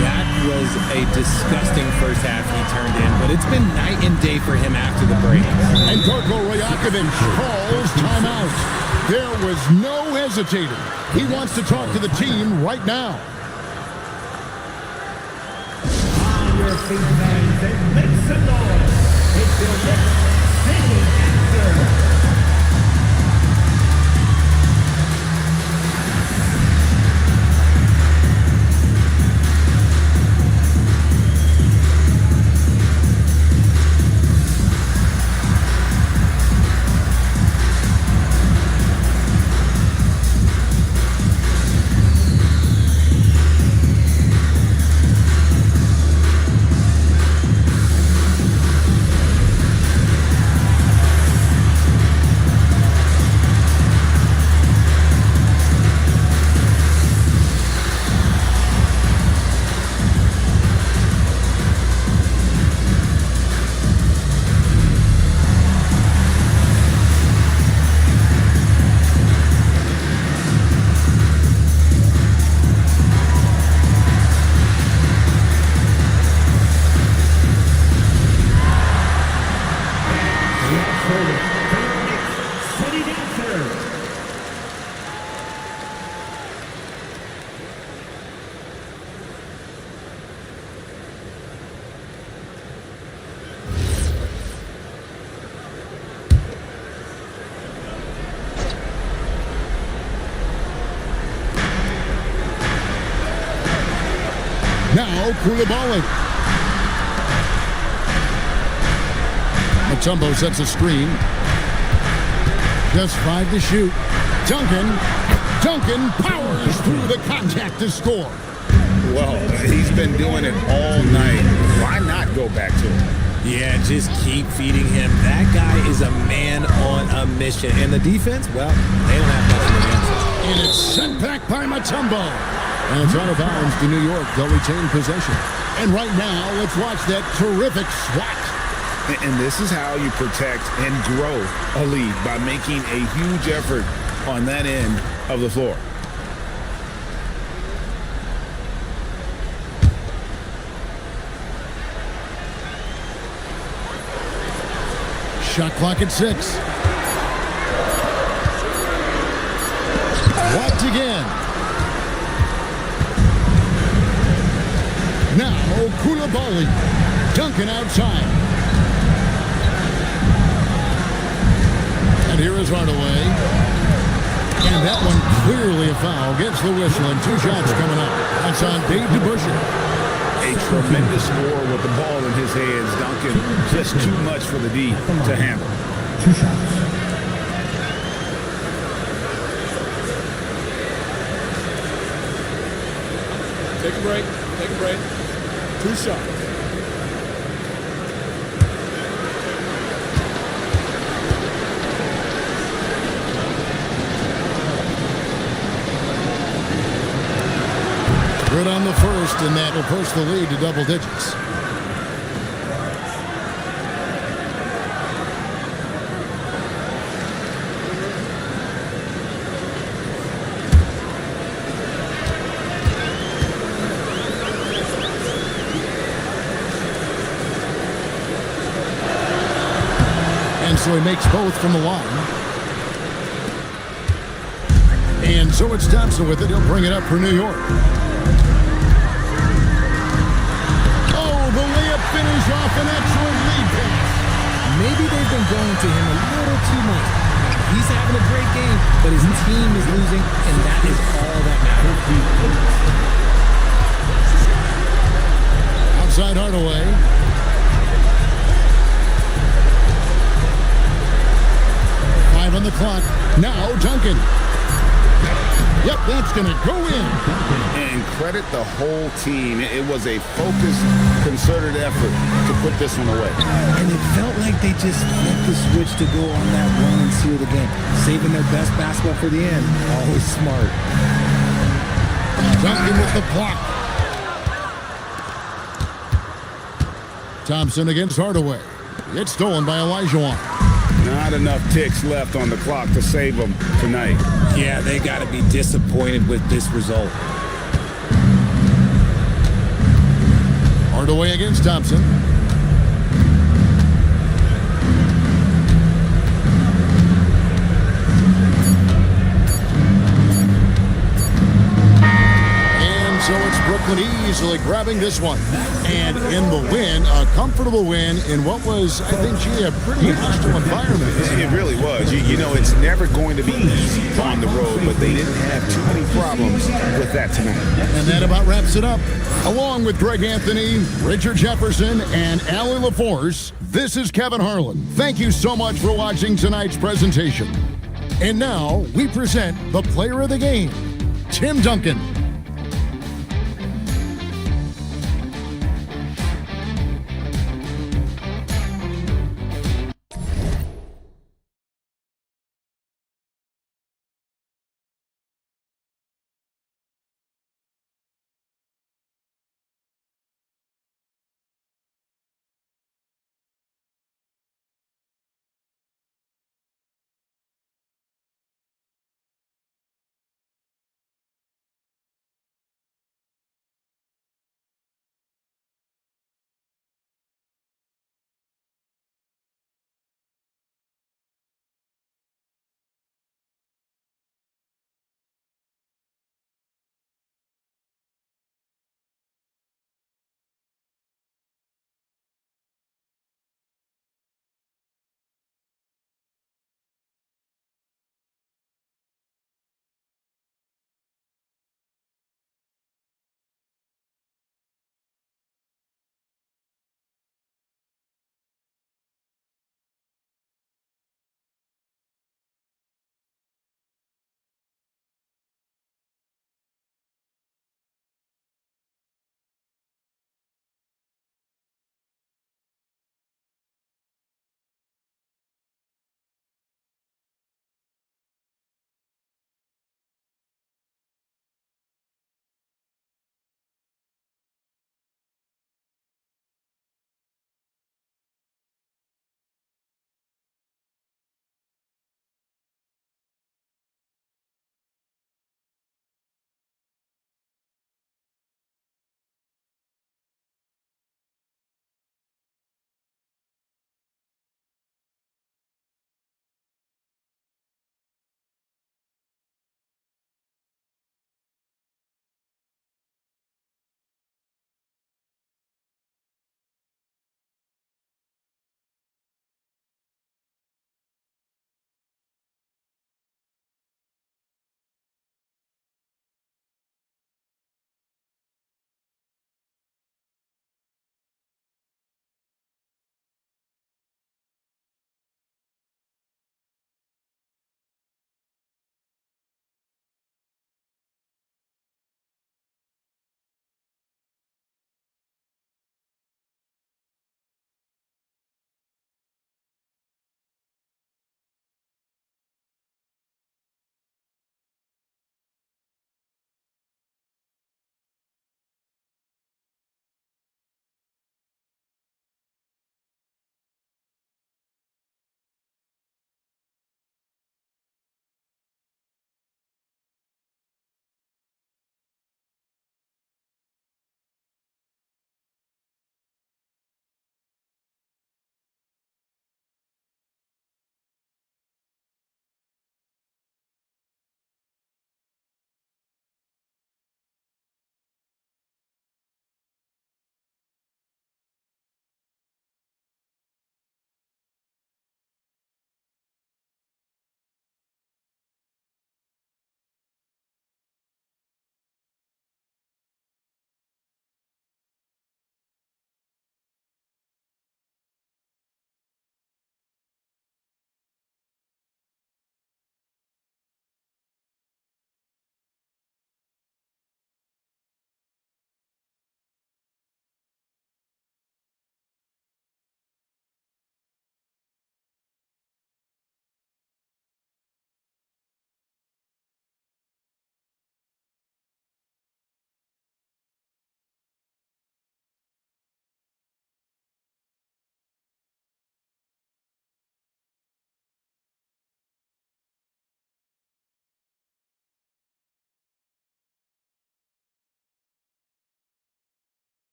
That was a disgusting first half he turned in, but it's been night and day for him after the break. And Darko Rajakovic calls timeout. There was no hesitating. He wants to talk to the team right now. On your feet, fans, and make some noise. It's your next singing answer. Now Koulibaly. Mutombo sets a screen. Just 5 to shoot. Duncan powers through the contact to score. Well, he's been doing it all night. Why not go back to him? Yeah, just keep feeding him. That guy is a man on a mission. And the defense, well, they don't have much of an answer. And it's sent back by Mutombo. And it's out of bounds to New York. They'll retain possession. And right now, let's watch that terrific swat. And this is how you protect and grow a lead, by making a huge effort on that end of the floor. Shot clock at 6. Watch again. Now Koulibaly. Duncan outside. And here is Hardaway. And that one clearly a foul. Gets the whistle and 2 shots coming up. That's on Dave DeBusschere. A tremendous score with the ball in his hands. Duncan, just too much for the D to handle. 2 shots. Take a break. Take a break. 2 shots. Good on the first, and that will push the lead to double digits. And so he makes both from the line. And so it's Thompson with it. He'll bring it up for New York. Finish off an excellent lead pass. Maybe they've been going to him a little too much. He's having a great game, but his team is losing, and that is all that matters. Outside Hardaway. That's going to go in. And credit the whole team. It was a focused, concerted effort to put this one away. And it felt like they just flipped the switch to go on that run and seal the game. Saving their best basketball for the end. Always smart. Duncan with the block. Thompson against Hardaway. It's stolen by Elijah. Not enough ticks left on the clock to save them tonight. Yeah, they got to be disappointed with this result. Hardaway against Thompson. And so it's Brooklyn easily grabbing this one. And in the win, a comfortable win in what was, I think, a pretty hostile environment. It really was. You know, it's never going to be easy on the road, but they didn't have too many problems with that tonight. And that about wraps it up. Along with Greg Anthony, Richard Jefferson, and Allie LaForce, this is Kevin Harlan. Thank you so much for watching tonight's presentation. And now we present the player of the game, Tim Duncan.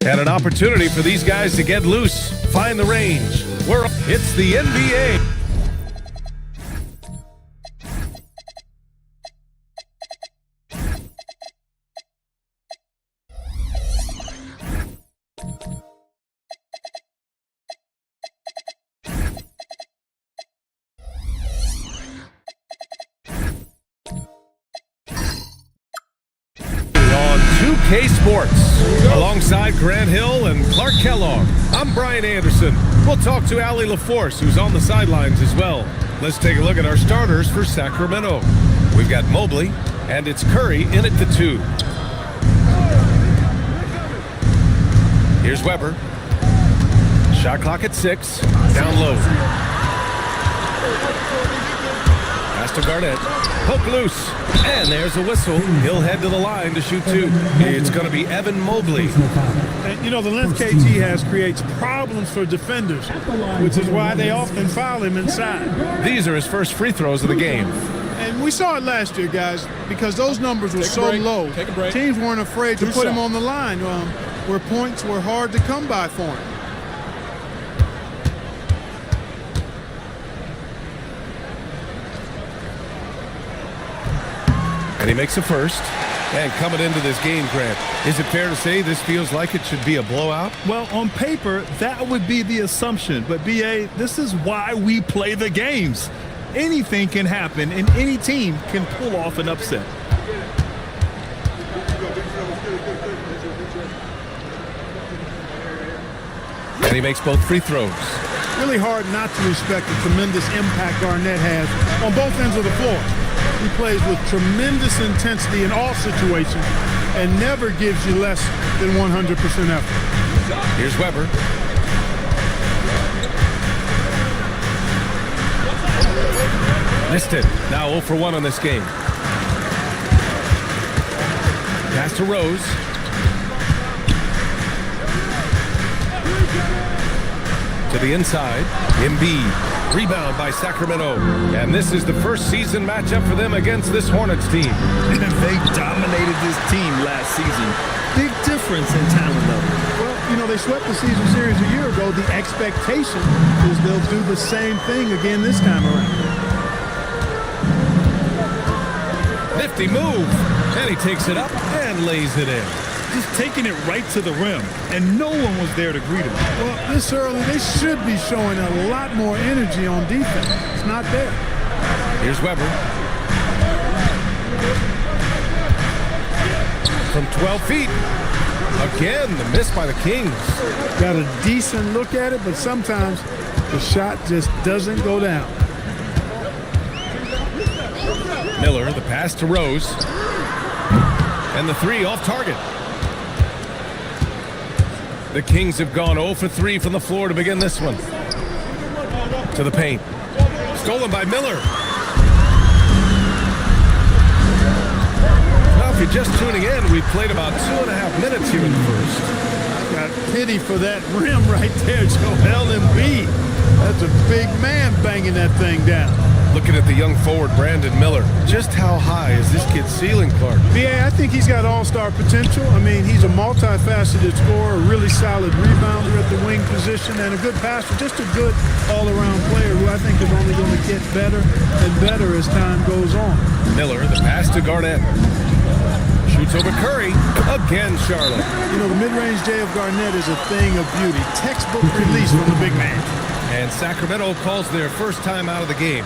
And an opportunity for these guys to get loose, find the range. It's the NBA. On 2K Sports, alongside Grant Hill and Clark Kellogg, I'm Brian Anderson. We'll talk to Allie LaForce, who's on the sidelines as well. Let's take a look at our starters for Sacramento. We've got Mobley, and it's Curry in at the 2. Here's Weber. Shot clock at 6. Down low. Pass to Garnett. Poke loose. And there's a whistle. He'll head to the line to shoot 2. It's going to be Evan Mobley. And, you know, the length KG has creates problems for defenders, which is why they often foul him inside. These are his first free throws of the game. And we saw it last year, guys, because those numbers were so low. Take a break. Teams weren't afraid to put him on the line where points were hard to come by for him. And he makes a first. And coming into this game, Grant, is it fair to say this feels like it should be a blowout? Well, on paper, that would be the assumption. But, B.A., this is why we play the games. Anything can happen, and any team can pull off an upset. And he makes both free throws. Really hard not to respect the tremendous impact Garnett has on both ends of the floor. He plays with tremendous intensity in all situations and never gives you less than 100% effort. Here's Weber. Missed it. Now 0 for 1 on this game. Pass to Rose. To the inside. Embiid. Rebound by Sacramento. And this is the first season matchup for them against this Hornets team. They dominated this team last season. Big difference in talent level. Well, you know, they swept the season series a year ago. The expectation is they'll do the same thing again this time around. Nifty move. And he takes it up and lays it in. Just taking it right to the rim, and no one was there to greet him. Well, this early, they should be showing a lot more energy on defense. It's not there. Here's Weber. From 12 feet. Again, the miss by the Kings. Got a decent look at it, but sometimes the shot just doesn't go down. Miller, the pass to Rose. And the 3 off target. The Kings have gone 0 for 3 from the floor to begin this one. To the paint. Stolen by Miller. Now, if you're just tuning in, we've played about 2.5 minutes here in the first. Got pity for that rim right there, Joel Embiid. That's a big man banging that thing down. Looking at the young forward, Brandon Miller. Just how high is this kid's ceiling, Clark? Yeah, I think he's got all-star potential. I mean, he's a multifaceted scorer, a really solid rebounder at the wing position, and a good passer. Just a good all-around player who I think is only going to get better and better as time goes on. Miller, the pass to Garnett. Shoots over Curry. Again, Charlotte. You know, the mid-range J of Garnett is a thing of beauty. Textbook release from the big man. And Sacramento calls their first time out of the game.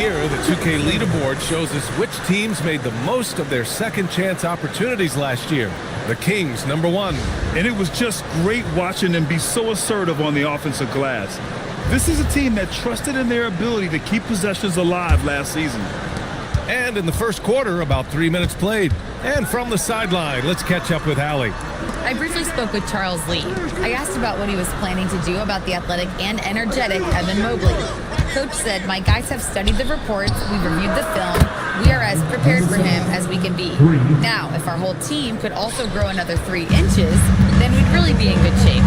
Here, the 2K leaderboard shows us which teams made the most of their second chance opportunities last year. The Kings, number 1. And it was just great watching them be so assertive on the offensive glass. This is a team that trusted in their ability to keep possessions alive last season. And in the first quarter, about 3 minutes played. And from the sideline, let's catch up with Allie. I briefly spoke with Charles Lee. I asked about what he was planning to do about the athletic and energetic Evan Mobley. Coach said, my guys have studied the reports, we've reviewed the film, we are as prepared for him as we can be. Now, if our whole team could also grow another 3 inches, then we'd really be in good shape.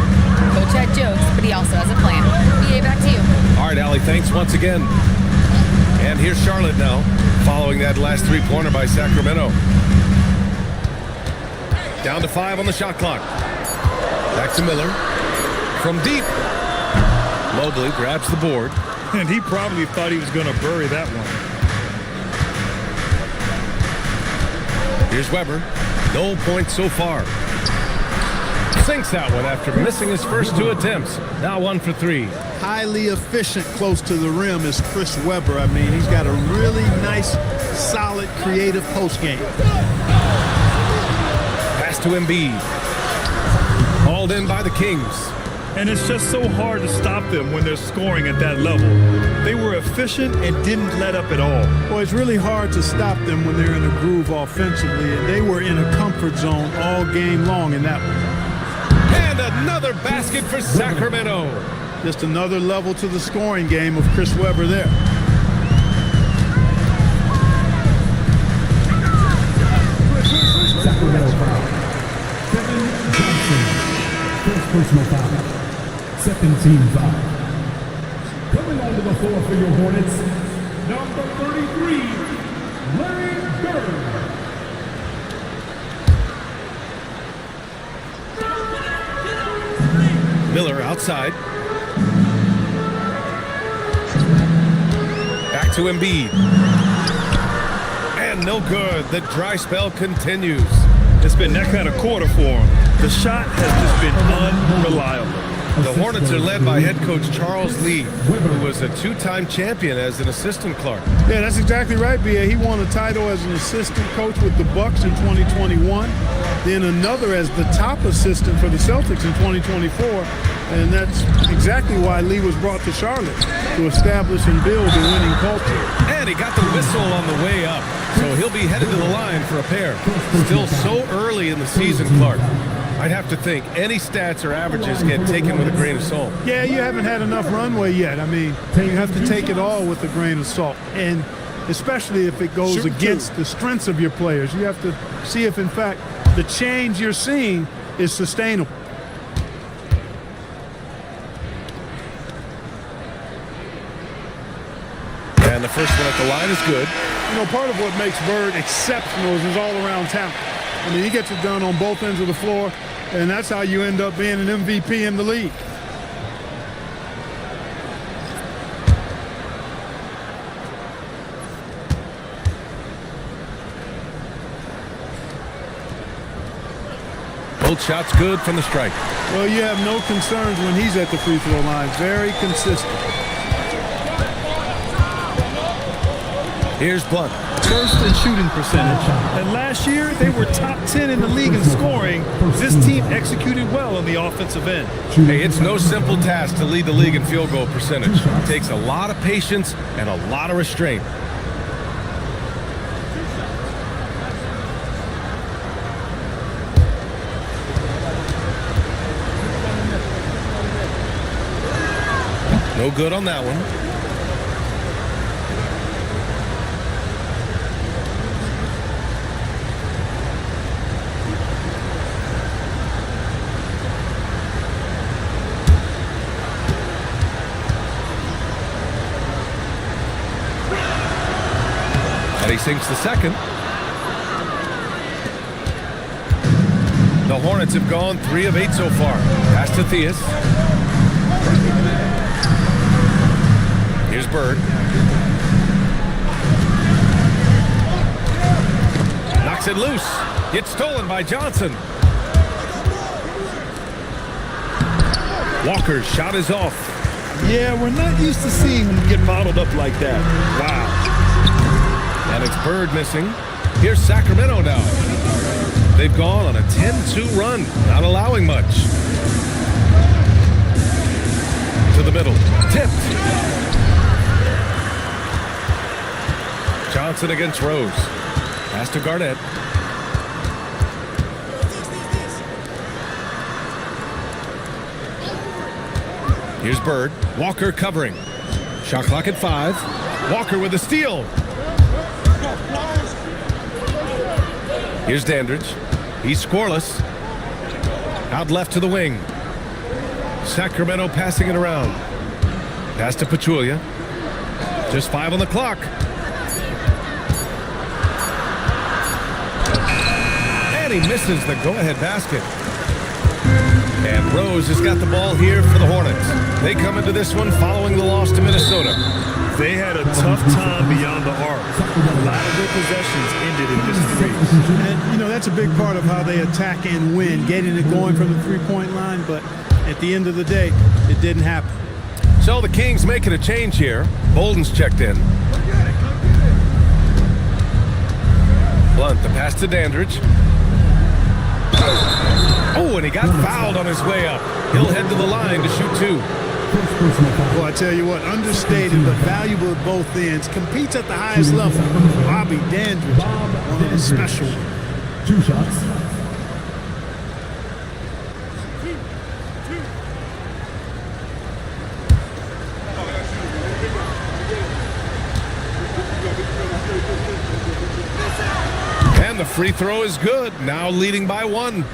Coach had jokes, but he also has a plan. BA, back to you. All right, Allie, thanks once again. And here's Charlotte now, following that last three-pointer by Sacramento. Down to 5 on the shot clock. Back to Miller. From deep. Mobley grabs the board. And he probably thought he was going to bury that one. Here's Weber. No points so far. Sinks that one after missing his first 2 attempts. Now 1 for 3. Highly efficient close to the rim is Chris Webber. I mean, he's got a really nice, solid, creative post game. Pass to Embiid. Hauled in by the Kings. And it's just so hard to stop them when they're scoring at that level. They were efficient and didn't let up at all. Well, it's really hard to stop them when they're in a groove offensively, and they were in a comfort zone all game long in that one. And another basket for Sacramento. Just another level to the scoring game of Chris Webber there. Sacramento foul. Kevin Johnson. First personal foul. Second team foul. Coming onto the floor for your Hornets, number 33, Larry Bird. Miller outside. Back to Embiid. And no good. The dry spell continues. It's been that kind of quarter for him. The shot has just been unreliable. The Hornets are led by head coach Charles Lee, who was a 2-time champion as an assistant clerk. Yeah, that's exactly right, B.A. He won a title as an assistant coach with the Bucks in 2021, then another as the top assistant for the Celtics in 2024, and that's exactly why Lee was brought to Charlotte, to establish and build a winning culture. And he got the whistle on the way up, so he'll be headed to the line for a pair. Still so early in the season, Clark. I'd have to think any stats or averages get taken with a grain of salt. Yeah, you haven't had enough runway yet. I mean, you have to take it all with a grain of salt. And especially if it goes against the strengths of your players. You have to see if, in fact, the change you're seeing is sustainable. And the first one at the line is good. You know, part of what makes Bird exceptional is his all-around talent. I mean, he gets it done on both ends of the floor, and that's how you end up being an MVP in the league. Both shots good from the stripe. Well, you have no concerns when he's at the free throw line. Very consistent. Here's Blunt. First in shooting percentage. And last year, they were top 10 in the league in scoring. This team executed well on the offensive end. Hey, it's no simple task to lead the league in field goal percentage. It takes a lot of patience and a lot of restraint. No good on that one. And he sinks the second. The Hornets have gone 3 of 8 so far. Pass to Theus. Here's Bird. Knocks it loose. Gets stolen by Johnson. Walker's shot is off. Yeah, we're not used to seeing him get bottled up like that. Wow. And it's Bird missing. Here's Sacramento now. They've gone on a 10-2 run, not allowing much. To the middle. Tipped. Johnson against Rose. Pass to Garnett. Here's Bird. Walker covering. Shot clock at 5. Walker with a steal. Here's Dandridge. He's scoreless. Out left to the wing. Sacramento passing it around. Pass to Pachulia. Just 5 on the clock. And he misses the go-ahead basket. And Rose has got the ball here for the Hornets. They come into this one following the loss to Minnesota. They had a tough time beyond the arc. A lot of their possessions ended in missed threes. And, you know, that's a big part of how they attack and win, getting it going from the three-point line. But at the end of the day, it didn't happen. So the Kings making a change here. Bolden's checked in. Blunt, the pass to Dandridge. Oh, and he got fouled on his way up. He'll head to the line to shoot 2. Well, I tell you what, understated but valuable at both ends. Competes at the highest level. Bobby Dandridge, one of the special. 2 shots. And the free throw is good. Now leading by 1.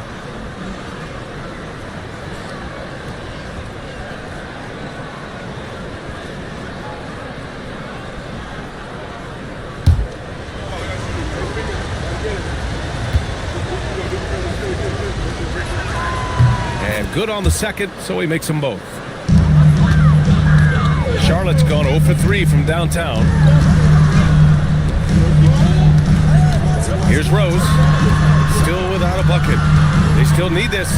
And good on the second, so he makes them both. Charlotte's gone 0 for 3 from downtown. Here's Rose, still without a bucket. They still need this,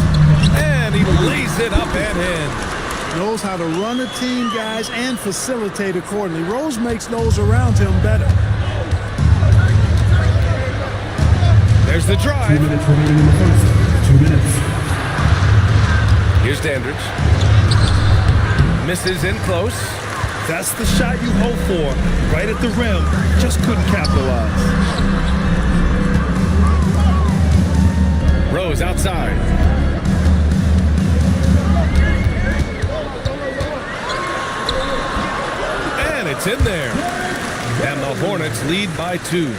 and he lays it up and in. Knows how to run a team, guys, and facilitate accordingly. Rose makes those around him better. There's the drive. 2 minutes remaining in the first. 2 minutes. Here's Dandridge. Misses in close. That's the shot you hope for, right at the rim. Just couldn't capitalize. Rose outside. And it's in there. And the Hornets lead by 2.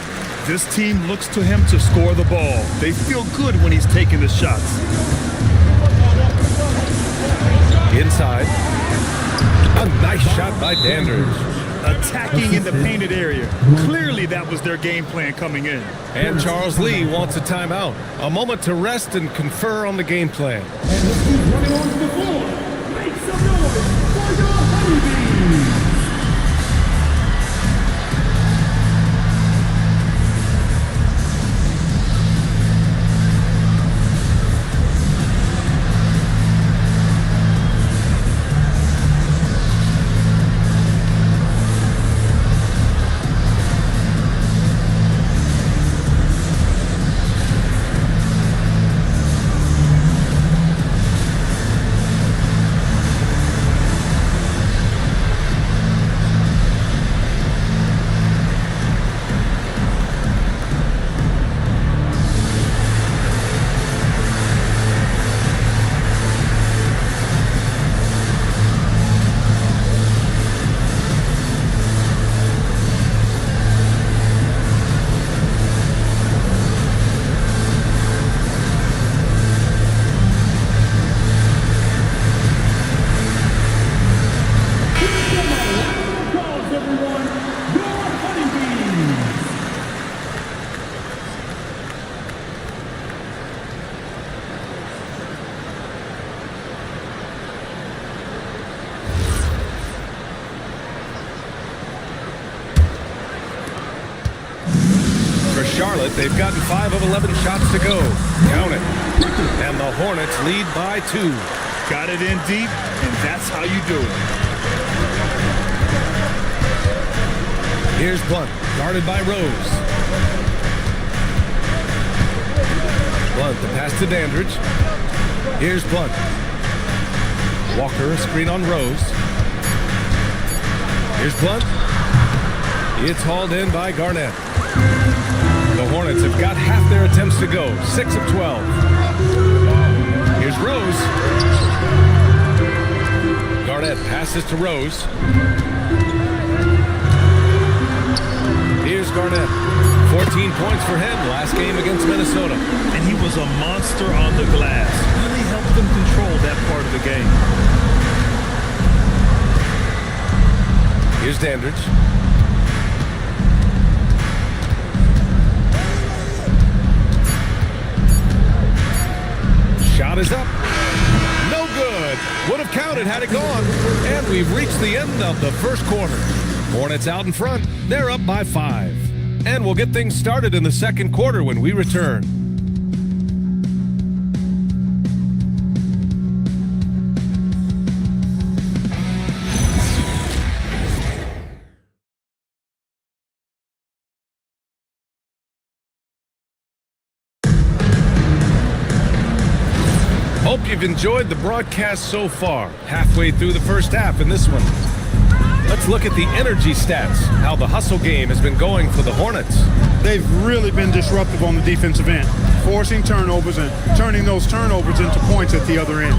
This team looks to him to score the ball. They feel good when he's taking the shots. Inside. A nice shot by Dandridge. Attacking in the painted area. Clearly that was their game plan coming in. And Charles Lee wants a timeout. A moment to rest and confer on the game plan. And let's keep running onto the floor. Make some noise for your honeybees. Charlotte, they've gotten 5 of 11 shots to go. Count it. And the Hornets lead by 2. Got it in deep, and that's how you do it. Here's Blunt, guarded by Rose. Blunt, the pass to Dandridge. Here's Blunt. Walker, a screen on Rose. Here's Blunt. It's hauled in by Garnett. The Hornets have got half their attempts to go, 6 of 12. Here's Rose. Garnett passes to Rose. Here's Garnett. 14 points for him last game against Minnesota. And he was a monster on the glass. Really helped them control that part of the game. Here's Dandridge. Shot is up. No good. Would have counted had it gone. And we've reached the end of the first quarter. Hornets out in front. They're up by 5. And we'll get things started in the second quarter when we return. Hope you've enjoyed the broadcast so far. Halfway through the first half in this one. Let's look at the energy stats, how the hustle game has been going for the Hornets. They've really been disruptive on the defensive end, forcing turnovers and turning those turnovers into points at the other end.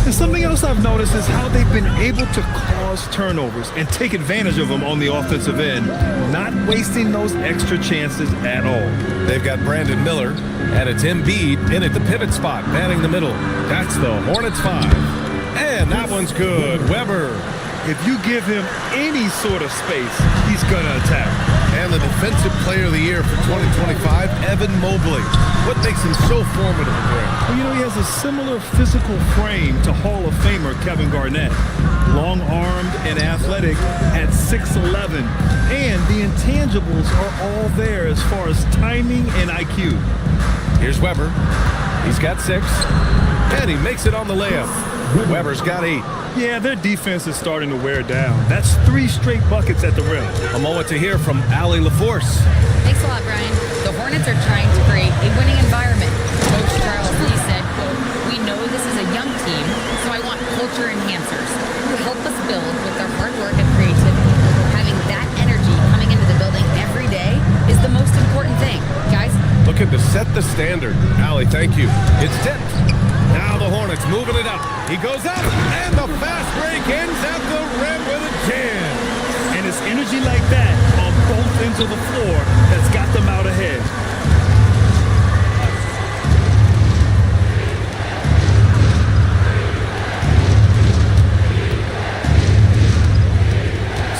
And something else I've noticed is how they've been able to cause turnovers and take advantage of them on the offensive end, not wasting those extra chances at all. They've got Brandon Miller, and it's Embiid in at the pivot spot, manning the middle. That's the Hornets 5. And that one's good. Weber. If you give him any sort of space, he's going to attack. And the Defensive Player of the Year for 2025, Evan Mobley. What makes him so formidable, Greg? Well, you know, he has a similar physical frame to Hall of Famer Kevin Garnett. Long-armed and athletic at 6'11". And the intangibles are all there as far as timing and IQ. Here's Weber. He's got 6. And he makes it on the layup. Weber's got 8. Yeah, their defense is starting to wear down. That's 3 straight buckets at the rim. A moment to hear from Allie LaForce. Thanks a lot, Brian. The Hornets are trying to create a winning environment. Coach Charles Lee said, quote, "We know this is a young team, so I want culture enhancers who help us build with their hard work and creativity. Having that energy coming into the building every day is the most important thing. Guys." Looking to set the standard. Allie, thank you. It's tipped. Now the Hornets moving it up. He goes up, and the fast break ends at the rim with a jam. And it's energy like that on both ends of the floor that's got them out ahead.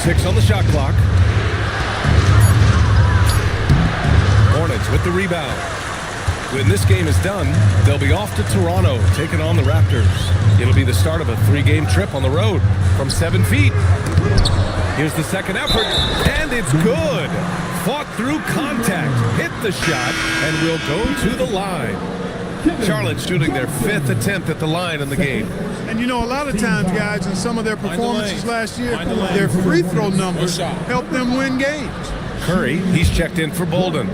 Six on the shot clock. Hornets with the rebound. When this game is done, they'll be off to Toronto, taking on the Raptors. It'll be the start of a 3-game trip on the road from 7 feet. Here's the second effort, and it's good. Fought through contact, hit the shot, and will go to the line. Charlotte shooting their 5th attempt at the line in the game. And you know, a lot of times, guys, in some of their performances last year, their free throw numbers helped them win games. Curry, he's checked in for Bolden.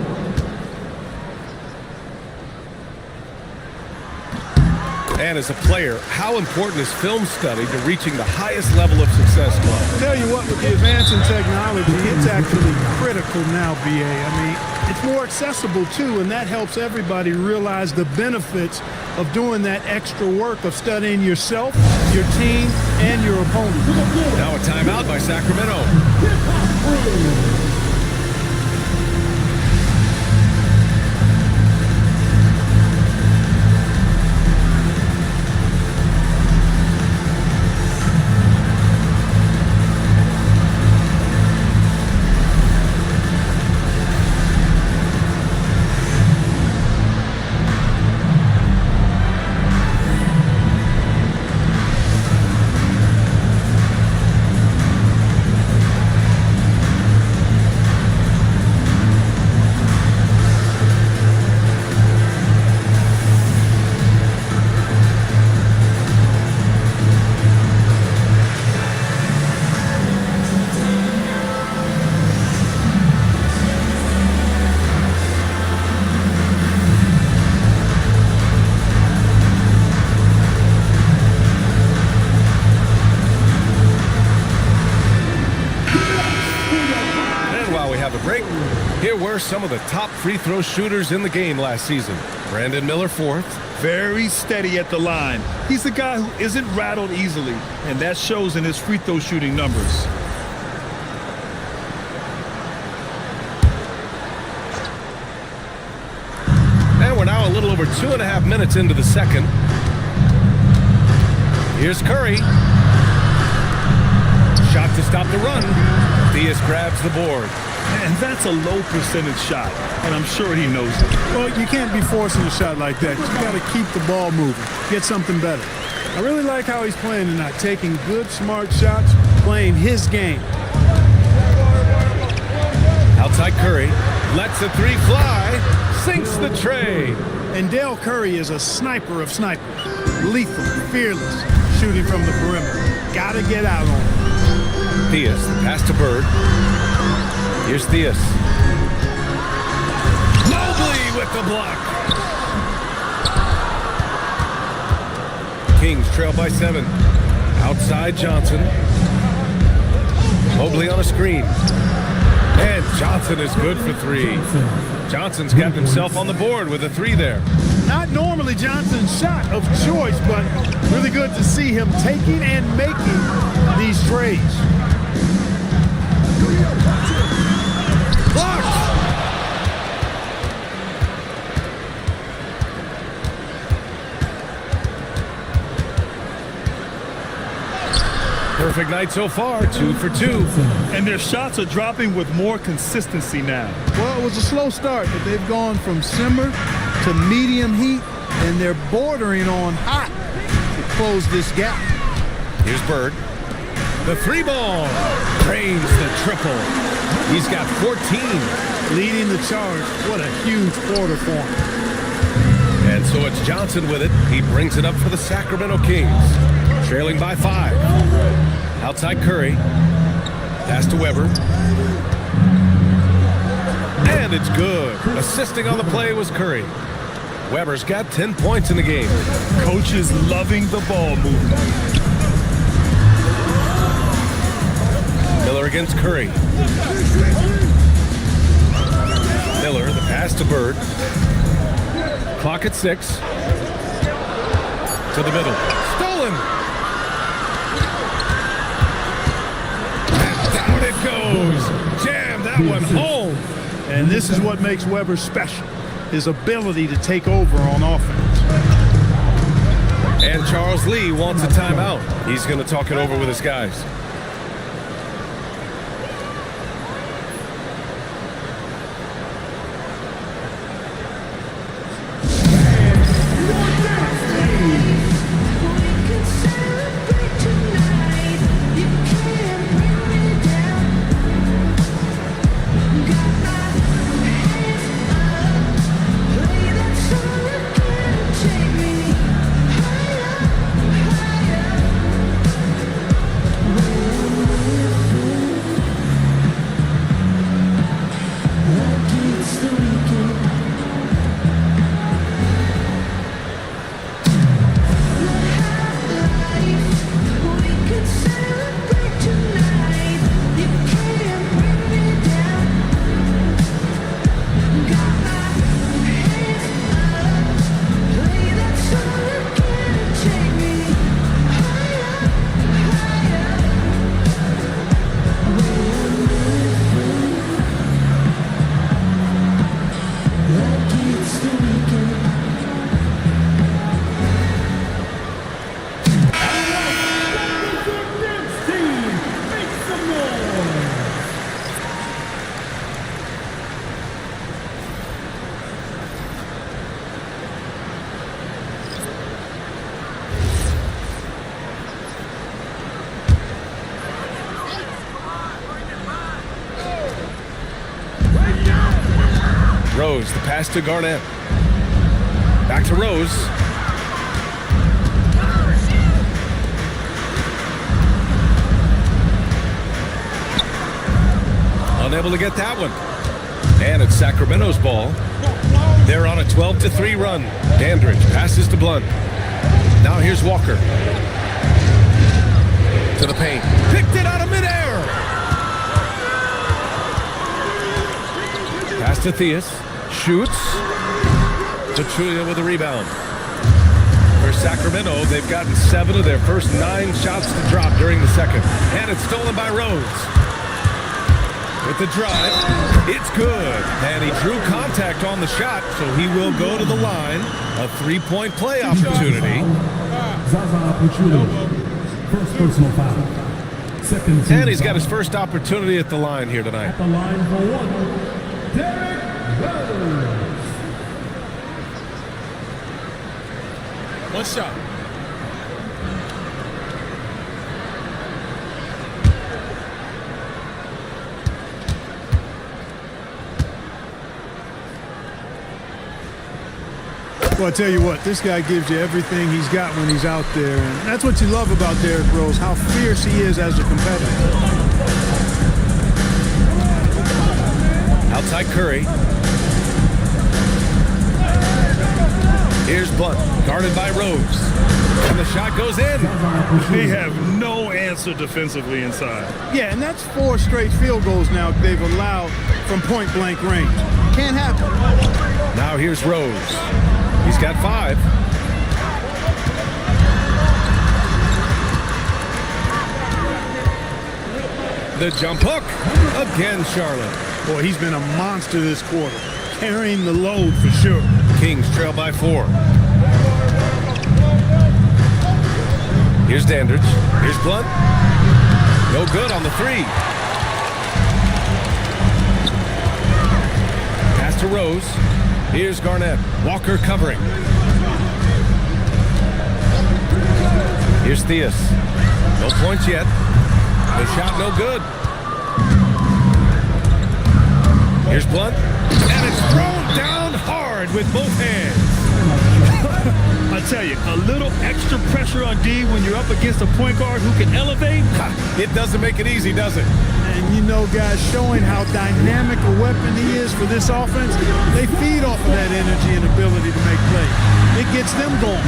And as a player, how important is film study to reaching the highest level of success, Club? Tell you what, with the advance in technology, it's actually critical now, BA. I mean, it's more accessible, too, and that helps everybody realize the benefits of doing that extra work of studying yourself, your team, and your opponent. Now a timeout by Sacramento. Here were some of the top free throw shooters in the game last season. Brandon Miller, fourth. Very steady at the line. He's the guy who isn't rattled easily, and that shows in his free throw shooting numbers. And we're now a little over 2.5 minutes into the second. Here's Curry. Shot to stop the run. Diaz grabs the board. And that's a low percentage shot, and I'm sure he knows it. Well, you can't be forcing a shot like that. You got to keep the ball moving, get something better. I really like how he's playing tonight, taking good, smart shots, playing his game. Outside Curry, lets the three fly, sinks the tray. And Dale Curry is a sniper of snipers. Lethal, fearless, shooting from the perimeter. Got to get out on him. Diaz, the pass to Bird. Here's Diaz. Mobley with the block. Kings trail by 7. Outside Johnson. Mobley on a screen. And Johnson is good for 3. Johnson's kept himself on the board with a 3 there. Not normally Johnson's shot of choice, but really good to see him taking and making these trades. Blocked! Perfect night so far, 2 for 2. And their shots are dropping with more consistency now. Well, it was a slow start, but they've gone from simmer to medium heat, and they're bordering on hot to close this gap. Here's Bird. The 3 ball. Drains the triple. He's got 14. Leading the charge. What a huge quarter for him. And so it's Johnson with it. He brings it up for the Sacramento Kings. Trailing by 5. Outside Curry. Pass to Weber. And it's good. Assisting on the play was Curry. Weber's got 10 points in the game. Coach is loving the ball movement. Miller against Curry. Miller, the pass to Bird. Clock at 6. To the middle. Stolen! And down it goes. Jam that one home. And this is what makes Weber special, his ability to take over on offense. And Charles Lee wants a timeout. He's going to talk it over with his guys. Rose, the pass to Garnett. Back to Rose. Unable to get that one. And it's Sacramento's ball. They're on a 12-3 run. Dandridge passes to Blunt. Now here's Walker. To the paint. Picked it out of midair. to Theus. Shoots. Pachulia with a rebound. For Sacramento, they've gotten 7 of their first 9 shots to drop during the second. And it's stolen by Rhodes. With the drive, it's good. And he drew contact on the shot, so he will go to the line. A 3-point play opportunity. Zaza Pachulia. First personal foul. Second team And he's got foul. his first opportunity at the line here tonight. At the line for one, Derek Rose. One shot. Well, I tell you what, this guy gives you everything he's got when he's out there. And that's what you love about Derrick Rose, how fierce he is as a competitor. Outside Curry. Here's Blunt, guarded by Rose. And the shot goes in. They have no answer defensively inside. Yeah, and that's 4 straight field goals now they've allowed from point-blank range. Can't happen. Now here's Rose. He's got 5. The jump hook. Again, Charlotte. Boy, he's been a monster this quarter, carrying the load for sure. Kings trail by 4. Here's Dandridge. Here's Blunt. No good on the 3. Pass to Rose. Here's Garnett. Walker covering. Here's Theus. No points yet. The shot no good. Here's Blunt. And it's thrown down hard with both hands. I tell you, a little extra pressure on D when you're up against a point guard who can elevate. It doesn't make it easy, does it? And you know, guys, showing how dynamic a weapon he is for this offense, they feed off of that energy and ability to make plays. It gets them going.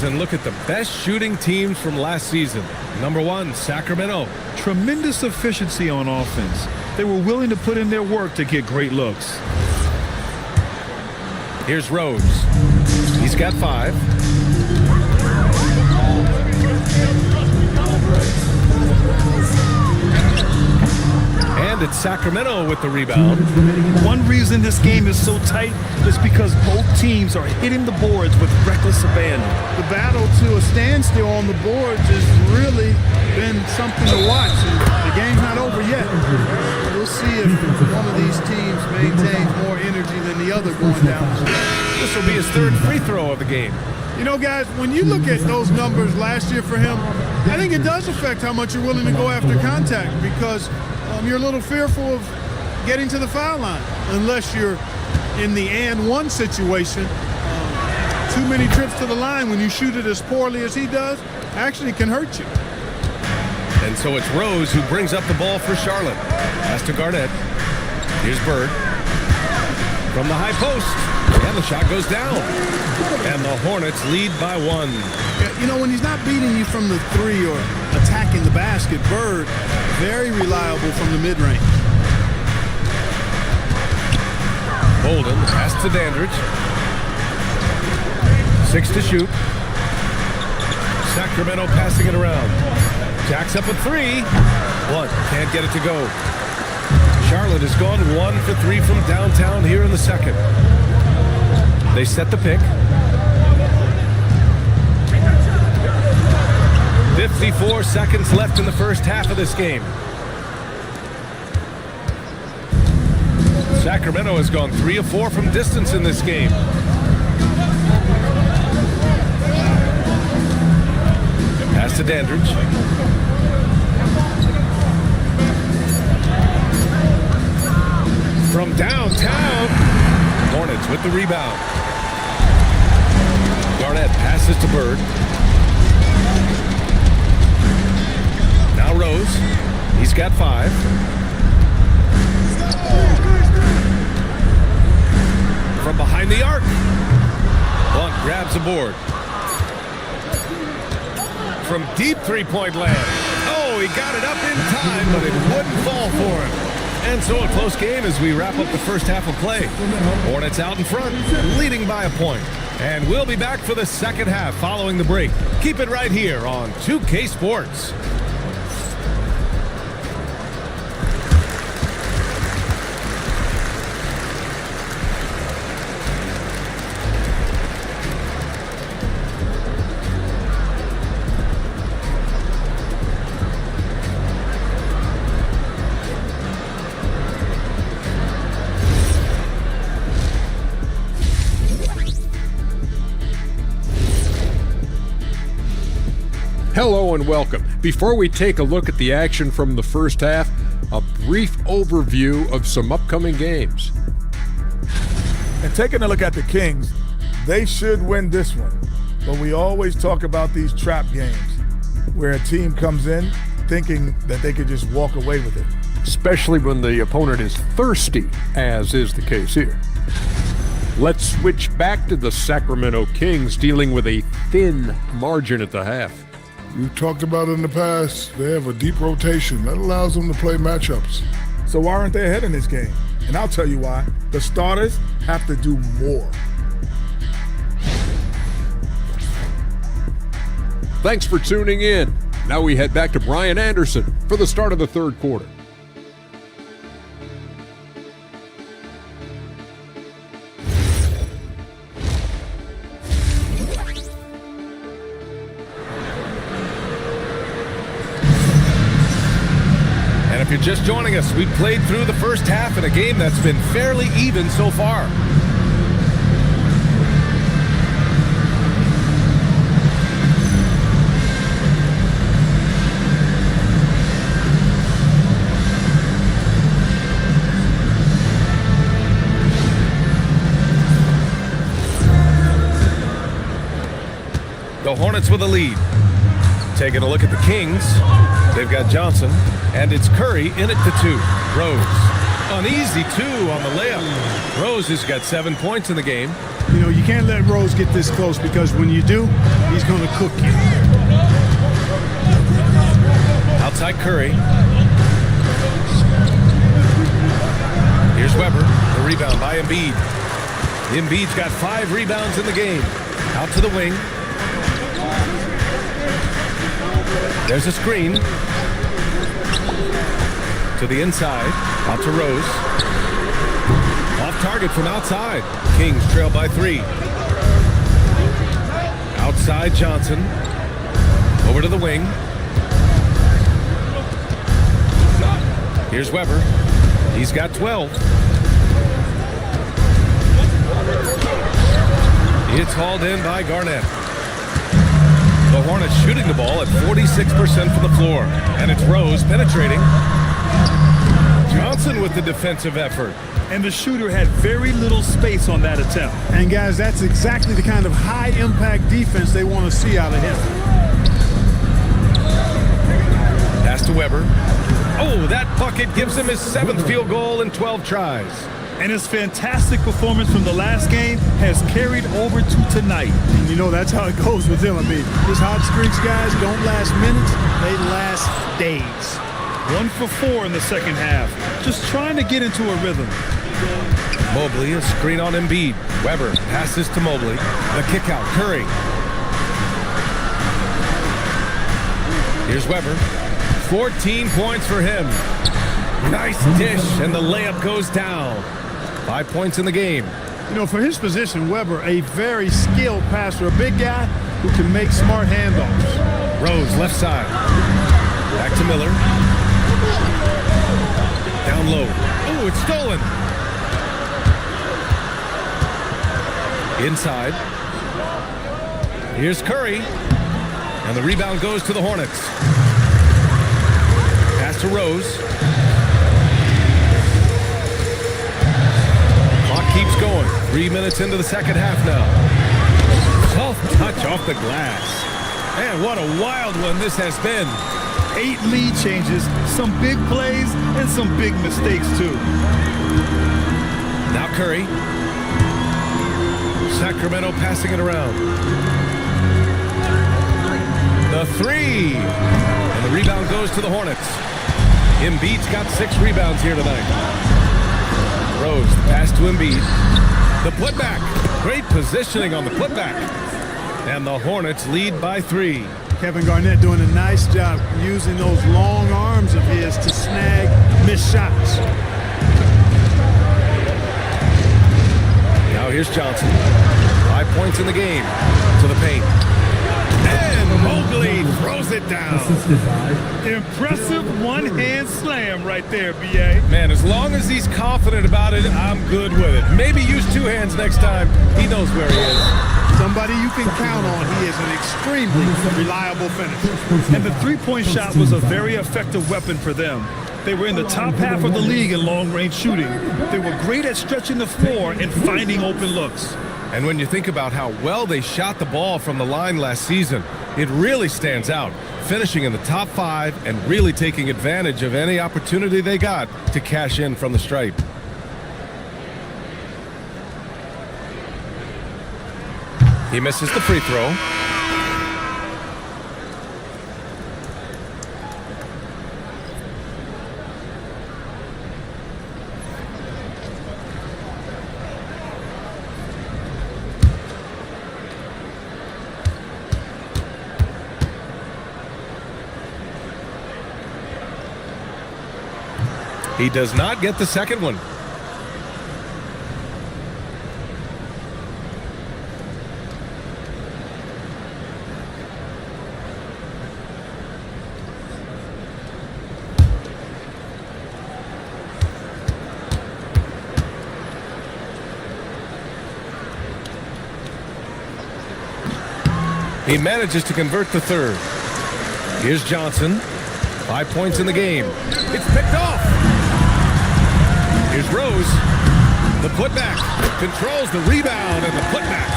And look at the best shooting teams from last season. Number 1, Sacramento. Tremendous efficiency on offense. They were willing to put in their work to get great looks. Here's Rose. He's got 5. And it's Sacramento with the rebound. One reason this game is so tight is because both teams are hitting the boards with reckless abandon. The battle to a standstill on the boards has really been something to watch. And the game's not over yet. We'll see if one of these teams maintains more energy than the other going down. This will be his 3rd free throw of the game. You know, guys, when you look at those numbers last year for him, I think it does affect how much you're willing to go after contact because you're a little fearful of getting to the foul line unless you're in the and one situation. Too many trips to the line when you shoot it as poorly as he does actually can hurt you. And so it's Rose who brings up the ball for Charlotte. Pass to Garnett. Here's Bird. From the high post. And the shot goes down. And the Hornets lead by 1. You know, when he's not beating you from the 3 or attacking the basket, Bird, very reliable from the mid-range. Bolden, pass to Dandridge. 6 to shoot. Sacramento passing it around. Jacks up a 3. Blunt can't get it to go. Charlotte has gone 1 for 3 from downtown here in the second. They set the pick. 54 seconds left in the first half of this game. Sacramento has gone 3 of 4 from distance in this game. Pass to Dandridge. From downtown, Hornets with the rebound. Garnett passes to Bird. Now Rose. He's got 5. From behind the arc. Blunt grabs a board. From deep three-point land. Oh, he got it up in time, but it wouldn't fall for him. And so a close game as we wrap up the first half of play. Hornets out in front, leading by a point. And we'll be back for the second half following the break. Keep it right here on 2K Sports. Hello and welcome. Before we take a look at the action from the first half, a brief overview of some upcoming games. And taking a look at the Kings, they should win this one. But we always talk about these trap games where a team comes in thinking that they could just walk away with it. Especially when the opponent is thirsty, as is the case here. Let's switch back to the Sacramento Kings dealing with a thin margin at the half. You talked about it in the past. They have a deep rotation. That allows them to play matchups. So why aren't they ahead in this game? And I'll tell you why. The starters have to do more. Thanks for tuning in. Now we head back to Brian Anderson for the start of the third quarter. If you're just joining us, we played through the first half in a game that's been fairly even so far. The Hornets with a lead. Taking a look at the Kings, they've got Johnson, and it's Curry in it to 2. Rose, an easy 2 on the layup. Rose has got 7 points in the game. You know, you can't let Rose get this close because when you do, he's going to cook you. Outside Curry. Here's Weber, the rebound by Embiid. Embiid's got 5 rebounds in the game. Out to the wing. There's a screen. To the inside. Out to Rose. Off target from outside. Kings trail by 3. Outside Johnson. Over to the wing. Here's Weber. He's got 12. It's hauled in by Garnett. The Hornets shooting the ball at 46% from the floor. And it's Rose penetrating. Johnson with the defensive effort. And the shooter had very little space on that attempt. And guys, that's exactly the kind of high-impact defense they want to see out of him. Pass to Weber. Oh, that bucket gives him his 7th field goal in 12 tries. And his fantastic performance from the last game has carried over to tonight. And you know, that's how it goes with him. I mean, his hot streaks, guys, don't last minutes. They last days. 1 for 4 in the second half. Just trying to get into a rhythm. Mobley, a screen on Embiid. Weber passes to Mobley. The kick out, Curry. Here's Weber. 14 points for him. Nice dish, and the layup goes down. 5 points in the game. You know, for his position, Weber, a very skilled passer, a big guy who can make smart handoffs. Rose, left side. Back to Miller. Down low. Oh, it's stolen. Inside. Here's Curry. And the rebound goes to the Hornets. Pass to Rose. Clock keeps going. 3 minutes into the second half now. Soft touch off the glass. Man, what a wild one this has been. 8 lead changes, some big plays, and some big mistakes, too. Now Curry. Sacramento passing it around. The three. And the rebound goes to the Hornets. Embiid's got 6 rebounds here tonight. Rose, the pass to Embiid. The putback. Great positioning on the putback. And the Hornets lead by 3. Kevin Garnett doing a nice job using those long arms of his to snag missed shots. Now here's Johnson. 5 points in the game. To the paint. And Mobley throws it down. Impressive one-hand slam right there, B.A. Man, as long as he's confident about it, I'm good with it. Maybe use 2 hands next time. He knows where he is. Somebody you can count on. He is an extremely reliable finisher. And the three-point shot was a very effective weapon for them. They were in the top half of the league in long-range shooting. They were great at stretching the floor and finding open looks. And when you think about how well they shot the ball from the line last season, it really stands out, finishing in the top 5 and really taking advantage of any opportunity they got to cash in from the stripe. He misses the free throw. He does not get the second one. He manages to convert the third. Here's Johnson. 5 points in the game. It's picked off. Here's Rose. The putback. Controls the rebound and the putback.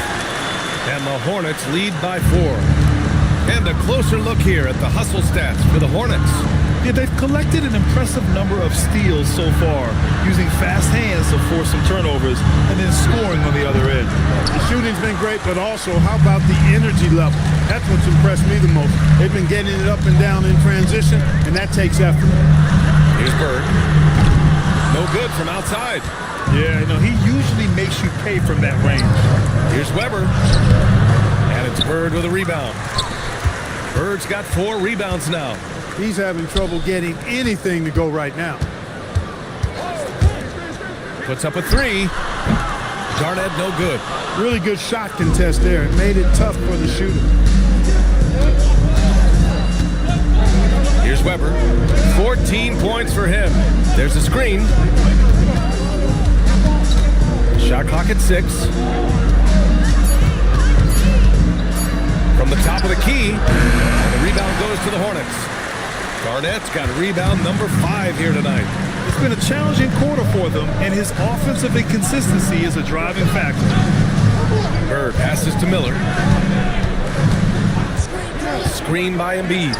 And the Hornets lead by 4. And a closer look here at the hustle stats for the Hornets. Yeah, they've collected an impressive number of steals so far, using fast hands to force some turnovers and then scoring on the other end. The shooting's been great, but also how about the energy level? That's what's impressed me the most. They've been getting it up and down in transition, and that takes effort. Here's Bird. No good from outside. Yeah, he usually makes you pay from that range. Here's Weber. And it's Bird with a rebound. Bird's got 4 rebounds now. He's having trouble getting anything to go right now. Puts up a 3. Garnett no good. Really good shot contest there. It made it tough for the shooter. Here's Weber. 14 points for him. There's a screen. Shot clock at 6. From the top of the key. And the rebound goes to the Hornets. Garnett's got rebound number 5 here tonight. It's been a challenging quarter for them, and his offensive inconsistency is a driving factor. Bird passes to Miller. Screen by Embiid.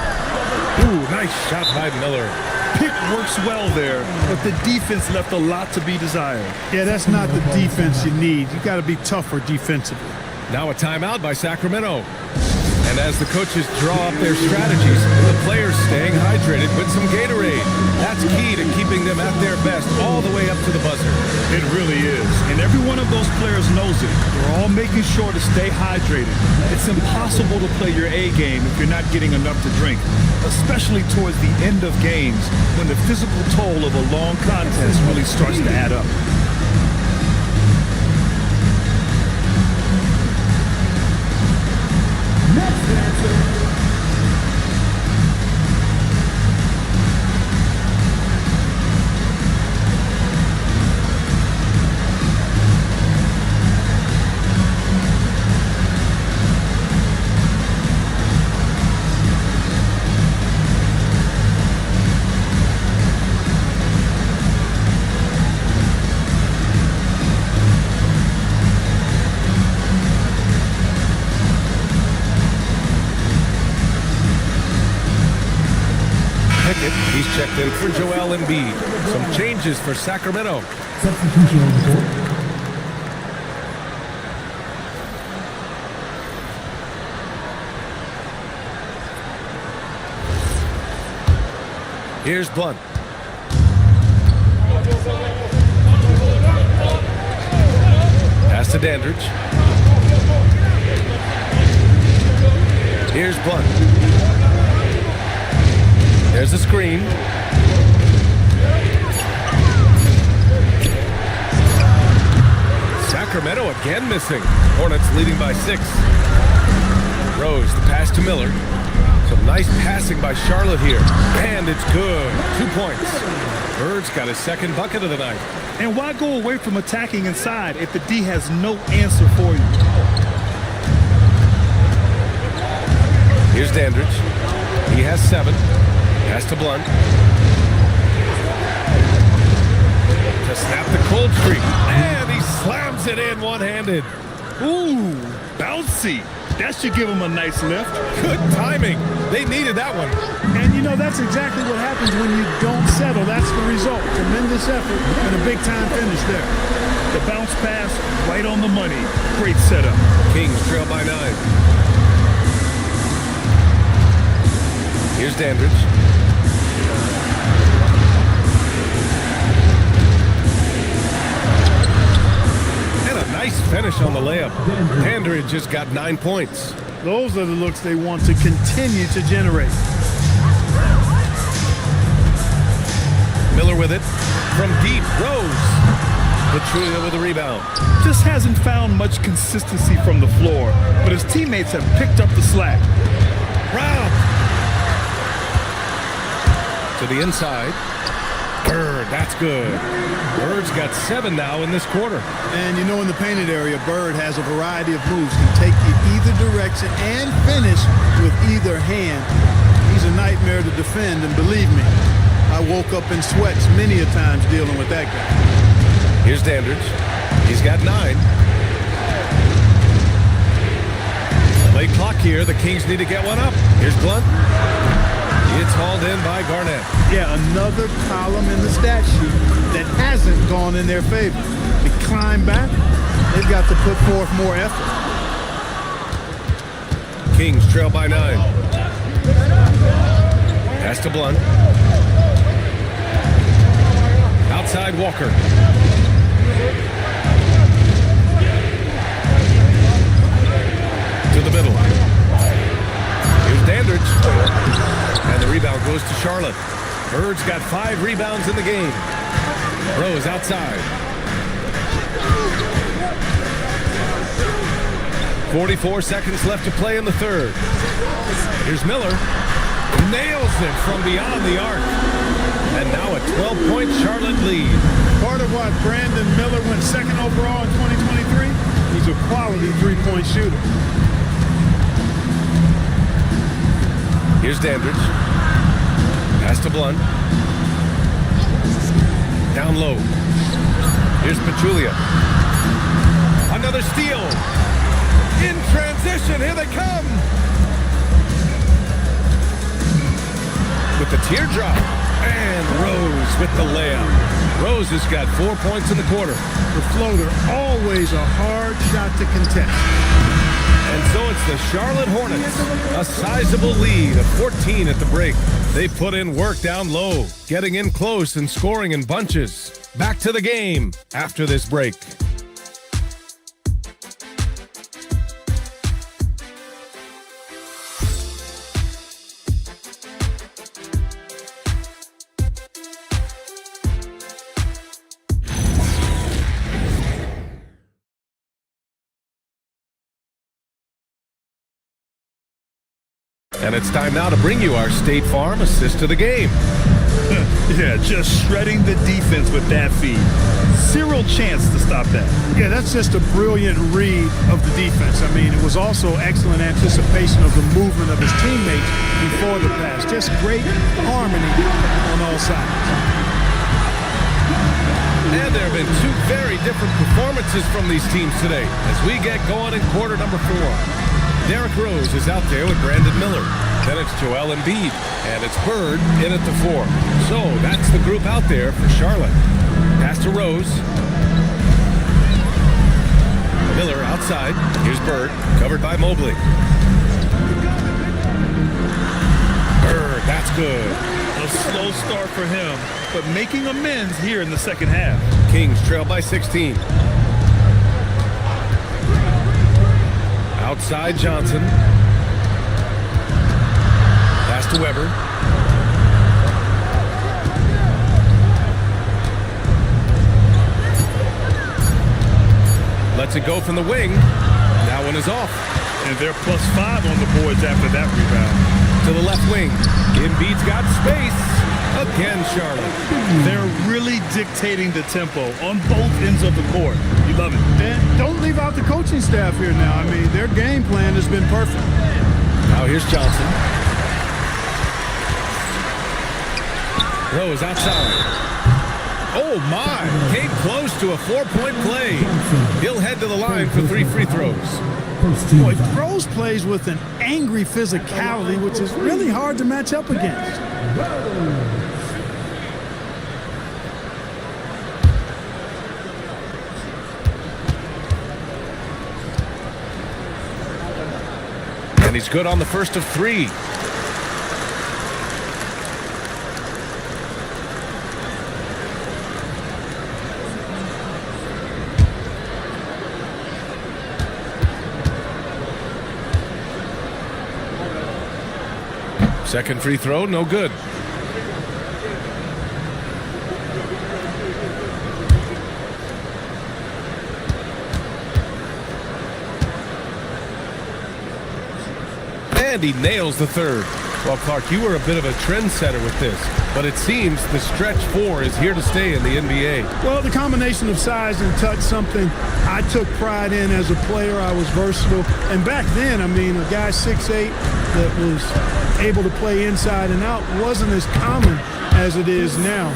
Ooh, nice shot by Miller. Pick works well there, but the defense left a lot to be desired. Yeah, that's not the defense you need. You got to be tougher defensively. Now a timeout by Sacramento. And as the coaches draw up their strategies, the players staying hydrated with some Gatorade. That's key to keeping them at their best all the way up to the buzzer. It really is. And every one of those players knows it. We're all making sure to stay hydrated. It's impossible to play your A game if you're not getting enough to drink, especially towards the end of games when the physical toll of a long contest really starts to add up. Next answer. He's checked in for Joel Embiid. Some changes for Sacramento. Substitution on the court. Here's Blunt. Pass to Dandridge. Here's Blunt. There's a screen. Sacramento again missing. Hornets leading by 6. Rose, the pass to Miller. Some nice passing by Charlotte here. And it's good. 2 points. Bird's got his second bucket of the night. And why go away from attacking inside if the D has no answer for you? Here's Dandridge. He has 7. Pass to Blunt. To snap the cold streak. And he slams it in one-handed. Ooh, bouncy. That should give him a nice lift. Good timing. They needed that one. And, you know, that's exactly what happens when you don't settle. That's the result. Tremendous effort and a big-time finish there. The bounce pass right on the money. Great setup. Kings trail by 9. Here's Dandridge. Nice finish on the layup. Dandridge just got 9 points. Those are the looks they want to continue to generate. Miller with it. From deep, Rose. Petrulia with the rebound. Just hasn't found much consistency from the floor, but his teammates have picked up the slack. Round. To the inside. Bird, that's good. Bird's got 7 now in this quarter. And you know, in the painted area, Bird has a variety of moves. Can take you either direction and finish with either hand. He's a nightmare to defend, and believe me, I woke up in sweats many a times dealing with that guy. Here's Dandridge. He's got 9. Late clock here. The Kings need to get one up. Here's Blunt. It's hauled in by Garnett. Yeah, another column in the stat sheet that hasn't gone in their favor. To climb back, they've got to put forth more effort. Kings trail by 9. Pass to Blunt. Outside Walker. To the middle. Here's Dandridge. And the rebound goes to Charlotte. Bird's got 5 rebounds in the game. Rose outside. 44 seconds left to play in the third. Here's Miller. Nails it from beyond the arc. And now a 12-point Charlotte lead. Part of why Brandon Miller went 2nd overall in 2023, he's a quality three-point shooter. Here's Dandridge. Pass to Blunt. Down low. Here's Petrulia. Another steal. In transition. Here they come. With the teardrop. And Rose with the layup. Rose has got 4 points in the quarter. The floater, always a hard shot to contest. And so it's the Charlotte Hornets, a sizable lead of 14 at the break. They put in work down low, getting in close and scoring in bunches. Back to the game after this break. And it's time now to bring you our State Farm assist to the game. Yeah, just shredding the defense with that feed. Zero chance to stop that. Yeah, that's just a brilliant read of the defense. I mean, it was also excellent anticipation of the movement of his teammates before the pass. Just great harmony on all sides. And there have been two very different performances from these teams today as we get going in quarter number 4. Derrick Rose is out there with Brandon Miller. Then it's Joel Embiid, and it's Bird in at the 4. So that's the group out there for Charlotte. Pass to Rose. Miller outside. Here's Bird, covered by Mobley. Bird, that's good. A slow start for him, but making amends here in the second half. Kings trail by 16. Outside Johnson. Pass to Weber. Lets it go from the wing. That one is off. And they're +5 on the boards after that rebound. To the left wing. Embiid's got space. Again, Charlotte. They're really dictating the tempo on both ends of the court. You love it. And don't leave out the coaching staff here now. I mean, their game plan has been perfect. Now here's Johnson. Rose outside. Oh, my. Came close to a 4-point play. He'll head to the line for 3 free throws. Boy, Rose plays with an angry physicality, which is really hard to match up against. And he's good on the first of 3. Second free throw, no good. And he nails the third. Well, Clark, you were a bit of a trendsetter with this, but it seems the stretch 4 is here to stay in the NBA. Well, the combination of size and touch, something I took pride in as a player. I was versatile. And back then, I mean, a guy 6'8" that was able to play inside and out wasn't as common as it is now.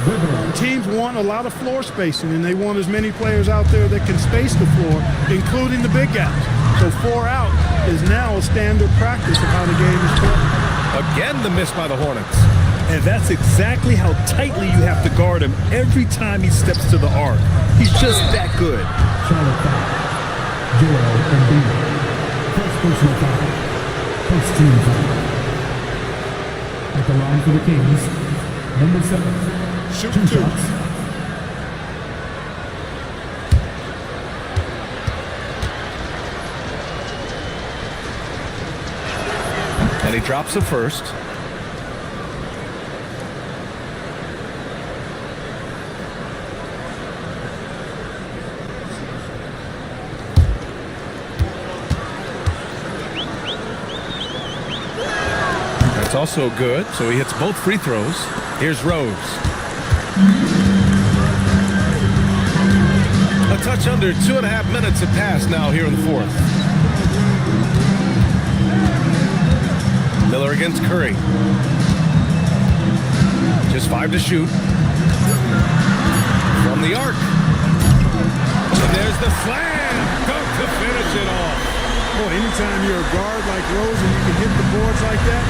Teams want a lot of floor spacing, and they want as many players out there that can space the floor, including the big guys. So 4 out is now a standard practice of how the game is played. Again, the miss by the Hornets. And that's exactly how tightly you have to guard him every time he steps to the arc. He's just that good. Charlotte foul. Joel Embiid. First personal foul. First team foul. At the line for the Kings, number 7. Shoot 2 2. shots. And he drops the first. That's also good, so he hits both free throws. Here's Rose. A touch under 2.5 minutes have passed now here in the 4th. Miller against Curry. Just 5 to shoot. From the arc. And there's the slam. Dunk to finish it off. Boy, anytime you're a guard like Rose and you can hit the boards like that,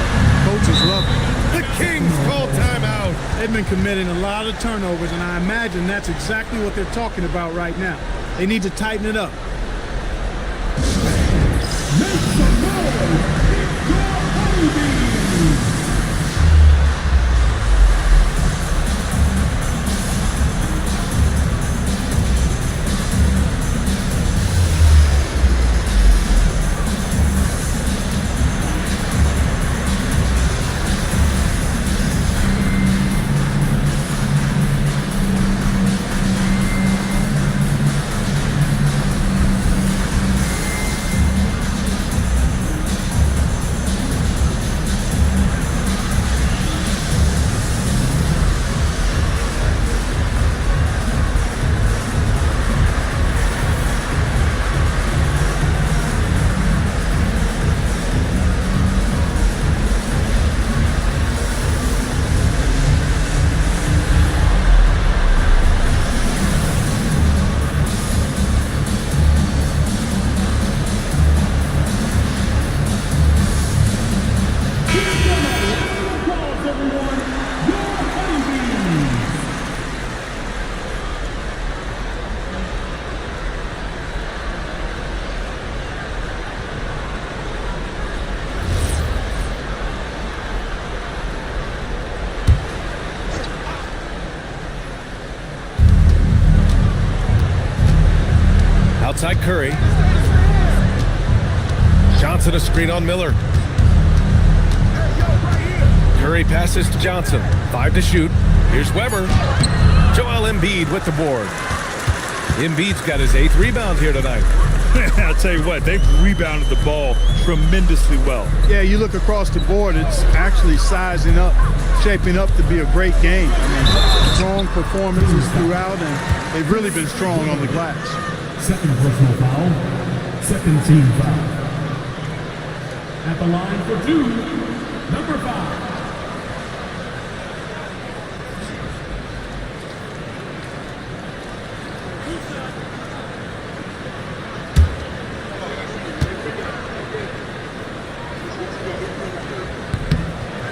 coaches love it. The Kings call timeout. They've been committing a lot of turnovers, and I imagine that's exactly what they're talking about right now. They need to tighten it up. Make some noise. Outside Curry. Johnson a screen on Miller. Curry passes to Johnson. 5 to shoot. Here's Weber. Joel Embiid with the board. Embiid's got his 8th rebound here tonight. I'll tell you what, they've rebounded the ball tremendously well. Yeah, you look across the board, it's actually sizing up, shaping up to be a great game. I mean, strong performances throughout, and they've really been strong on the glass. Second personal foul. Second team foul. At the line for 2, number 5.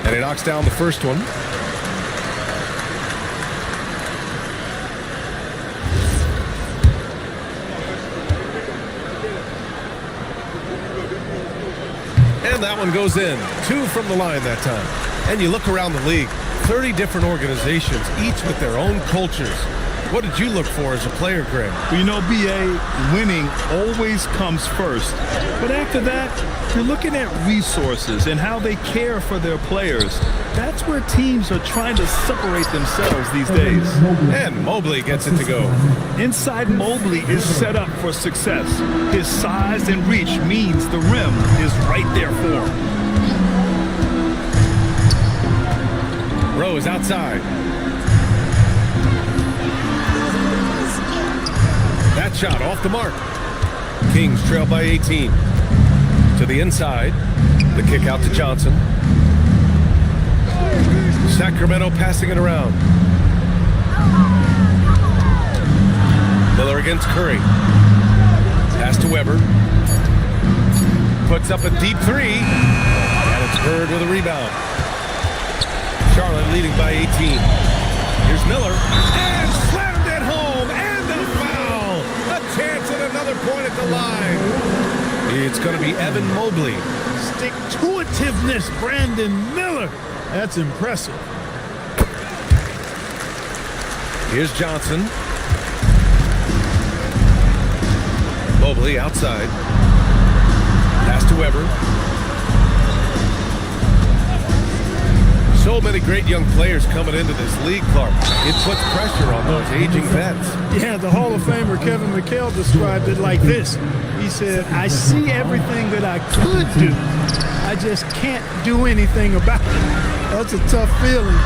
And he knocks down the first one. And that one goes in. 2 from the line that time. And you look around the league, 30 different organizations, each with their own cultures. What did you look for as a player, Greg? Well, you know, B.A., winning always comes first. But after that, you're looking at resources and how they care for their players. That's where teams are trying to separate themselves these days. And Mobley gets it to go. Inside Mobley is set up for success. His size and reach means the rim is right there for him. Rose outside. That shot off the mark. Kings trail by 18. To the inside. The kick out to Johnson. Sacramento passing it around. Miller against Curry. Pass to Weber. Puts up a deep 3. And it's Bird with a rebound. Charlotte leading by 18. Here's Miller. And slammed it home. And the foul. A chance at another point at the line. It's going to be Evan Mobley. Stick-to-itiveness, Brandon Miller. That's impressive. Here's Johnson. Mobley outside. Pass to Weber. So many great young players coming into this league, Clark. It puts pressure on those aging vets. Yeah, the Hall of Famer Kevin McHale described it like this. He said, I see everything that I could do. I just can't do anything about it. That's a tough feeling.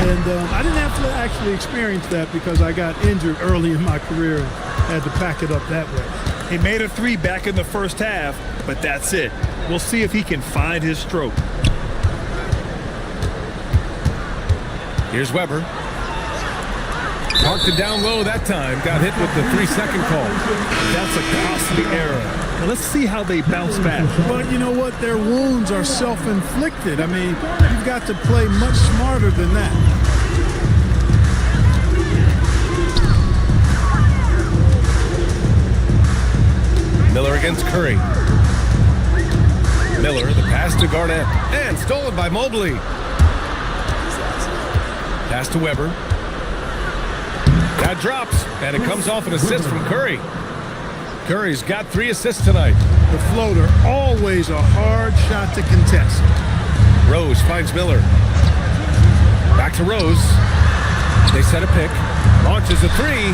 And I didn't have to actually experience that because I got injured early in my career and had to pack it up that way. He made a 3 back in the first half, but that's it. We'll see if he can find his stroke. Here's Weber. Parked it down low that time. Got hit with the 3-second call. That's a costly error. Now let's see how they bounce back. But you know what? Their wounds are self-inflicted. I mean, you've got to play much smarter than that. Miller against Curry. Miller, the pass to Garnett. And stolen by Mobley. Pass to Weber. That drops, and it comes off an assist from Curry. Curry's got 3 assists tonight. The floater, always a hard shot to contest. Rose finds Miller. Back to Rose. They set a pick. Launches a 3.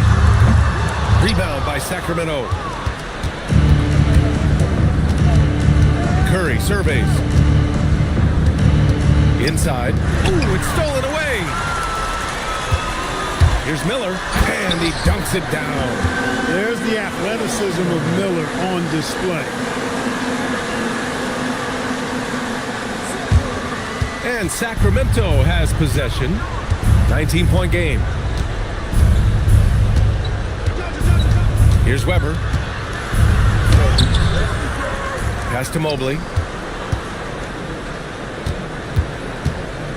Rebound by Sacramento. Curry surveys. Inside. Ooh, it's stolen away. Here's Miller, and he dunks it down. There's the athleticism of Miller on display. And Sacramento has possession. 19-point game. Here's Weber. Pass to Mobley.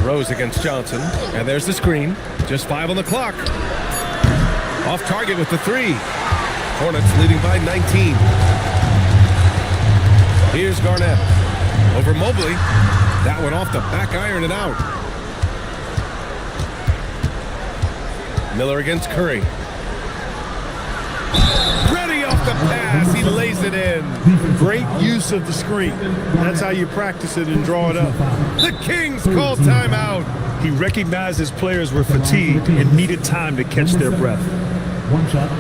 Rose against Johnson. And there's the screen. Just 5 on the clock. Off target with the 3. Hornets leading by 19. Here's Garnett. Over Mobley. That one off the back iron and out. Miller against Curry. Ready off the pass. He lays it in. Great use of the screen. That's how you practice it and draw it up. The Kings call timeout. He recognized his players were fatigued and needed time to catch their breath. One shot.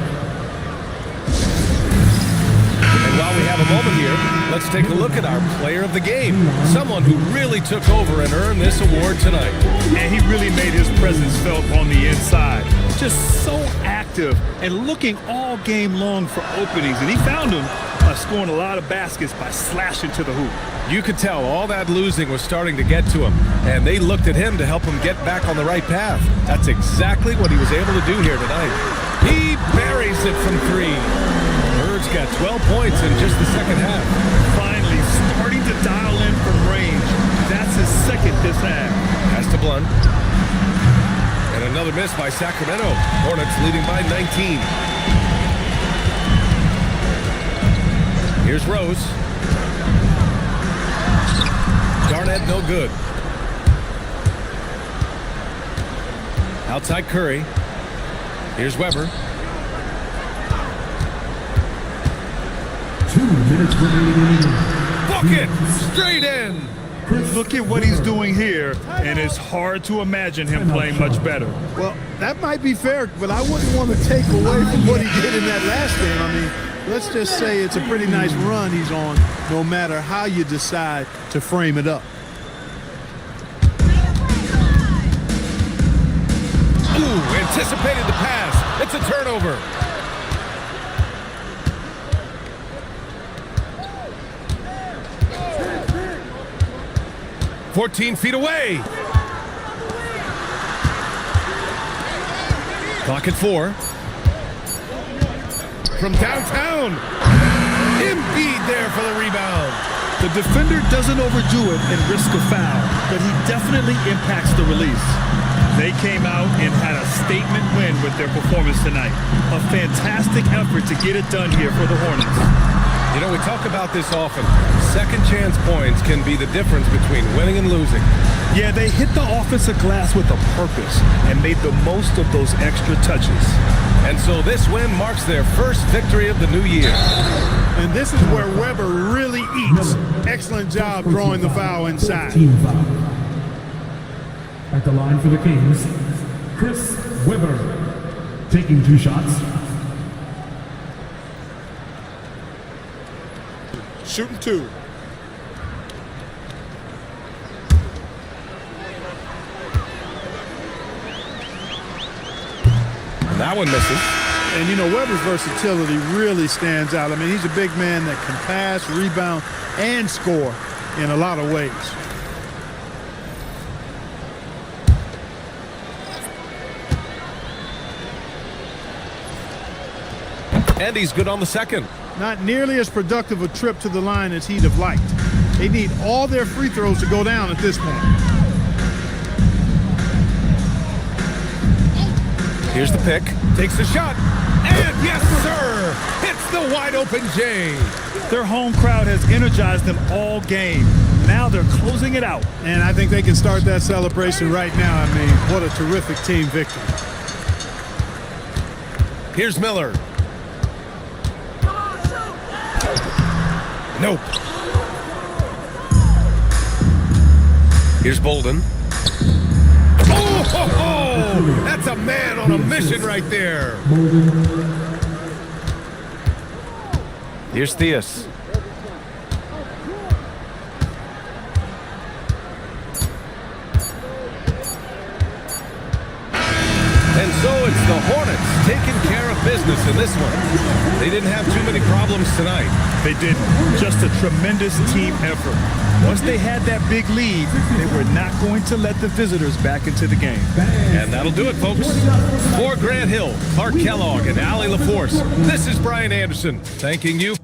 And while we have a moment here, let's take a look at our player of the game. Someone who really took over and earned this award tonight. And he really made his presence felt on the inside. Just so active and looking all game long for openings. And he found them by scoring a lot of baskets by slashing to the hoop. You could tell all that losing was starting to get to him, and they looked at him to help him get back on the right path. That's exactly what he was able to do here tonight. He buries it from three. Bird's got 12 points in just the second half. Finally starting to dial in from range. That's his second this half. Pass to Blunt. And another miss by Sacramento. Hornets leading by 19. Here's Rose. Garnett no good. Outside Curry. Here's Weber. 2 minutes remaining. Book it! Straight in! Look at what he's doing here, and it's hard to imagine him playing much better. Well, that might be fair, but I wouldn't want to take away from what he did in that last game. I mean, let's just say it's a pretty nice run he's on, no matter how you decide to frame it up. Ooh, anticipated the pass. It's a turnover. "14 feet away." Clock at 4. From downtown. Embiid there for the rebound. The defender doesn't overdo it and risk a foul, but he definitely impacts the release. They came out and had a statement win with their performance tonight. A fantastic effort to get it done here for the Hornets. You know, we talk about this often. Second chance points can be the difference between winning and losing. Yeah, they hit the offensive glass with a purpose and made the most of those extra touches. And so this win marks their first victory of the new year. And this is where Weber really eats. Excellent job drawing the foul inside. Team foul. At the line for the Kings, Chris Weber, taking 2 shots. Shooting 2. And that one misses. And, you know, Weber's versatility really stands out. I mean, he's a big man that can pass, rebound, and score in a lot of ways. And he's good on the second. Not nearly as productive a trip to the line as he'd have liked. They need all their free throws to go down at this point. Here's the pick. Takes the shot. And yes, sir! Hits the wide open J. Their home crowd has energized them all game. Now they're closing it out. And I think they can start that celebration right now. I mean, what a terrific team victory. Here's Miller. Nope. Here's Bolden. Oh, that's a man on a mission right there. Here's Theus. And so it's the Hornets taking care of business in this one. They didn't have too many problems tonight. They didn't. Just a tremendous team effort. Once they had that big lead, they were not going to let the visitors back into the game. And that'll do it, folks. For Grant Hill, Clark Kellogg, and Allie LaForce, this is Brian Anderson thanking you.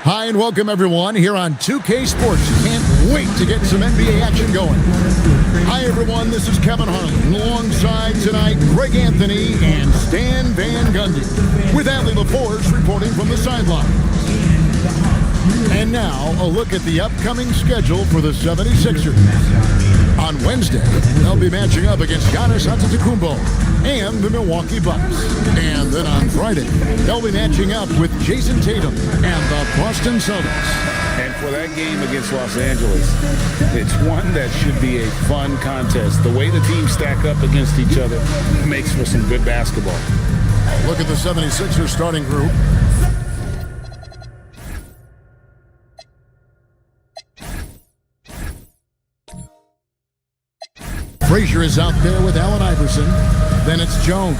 Hi and welcome everyone here on 2K Sports. You can't wait to get some NBA action going. Hi everyone, this is Kevin Harlan alongside tonight Greg Anthony and Stan Van Gundy with Adley LaForce reporting from the sideline. And now a look at the upcoming schedule for the 76ers. On Wednesday, they'll be matching up against Giannis Antetokounmpo and the Milwaukee Bucks. And then on Friday, they'll be matching up with Jason Tatum and the Boston Celtics. And for that game against Los Angeles, it's one that should be a fun contest. The way the teams stack up against each other makes for some good basketball. Look at the 76ers starting group. Frazier is out there with Allen Iverson. Then it's Jones.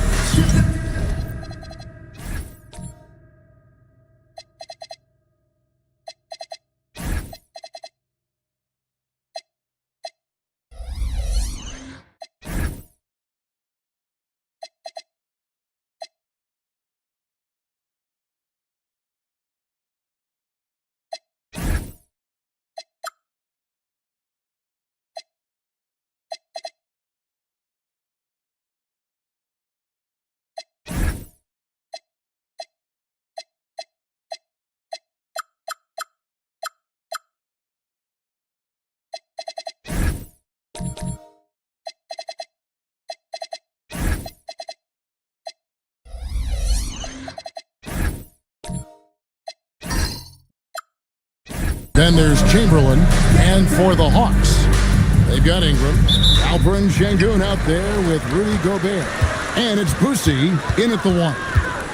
Then there's Chamberlain, and for the Hawks, they've got Ingram, Alperen Sengun out there with Rudy Gobert, and it's Boosie in at the 1.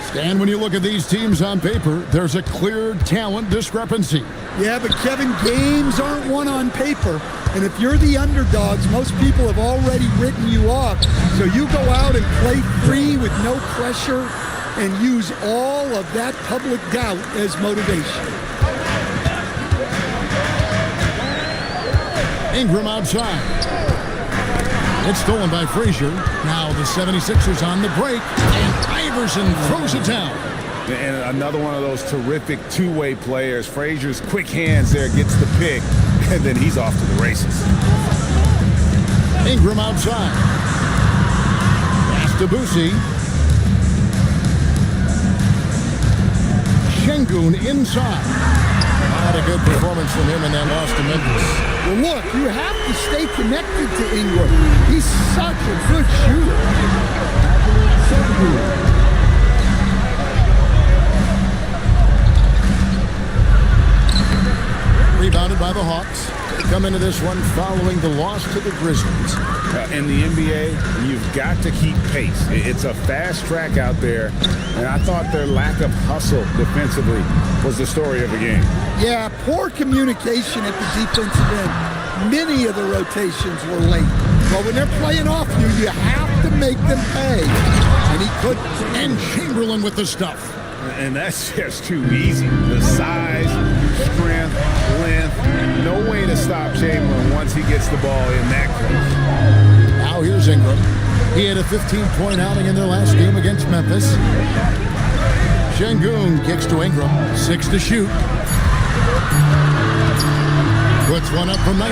Stan, when you look at these teams on paper, there's a clear talent discrepancy. Yeah, but Kevin, games aren't won on paper. And if you're the underdogs, most people have already written you off. So you go out and play free with no pressure and use all of that public doubt as motivation. Ingram outside. It's stolen by Frazier. Now the 76ers on the break, and Iverson throws it down. And another one of those terrific two-way players. Frazier's quick hands there gets the pick, and then he's off to the races. Ingram outside. Pass to Boosie. Sengun inside. Not a good performance from him in that loss to Memphis. Well, look, you have to stay connected to Ingram. He's such a good shooter. Rebounded by the Hawks. They come into this one following the loss to the Grizzlies. In the NBA, you've got to keep pace. It's a fast track out there, and I thought their lack of hustle defensively was the story of the game. Yeah, poor communication at the defensive end. Many of the rotations were late. But when they're playing off you, you have to make them pay. And he couldn't. And Chamberlain with the stuff. And that's just too easy. The size, strength, length, no way to stop Chamberlain once he gets the ball in that close. Now here's Ingram. He had a 15-point outing in their last game against Memphis. Sengun kicks to Ingram, 6 to shoot. Puts one up from 19.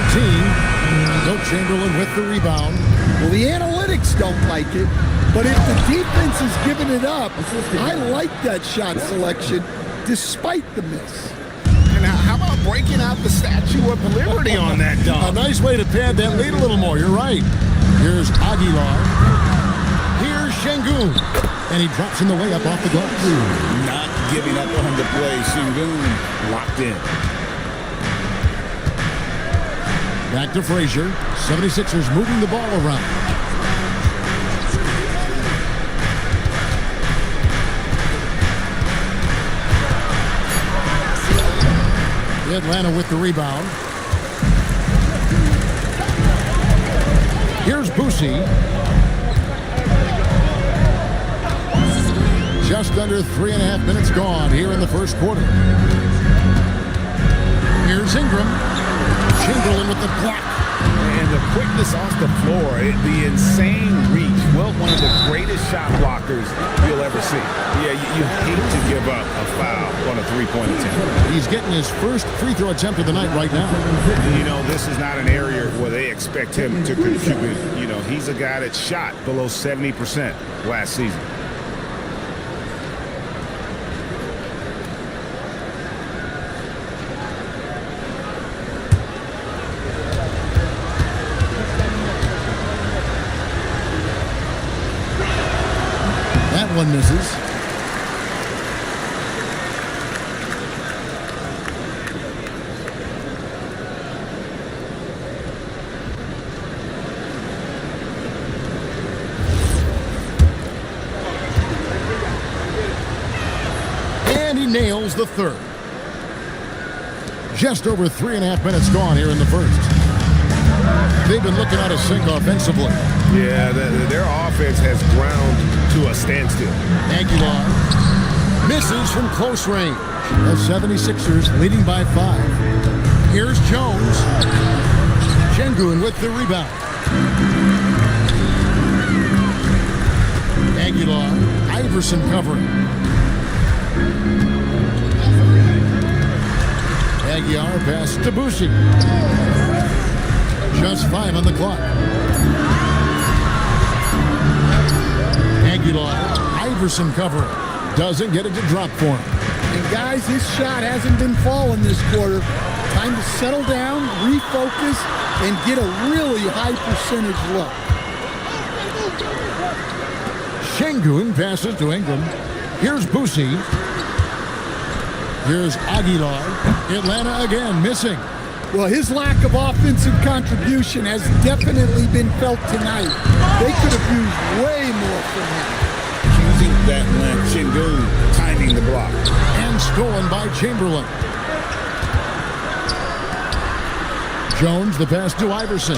Wilt Chamberlain with the rebound. Well, the analytics don't like it, but if the defense is giving it up, I like that shot selection despite the miss. And how about breaking out the Statue of Liberty on that dunk? A nice way to pad that lead a little more. You're right. Here's Aguilar. Here's Sengun. And he drops in the way up off the glass. Not giving up on the play. Sengun locked in. Back to Frazier. 76ers moving the ball around. Atlanta with the rebound. Here's Boosie. Just under 3.5 minutes gone here in the first quarter. Here's Ingram. Chamberlain with the block. And the quickness off the floor, the insane reach Well, one of the greatest shot blockers you'll ever see. Yeah, you hate to give up a foul on a three-point attempt. He's getting his first free throw attempt of the night right now. You know, this is not an area where they expect him to contribute. You know, he's a guy that shot below 70% last season. That one misses. And he nails the third. Just over 3.5 minutes gone here in the first. They've been looking out of sync offensively. Yeah, their offense has ground to a standstill. Aguilar misses from close range. The 76ers leading by 5. Here's Jones. Şengün with the rebound. Aguilar, Iverson covering. Aguilar pass to Boucher. Just 5 on the clock. Aguilar, Iverson covering. Doesn't get it to drop for him. And guys, his shot hasn't been falling this quarter. Time to settle down, refocus, and get a really high percentage look. Şengün passes to Ingram. Here's Boucher. Here's Aguilar. Atlanta again missing. Well, his lack of offensive contribution has definitely been felt tonight. They could have used way more from him. Using that length, Şengün timing the block. And stolen by Chamberlain. Jones, the pass to Iverson.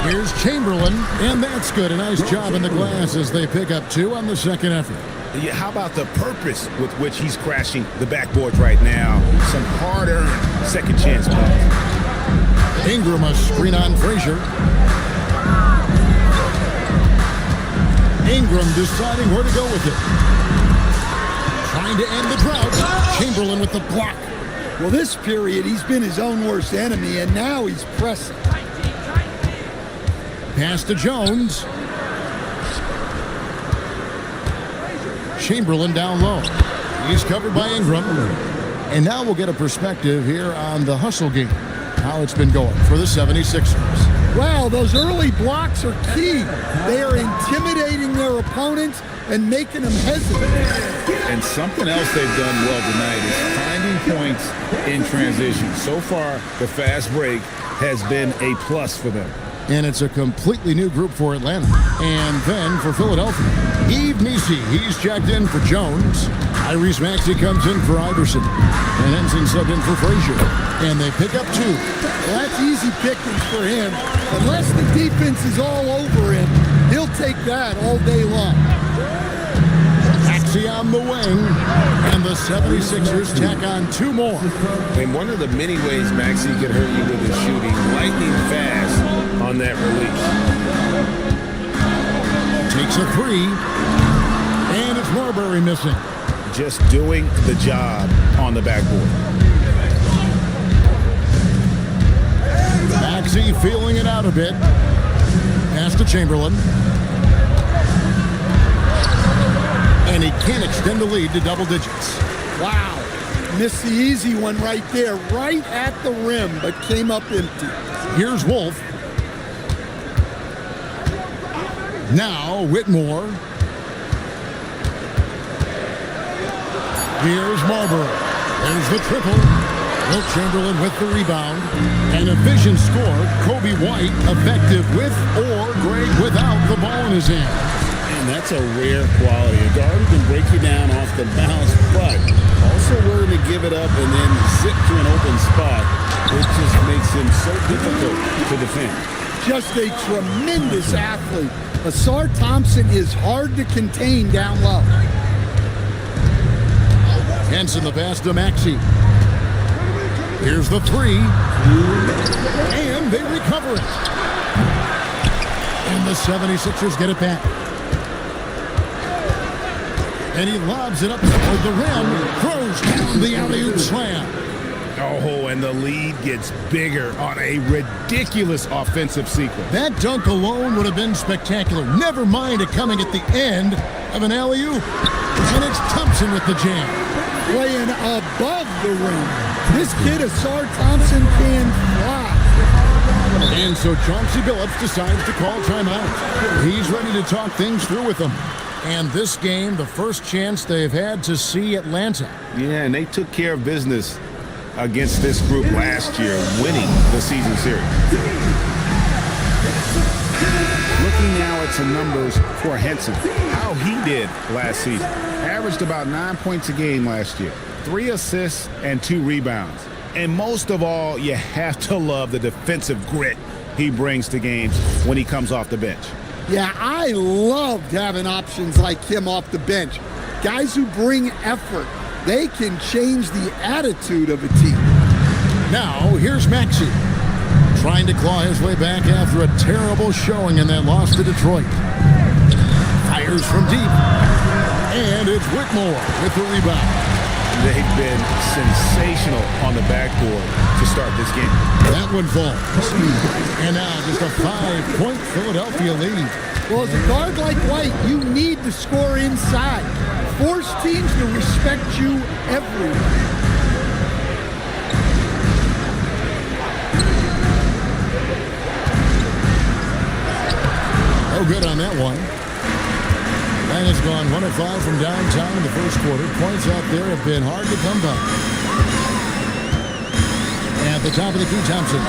Here's Chamberlain, and that's good. A nice job in the glass as they pick up 2 on the second effort. Yeah, how about the purpose with which he's crashing the backboards right now? Some hard-earned second chance points. Ingram a screen on Frazier. Ingram deciding where to go with it. Trying to end the drought. Chamberlain with the block. Well, this period, he's been his own worst enemy, and now he's pressing. Pass to Jones. Chamberlain down low. He's covered by Ingram. And now we'll get a perspective here on the hustle game. How it's been going for the 76ers. Wow, those early blocks are key. They are intimidating their opponents and making them hesitant. And something else they've done well tonight is finding points in transition. So far, the fast break has been a plus for them. And it's a completely new group for Atlanta. And then for Philadelphia, Yves Nisi, he's checked in for Jones. Tyrese Maxey comes in for Iverson. And Ensign subbed in for Frazier. And they pick up 2. Well, that's easy pickings for him. Unless the defense is all over him, he'll take that all day long. Maxey on the wing. And the 76ers tack on 2 more. And one of the many ways Maxey can hurt you with his shooting, lightning fast on that release. Takes a 3. And it's Marbury missing. Just doing the job on the backboard. Maxey feeling it out a bit. Pass to Chamberlain. And he can't extend the lead to double digits. Wow. Missed the easy one right there, right at the rim, but came up empty. Here's Wolf. Now Whitmore. Here's Marbury. There's the triple. Wilt Chamberlain with the rebound. And a vision score. Kobe White effective with or Greg without the ball in his hand. And that's a rare quality. A guard who can break you down off the bounce, but also willing to give it up and then zip to an open spot, which just makes him so difficult to defend. Just a tremendous athlete. Asar Thompson is hard to contain down low. Henson the pass to Maxey. Here's the 3. And they recover it. And the 76ers get it back. And he lobs it up toward the rim. Throws down the alley-oop slam. Oh, and the lead gets bigger on a ridiculous offensive sequence. That dunk alone would have been spectacular. Never mind it coming at the end of an alley-oop. And it's Thompson with the jam. Playing above the rim. This kid, Asar Thompson, can fly. And so Chauncey Billups decides to call timeout. He's ready to talk things through with them. And this game, the first chance they've had to see Atlanta. Yeah, and they took care of business against this group last year, winning the season series. Looking now at some numbers for Henson, how he did last season. Averaged about 9 points a game last year, 3 assists and 2 rebounds. And most of all, you have to love the defensive grit he brings to games when he comes off the bench. Yeah, I loved having options like him off the bench. Guys who bring effort. They can change the attitude of a team. Now, here's Maxey. Trying to claw his way back after a terrible showing in that loss to Detroit. Fires from deep. And it's Whitmore with the rebound. They've been sensational on the backboard to start this game. That one falls. And now just a 5-point Philadelphia lead. Well, as a guard like White, you need to score inside. Force teams to respect you everywhere. Oh, good on that one. And it's gone 1 of 5 from downtown in the first quarter. Points out there have been hard to come by. At the top of the key, Thompson.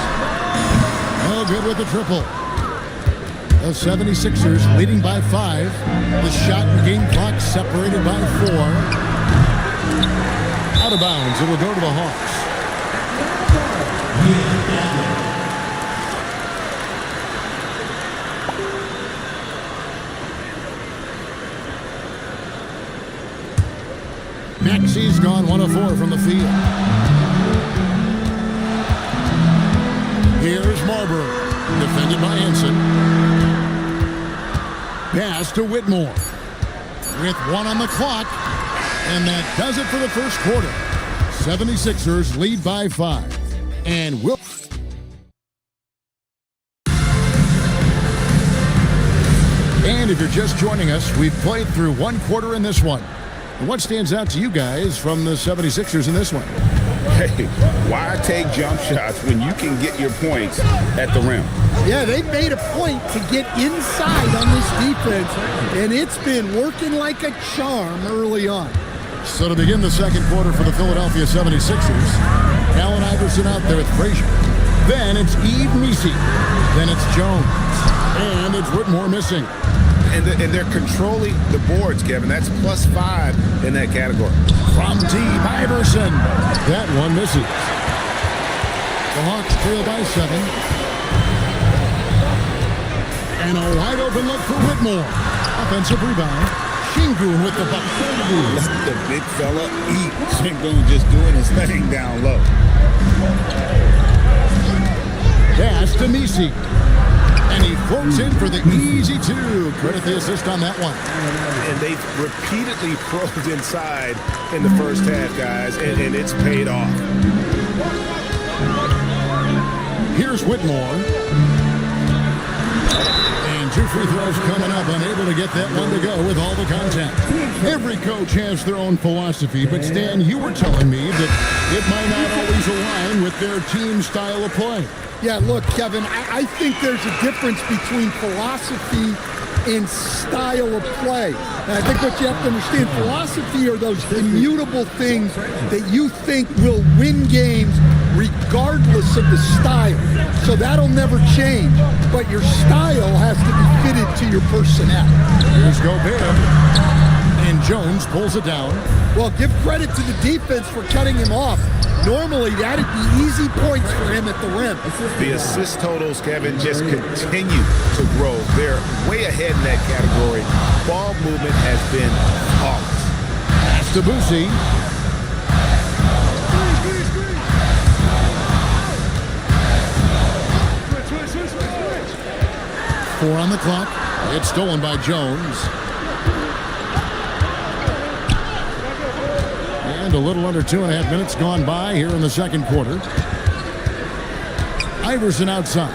Oh, good with the triple. The 76ers leading by 5. The shot and game clock separated by 4. Out of bounds. It will go to the Hawks. Maxey's gone 1 of 4 from the field. Here's Marbury, defended by Anson. Pass to Whitmore with 1 on the clock, and that does it for the first quarter. 76ers lead by 5, and will. And if you're just joining us, we've played through 1 quarter in this one. What stands out to you guys from the 76ers in this one? Hey, why take jump shots when you can get your points at the rim? Yeah, they made a point to get inside on this defense, and it's been working like a charm early on. So to begin the second quarter for the Philadelphia 76ers, Allen Iverson out there with Frazier. Then it's Yves Missi. Then it's Jones. And it's Whitmore missing. And they're controlling the boards, Kevin. That's +5 in that category. From deep, Iverson. That one misses. The Hawks trail by 7. And a wide open look for Whitmore. Offensive rebound. Şengün with the bucket. Let the big fella eat. Şengün just doing his thing down low. Pass to Missi. And he floats in for the easy 2. Credit the assist on that one. And they've repeatedly probed inside in the first half, guys, and it's paid off. Here's Whitmore. And 2 free throws coming up, unable to get that one to go with all the contact. Every coach has their own philosophy, but Stan, you were telling me that it might not always align with their team style of play. Yeah, look, Kevin, I think there's a difference between philosophy and style of play. And I think what you have to understand, philosophy are those immutable things that you think will win games regardless of the style. So that'll never change. But your style has to be fitted to your personnel. Here's Gobert. And Jones pulls it down. Well, give credit to the defense for cutting him off. Normally, that'd be easy points for him at the rim. The assist totals, Kevin, just continue to grow. They're way ahead in that category. Ball movement has been flawless. Pass to Boosie. 4 on the clock. It's stolen by Jones. And a little under 2.5 minutes gone by here in the second quarter. Iverson outside.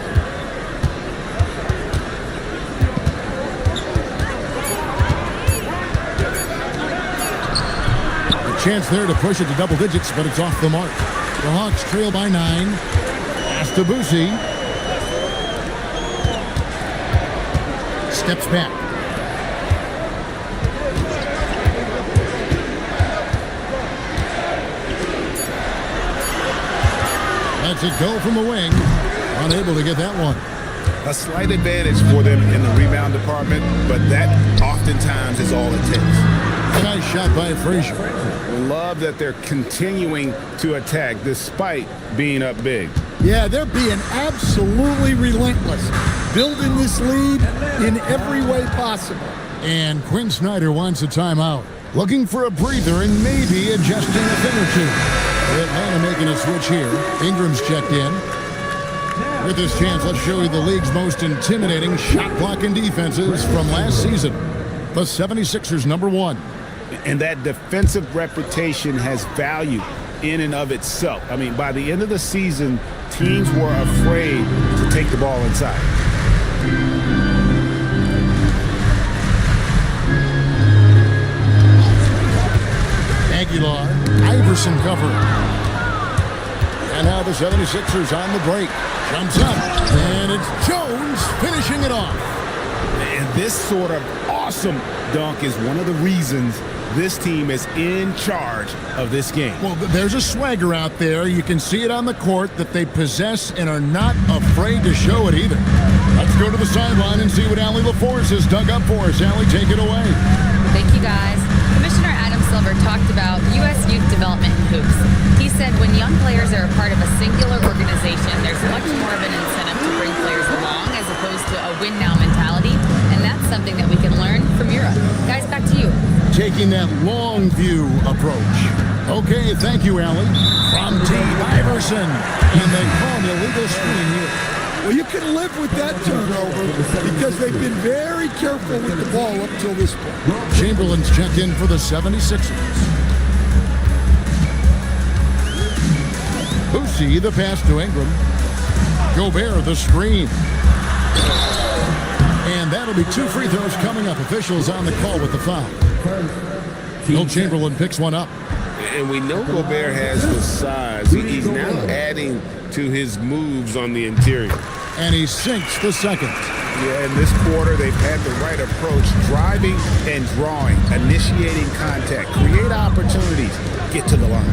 A chance there to push it to double digits, but it's off the mark. The Hawks trail by 9. Pass to Boosie. Steps back. Lets it go from the wing. Unable to get that one. A slight advantage for them in the rebound department, but that oftentimes is all it takes. A nice shot by Frazier. Love that they're continuing to attack despite being up big. Yeah, they're being absolutely relentless, building this lead in every way possible. And Quinn Snyder wants a timeout. Looking for a breather and maybe adjusting a thing or two. Atlanta making a switch here. Ingram's checked in. With this chance, let's show you the league's most intimidating shot blocking defenses from last season. The 76ers #1. And that defensive reputation has value in and of itself. I mean, by the end of the season, teams were afraid to take the ball inside. Aguilar, Iverson covering. And now the 76ers on the break. Jumps up, and it's Jones finishing it off. And this sort of awesome dunk is one of the reasons this team is in charge of this game. Well, there's a swagger out there. You can see it on the court that they possess and are not afraid to show it either. Let's go to the sideline and see what Allie LaForce has dug up for us. Allie, take it away. Thank you, guys. Commissioner Adam Silver talked about U.S. youth development in hoops. He said when young players are a part of a singular organization, there's much more of an incentive to bring players along as opposed to a win-now mentality, and that's something that we can learn from Europe. Guys, back to you. Taking that long view approach. Okay, thank you, Allie. From Team Iverson. And they call an illegal screen here. Well, you can live with that turnover because they've been very careful with the ball up till this point. Chamberlain's checked in for the 76ers. Boosie, the pass to Ingram. Gobert, the screen. And that'll be 2 free throws coming up. Officials on the call with the foul. Will Chamberlain picks one up. And we know Gobert has the size. He's now adding to his moves on the interior. And he sinks the second. Yeah, in this quarter, they've had the right approach. Driving and drawing. Initiating contact. Create opportunities. Get to the line.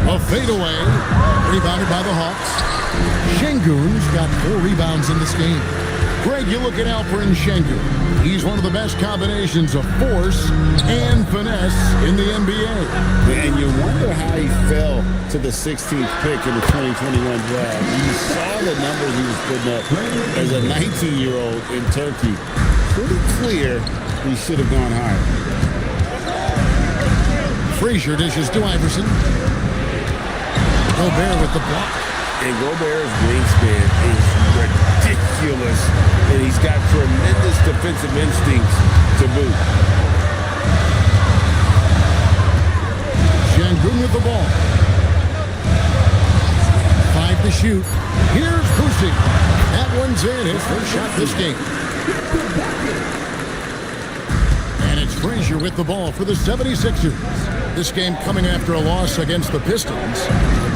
A fadeaway. Rebounded by the Hawks. Şengün's got 4 rebounds in this game. Greg, you look at Alperen Şengün. He's one of the best combinations of force and finesse in the NBA. And you wonder how he fell to the 16th pick in the 2021 draft. You saw the numbers he was putting up as a 19-year-old in Turkey. Pretty clear he should have gone higher. Frazier dishes to Iverson. Gobert with the block. And Gobert's wingspan is ridiculous. And he's got tremendous defensive instincts to boot. Şengün with the ball. 5 to shoot. Here's Boosie. That one's in. His first shot this game. And it's Frazier with the ball for the 76ers. This game coming after a loss against the Pistons.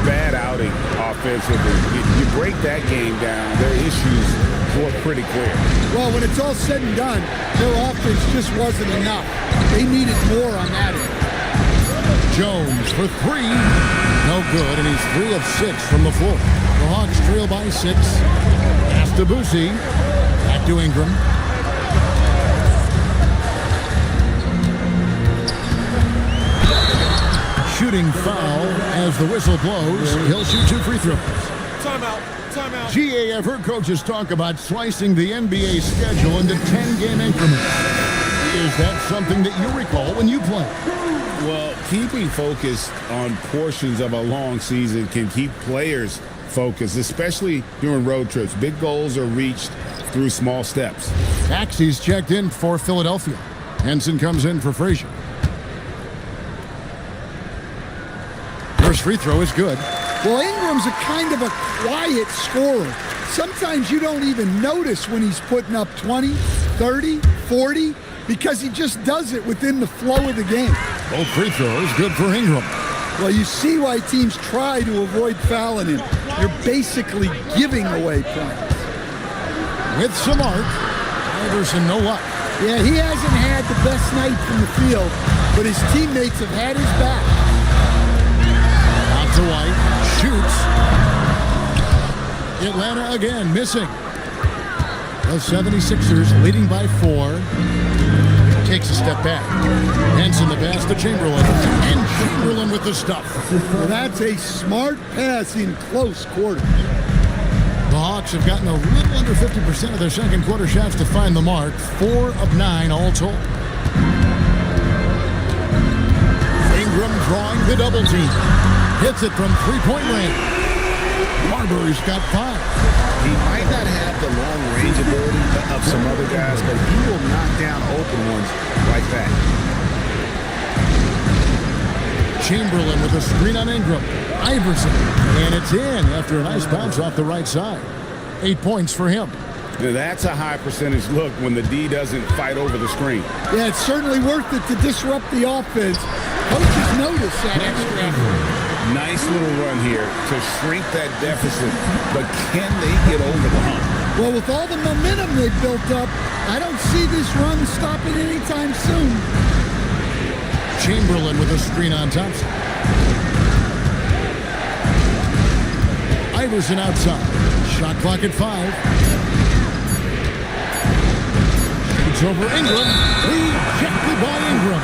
Bad outing offensively. You break that game down, their issues look pretty clear. Well, when it's all said and done, their offense just wasn't enough. They needed more on that end. Jones for 3. No good, and he's 3 of 6 from the floor. The Hawks trail by 6. Pass to Boosie. Back to Ingram. Shooting foul as the whistle blows. He'll shoot 2 free throws. Timeout. Timeout. GA, I've heard coaches talk about slicing the NBA schedule into 10-game increments. Is that something that you recall when you played? Well, keeping focused on portions of a long season can keep players focus, especially during road trips. Big goals are reached through small steps. Taxi's checked in for Philadelphia. Henson comes in for Frazier. First free throw is good. Well, Ingram's a kind of a quiet scorer. Sometimes you don't even notice when he's putting up 20, 30, 40, because he just does it within the flow of the game. Both free throws good for Ingram. Well, you see why teams try to avoid fouling him. You're basically giving away points. With some arc, Iverson no luck. Yeah, he hasn't had the best night from the field, but his teammates have had his back. Out to White, shoots. Atlanta again, missing. The 76ers leading by 4. Takes a step back. Henson the pass to Chamberlain. And Chamberlain with the stuff. Well, that's a smart pass in close quarters. The Hawks have gotten a little under 50% of their second quarter shots to find the mark. 4 of 9 all told. Ingram drawing the double team. Hits it from three-point range. Marbury's got 5. He might not have the long-range ability of some other guys, but he will knock down open ones like that. Chamberlain with a screen on Ingram. Iverson. And it's in after a nice bounce off the right side. 8 points for him. Now that's a high percentage look when the D doesn't fight over the screen. Yeah, it's certainly worth it to disrupt the offense. Coaches notice that extra effort. Nice little run here to shrink that deficit, but can they get over the hump? Well, with all the momentum they've built up, I don't see this run stopping anytime soon. Chamberlain with a screen on Thompson. Iverson outside. Shot clock at 5. It's over Ingram. Rejected by Ingram.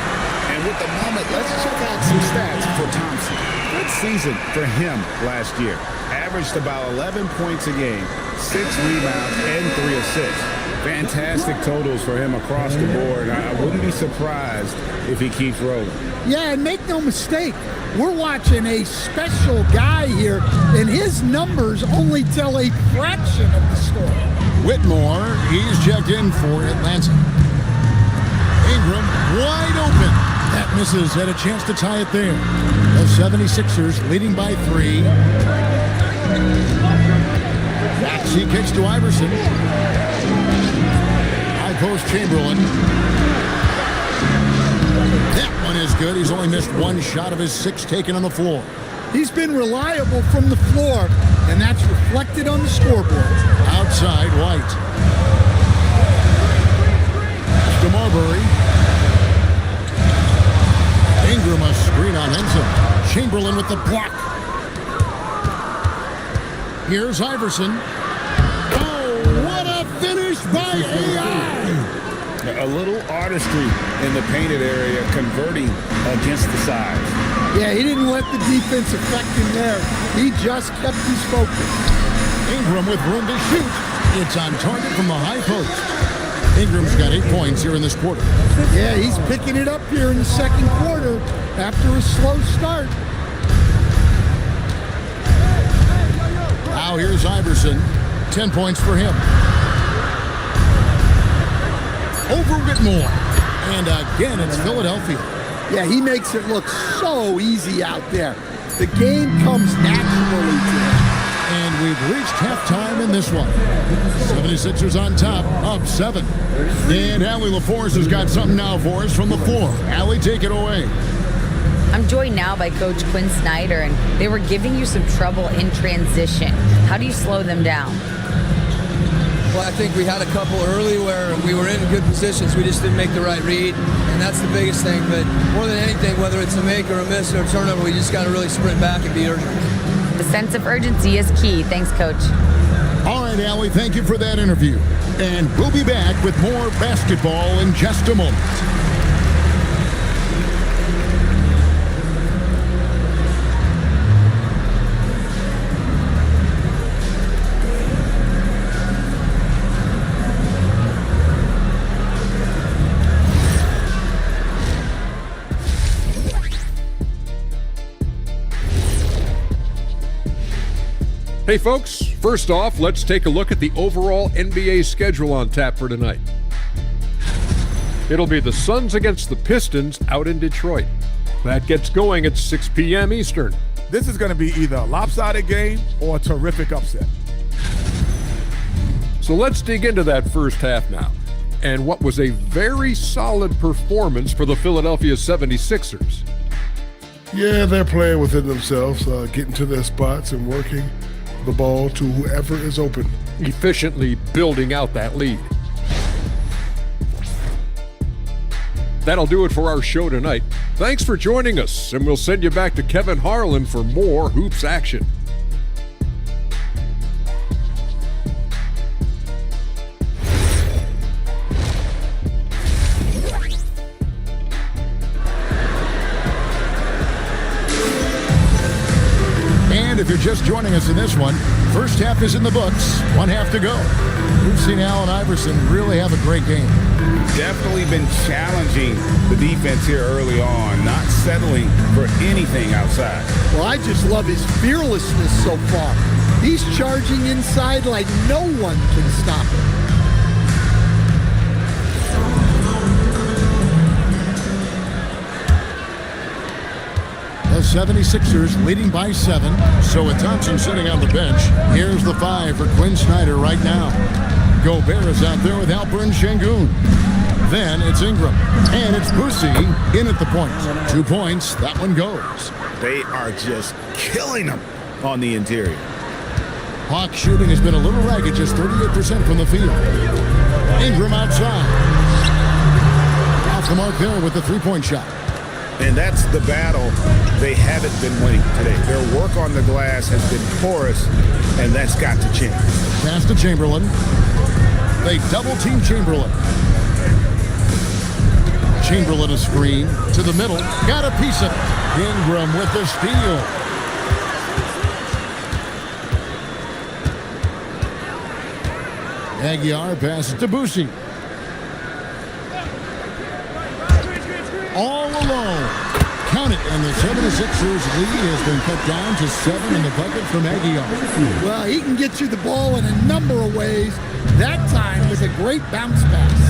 And with the moment, let's check out some stats for Thompson. Good season for him last year. Averaged about 11 points a game, 6 rebounds, and 3 assists. Fantastic totals for him across the board. I wouldn't be surprised if he keeps rolling. Yeah, and make no mistake, we're watching a special guy here, and his numbers only tell a fraction of the story. Whitmore, he's checked in for Atlanta. Ingram wide open. That misses, had a chance to tie it there. The 76ers leading by 3. Maxey kicks to Iverson. High post Chamberlain. That one is good. He's only missed 1 shot of his 6 taken on the floor. He's been reliable from the floor, and that's reflected on the scoreboard. Outside, White. To Marbury. Ingram a screen on Henson. Chamberlain with the block. Here's Iverson. Oh, what a finish by AI! A little artistry in the painted area, converting against the size. Yeah, he didn't let the defense affect him there. He just kept his focus. Ingram with room to shoot. It's on target from the high post. Ingram's got 8 points here in this quarter. Yeah, he's picking it up here in the second quarter after a slow start. Now here's Iverson. 10 points for him. Over Whitmore. And again, it's Philadelphia. Yeah, he makes it look so easy out there. The game comes naturally to him. And we've reached halftime in this one. 76ers on top, up 7. And Allie LaForce has got something now for us from the floor. Allie, take it away. I'm joined now by Coach Quinn Snyder, and they were giving you some trouble in transition. How do you slow them down? Well, I think we had a couple early where we were in good positions. We just didn't make the right read, and that's the biggest thing. But more than anything, whether it's a make or a miss or a turnover, we just got to really sprint back and be urgent. The sense of urgency is key. Thanks, Coach. All right, Allie, thank you for that interview. And we'll be back with more basketball in just a moment. Hey folks, first off, let's take a look at the overall NBA schedule on tap for tonight. It'll be the Suns against the Pistons out in Detroit. That gets going at 6 p.m. Eastern. This is going to be either a lopsided game or a terrific upset. So let's dig into that first half now, and what was a very solid performance for the Philadelphia 76ers. Yeah, they're playing within themselves, getting to their spots and working the ball to whoever is open. Efficiently building out that lead. That'll do it for our show tonight. Thanks for joining us, and we'll send you back to Kevin Harlan for more hoops action. And if you're just joining us in this one, first half is in the books, one half to go. We've seen Allen Iverson really have a great game. Definitely been challenging the defense here early on, not settling for anything outside. Well, I just love his fearlessness so far. He's charging inside like no one can stop him. The 76ers leading by 7. So with Thompson sitting on the bench, here's the 5 for Quinn Snyder right now. Gobert is out there with Alperen Şengün. Then it's Ingram. And it's Boosie in at the point. 2 points. That one goes. They are just killing them on the interior. Hawk shooting has been a little ragged, just 38% from the field. Ingram outside. Off the mark there with the 3-point shot. And that's the battle they haven't been winning today. Their work on the glass has been porous, and that's got to change. Pass to Chamberlain. They double-team Chamberlain. Chamberlain a screen to the middle. Got a piece of it. Ingram with the steal. Aguiar passes to Boosie. All alone. Count it, and the 76ers lead has been cut down to 7 in the bucket from Aguiar. Well, he can get you the ball in a number of ways. That time was a great bounce pass.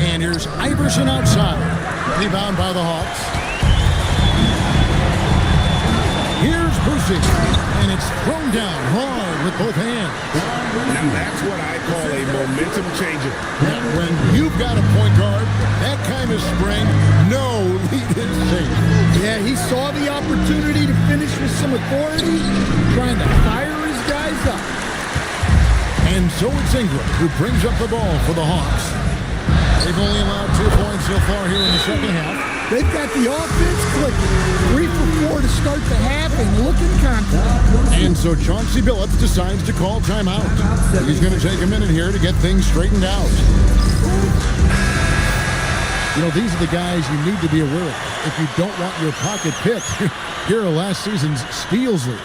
And here's Iverson outside. Rebound by the Hawks. Here's Boosie. And it's thrown down hard with both hands. Now that's what I call a momentum changer. When you've got a point guard, that kind of spring, no lead is safe. Yeah, he saw the opportunity to finish with some authority, trying to fire his guys up. And so it's Ingram who brings up the ball for the Hawks. They've only allowed 2 points so far here in the second half. They've got the offense clicking. 3 for 4 to start the half and looking confident. And so Chauncey Billups decides to call timeout. He's going to take a minute here to get things straightened out. You know, these are the guys you need to be aware of if you don't want your pocket picked. Here are last season's steals leaders.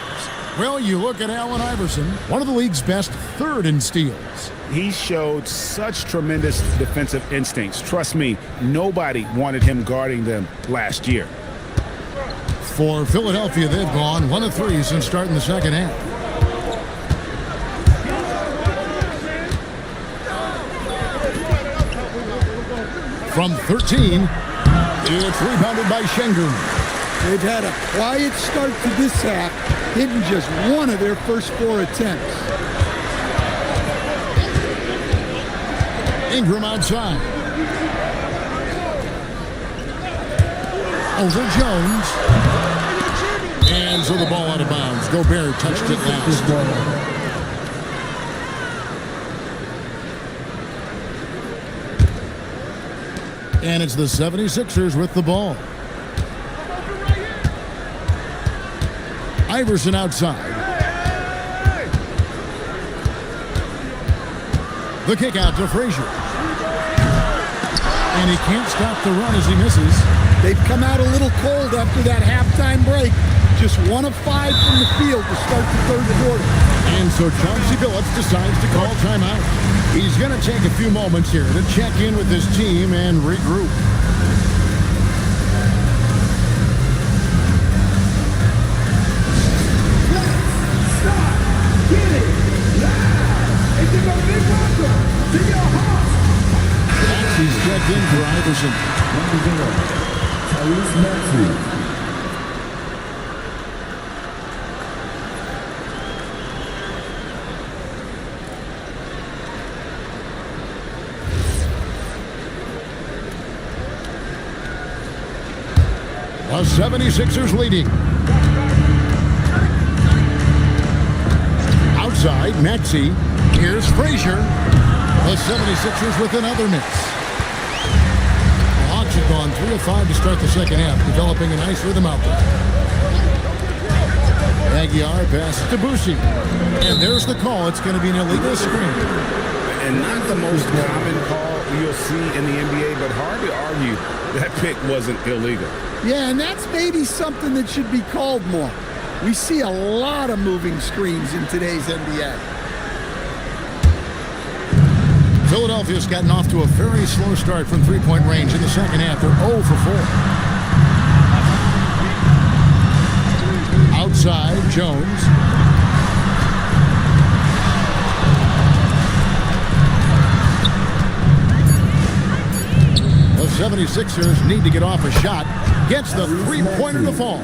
Well, you look at Allen Iverson, one of the league's best, 3rd in steals. He showed such tremendous defensive instincts. Trust me, nobody wanted him guarding them last year. For Philadelphia, they've gone 1 of 3 since starting the second half. From 13, it's rebounded by Şengün. They've had a quiet start to this half, hitting just 1 of their first 4 attempts. Ingram outside. Over Jones. And so the ball out of bounds. Gobert touched it last. And it's the 76ers with the ball. Iverson outside. The kick out to Frazier. And he can't stop the run as he misses. They've come out a little cold after that halftime break. Just 1 of 5 from the field to start the 3rd quarter. And so Chauncey Billups decides to call timeout. He's going to take a few moments here to check in with his team and regroup. Maxey's checked in for Iverson. The 76ers leading. Outside, Maxey. Here's Frazier. The 76ers with another miss. The Hawks have gone 3 of 5 to start the second half, developing a nice rhythm out there. Aguiar passes to Boucher. And there's the call. It's going to be an illegal screen. And not the most common call you'll see in the NBA, but hard to argue that pick wasn't illegal. Yeah, and that's maybe something that should be called more. We see a lot of moving screens in today's NBA. Philadelphia's gotten off to a very slow start from three-point range in the second half. They're 0 for 4. Outside, Jones. The 76ers need to get off a shot. Gets the three-pointer to fall.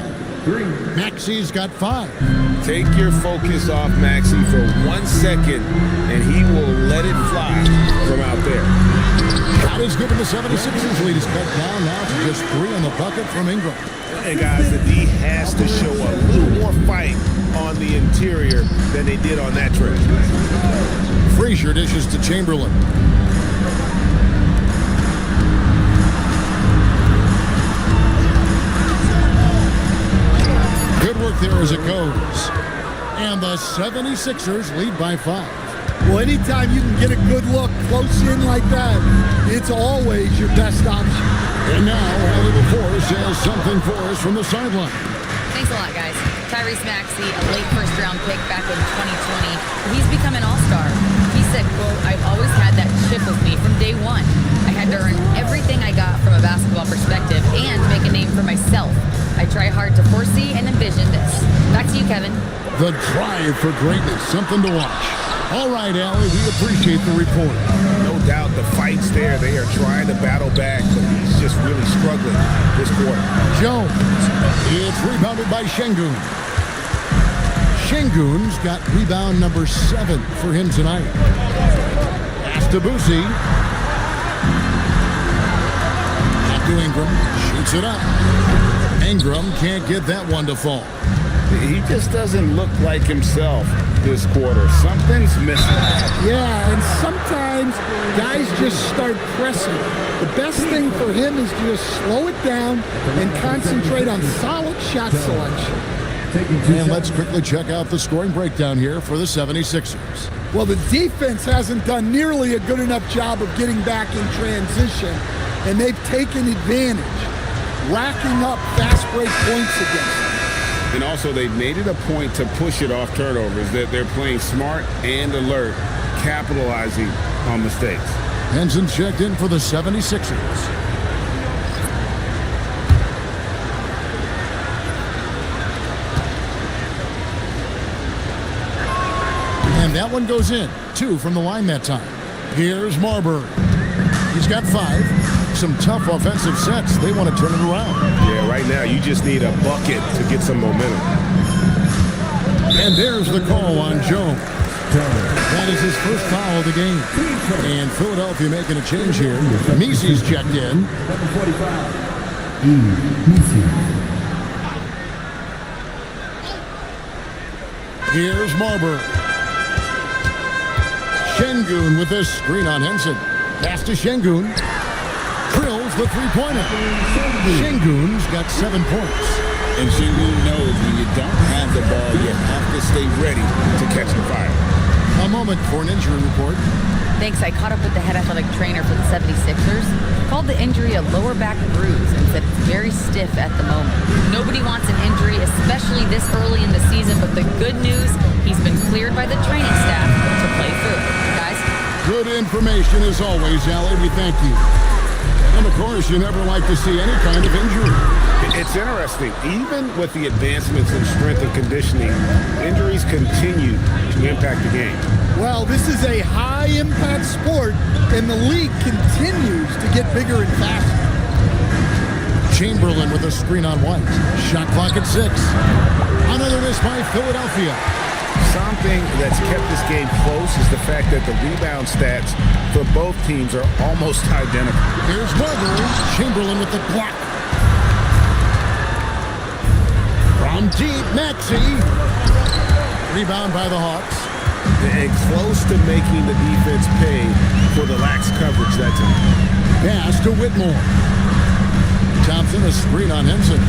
Maxey's got 5. Take your focus off Maxey for 1 second, and he will let it fly from out there. That is good for the 76ers lead. Is cut down now to just 3 on the bucket from Ingram. And guys, the D has to show a little more fight on the interior than they did on that trip. Frazier dishes to Chamberlain. Good work there as it goes. And the 76ers lead by 5. Well, anytime you can get a good look close in like that, it's always your best option. And now, Allie LaForce has something for us from the sideline. Thanks a lot, guys. Tyrese Maxey, a late first-round pick back in 2020. He's become an all-star. He said, quote, "I've always had that chip with me from day one. I had to earn everything I got from a basketball perspective and make a name for myself. I try hard to foresee and envision this." Back to you, Kevin. The drive for greatness, something to watch. All right, Allie, we appreciate the report. No doubt the fight's there. They are trying to battle back, but he's just really struggling this quarter. Jones. It's rebounded by Şengün. Şengün's got rebound number 7 for him tonight. Pass to Boucher. Back to Ingram. Shoots it up. Ingram can't get that one to fall. He just doesn't look like himself this quarter. Something's missing. Yeah, and sometimes guys just start pressing. The best thing for him is to just slow it down and concentrate on solid shot selection. And let's quickly check out the scoring breakdown here for the 76ers. Well, the defense hasn't done nearly a good enough job of getting back in transition, and they've taken advantage, racking up fast break points against them. And also, they've made it a point to push it off turnovers, that they're playing smart and alert, capitalizing on mistakes. Henson checked in for the 76ers. And that one goes in. 2 from the line that time. Here's Marbury. He's got 5. Some tough offensive sets. They want to turn it around. Yeah, right now you just need a bucket to get some momentum. And there's the call on Jones. That is his first foul of the game. And Philadelphia making a change here. Mesey's checked in. Here's Marbury. Şengün with a screen on Henson. Pass to Şengün. Drills the three-pointer. Şengün's got 7 points. And Şengün knows when you don't have the ball, you have to stay ready to catch the fire. A moment for an injury report. Thanks. I caught up with the head athletic trainer for the 76ers. Called the injury a lower back bruise and said it's very stiff at the moment. Nobody wants an injury, especially this early in the season, but the good news, he's been cleared by the training staff to play through it. Guys? Good information as always, Allie. We thank you. And, of course, you never like to see any kind of injury. It's interesting. Even with the advancements in strength and conditioning, injuries continue to impact the game. Well, this is a high-impact sport, and the league continues to get bigger and faster. Chamberlain with a screen on White. Shot clock at 6. Another miss by Philadelphia. Something that's kept this game close is the fact that the rebound stats for both teams are almost identical. Here's Marbury. Chamberlain with the block. From deep, Maxey. Rebound by the Hawks. And close to making the defense pay for the lax coverage that time. Pass to Whitmore. Thompson, a screen on Henson.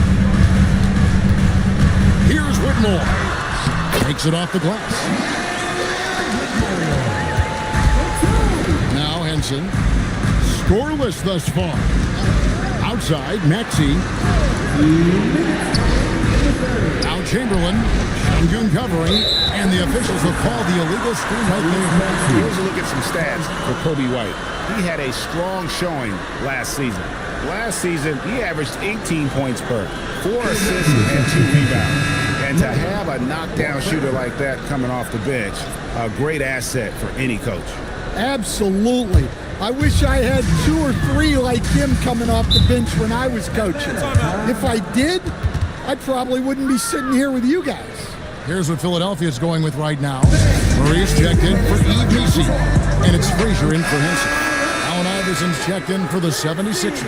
Here's Whitmore. Takes it off the glass. Now Henson. Scoreless thus far. Outside, Maxey. Now Chamberlain. Shangun covering. And the officials have called the illegal screen right there. Here's a look at some stats for Kobe White. He had a strong showing last season. Last season, he averaged 18 points per, 4 assists and 2 rebounds. And to have a knockdown shooter like that coming off the bench, a great asset for any coach. Absolutely. I wish I had 2 or 3 like him coming off the bench when I was coaching. If I did, I probably wouldn't be sitting here with you guys. Here's what Philadelphia's going with right now. Maurice checked in for Eve Meese. And it's Frazier in for Henson. Allen Iverson's checked in for the 76ers.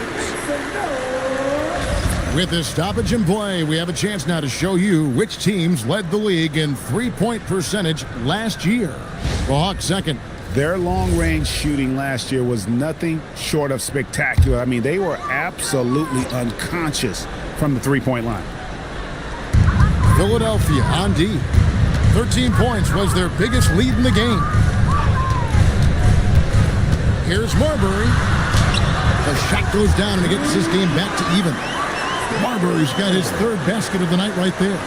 With this stoppage in play, we have a chance now to show you which teams led the league in three-point percentage last year. The Hawks second. Their long-range shooting last year was nothing short of spectacular. I mean, they were absolutely unconscious from the three-point line. Philadelphia on D. 13 points was their biggest lead in the game. Here's Marbury. The shot goes down and it gets this game back to even. Marbury's got his 3rd basket of the night right there.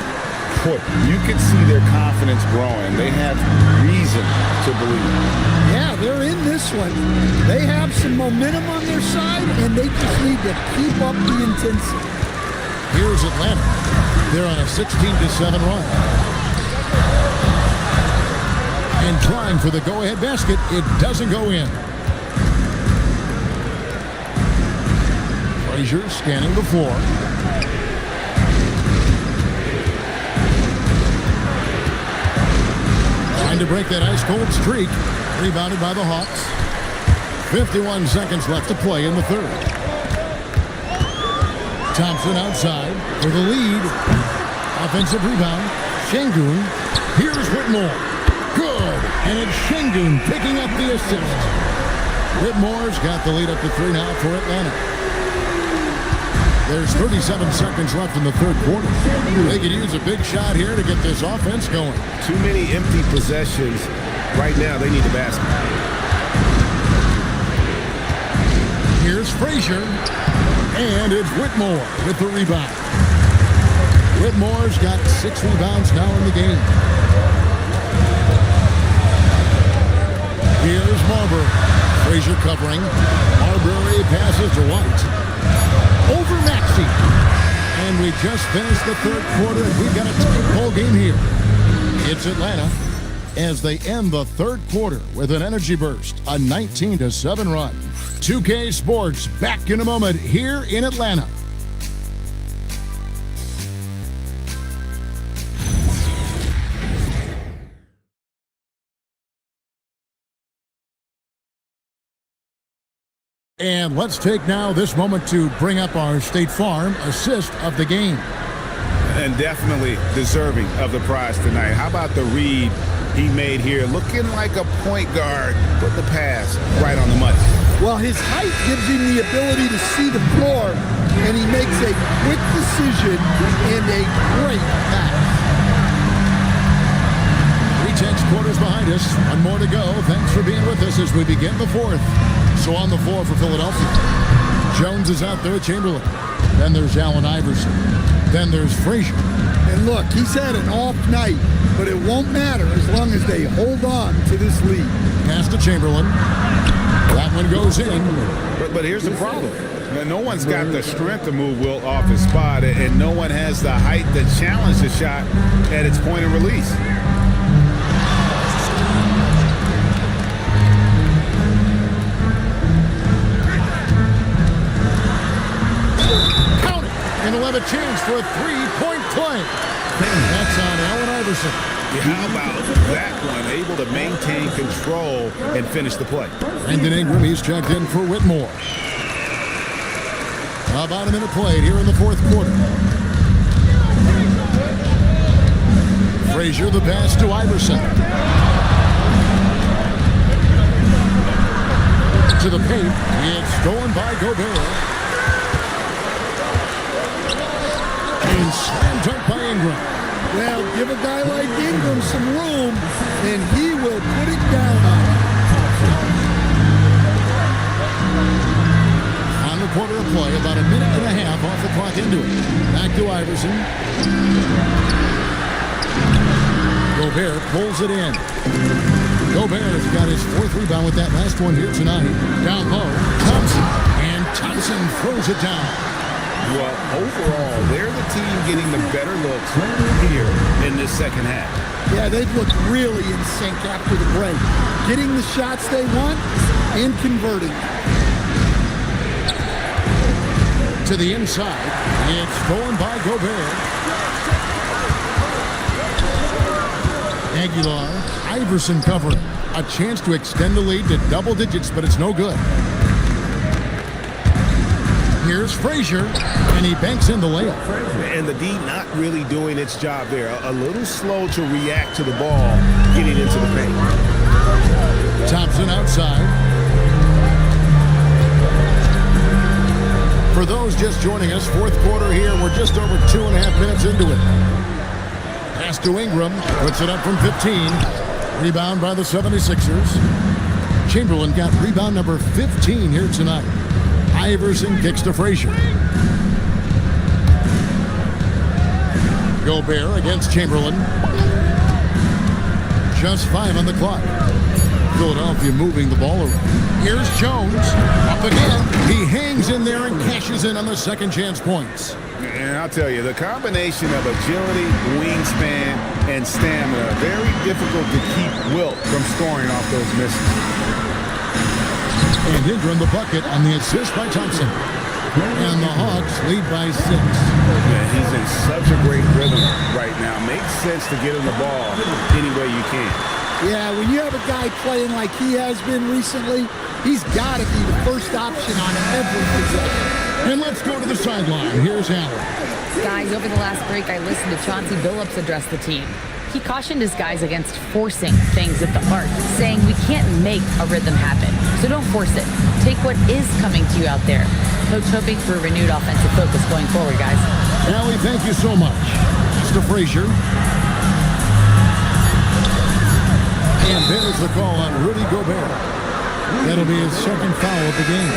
Boy, you can see their confidence growing. They have reason to believe. Yeah, they're in this one. They have some momentum on their side, and they just need to keep up the intensity. Here's Atlanta. They're on a 16-7 run. And trying for the go-ahead basket. It doesn't go in. Frazier scanning the floor. Trying to break that ice-cold streak. Rebounded by the Hawks. 51 seconds left to play in the 3rd. Thompson outside for the lead. Offensive rebound. Shangun. Here's Whitmore. Good. And it's Shangun picking up the assist. Whitmore's got the lead up to 3 now for Atlanta. There's 37 seconds left in the 3rd quarter. They could use a big shot here to get this offense going. Too many empty possessions. Right now, they need the basket. Here's Frazier. And it's Whitmore with the rebound. Whitmore's got 6 rebounds now in the game. Here's Marbury. Frazier covering. Marbury passes to White. Over Maxey. And we just finished the 3rd quarter, and we've got a tight ball game here. It's Atlanta as they end the 3rd quarter with an energy burst, a 19-7 run. 2K Sports back in a moment here in Atlanta. And let's take now this moment to bring up our State Farm assist of the game. And definitely deserving of the prize tonight. How about the read he made here? Looking like a point guard, but the pass right on the money. Well, his height gives him the ability to see the floor, and he makes a quick decision and a great pass. 3/10 quarters behind us. One more to go. Thanks for being with us as we begin the 4th. So on the floor for Philadelphia, Jones is out there with Chamberlain. Then there's Allen Iverson. Then there's Frazier. And look, he's had an off night, but it won't matter as long as they hold on to this lead. Pass to Chamberlain. That one goes in. But here's the problem. No one's got the strength to move Wilt off his spot, and no one has the height to challenge the shot at its point of release. Count it. And he'll have a chance for a three-point play. That's on Allen Iverson. Yeah, how about that one? Able to maintain control and finish the play. Brandon Ingram, he's checked in for Whitmore. About a minute played here in the fourth quarter. Frazier, the pass to Iverson. To the paint. It's stolen by Gobert. And slam dunk by Ingram. Well, give a guy like Ingram some room, and he will put it down on him. Final quarter of play, about a minute and a half off the clock into it. Back to Iverson. Gobert pulls it in. Gobert has got his fourth rebound with that last one here tonight. Down low, Thompson. And Thompson throws it down. Well, overall, they're the team getting the better looks here in this second half. Yeah, they've looked really in sync after the break. Getting the shots they want and converting. To the inside. It's stolen by Gobert. Aguilar. Iverson covering. A chance to extend the lead to double digits, but it's no good. Here's Frazier, and he banks in the layup. And the D not really doing its job there. A little slow to react to the ball getting into the paint. Thompson outside. For those just joining us, fourth quarter here. We're just over 2.5 minutes into it. Pass to Ingram. Puts it up from 15. Rebound by the 76ers. Chamberlain got rebound number 15 here tonight. Iverson kicks to Frazier. Gobert against Chamberlain. Just 5 on the clock. Philadelphia moving the ball around. Here's Jones. Up again. He hangs in there and cashes in on the second chance points. And I'll tell you, the combination of agility, wingspan, and stamina, very difficult to keep Wilt from scoring off those misses. And Ingram the bucket on the assist by Thompson. And the Hawks lead by 6. Yeah, he's in such a great rhythm right now. Makes sense to get him the ball any way you can. Yeah, when you have a guy playing like he has been recently, he's got to be the first option on every possession. And let's go to the sideline. Here's Allen. Guys, over the last break, I listened to Chauncey Billups address the team. He cautioned his guys against forcing things at the arc, saying we can't make a rhythm happen, so don't force it. Take what is coming to you out there. Coach hoping for a renewed offensive focus going forward, guys. Allie, thank you so much. Mr. Frazier. And there's the call on Rudy Gobert. That'll be his second foul of the game.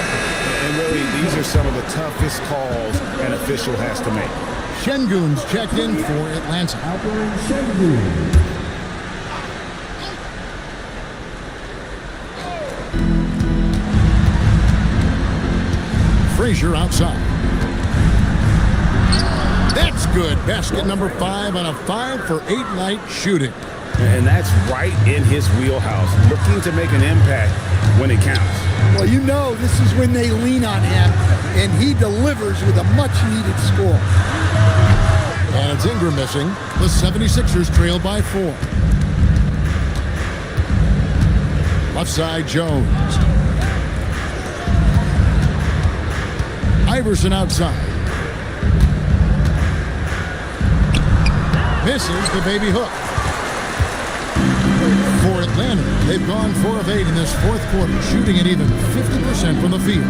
And really, these are some of the toughest calls an official has to make. Şengün's checked in for Atlanta. Frazier outside. That's good. Basket number 5 on a 5-for-8 night shooting. And that's right in his wheelhouse, looking to make an impact when it counts. Well, you know this is when they lean on him, and he delivers with a much-needed score. And it's Ingram missing. The 76ers trail by 4. Left side, Jones. Iverson outside. Misses the baby hook. For Atlanta, they've gone 4 of 8 in this fourth quarter, shooting at even 50% from the field.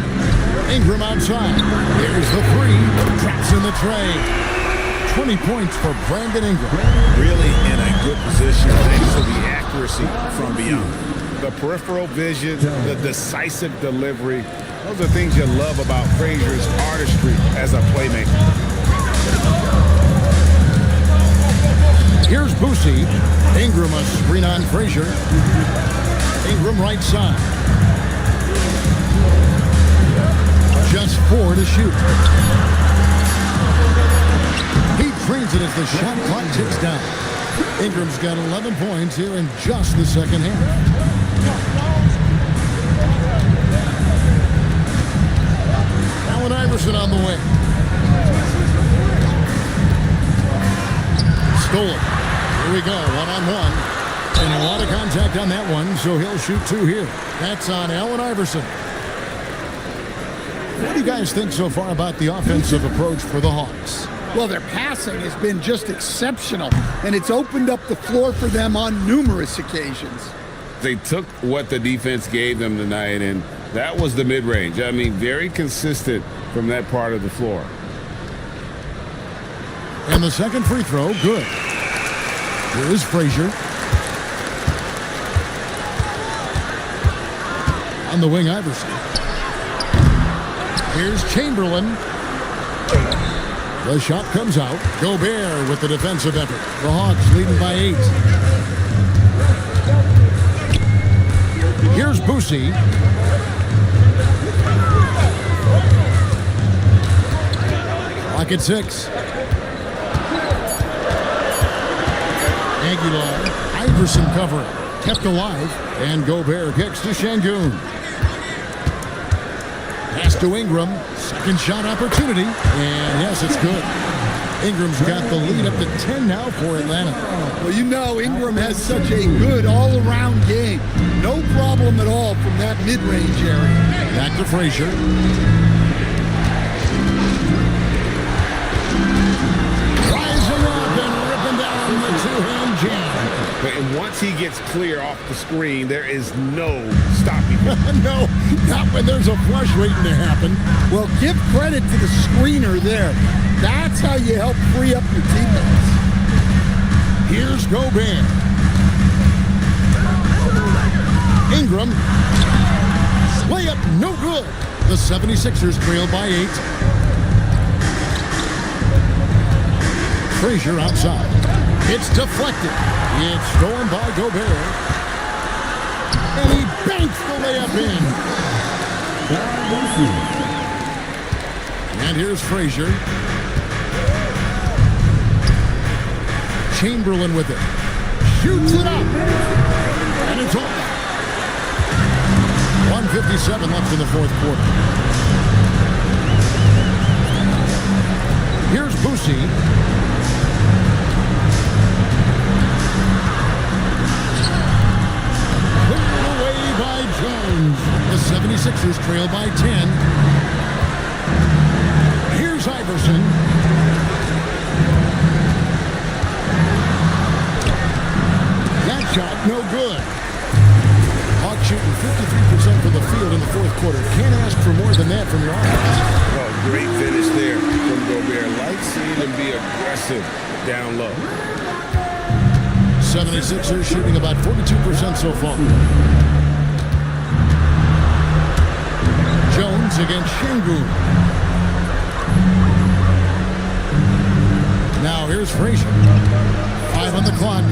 Ingram outside. There's the 3. Drops in the tray. 20 points for Brandon Ingram. Really in a good position thanks to the accuracy from beyond. The peripheral vision, the decisive delivery. Those are things you love about Frazier's artistry as a playmaker. Here's Boosie. Ingram a screen on Frazier. Ingram right side. Just 4 to shoot. He drains it as the shot clock ticks down. Ingram's got 11 points here in just the second half. Allen Iverson on the way. Stolen. Here we go, one-on-one. And a lot of contact on that one, so he'll shoot 2 here. That's on Allen Iverson. What do you guys think so far about the offensive approach for the Hawks? Well, their passing has been just exceptional, and it's opened up the floor for them on numerous occasions. They took what the defense gave them tonight, and that was the mid-range. I mean, very consistent from that part of the floor. And the second free throw, good. Here is Frazier. On the wing, Iverson. Here's Chamberlain. The shot comes out. Gobert with the defensive effort. The Hawks leading by 8. Here's Boosie. Clock at 6. Aguilar. Iverson covering. Kept alive. And Gobert kicks to Şengün. Pass to Ingram. Second shot opportunity. And yes, it's good. Ingram's got the lead up to 10 now for Atlanta. Well, you know, Ingram has such a good all-around game. No problem at all from that mid-range area. Back to Frazier. Rising up and ripping down the two-hand jam. And once he gets clear off the screen, there is no stopping him. No, not when there's a flush waiting to happen. Well, give credit to the screener there. That's how you help free up your teammates. Here's Gobert. Ingram. Layup no good. The 76ers trail by 8. Frazier outside. It's deflected. It's stolen by Gobert. And he banks the layup in. And here's Frazier. Chamberlain with it. Shoots it up. And it's off. 1:57 left in the fourth quarter. Here's Boosie. Cleared away by Jones. The 76ers trail by 10. Here's Iverson. That shot, no good. Hawks shooting 53% from the field in the fourth quarter. Can't ask for more than that from your offense. Oh, great finish there from Gobert. Like seeing him be aggressive down low. 76ers shooting about 42% so far. Jones against Şengün. Now here's Frazier. 5 on the clock.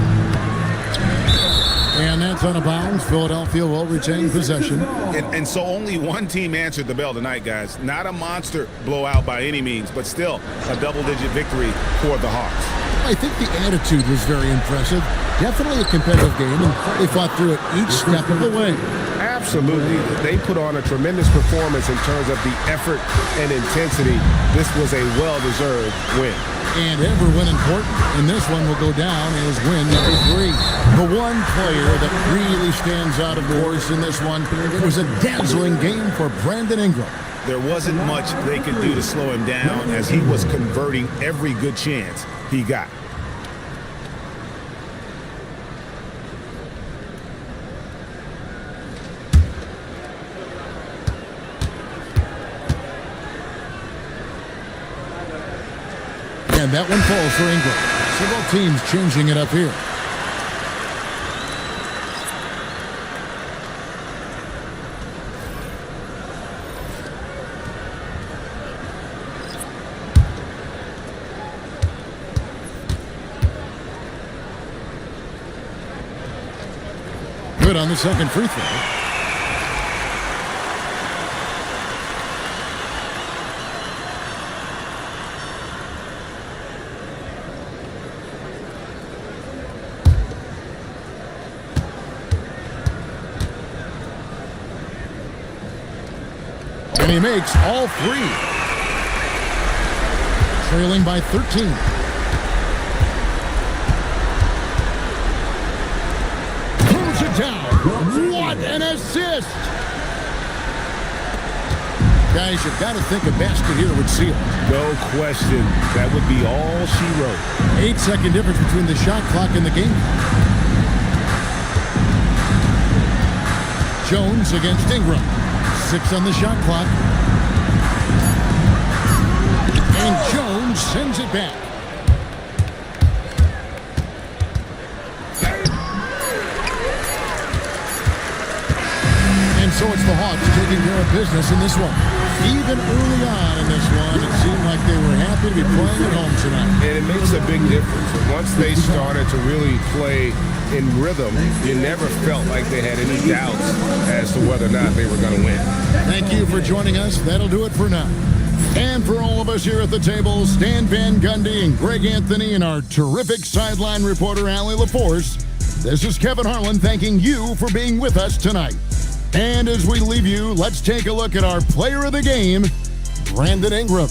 And that's out of bounds. Philadelphia will retain possession. And so only one team answered the bell tonight, guys. Not a monster blowout by any means, but still a double-digit victory for the Hawks. I think the attitude was very impressive. Definitely a competitive game, and they fought through it each step of the way. Absolutely. They put on a tremendous performance in terms of the effort and intensity. This was a well-deserved win. And every win important, and this one will go down as win number 3. The one player that really stands out, of course, in this one, it was a dazzling game for Brandon Ingram. There wasn't much they could do to slow him down as he was converting every good chance he got. And that one falls for Ingram. Several teams changing it up here. Good on the second free throw. And he makes all three. Trailing by 13. Throws it down. What an assist! Guys, you've got to think a basket here would seal. No question. That would be all she wrote. 8-second difference between the shot clock and the game. Jones against Ingram. 6 on the shot clock. And Jones sends it back. And so it's the Hawks taking care of business in this one. Even early on in this one, it seemed like they were happy to be playing at home tonight. And it makes a big difference. Once they started to really play in rhythm, you never felt like they had any doubts as to whether or not they were going to win. Thank you for joining us. That'll do it for now. And for all of us here at the table, Stan Van Gundy and Greg Anthony and our terrific sideline reporter, Allie LaForce, this is Kevin Harlan thanking you for being with us tonight. And as we leave you, let's take a look at our player of the game, Brandon Ingram.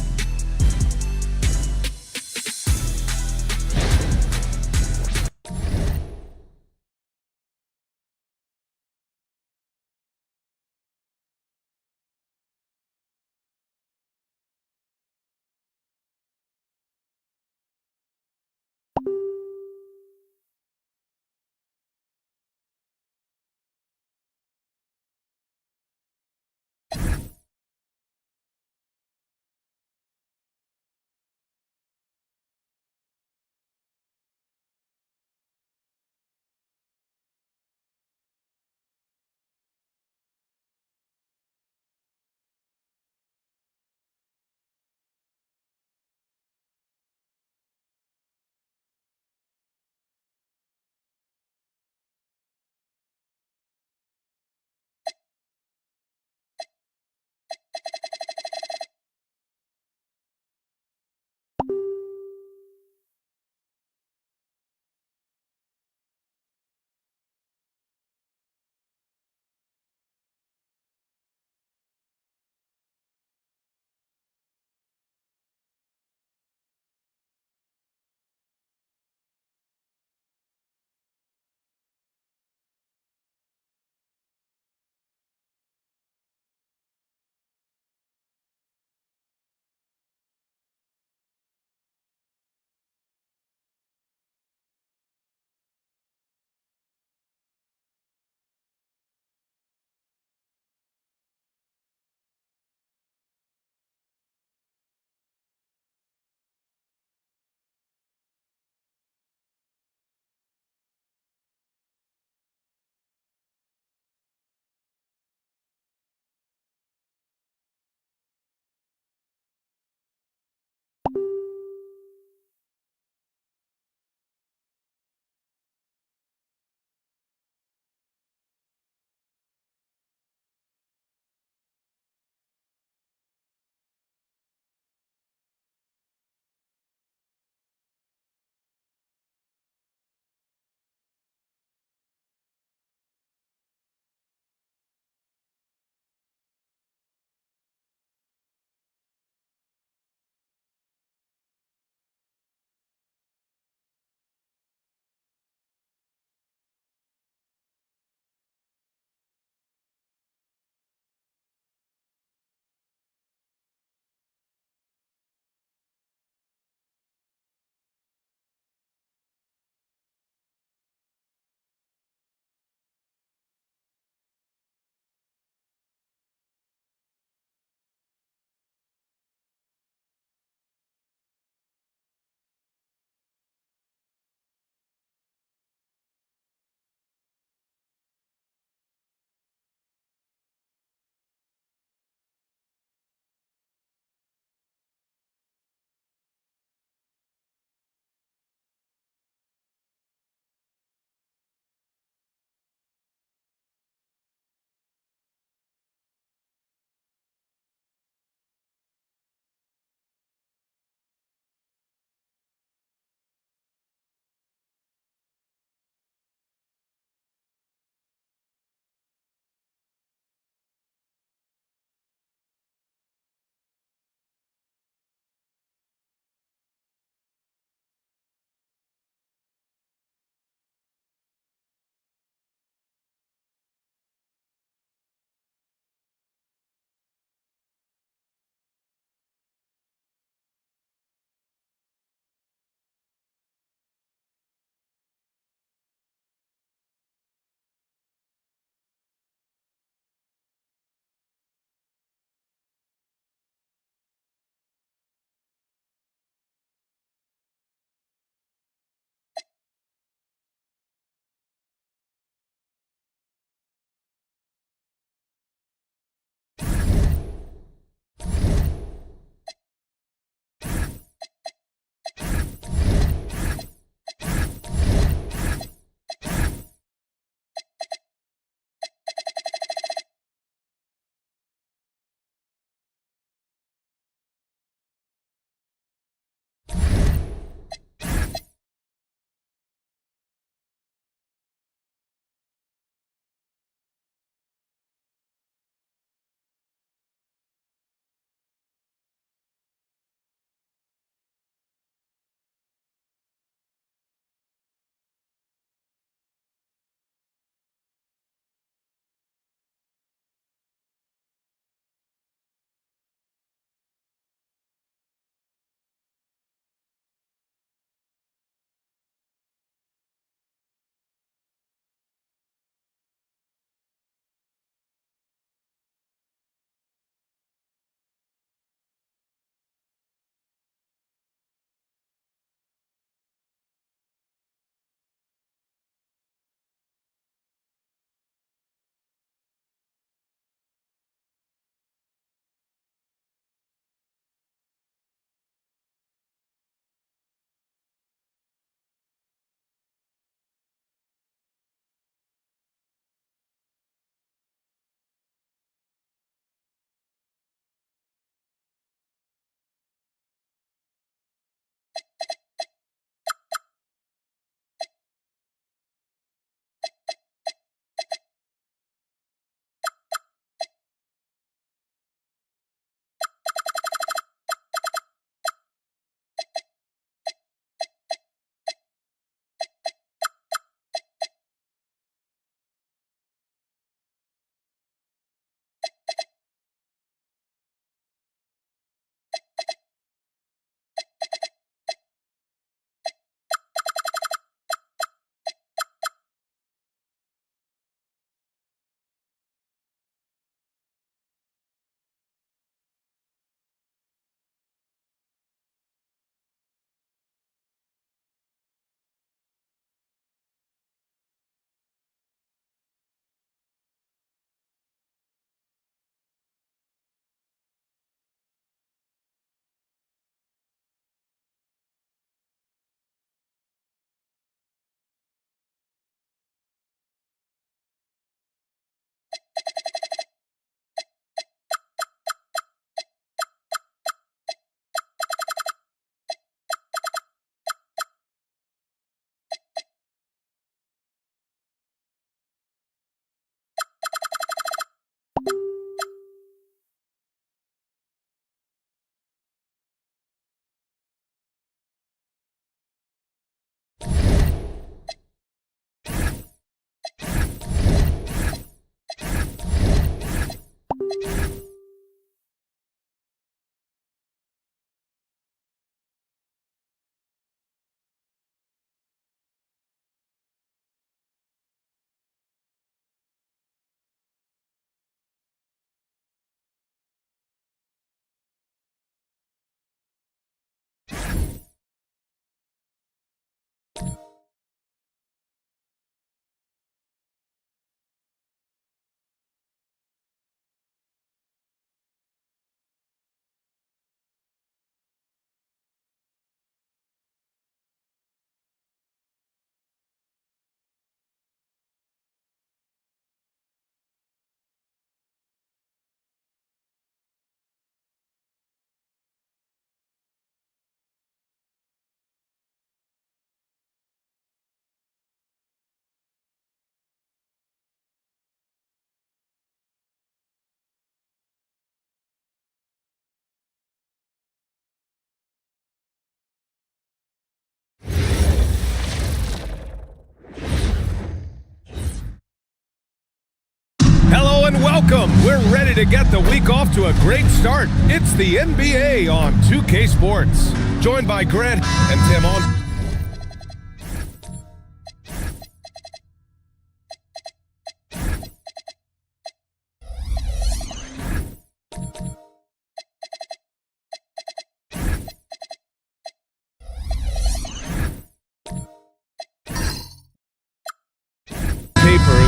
welcome. We're ready to get the week off to a great start. It's the NBA on 2K Sports. Joined by Grant and Tim on.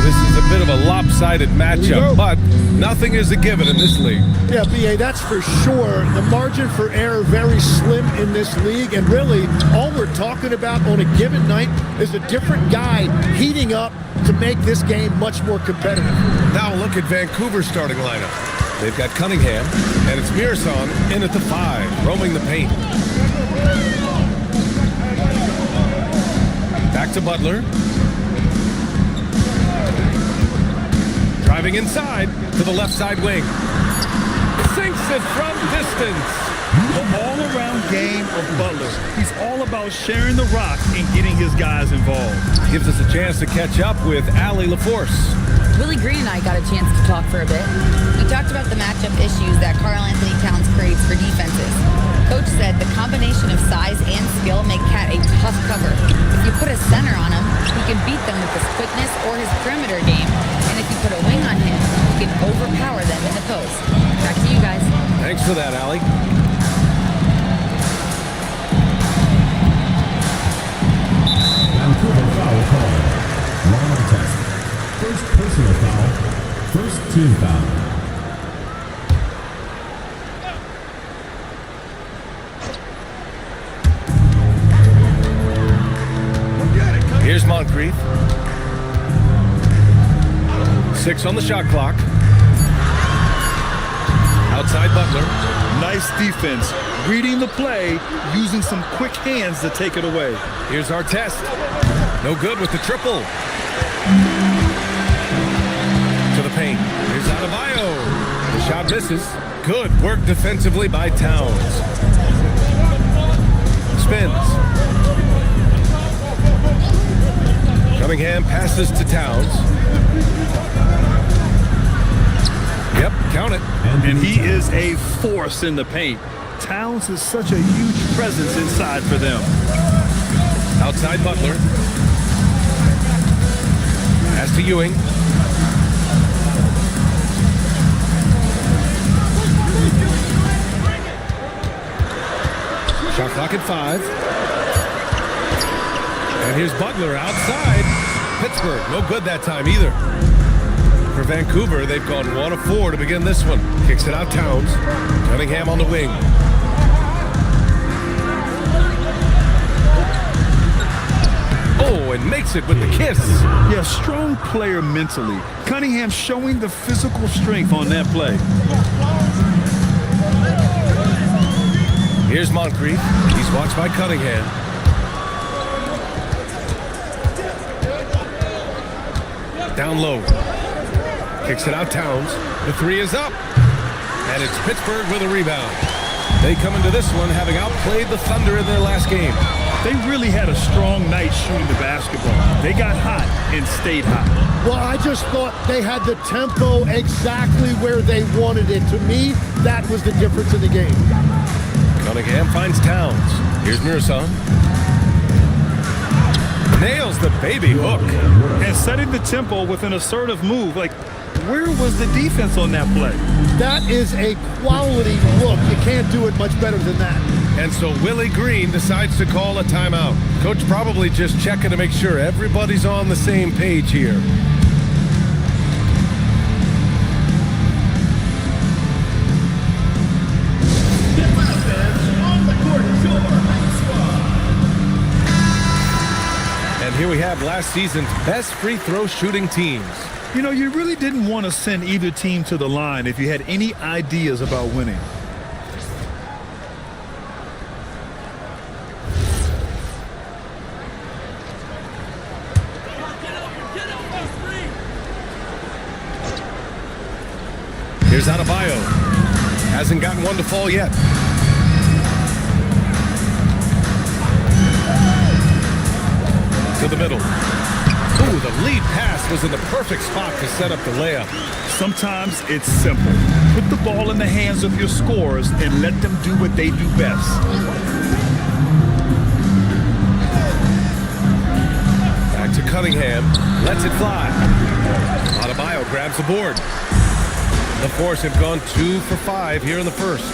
This is a bit of a lopsided matchup, but nothing is a given in this league. Yeah, B.A., that's for sure. The margin for error very slim in this league, and really all we're talking about on a given night is a different guy heating up to make this game much more competitive. Now look at Vancouver's starting lineup. They've got Cunningham, and it's Mirson in at the 5, roaming the paint. Back to Butler. Driving inside to the left side wing. Sinks it from distance. The all-around game of Butler. He's all about sharing the rock and getting his guys involved. Gives us a chance to catch up with Allie LaForce. Willie Green and I got a chance to talk for a bit. We talked about the matchup issues that Karl Anthony Towns creates for defenses. Coach said the combination of size and skill make Cat a tough cover. If you put a center on him, he can beat them with his quickness or his perimeter game. And if you put a wing on him, he can overpower them in the post. Back to you guys. Thanks for that, Allie. Vancouver foul call. Line of test. First personal foul. First team foul. Here's Moncrief. 6 on the shot clock. Outside Butler. Nice defense. Reading the play, using some quick hands to take it away. Here's our test. No good with the triple. To the paint. Here's Adebayo. The shot misses. Good work defensively by Towns. Spins. Cunningham passes to Towns. Yep, count it. And he is a force in the paint. Towns is such a huge presence inside for them. Outside Butler. Pass to Ewing. Shot clock at 5. And here's Butler outside. Pittsburgh, no good that time either. For Vancouver, they've gone 1 of 4 to begin this one. Kicks it out Towns. Cunningham on the wing. Oh, and makes it with the kiss. Yeah, strong player mentally. Cunningham showing the physical strength on that play. Here's Moncrief. He's watched by Cunningham. Down low. Kicks it out Towns. The 3 is up. And it's Pittsburgh with a rebound. They come into this one having outplayed the Thunder in their last game. They really had a strong night shooting the basketball. They got hot and stayed hot. Well, I just thought they had the tempo exactly where they wanted it. To me, that was the difference in the game. Cunningham finds Towns. Here's Mirson. Nails the baby hook. And setting the tempo with an assertive move. Like, where was the defense on that play? That is a quality look. You can't do it much better than that. And so Willie Green decides to call a timeout. Coach probably just checking to make sure everybody's on the same page here. And here we have last season's best free throw shooting teams. You know, you really didn't want to send either team to the line if you had any ideas about winning. Here's Adebayo. Hasn't gotten one to fall yet. To the middle. Ooh, the lead pass was in the perfect spot to set up the layup. Sometimes it's simple. Put the ball in the hands of your scorers and let them do what they do best. Back to Cunningham. Lets it fly. Adebayo grabs the board. The Force have gone 2 for 5 here in the first.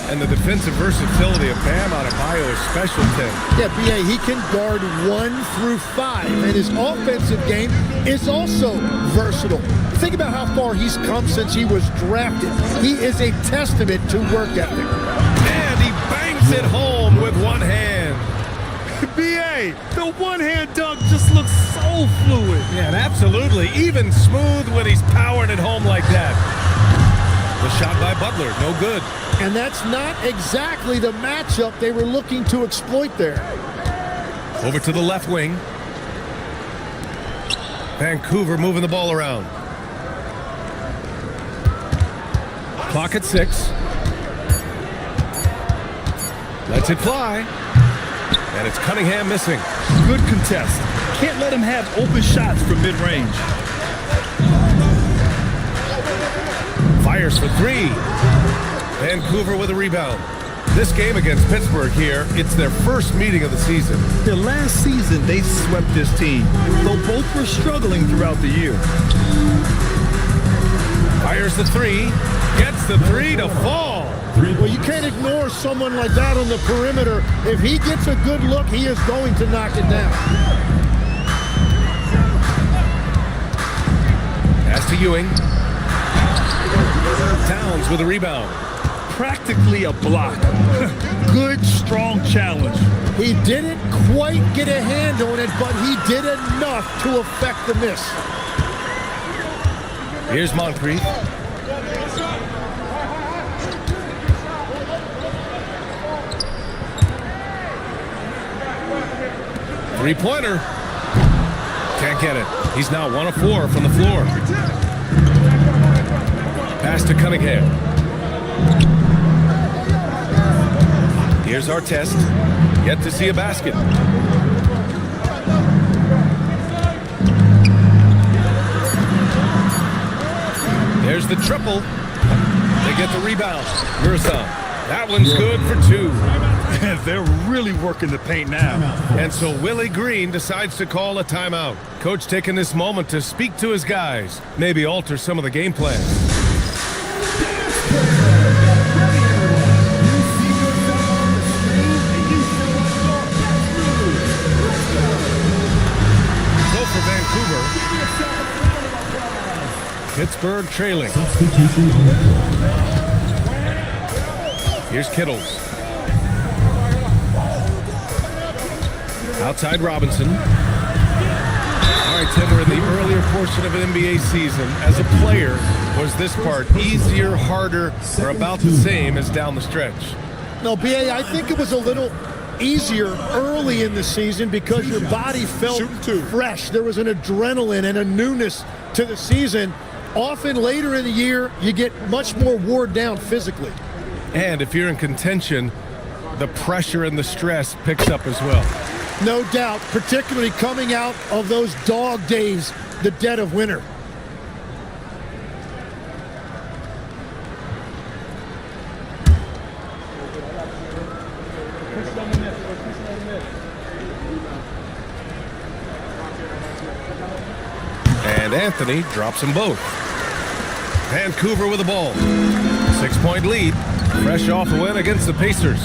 And the defensive versatility of Bam Adebayo is special to him. Yeah, B.A., he can guard 1 through 5, and his offensive game is also versatile. Think about how far he's come since he was drafted. He is a testament to work ethic. And he bangs it home with one hand. B.A., the one-hand dunk just looks so fluid. Yeah, and absolutely. Even smooth when he's powering it home like that. The shot by Butler, no good. And that's not exactly the matchup they were looking to exploit there. Over to the left wing. Vancouver moving the ball around. Clock at 6. Lets it fly. And it's Cunningham missing. Good contest. Can't let him have open shots from mid-range. Fires for 3. Vancouver with a rebound. This game against Pittsburgh here, it's their first meeting of the season. The last season, they swept this team, though both were struggling throughout the year. Fires the 3. Gets the 3 to fall. Well, you can't ignore someone like that on the perimeter. If he gets a good look, he is going to knock it down. Pass to Ewing. Towns with a rebound. Practically a block. Good, strong challenge. He didn't quite get a hand on it, but he did enough to affect the miss. Here's Moncrief. Three-pointer. Can't get it. He's now 1 of 4 from the floor. Pass to Cunningham. Here's our test. Yet to see a basket. There's the triple. They get the rebound. Mirza. That one's good for 2. They're really working the paint now. And so Willie Green decides to call a timeout. Coach taking this moment to speak to his guys. Maybe alter some of the game plan. So for Vancouver. Pittsburgh trailing. Here's Kittles. Outside Robinson. All right, Tim, we're in the earlier portion of an NBA season. As a player, was this part easier, harder, or about the same as down the stretch? No, B.A., I think it was a little easier early in the season because your body felt fresh. There was an adrenaline and a newness to the season. Often later in the year, you get much more wore down physically. And if you're in contention, the pressure and the stress picks up as well. No doubt, particularly coming out of those dog days, the dead of winter. And Anthony drops them both. Vancouver with the ball. 6-point lead. Fresh off a win against the Pacers.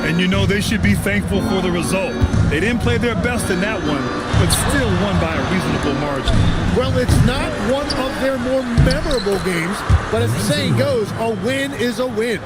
And you know they should be thankful for the result. They didn't play their best in that one, but still won by a reasonable margin. Well, it's not one of their more memorable games, but as the saying goes, a win is a win.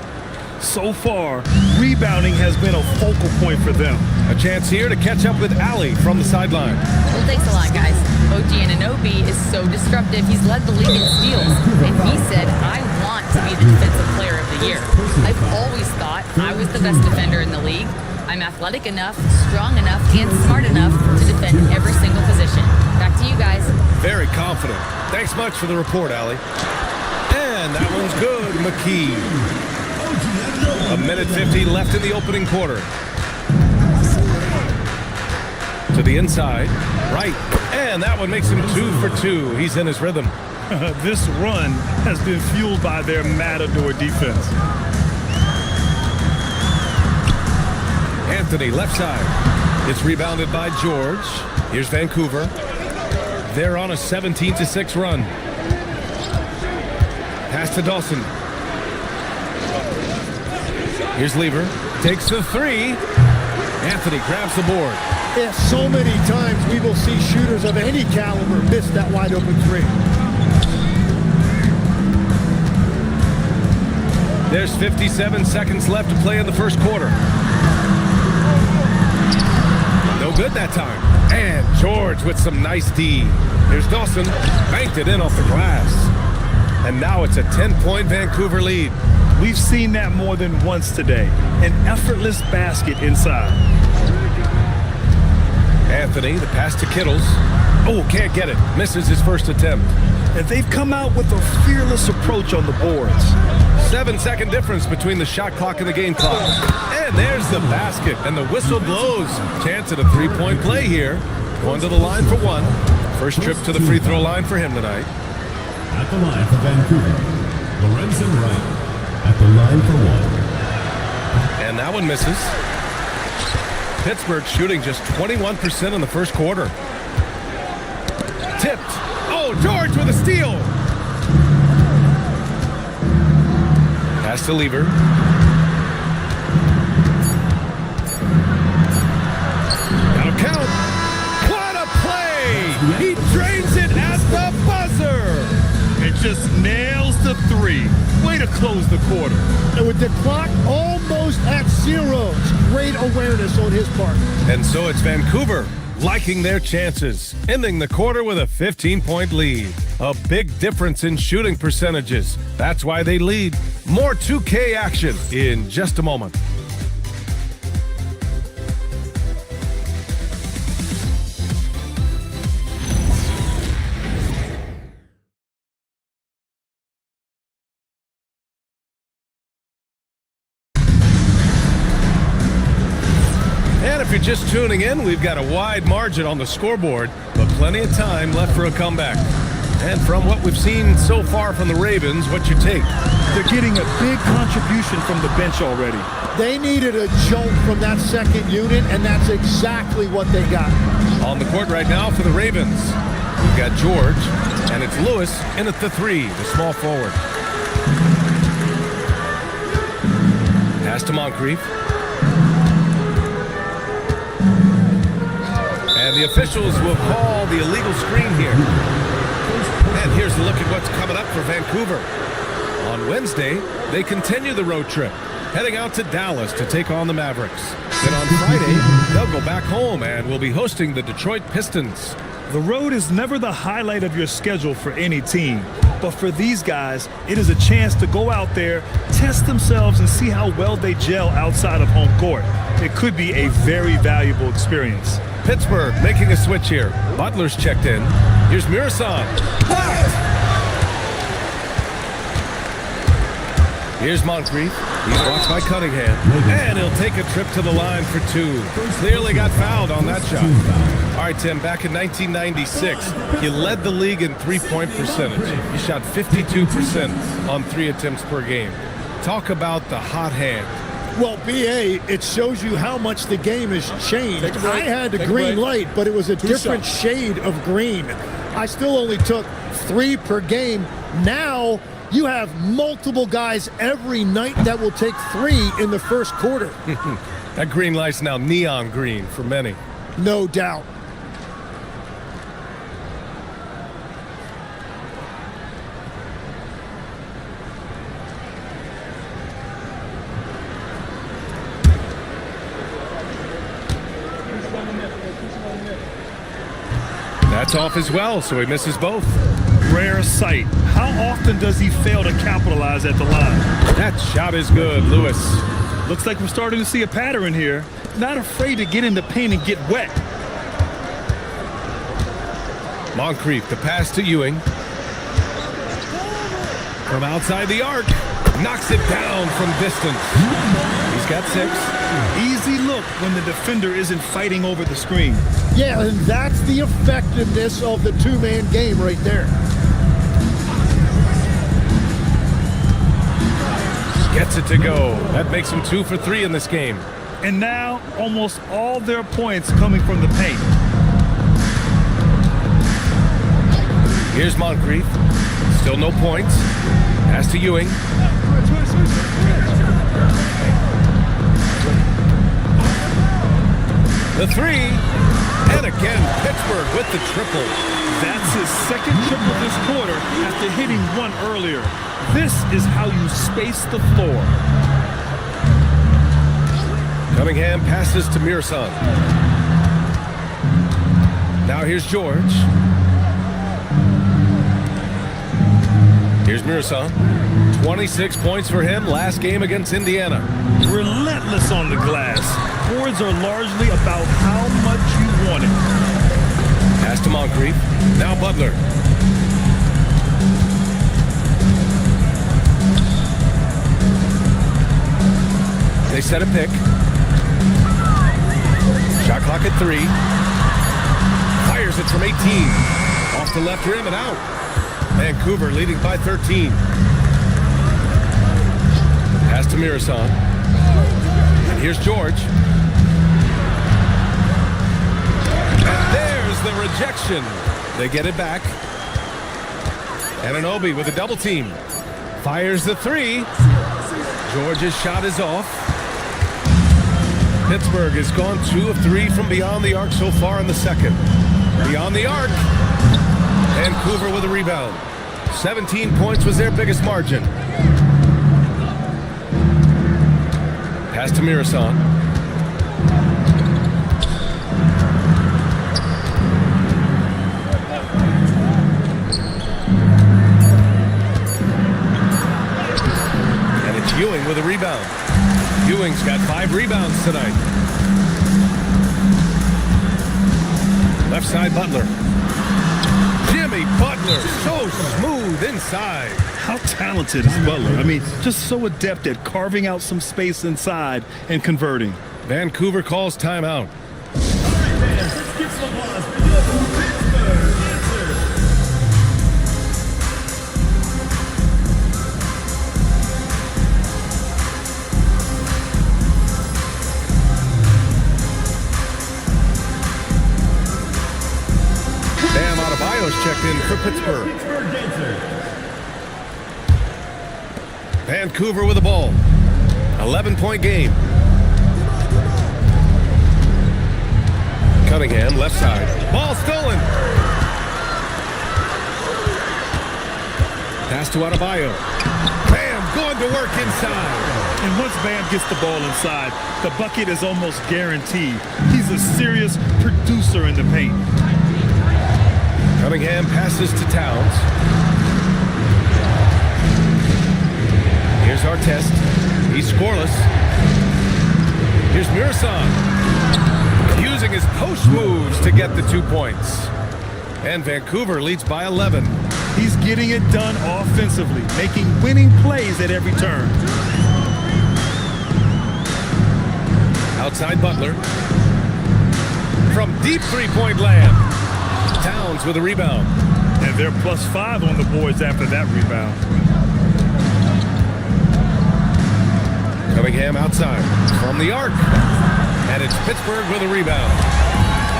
So far, rebounding has been a focal point for them. A chance here to catch up with Ali from the sideline. Well, thanks a lot, guys. OG Anunoby is so disruptive. He's led the league in steals, and he said, I want to be the defensive player of the year. I've always thought I was the best defender in the league. I'm athletic enough, strong enough, and smart enough to defend every single position. Back to you guys. Very confident. Thanks much for the report, Ali. And that one's good, McKee. 1:50 left in the opening quarter. To the inside, right. And that one makes him 2 for 2. He's in his rhythm. This run has been fueled by their Matador defense. Anthony, left side. It's rebounded by George. Here's Vancouver. They're on a 17-6 run. Pass to Dawson. Here's Lever. Takes the 3. Anthony grabs the board. Yeah, so many times we will see shooters of any caliber miss that wide open 3. There's 57 seconds left to play in the first quarter. No good that time. And George with some nice D. Here's Dawson. Banked it in off the glass. And now it's a 10-point Vancouver lead. We've seen that more than once today. An effortless basket inside. Anthony, the pass to Kittles. Oh, can't get it. Misses his first attempt. And they've come out with a fearless approach on the boards. 7-second difference between the shot clock and the game clock. And there's the basket, and the whistle blows. Chance at a 3-point play here. Going to the line for 1. First trip to the free throw line for him tonight. At the line for Vancouver, Lorenzen Wright. At the line for 1. And that one misses. Pittsburgh shooting just 21% in the first quarter. Tipped. Oh, George with a steal. Pass to Lever. That'll count. What a play! He drains it at the buzzer. It just nails the 3. Way to close the quarter. And with the clock almost at 0, great awareness on his part. And so it's Vancouver liking their chances, ending the quarter with a 15-point lead. A big difference in shooting percentages. That's why they lead. More 2K action in just a moment. If you're just tuning in, we've got a wide margin on the scoreboard, but plenty of time left for a comeback. And from what we've seen so far from the Ravens, what's your take? They're getting a big contribution from the bench already. They needed a jolt from that second unit, and that's exactly what they got. On the court right now for the Ravens, we've got George, and it's Lewis in at the 3, the small forward. Pass to Moncrief. And the officials will call the illegal screen here. And here's a look at what's coming up for Vancouver. On Wednesday, they continue the road trip, heading out to Dallas to take on the Mavericks. Then on Friday, they'll go back home and will be hosting the Detroit Pistons. The road is never the highlight of your schedule for any team. But for these guys, it is a chance to go out there, test themselves, and see how well they gel outside of home court. It could be a very valuable experience. Pittsburgh making a switch here. Butler's checked in. Here's Mirasan. Here's Moncrief. He's blocked by Cunningham. And he'll take a trip to the line for 2. Clearly got fouled on that shot. All right, Tim, back in 1996, he led the league in three-point percentage. He shot 52% on 3 attempts per game. Talk about the hot hand. Well, B.A., it shows you how much the game has changed. I had the green light, but it was a different shade of green. I still only took 3 per game. Now you have multiple guys every night that will take 3 in the first quarter. That green light's now neon green for many. No doubt. That's off as well, so he misses both. Rare sight. How often does he fail to capitalize at the line? That shot is good, Lewis. Looks like we're starting to see a pattern here. Not afraid to get in the paint and get wet. Moncrief, the pass to Ewing. From outside the arc. Knocks it down from distance. He's got 6. Easy look when the defender isn't fighting over the screen. Yeah, and that's the effectiveness of the two-man game right there. Gets it to go. That makes him 2 for 3 in this game. And now, almost all their points coming from the paint. Here's Moncrief. Still no points. Pass to Ewing. The three. And again, Pittsburgh with the triple. That's his second triple this quarter after hitting one earlier. This is how you space the floor. Cunningham passes to Mirson. Now here's George. Here's Mirson. 26 points for him last game against Indiana. Relentless on the glass. Boards are largely about how much you want it. Pass to Moncrief. Now Butler. They set a pick. Shot clock at 3. Fires it from 18. Off the left rim and out. Vancouver leading by 13. Pass to Mirson. And here's George. And there's the rejection. They get it back. Anunoby with a double team. Fires the 3. George's shot is off. Pittsburgh has gone 2 of 3 from beyond the arc so far in the second. Beyond the arc. Vancouver with a rebound. 17 points was their biggest margin. Pass to Mirson. And it's Ewing with a rebound. Ewing's got 5 rebounds tonight. Left side, Butler. Jimmy Butler, so smooth inside. How talented is Butler? I mean, just so adept at carving out some space inside and converting. Vancouver calls timeout. Checked in for Pittsburgh. Vancouver with the ball. 11-point game. Cunningham, left side. Ball stolen. Pass to Adebayo. Bam, going to work inside. And once Bam gets the ball inside, the bucket is almost guaranteed. He's a serious producer in the paint. Cunningham passes to Towns. Here's Artest. He's scoreless. Here's Mirson. Using his post moves to get the 2 points. And Vancouver leads by 11. He's getting it done offensively, making winning plays at every turn. Outside Butler. From deep three-point land. Towns with a rebound. And they're +5 on the boards after that rebound. Cunningham outside from the arc. And it's Pittsburgh with a rebound.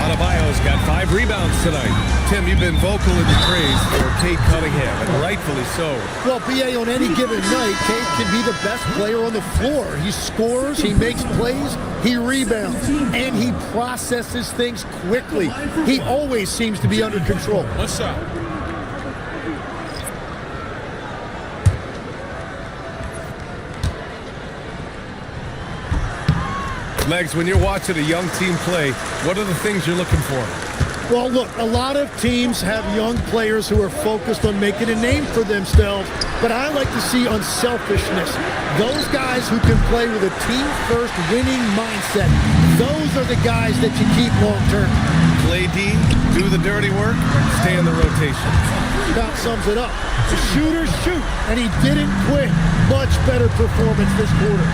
Adebayo's got 5 rebounds tonight. Tim, you've been vocal in your praise for Cade Cunningham, and rightfully so. Well, BA, on any given night, Cade can be the best player on the floor. He scores, he makes plays, he rebounds, and he processes things quickly. He always seems to be under control. What's up? Legs, when you're watching a young team play, what are the things you're looking for? Well, look, a lot of teams have young players who are focused on making a name for themselves, but I like to see unselfishness. Those guys who can play with a team-first winning mindset, those are the guys that you keep long-term. Play D, do the dirty work, stay in the rotation. About sums it up. The shooters shoot, and he didn't quit. Much better performance this quarter.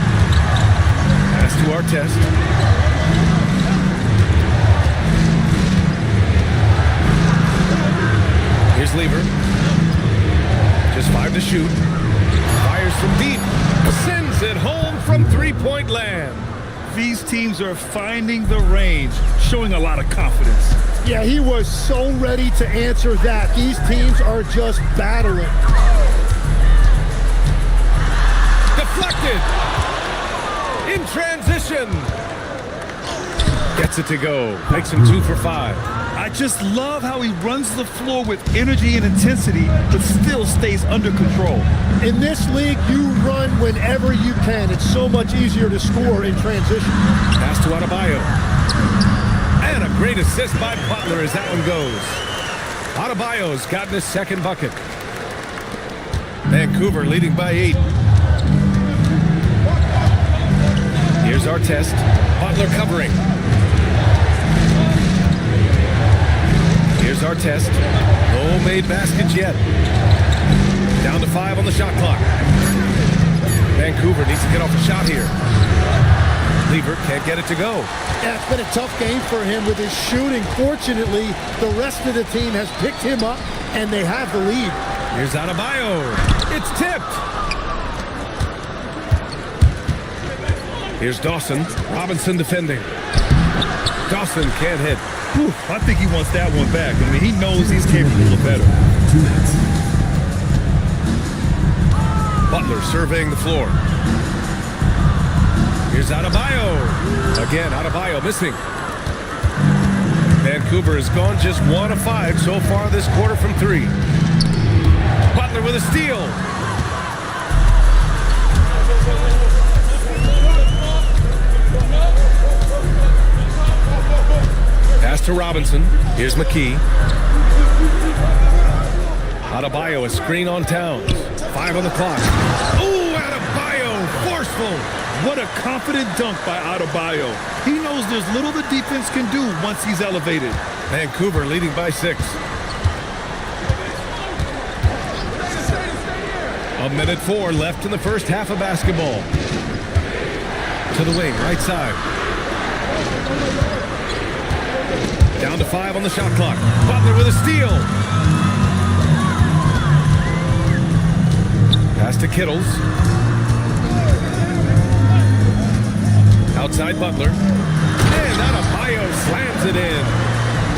Pass to Artest. Here's Lever. Just 5 to shoot. Fires from deep. Sends it home from three-point land. These teams are finding the range, showing a lot of confidence. Yeah, he was so ready to answer that. These teams are just battling. Deflected. In transition. Gets it to go. Makes him 2 for 5. I just love how he runs the floor with energy and intensity, but still stays under control. In this league, you run whenever you can. It's so much easier to score in transition. Pass to Adebayo. And a great assist by Butler as that one goes. Adebayo's gotten his second bucket. Vancouver leading by 8. Here's Artest. Butler covering. Here's Artest. No made baskets yet. Down to 5 on the shot clock. Vancouver needs to get off a shot here. Lever can't get it to go. Yeah, it's been a tough game for him with his shooting. Fortunately, the rest of the team has picked him up, and they have the lead. Here's Adebayo. It's tipped. Here's Dawson. Robinson defending. Dawson can't hit. Whew, I think he wants that one back. I mean, he knows he's capable of better. Butler surveying the floor. Here's Adebayo. Again, Adebayo missing. Vancouver has gone just 1 of 5 so far this quarter from 3. Butler with a steal. Pass to Robinson. Here's McKee. Adebayo, a screen on Towns. 5 on the clock. Ooh, Adebayo, forceful. What a confident dunk by Adebayo. He knows there's little the defense can do once he's elevated. Vancouver leading by 6. A minute 4 left in the first half of basketball. To the wing, right side. Down to 5 on the shot clock. Butler with a steal. Pass to Kittles. Outside Butler. And Adebayo slams it in.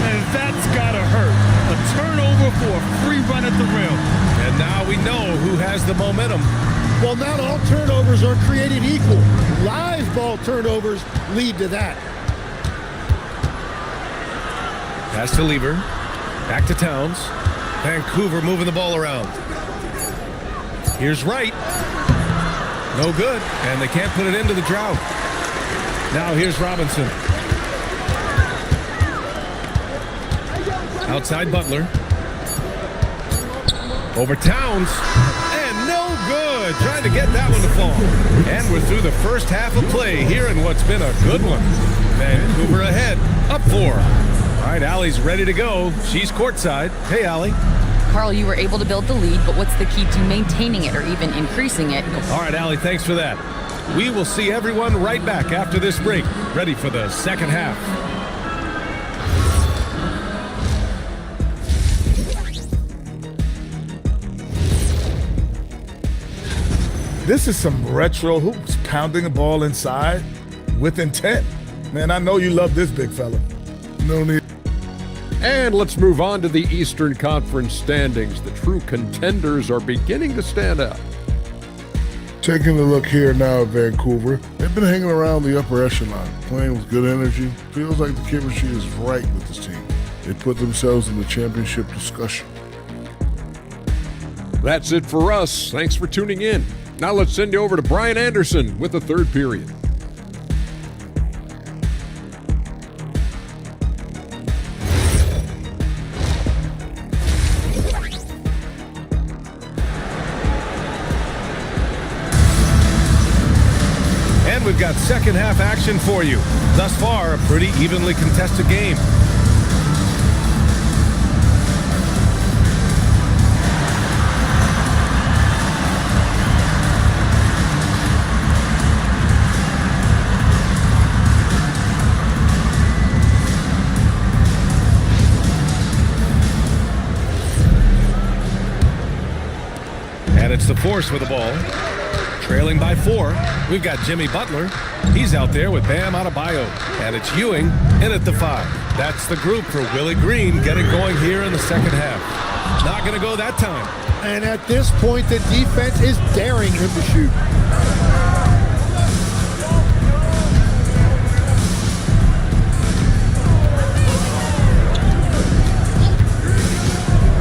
And that's gotta hurt. A turnover for a free run at the rim. And now we know who has the momentum. Well, not all turnovers are created equal. Live ball turnovers lead to that. Pass to Lever. Back to Towns. Vancouver moving the ball around. Here's Wright. No good. And they can't put it into the drought. Now here's Robinson. Outside Butler. Over Towns. And no good. Trying to get that one to fall. And we're through the first half of play here in what's been a good one. Vancouver ahead. Up 4. All right, Allie's ready to go. She's courtside. Hey, Allie. Carl, you were able to build the lead, but what's the key to maintaining it or even increasing it? All right, Allie, thanks for that. We will see everyone right back after this break. Ready for the second half. This is some retro hoops, pounding the ball inside with intent. Man, I know you love this big fella. No need. And let's move on to the Eastern Conference standings. The true contenders are beginning to stand out. Taking a look here now at Vancouver, they've been hanging around the upper echelon, playing with good energy. Feels like the chemistry is right with this team. They put themselves in the championship discussion. That's it for us. Thanks for tuning in. Now let's send you over to Brian Anderson with the third period. And we've got second half action for you. Thus far, a pretty evenly contested game. force with the ball. Trailing by 4, we've got Jimmy Butler. He's out there with Bam Adebayo. And it's Ewing in at the 5. That's the group for Willie Green getting going here in the second half. Not going to go that time. And at this point, the defense is daring him to shoot.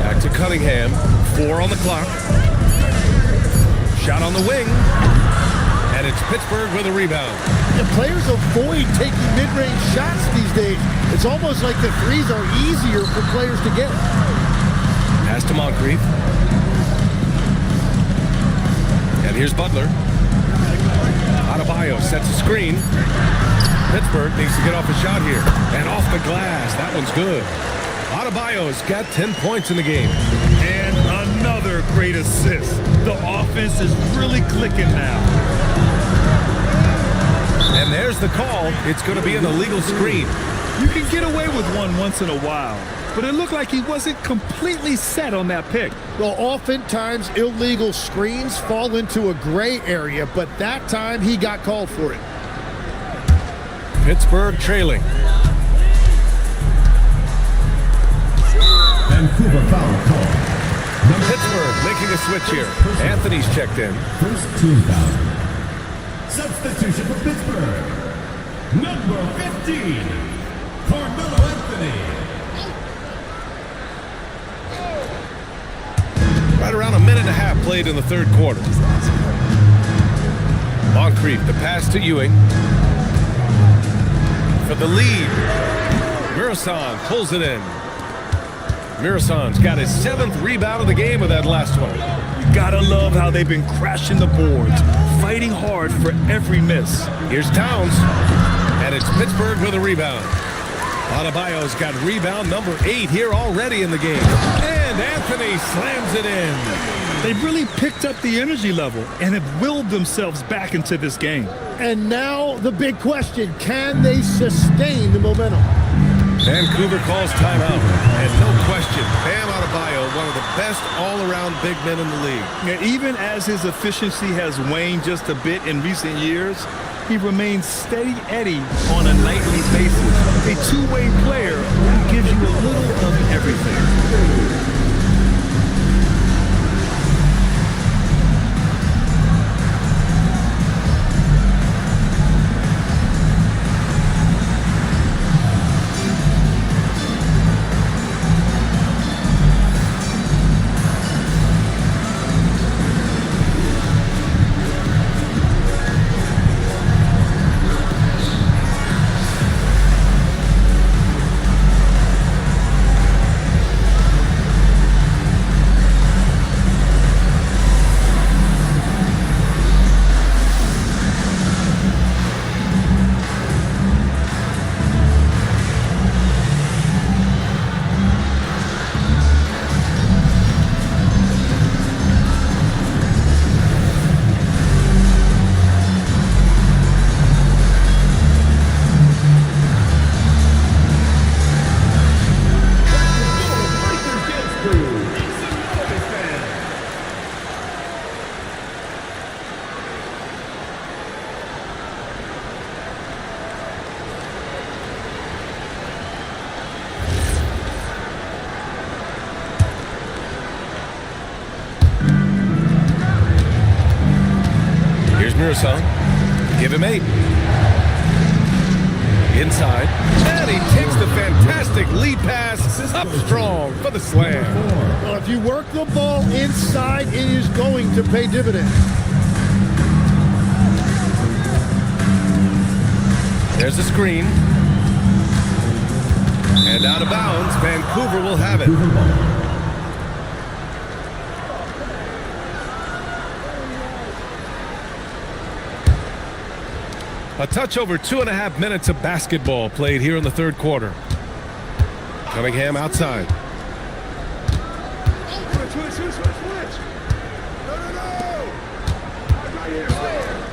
Back to Cunningham. 4 on the clock. Shot on the wing. And it's Pittsburgh with a rebound. The players avoid taking mid-range shots these days. It's almost like the threes are easier for players to get. Pass to Moncrief. And here's Butler. Adebayo sets a screen. Pittsburgh needs to get off a shot here. And off the glass. That one's good. Adebayo's got 10 points in the game. And another great assist. The offense is really clicking now. And there's the call. It's going to be an illegal screen. You can get away with one once in a while, but it looked like he wasn't completely set on that pick. Well, oftentimes illegal screens fall into a gray area, but that time he got called for it. Pittsburgh trailing. Vancouver foul call. Pittsburgh making a switch here. Anthony's checked in. First team foul. Substitution for Pittsburgh. Number 15, Carmelo Anthony. Right around a minute and a half played in the third quarter. Moncrief, the pass to Ewing. For the lead. Murasan pulls it in. Murasan's got his 7th rebound of the game with that last one. You gotta love how they've been crashing the boards, fighting hard for every miss. Here's Towns, and it's Pittsburgh with a rebound. Adebayo's got rebound number 8 here already in the game. And Anthony slams it in. They've really picked up the energy level and have willed themselves back into this game. And now the big question, can they sustain the momentum? Vancouver calls timeout, and no question, Bam Adebayo, one of the best all-around big men in the league. Yeah, even as his efficiency has waned just a bit in recent years, he remains steady Eddie on a nightly basis. A two-way player who gives you a little of everything. Murasan, give him 8. Inside, and he takes the fantastic lead pass up strong for the slam. Well, if you work the ball inside, it is going to pay dividends. There's a screen. And out of bounds, Vancouver will have it. A touch over 2.5 minutes of basketball played here in the third quarter. Cunningham outside.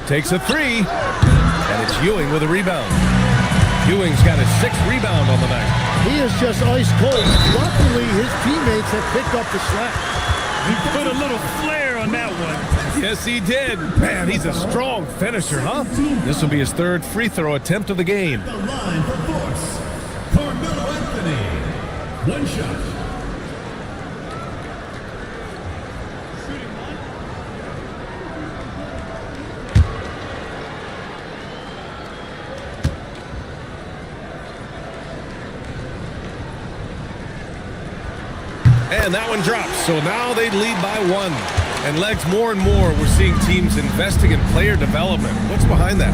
Takes a 3. And it's Ewing with a rebound. Ewing's got his 6th rebound on the night. He is just ice cold. Luckily, his teammates have picked up the slack. He put a little flair on that one. Yes, he did. Man, he's a strong finisher, huh? This will be his third free throw attempt of the game. The line for force, Carmelo Anthony. One shot. And that one drops. So now they lead by 1. And Legs, more and more, we're seeing teams investing in player development. What's behind that?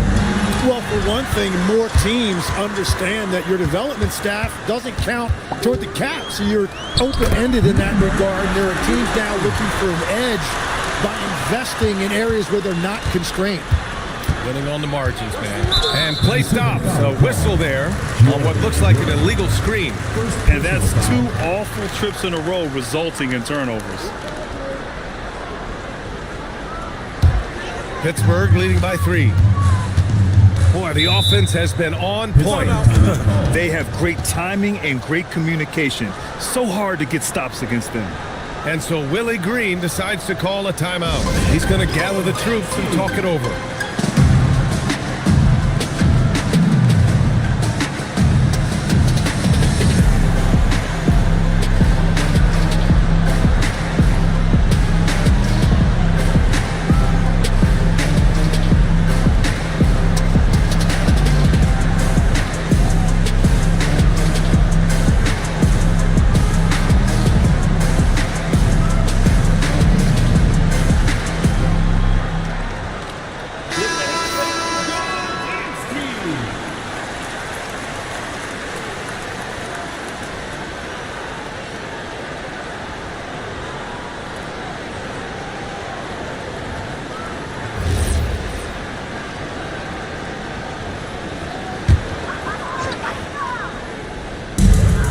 Well, for one thing, more teams understand that your development staff doesn't count toward the cap. So you're open-ended in that regard. There are teams now looking for an edge by investing in areas where they're not constrained. Winning on the margins, man. And play stops. A whistle there on what looks like an illegal screen. And that's 2 awful trips in a row resulting in turnovers. Pittsburgh leading by 3. Boy, the offense has been on point. They have great timing and great communication. So hard to get stops against them. And so Willie Green decides to call a timeout. He's going to gather the troops and talk it over.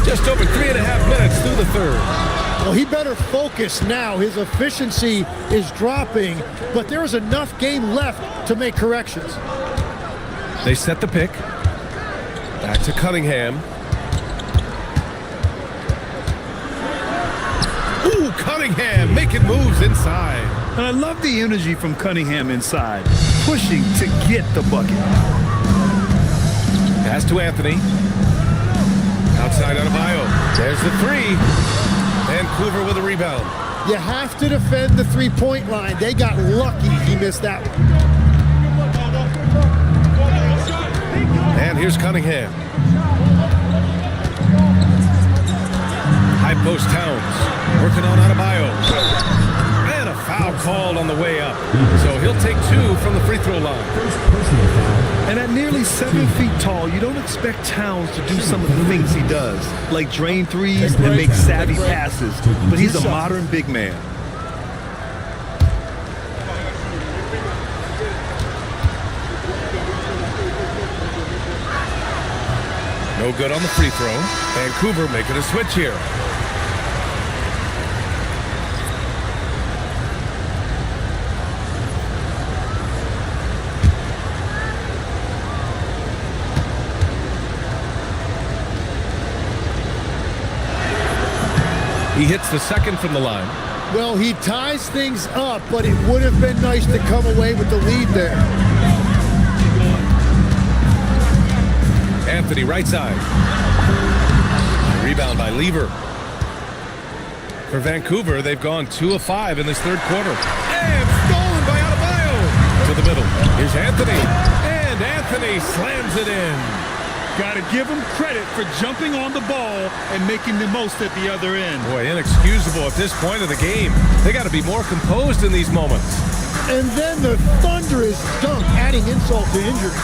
Just over 3.5 minutes through the third. Well, he better focus now. His efficiency is dropping, but there is enough game left to make corrections. They set the pick. Back to Cunningham. Ooh, Cunningham making moves inside. And I love the energy from Cunningham inside, pushing to get the bucket. Pass to Anthony. Outside Adebayo. There's the 3. Vancouver with a rebound. You have to defend the three-point line. They got lucky he missed that one. And here's Cunningham. High post Towns. Working on Adebayo. And a foul called on the way up. So he'll take 2 from the free throw line. And at nearly 7 feet tall, you don't expect Towns to do some of the things he does, like drain threes and make savvy passes. But he's a modern big man. No good on the free throw. Vancouver making a switch here. He hits the second from the line. Well, he ties things up, but it would have been nice to come away with the lead there. Anthony, right side. Rebound by Lever. For Vancouver, they've gone 2 of 5 in this third quarter. And stolen by Adebayo. To the middle. Here's Anthony. And Anthony slams it in. Got to give him credit for jumping on the ball and making the most at the other end. Boy, inexcusable at this point of the game. They got to be more composed in these moments. And then the thunderous dunk, adding insult to injury.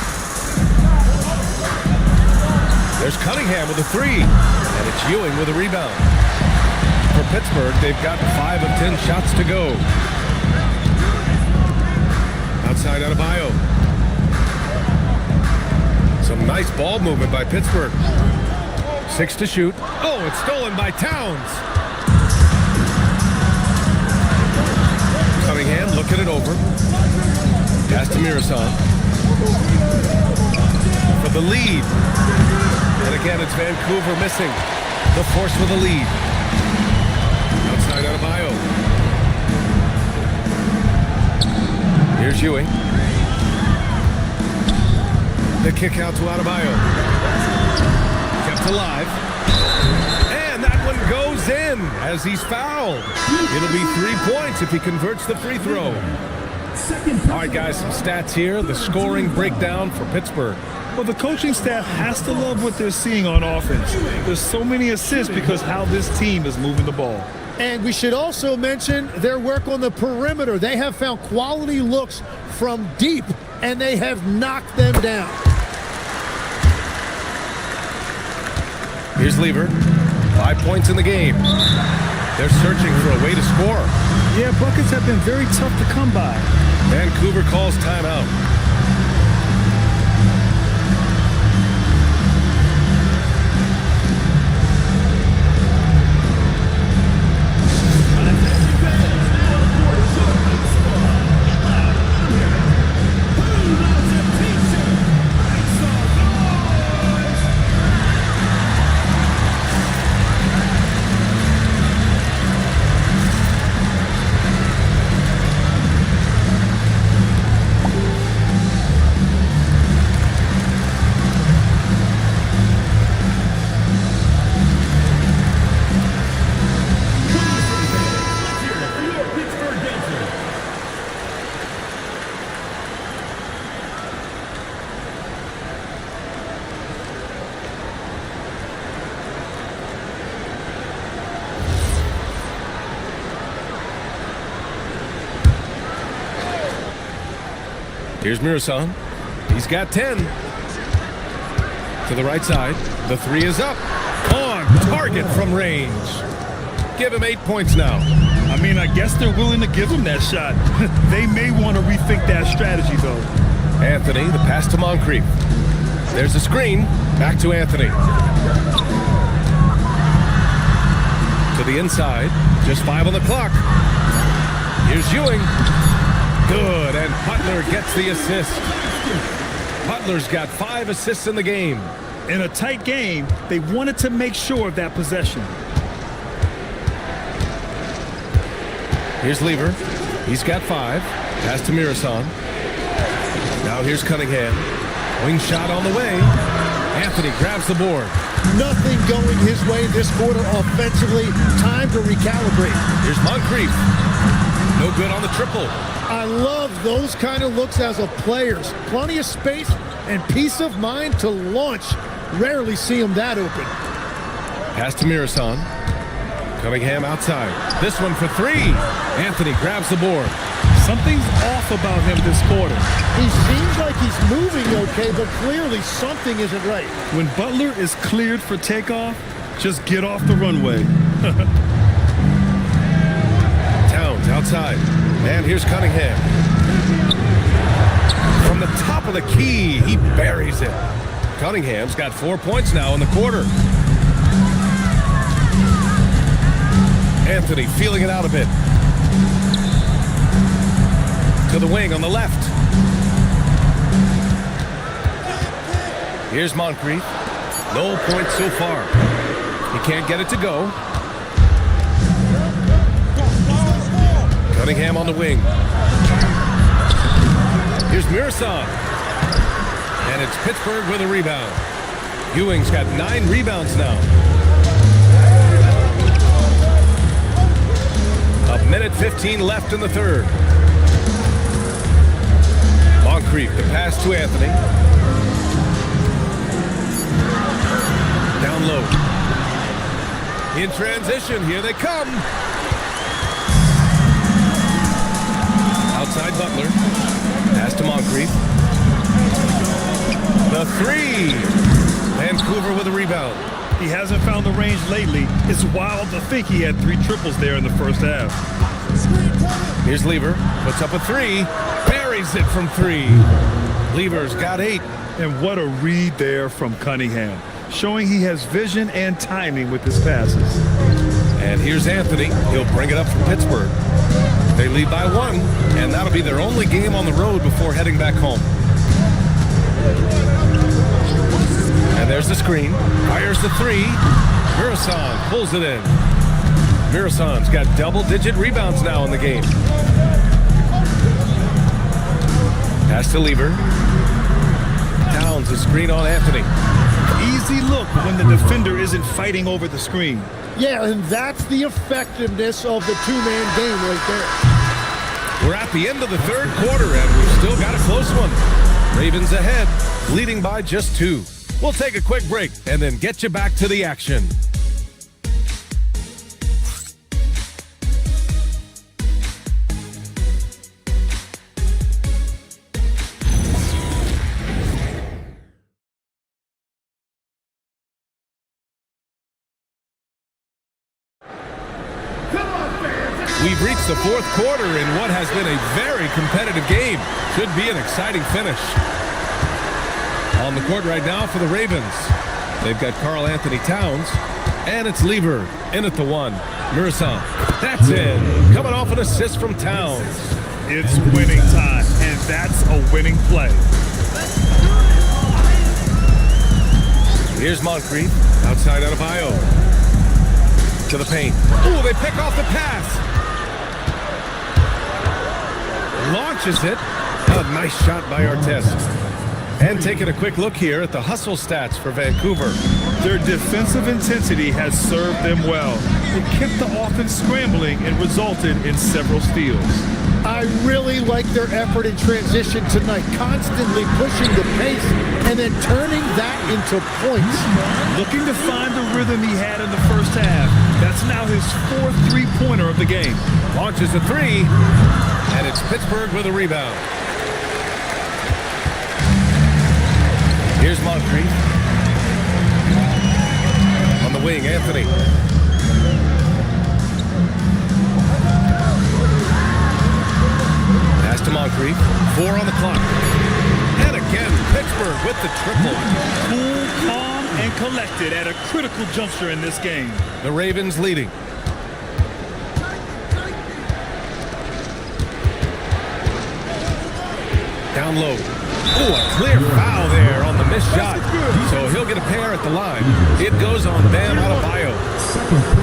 There's Cunningham with a 3. And it's Ewing with a rebound. For Pittsburgh, they've got 5 of 10 shots to go. Outside Adebayo. Some nice ball movement by Pittsburgh. 6 to shoot. Oh, it's stolen by Towns. Cunningham looking it over. Pass to Mirasan. For the lead. And again, it's Vancouver missing. The force with the lead. Outside Adebayo. Here's Ewing. The kick out to Adebayo. Kept alive. And that one goes in as he's fouled. It'll be 3 points if he converts the free throw. All right, guys, some stats here. The scoring breakdown for Pittsburgh. Well, the coaching staff has to love what they're seeing on offense. There's so many assists because how this team is moving the ball. And we should also mention their work on the perimeter. They have found quality looks from deep, and they have knocked them down. Here's Lever. 5 points in the game. They're searching for a way to score. Yeah, buckets have been very tough to come by. Vancouver calls timeout. Here's Mirasan. He's got 10. To the right side. The three is up. On target from range. Give him 8 points now. I mean, I guess they're willing to give him that shot. They may want to rethink that strategy, though. Anthony, the pass to Moncrief. There's a screen. Back to Anthony. To the inside. Just 5 on the clock. Here's Ewing. Good, and Butler gets the assist. Butler's got 5 assists in the game. In a tight game, they wanted to make sure of that possession. Here's Lever. He's got 5. Pass to Mirasan. Now here's Cunningham. Wing shot on the way. Anthony grabs the board. Nothing going his way this quarter offensively. Time to recalibrate. Here's Moncrief. No good on the triple. I love those kind of looks as a player. Plenty of space and peace of mind to launch. Rarely see him that open. Pass to Mirasan. Cunningham outside. This one for 3. Anthony grabs the board. Something's off about him this quarter. He seems like he's moving okay, but clearly something isn't right. When Butler is cleared for takeoff, just get off the runway. Towns outside. And here's Cunningham. From the top of the key, he buries it. Cunningham's got 4 points now in the quarter. Anthony feeling it out a bit. To the wing on the left. Here's Moncrief. No points so far. He can't get it to go. Cunningham on the wing. Here's Mirasan. And it's Pittsburgh with a rebound. Ewing's got 9 rebounds now. A minute 15 left in the third. Moncrief, the pass to Anthony. Down low. In transition, here they come. Outside Butler. Pass to Moncrief. The 3. Vancouver with a rebound. He hasn't found the range lately. It's wild to think he had 3 triples there in the first half. Here's Lever. Puts up a 3. Buries it from 3. Lever's got 8. And what a read there from Cunningham. Showing he has vision and timing with his passes. And here's Anthony. He'll bring it up for Pittsburgh. They lead by 1, and that'll be their only game on the road before heading back home. And there's the screen. Fires the 3. Mirasan pulls it in. Mirasan's got double-digit rebounds now in the game. Pass to Lever. Towns, a screen on Anthony. Easy look when the defender isn't fighting over the screen. Yeah, and that's the effectiveness of the two-man game right there. We're at the end of the third quarter, and we've still got a close one. Ravens ahead, leading by just 2. We'll take a quick break and then get you back to the action. We've reached the fourth quarter in what has been a very competitive game. Should be an exciting finish. On the court right now for the Ravens. They've got Karl Anthony Towns, and it's Lever in at the 1. Mursa, that's in. Coming off an assist from Towns. It's winning time, and that's a winning play. Here's Moncrief, outside out of Io. To the paint. Ooh, they pick off the pass. Launches it. A nice shot by Artest. And taking a quick look here at the hustle stats for Vancouver. Their defensive intensity has served them well. It kept the offense scrambling and resulted in several steals. I really like their effort in transition tonight, constantly pushing the pace and then turning that into points. Looking to find the rhythm he had in the first half. That's now his 4th three-pointer of the game. Launches a 3, and it's Pittsburgh with a rebound. Here's Moncrief. On the wing, Anthony. Pass to Moncrief. 4 on the clock. And again, Pittsburgh with the triple. Cool, calm, and collected at a critical juncture in this game. The Ravens leading. Down low. Ooh, a clear foul there on the missed shot. So he'll get a pair at the line. It goes on Bam Adebayo.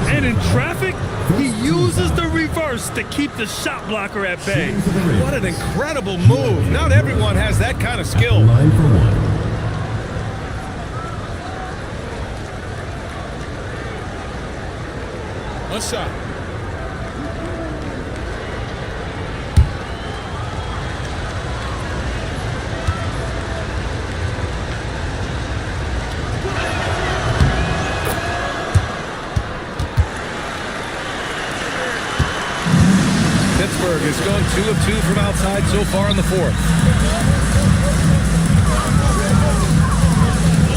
And in traffic, he uses the reverse to keep the shot blocker at bay. What an incredible move. Not everyone has that kind of skill. One shot. Pittsburgh has gone 2 of 2 from outside so far in the fourth.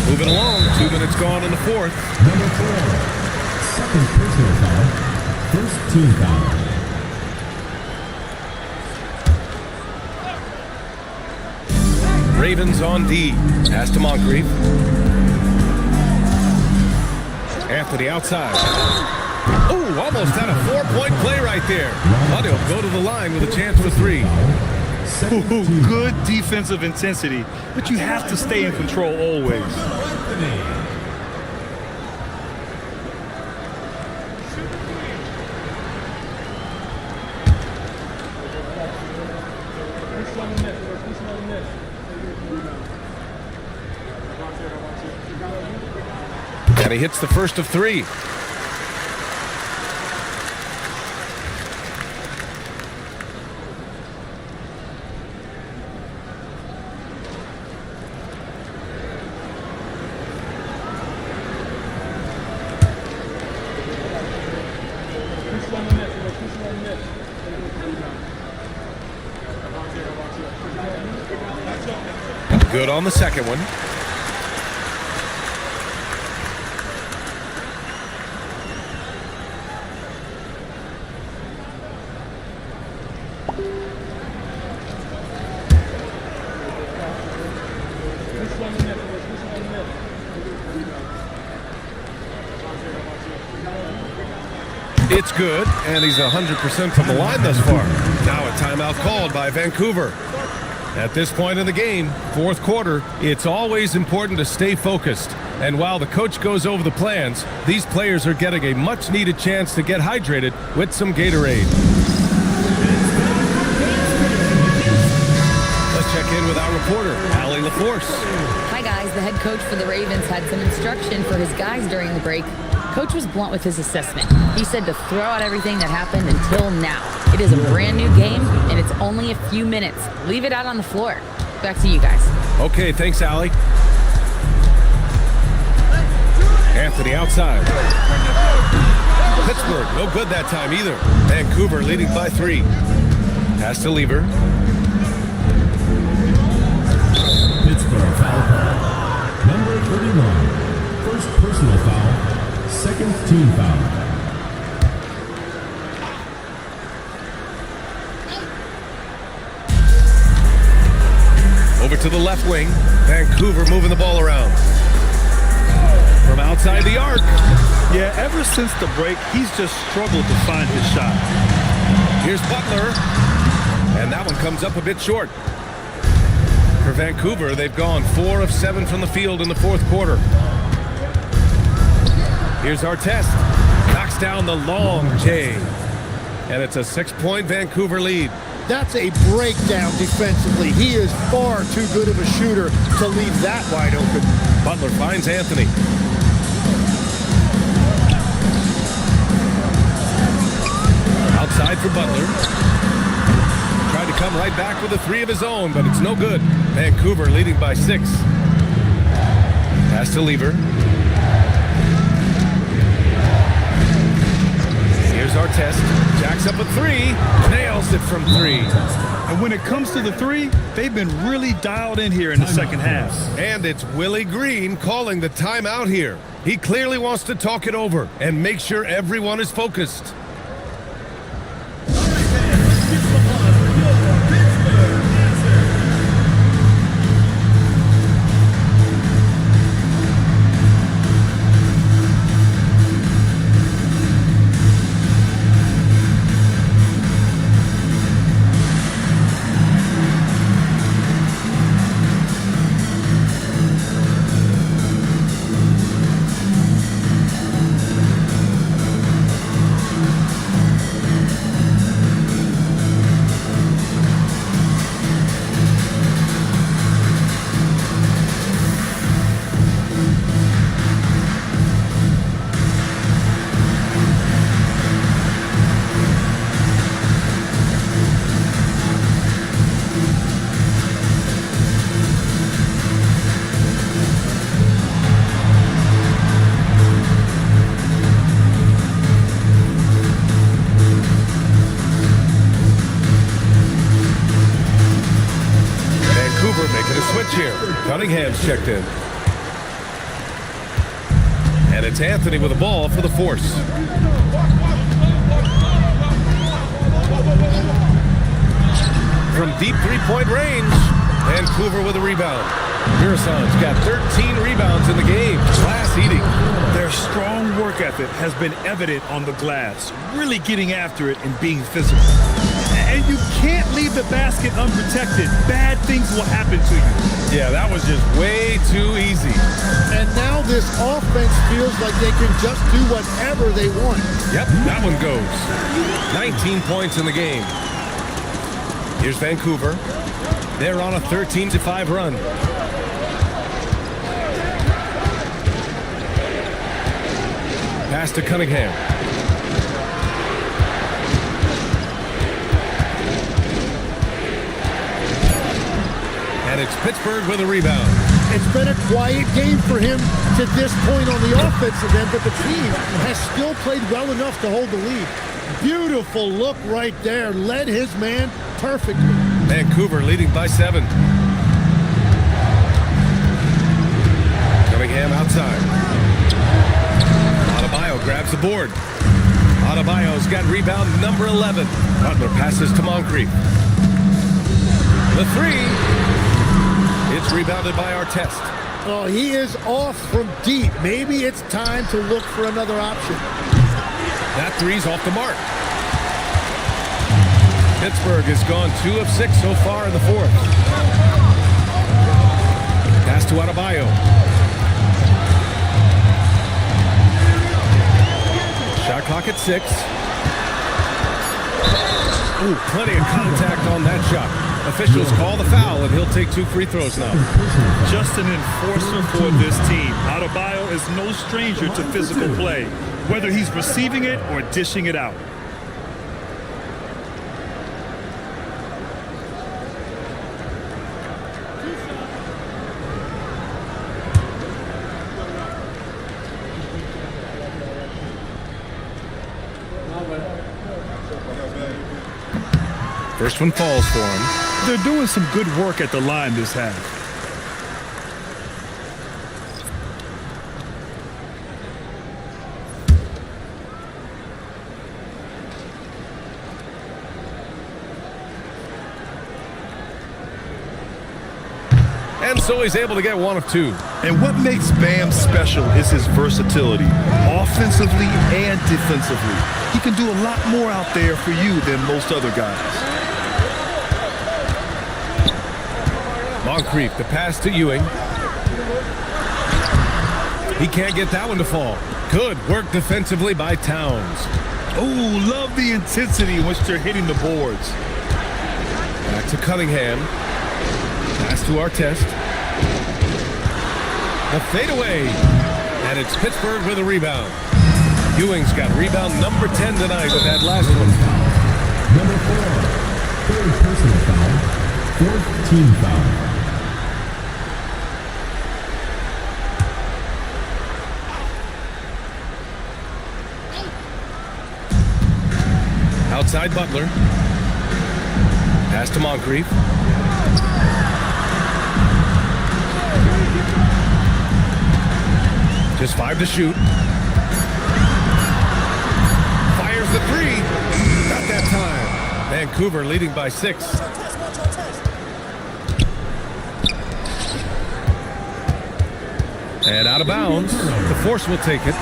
Moving along, 2 minutes gone in the fourth. Number 4, second personal foul, first team foul. Ravens on D. Pass to Moncrief. Anthony outside. Oh, almost had a 4-point play right there. But he'll go to the line with a chance for 3. Good defensive intensity, but you have to stay in control always. And he hits the first of 3. Good on the second one. It's good, and he's 100% from the line thus far. Now a timeout called by Vancouver. At this point in the game, fourth quarter, it's always important to stay focused. And while the coach goes over the plans, these players are getting a much-needed chance to get hydrated with some Gatorade. Let's check in quarter. Allie LaForce. Hi, guys. The head coach for the Ravens had some instruction for his guys during the break. Coach was blunt with his assessment. He said to throw out everything that happened until now. It is a brand new game, and it's only a few minutes. Leave it out on the floor. Back to you guys. Okay, thanks, Allie. Anthony outside. Pittsburgh, no good that time either. Vancouver leading by 3. Pass to Lever. Pittsburgh foul call. Number 31. First personal foul. Second team foul. Over to the left wing. Vancouver moving the ball around. From outside the arc. Yeah, ever since the break, he's just struggled to find his shot. Here's Butler. And that one comes up a bit short. For Vancouver, they've gone 4 of 7 from the field in the fourth quarter. Here's Artest. Knocks down the long J. And it's a 6-point Vancouver lead. That's a breakdown defensively. He is far too good of a shooter to leave that wide open. Butler finds Anthony. Outside for Butler. Tried to come right back with a 3 of his own, but it's no good. Vancouver leading by 6. Pass to Lever. Here's Artest. Jacks up a 3. Nails it from 3. And when it comes to the 3, they've been really dialed in here in the second half. And it's Willie Green calling the timeout here. He clearly wants to talk it over and make sure everyone is focused. Cunningham's checked in. And it's Anthony with the ball for the Force. From deep three-point range, Vancouver with a rebound. Mirasan's got 13 rebounds in the game. Glass eating. Their strong work ethic has been evident on the glass, really getting after it and being physical. And you can't leave the basket unprotected. Bad things will happen to you. Yeah, that was just way too easy. And now this offense feels like they can just do whatever they want. Yep, that one goes. 19 points in the game. Here's Vancouver. They're on a 13-5 run. Pass to Cunningham. And it's Pittsburgh with a rebound. It's been a quiet game for him to this point on the offensive end, but the team has still played well enough to hold the lead. Beautiful look right there. Led his man perfectly. Vancouver leading by 7. Cunningham outside. Adebayo grabs the board. Adebayo's got rebound number 11. Butler passes to Moncrief. The 3. It's rebounded by Artest. Oh, he is off from deep. Maybe it's time to look for another option. That 3's off the mark. Pittsburgh has gone 2 of 6 so far in the fourth. Pass to Adebayo. Shot clock at 6. Ooh, plenty of contact on that shot. Officials call the foul, and he'll take 2 free throws now. Just an enforcer for this team. Adebayo is no stranger to physical play, whether he's receiving it or dishing it out. First one falls for him. They're doing some good work at the line this half. And so he's able to get 1 of 2. And what makes Bam special is his versatility, offensively and defensively. He can do a lot more out there for you than most other guys. Moncrief, the pass to Ewing. He can't get that one to fall. Good work defensively by Towns. Oh, love the intensity in which they're hitting the boards. Back to Cunningham. Pass to Artest. The fadeaway. And it's Pittsburgh with a rebound. Ewing's got rebound number 10 tonight with that last one. Number 4, third personal foul, 4th team foul. Outside Butler. Pass to Moncrief. Just 5 to shoot. Fires the 3. Not that time. Vancouver leading by 6. And out of bounds. The Force will take it.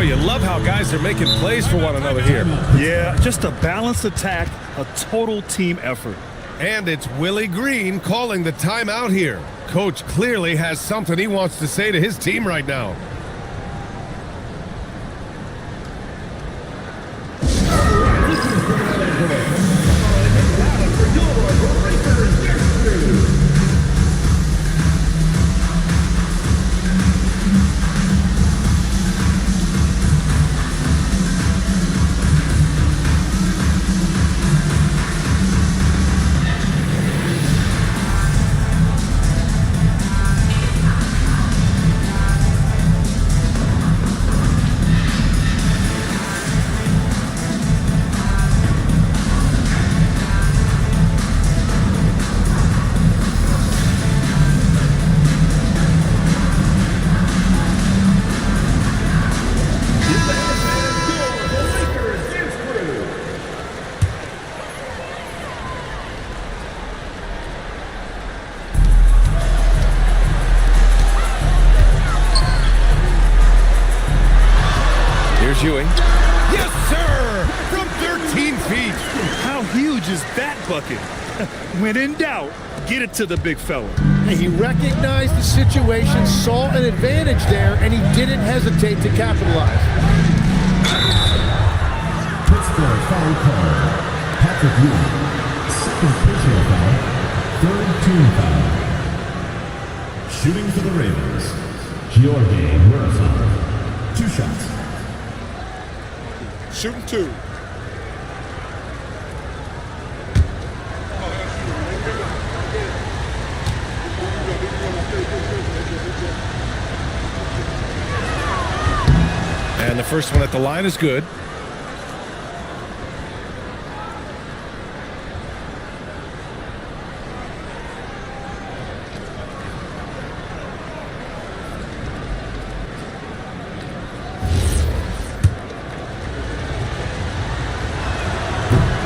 You love how guys are making plays for one another here. Yeah, just a balanced attack, a total team effort. And it's Willie Green calling the timeout here. Coach clearly has something he wants to say to his team right now. Ewing. Yes, sir! From 13 feet. How huge is that bucket? When in doubt, get it to the big fella. He recognized the situation, saw an advantage there, and he didn't hesitate to capitalize. Pittsburgh foul call. Patrick Ewing. Second personal foul. Third team foul. Shooting for the Ravens. Georgi Murasov. 2 shots. Shooting 2. And the first one at the line is good.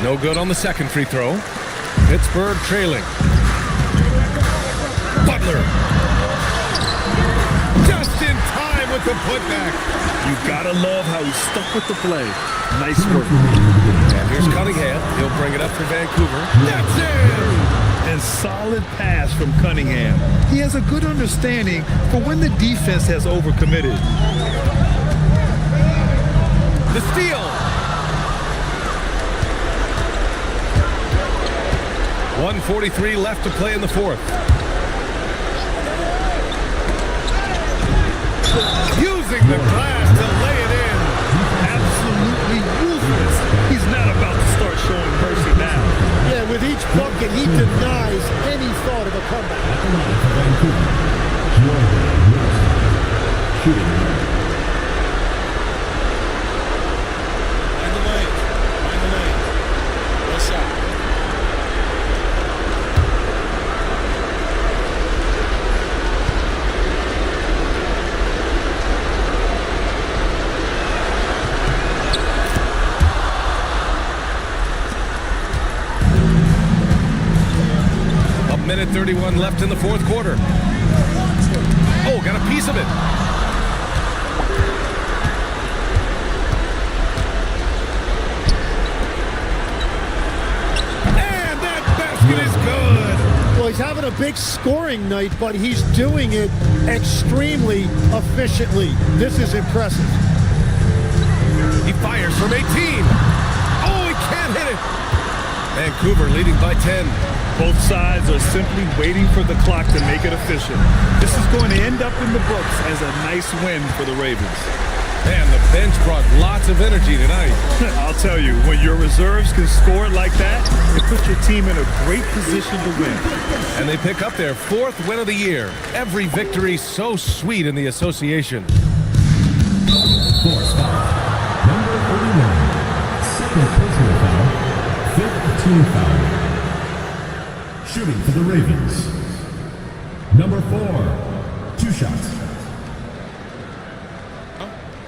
No good on the second free throw. Pittsburgh trailing. Butler. Just in time with the putback. You gotta love how he stuck with the play. Nice work. And here's Cunningham. He'll bring it up for Vancouver. That's it! and solid pass from Cunningham. He has a good understanding for when the defense has overcommitted. The steal. 1:43 left to play in the fourth. Using the glass to lay it in. Absolutely ruthless. He's not about to start showing mercy now. Yeah, with each bucket, he denies any thought of a comeback. Find the lane. Find the lane. One shot. Minute 31 left in the fourth quarter. Oh, got a piece of it. And that basket is good. Well, he's having a big scoring night, but he's doing it extremely efficiently. This is impressive. He fires from 18. Oh, he can't hit it. Vancouver leading by 10. Both sides are simply waiting for the clock to make it official. This is going to end up in the books as a nice win for the Ravens. Man, the bench brought lots of energy tonight. I'll tell you, when your reserves can score like that, it puts your team in a great position to win. And they pick up their fourth win of the year. Every victory so sweet in the association. Force foul. Number 39. Second personal foul. Fifth team foul. Shooting for the Ravens. Number 4. 2 shots.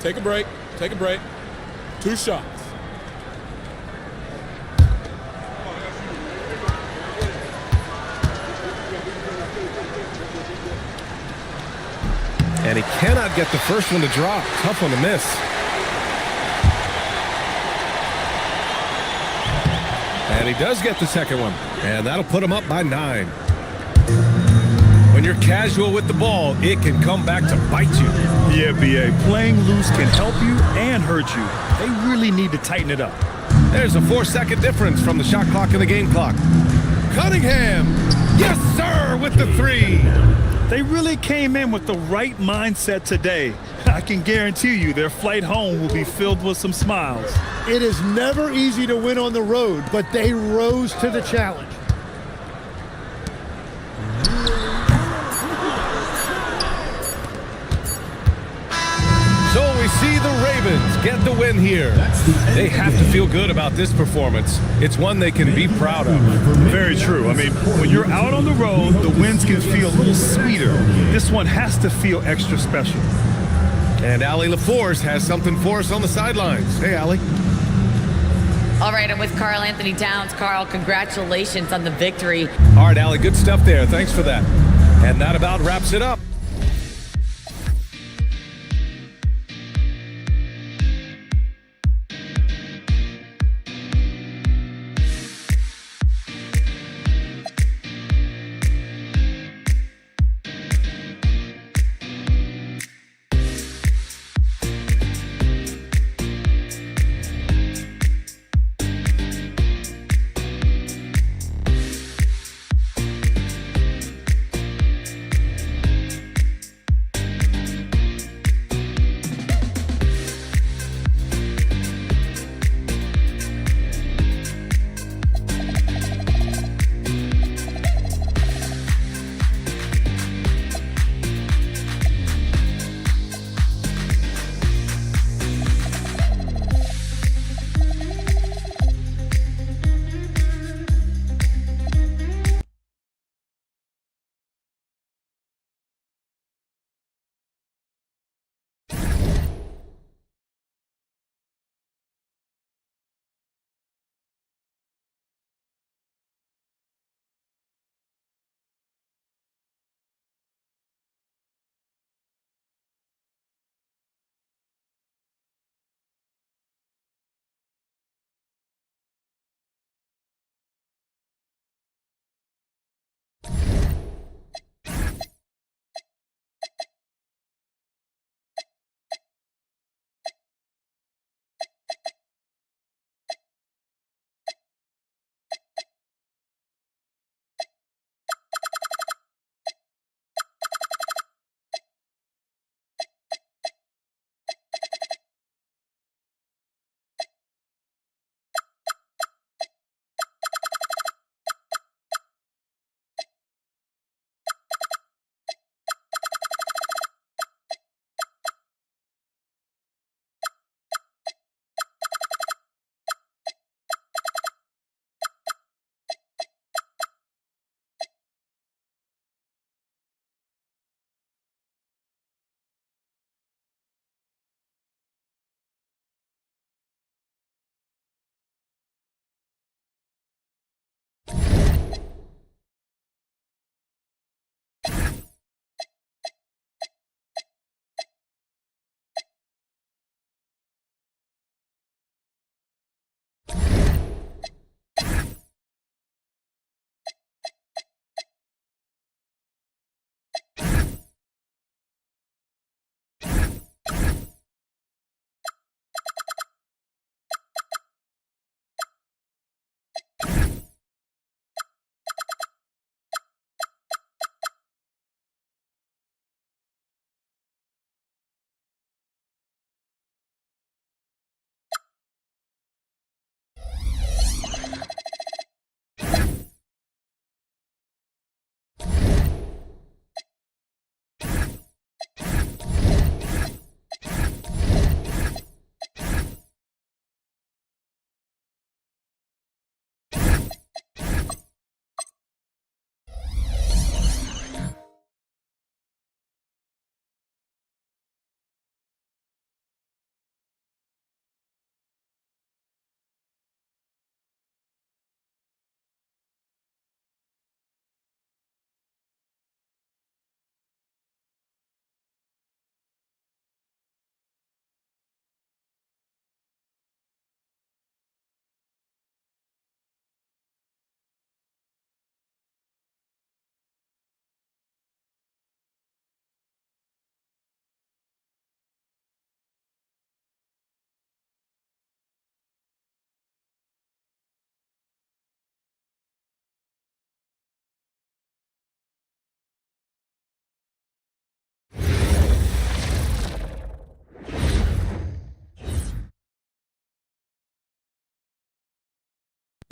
Take a break. Take a break. 2 shots. And he cannot get the first one to drop. Tough one to miss. And he does get the second one. And that'll put him up by 9. When you're casual with the ball, it can come back to bite you. Yeah, B.A. Playing loose can help you and hurt you. They really need to tighten it up. There's a 4-second difference from the shot clock and the game clock. Cunningham! Yes, sir, with the 3. They really came in with the right mindset today. I can guarantee you their flight home will be filled with some smiles. It is never easy to win on the road, but they rose to the challenge. So we see the Ravens get the win here. They have to feel good about this performance. It's one they can be proud of. Very true. I mean, when you're out on the road, the wins can feel a little sweeter. This one has to feel extra special. And Allie LaForce has something for us on the sidelines. Hey, Allie. All right, I'm with Karl Anthony Towns. Karl, congratulations on the victory. All right, Allie, good stuff there. Thanks for that. And that about wraps it up.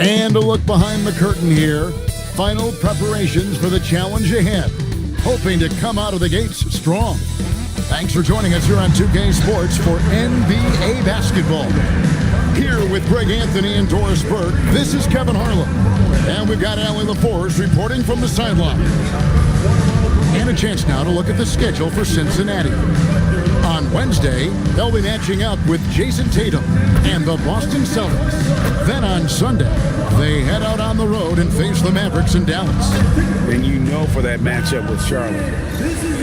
And a look behind the curtain here. Final preparations for the challenge ahead. Hoping to come out of the gates strong. Thanks for joining us here on 2K Sports for NBA basketball. Here with Greg Anthony and Doris Burke, this is Kevin Harlan. And we've got Allie LaForce reporting from the sideline. And a chance now to look at the schedule for Cincinnati. On Wednesday, they'll be matching up with Jason Tatum and the Boston Celtics. Then on Sunday, they head out on the road and face the Mavericks in Dallas. And you know for that matchup with Charlotte,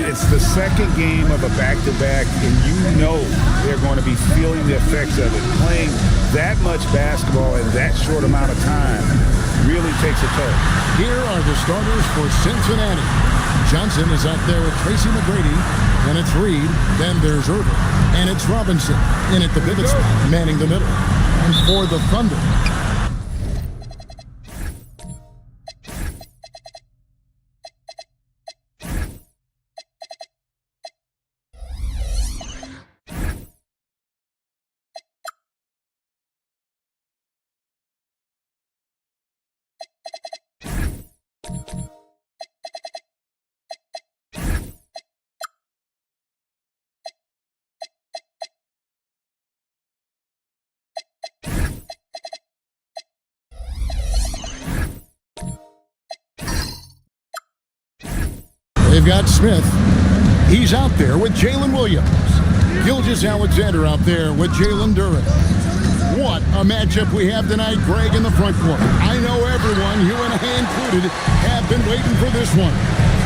it's the second game of a back-to-back, and you know they're going to be feeling the effects of it. Playing that much basketball in that short amount of time really takes a toll. Here are the starters for Cincinnati. Johnson is out there with Tracy McGrady. Then it's Reed. Then there's Irving. And it's Robinson in at the pivot spot, manning the middle. And for the Thunder, they've got Smith. He's out there with Jalen Williams. Gilgeous-Alexander out there with Jalen Duren. What a matchup we have tonight, Greg, in the front court. I know everyone, you and I included, have been waiting for this one.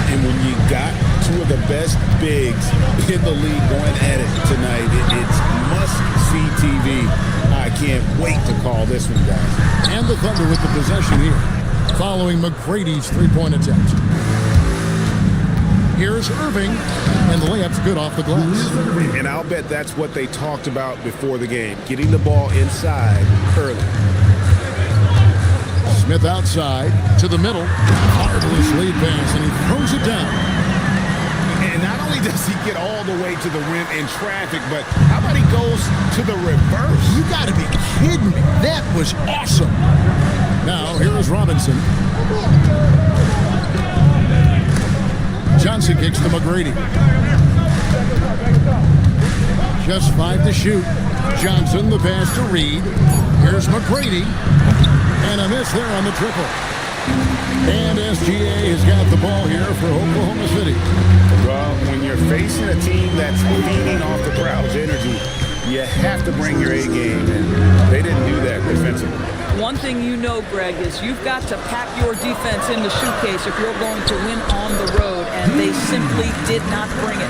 And when you got two of the best bigs in the league going at it tonight, it's must-see TV. I can't wait to call this one, guys. And the Thunder with the possession here, following McGrady's three-point attempt. Here's Irving, and the layup's good off the glass. And I'll bet that's what they talked about before the game, getting the ball inside early. Smith outside to the middle. Marvelous lead pass, and he throws it down. And not only does he get all the way to the rim in traffic, but how about he goes to the reverse? You got to be kidding me. That was awesome. Now, here is Robinson. Johnson kicks to McGrady. Just 5 to shoot. Johnson, the pass to Reed. Here's McGrady. And a miss there on the triple. And SGA has got the ball here for Oklahoma City. Well, when you're facing a team that's feeding off the crowd's energy, you have to bring your A game, and they didn't do that defensively. One thing you know, Greg, is you've got to pack your defense in the suitcase if you're going to win on the road, and they simply did not bring it.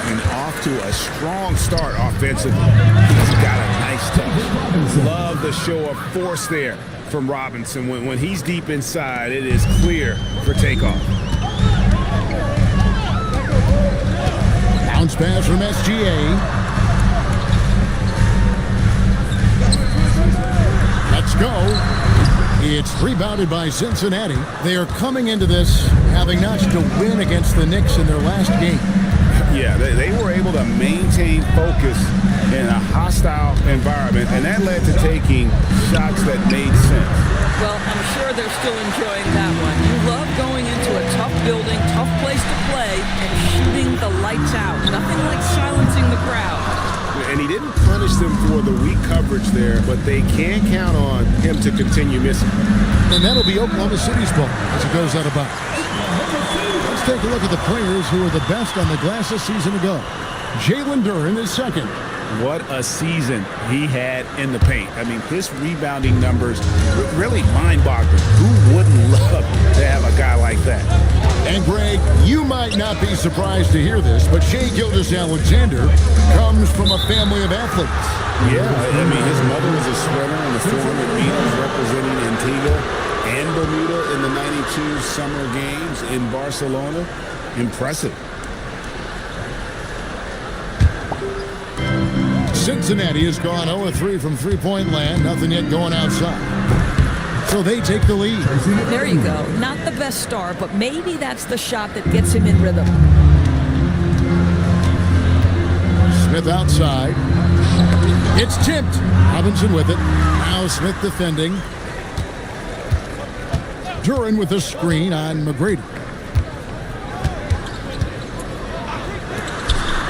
And off to a strong start offensively. He's got a nice touch. Love the show of force there from Robinson. When he's deep inside, it is clear for takeoff. Bounce pass from SGA. Let's go. It's rebounded by Cincinnati. They are coming into this having notched a win against the Knicks in their last game. Yeah, they were able to maintain focus in a hostile environment, and that led to taking shots that made sense. Well, I'm sure they're still enjoying that one. You love going into a tough building, tough place to play, and shooting the lights out. Nothing like silencing the crowd. And he didn't punish them for the weak coverage there, but they can count on him to continue missing. And that'll be Oklahoma City's ball as it goes out of bounds. Let's take a look at the players who are the best on the glass a season ago. Jalen Duren is second. What a season he had in the paint. I mean, his rebounding numbers really mind-boggling. Who wouldn't love to have a guy like that? And Greg, you might not be surprised to hear this, but Shai Gilgeous-Alexander comes from a family of athletes. Yeah, I mean, his mother was a swimmer in the former Beatles representing Antigua and Bermuda in the '92 Summer Games in Barcelona. Impressive. Cincinnati has gone 0-3 from three-point land. Nothing yet going outside. So they take the lead. There you go. Not the best start, but maybe that's the shot that gets him in rhythm. Smith outside. It's tipped. Robinson with it. Now Smith defending. Duran with a screen on McGrady.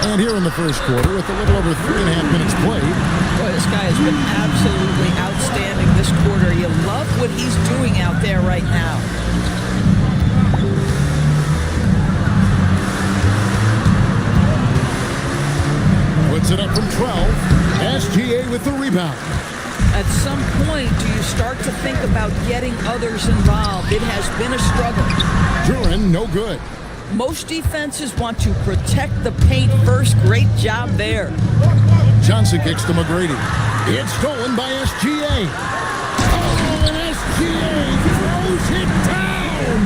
And here in the first quarter, with a little over 3.5 minutes played. Boy, this guy has been absolutely outstanding this quarter. You love what he's doing out there right now. Puts it up from 12. SGA with the rebound. At some point, do you start to think about getting others involved? It has been a struggle. Duran, no good. Most defenses want to protect the paint first. Great job there. Johnson kicks to McGrady. It's stolen by SGA. Oh, and SGA throws it down.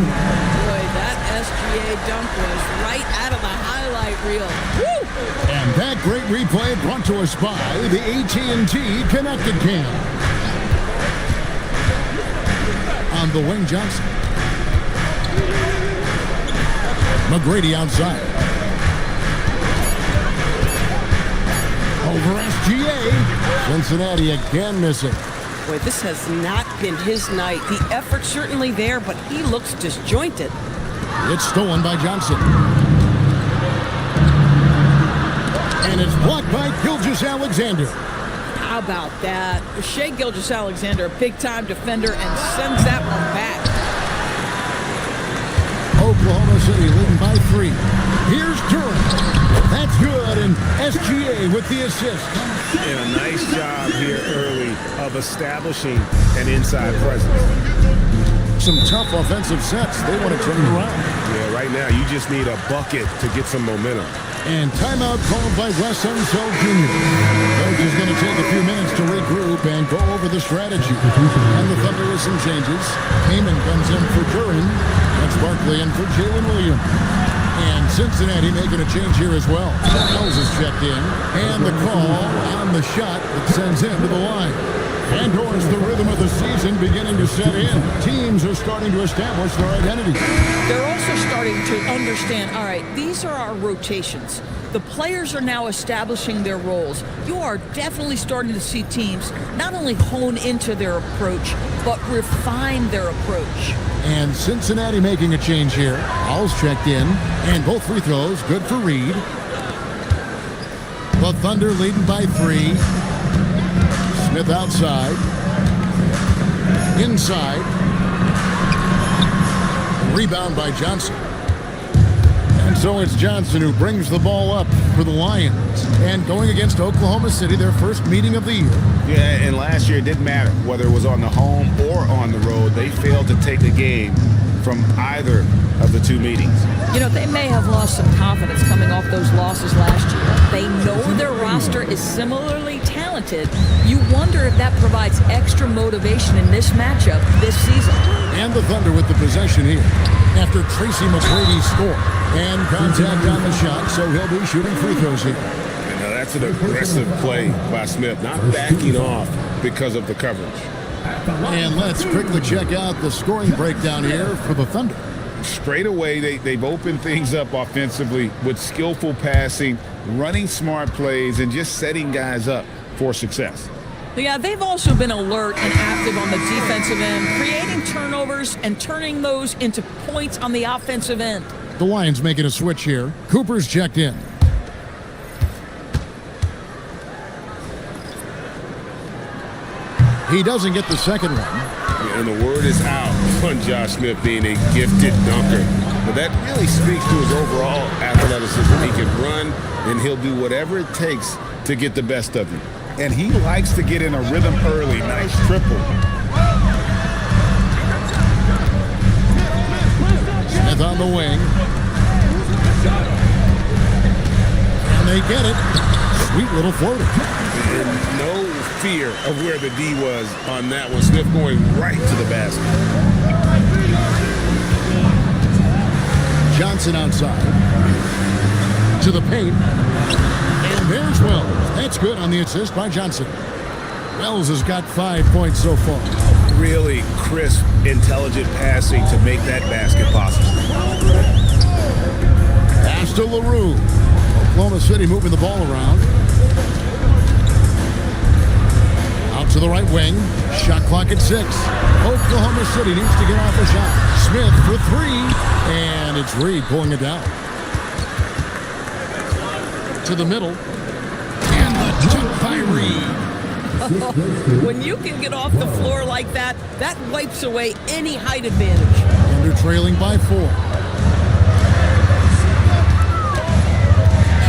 Boy, that SGA dunk was right out of the highlight reel. Woo! And that great replay brought to us by the AT&T Connected Cam. On the wing, Johnson. McGrady outside. Over SGA. Cincinnati again missing. Boy, this has not been his night. The effort's certainly there, but he looks disjointed. It's stolen by Johnson. And it's blocked by Gilgeous-Alexander. How about that? Shai Gilgeous-Alexander, a big-time defender, and sends that one back. Oklahoma City leading by 3. Here's Duran. That's good, and SGA with the assist. And a nice job here early of establishing an inside presence. Some tough offensive sets. They want to turn it around. Yeah, right now you just need a bucket to get some momentum. And timeout called by Wes Unseld Jr. Coach is going to take a few minutes to regroup and go over the strategy. And the Thunder with some changes. Heyman comes in for Duran. That's Barkley in for Jalen Williams. And Cincinnati making a change here as well. Wells is checked in. And the call on the shot that sends him to the line. And towards the rhythm of the season beginning to set in. Teams are starting to establish their identity. They're also starting to understand, all right, these are our rotations. The players are now establishing their roles. You are definitely starting to see teams not only hone into their approach, but refine their approach. And Cincinnati making a change here. Hall's checked in. And both free throws good for Reed. The Thunder leading by 3. Smith outside. Inside. Rebound by Johnson. And so it's Johnson who brings the ball up for the Lions. And going against Oklahoma City, their first meeting of the year. Yeah, and last year it didn't matter whether it was on the home or on the road. They failed to take the game from either of the two meetings. You know, they may have lost some confidence coming off those losses last year. They know their roster is similarly talented. You wonder if that provides extra motivation in this matchup this season. And the Thunder with the possession here after Tracy McGrady scored. And contact on the shot, so he'll be shooting free throws here. Now that's an aggressive play by Smith, not backing off because of the coverage. And let's quickly check out the scoring breakdown here for the Thunder. Straight away, they've opened things up offensively with skillful passing, running smart plays, and just setting guys up for success. Yeah, they've also been alert and active on the defensive end, creating turnovers and turning those into points on the offensive end. The Lions making a switch here. Cooper's checked in. He doesn't get the second one. And the word is out on Josh Smith being a gifted dunker. But that really speaks to his overall athleticism. He can run, and he'll do whatever it takes to get the best of you. And he likes to get in a rhythm early. Nice triple. Smith on the wing. And they get it. Sweet little floater. And no fear of where the D was on that one. Smith going right to the basket. Johnson outside. To the paint. And there's Wells. That's good on the assist by Johnson. Wells has got 5 points so far. Really crisp, intelligent passing to make that basket possible. Pass to LaRue. Oklahoma City moving the ball around. Out to to the right wing. Shot clock at 6. Oklahoma City needs to get off a shot. Smith for 3. And it's Reed pulling it down. To the middle. And the jump by Reed. When you can get off the floor like that, that wipes away any height advantage. Thunder trailing by 4.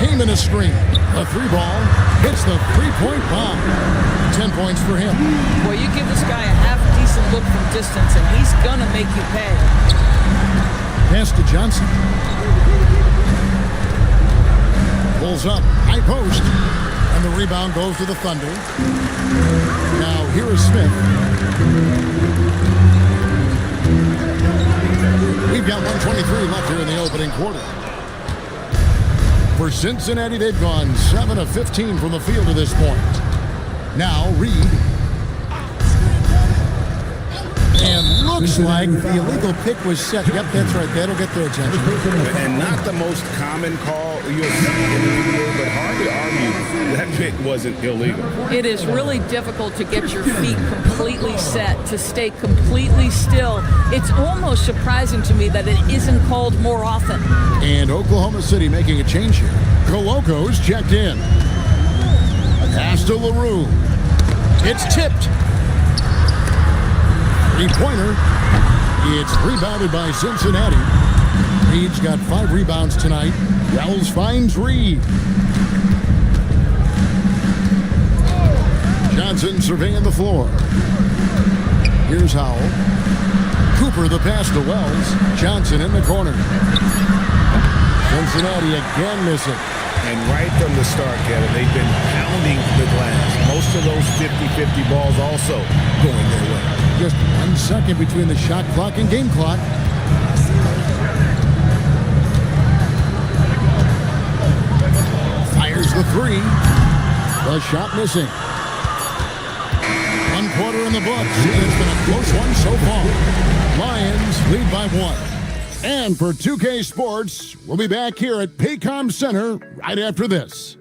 Came in a screen. A 3-ball hits the 3-point bomb. 10 points for him. Well, you give this guy a half-decent look from distance, and he's going to make you pay. Pass to Johnson. Pulls up. High post. And the rebound goes to the Thunder. Now, here is Smith. We've got 1:23 left here in the opening quarter. For Cincinnati, they've gone 7 of 15 from the field to this point. Now, Reed. And looks like the illegal pick was set. Yep, that's right. That'll get their attention. And not the most common call you'll see in the NBA, but hard to argue that pick wasn't illegal. It is really difficult to get your feet completely set, to stay completely still. It's almost surprising to me that it isn't called more often. And Oklahoma City making a change here. Coloco's checked in. Pass to LaRue. It's tipped. 3-pointer. It's rebounded by Cincinnati. Reed's got 5 rebounds tonight. Wells finds Reed. Johnson surveying the floor. Here's Howell. Cooper the pass to Wells. Johnson in the corner. Cincinnati again missing. And right from the start, Kevin, they've been pounding the glass. Most of those 50-50 balls also going their way. Just 1 second between the shot clock and game clock. Fires the 3. The shot missing. 1 quarter in the books. It's been a close one so far. Lions lead by 1. And for 2K Sports, we'll be back here at Paycom Center right after this.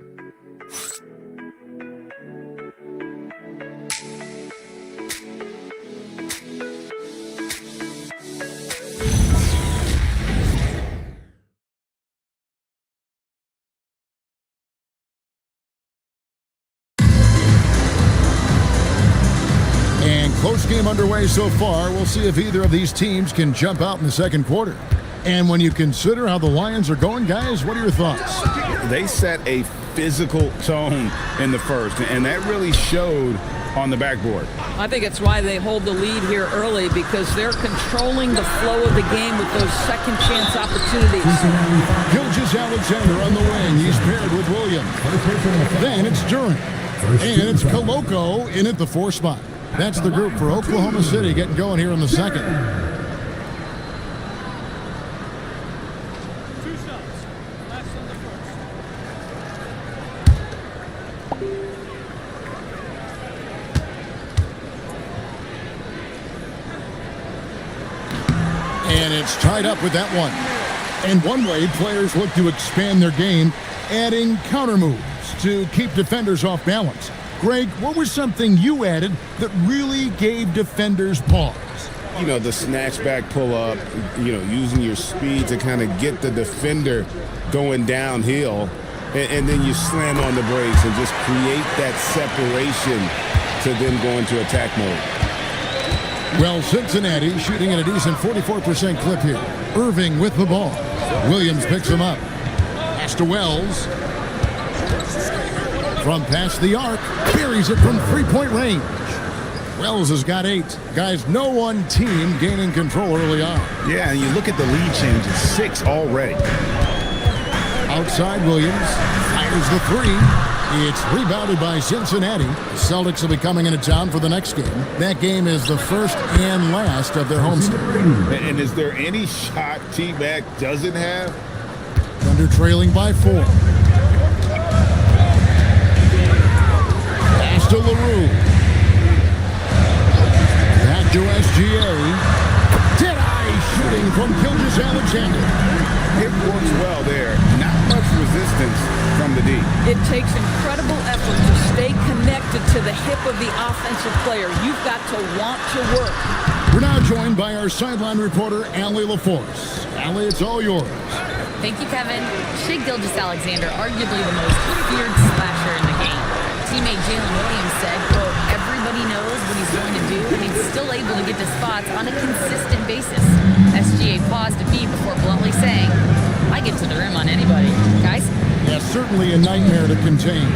Close game underway so far. We'll see if either of these teams can jump out in the second quarter. And when you consider how the Lions are going, guys, what are your thoughts? They set a physical tone in the first, and that really showed on the backboard. I think it's why they hold the lead here early, because they're controlling the flow of the game with those second chance opportunities. Gilgeous-Alexander on the wing. He's paired with Williams. Then it's Duran. And it's Coloco in at the 4 spot. That's the group for Oklahoma City getting going here in the second. And it's tied up with that one. And one way players look to expand their game, adding counter moves to keep defenders off balance. Greg, what was something you added that really gave defenders pause? You know, the snatch back pull up, using your speed to kind of get the defender going downhill, and then you slam on the brakes and just create that separation to then go into attack mode. Well, Cincinnati shooting at a decent 44% clip here. Irving with the ball. Williams picks him up. Pass to Wells. From past the arc, buries it from 3-point range. Wells has got 8. Guys, no one team gaining control early on. Yeah, and you look at the lead changes, 6 already. Outside Williams, fires the 3. It's rebounded by Cincinnati. The Celtics will be coming into town for the next game. That game is the first and last of their homestand. And is there any shot T-Mac doesn't have? Thunder trailing by 4. To LaRue. Back to SGA. Dead-eye shooting from Gilgeous-Alexander. It works well there. Not much resistance from the D. It takes incredible effort to stay connected connected to the hip of the offensive player. You've got to want to work. We're now joined by our sideline reporter, Allie LaForce. Allie, it's all yours. Thank you, Kevin. Shea Gilgeous-Alexander, arguably the most feared slasher in the game. Teammate Jalen Williams said, quote, everybody knows what he's going to do, and he's still able to get to spots on a consistent basis. SGA paused a beat before bluntly saying, I get to the rim on anybody. Guys? Yeah, certainly a nightmare to contain.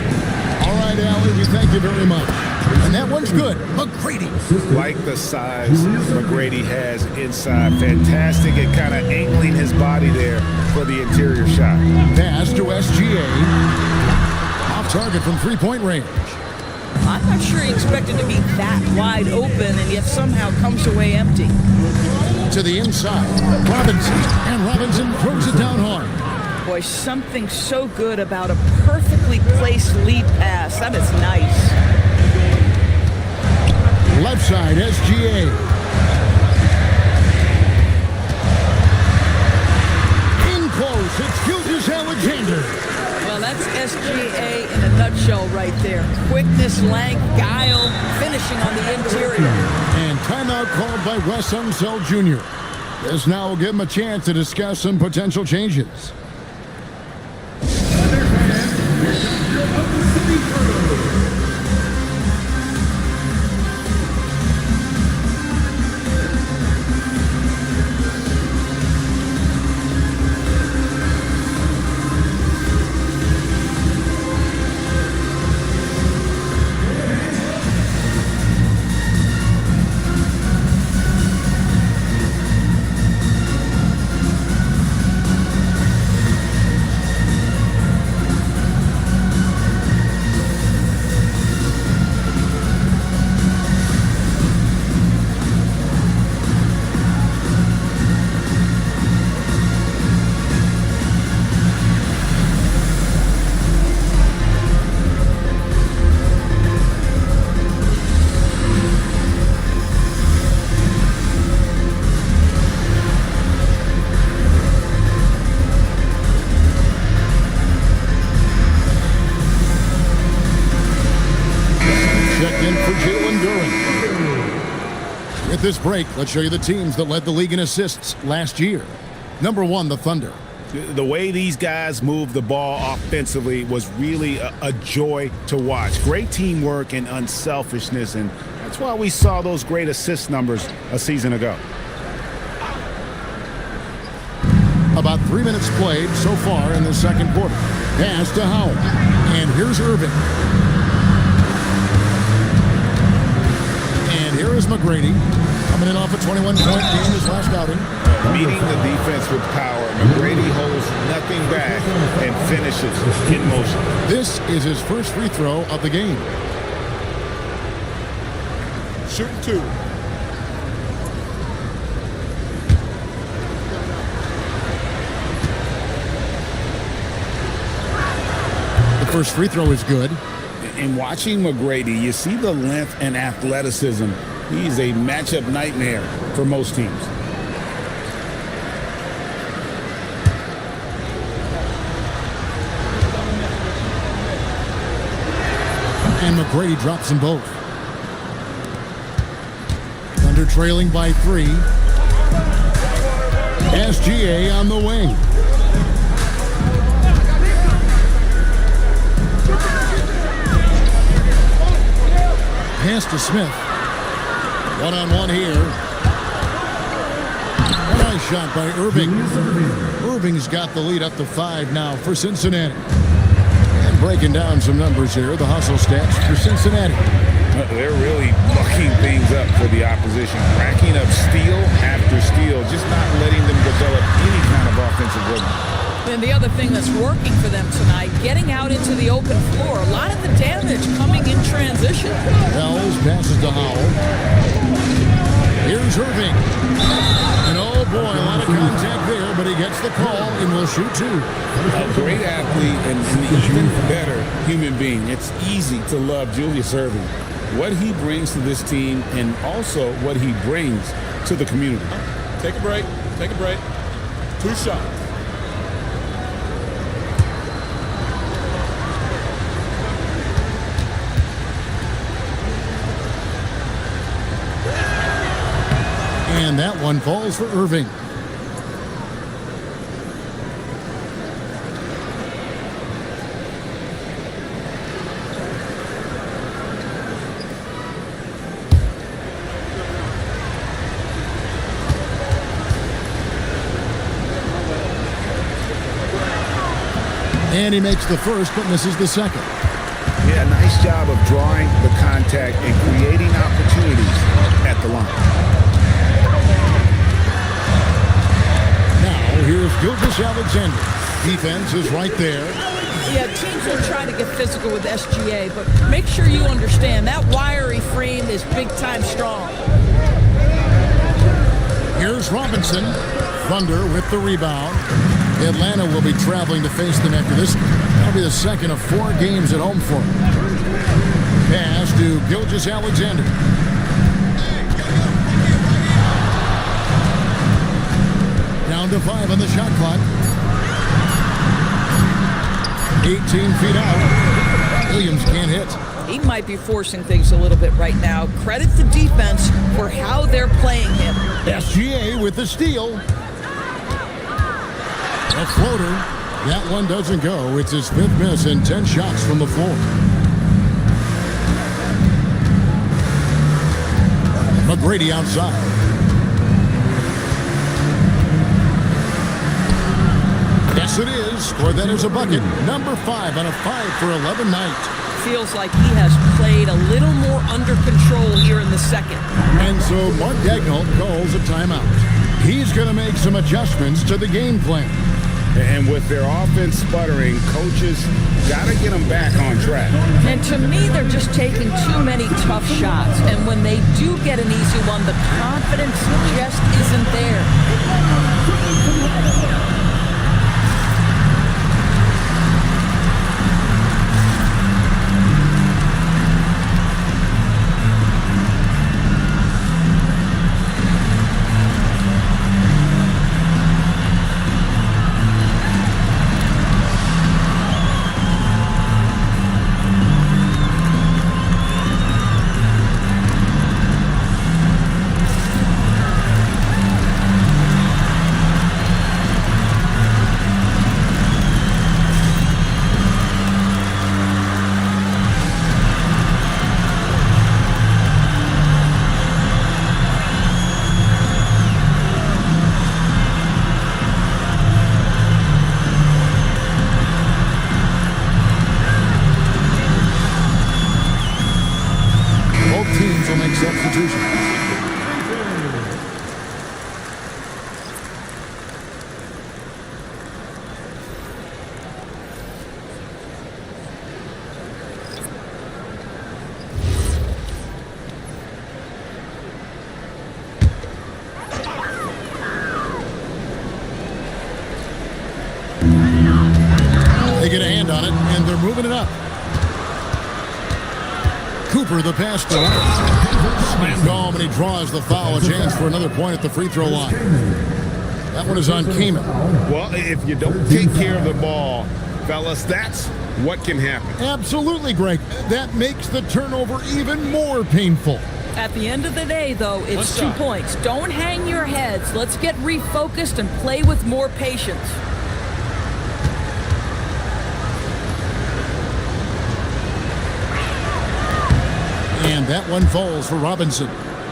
All right, Allie, we thank you very much. And that one's good. McGrady. Like the size McGrady has inside. Fantastic at kind of angling his body there for the interior shot. Pass to SGA. Off target from three-point range. I'm not sure he expected to be that wide open and yet somehow comes away empty. To the inside. Robinson. And Robinson throws it down hard. Boy, something so good about a perfectly placed lead pass. That is nice. Left side, SGA. In close, it's Gilgeous-Alexander. Well, that's SGA in a nutshell right there. Quickness, length, guile, finishing on the interior. And timeout called by Wes Unseld Jr. This now will give him a chance to discuss some potential changes. This break, let's show you the teams that led the league in assists last year. Number 1, the Thunder. The way these guys moved the ball offensively was really a joy to watch. Great teamwork and unselfishness, and that's why we saw those great assist numbers a season ago. About 3 minutes played so far in the second quarter. Pass to Howell. And here's Irving. And here is McGrady. Coming in off a 21-point game his last outing. Meeting the defense with power. McGrady holds nothing back and finishes in motion. This is his first free throw of the game. Shooting 2. The first free throw is good. In watching McGrady, you see the length and athleticism. He's a matchup nightmare for most teams. And McGrady drops them both. Thunder trailing by 3. SGA on the wing. Pass to Smith. One-on-one here. A nice shot by Irving. Irving's got the lead up to 5 now for Cincinnati. And breaking down some numbers here, the hustle stats for Cincinnati. They're really mucking things up for the opposition. Racking up steal after steal, just not letting them develop any kind of offensive rhythm. And the other thing that's working for them tonight, getting out into the open floor. A lot of the damage coming in transition. Wells passes to Howell. Here's Irving. And oh boy, a lot of contact there, but he gets the call and will shoot 2. A great athlete and an even better human being. It's easy to love Julius Irving. What he brings to this team and also what he brings to the community. Take a break. Take a break. 2 shots. And that one falls for Irving. And he makes the first, but misses the second. Yeah, nice job of drawing the contact and creating opportunities at the line. Now, here's Gilgeous-Alexander. Defense is right there. Yeah, teams will try to get physical with SGA, but make sure you understand that wiry frame is big-time strong. Here's Robinson. Thunder with the rebound. Atlanta will be traveling to face them after this. That'll be the second of 4 games at home for them. Pass to Gilgeous-Alexander. Down to 5 on the shot clock. 18 feet out. Williams can't hit. He might be forcing things a little bit right now. Credit the defense for how they're playing him. SGA with the steal. A floater. That one doesn't go. It's his 5th miss and 10 shots from the floor. McGrady outside. Yes, it is. For that is a bucket. Number 5 on a 5-for-11 night. Feels like he has played a little more under control here in the second. And so Mark Daigneault calls a timeout. He's going to make some adjustments to the game plan. And with their offense sputtering, coaches got to get them back on track. And to me, they're just taking too many tough shots. And when they do get an easy one, the confidence just isn't there. They get a hand on it, and they're moving it up. Cooper, the pass to slammed home, and he draws the foul. A chance for another point at the free throw line. That one is on Kamen. Well, if you don't take care of the ball, fellas, that's what can happen. Absolutely, Greg. That makes the turnover even more painful. At the end of the day, though, it's 2 points. Don't hang your heads. Let's get refocused and play with more patience. And that one falls for Robinson.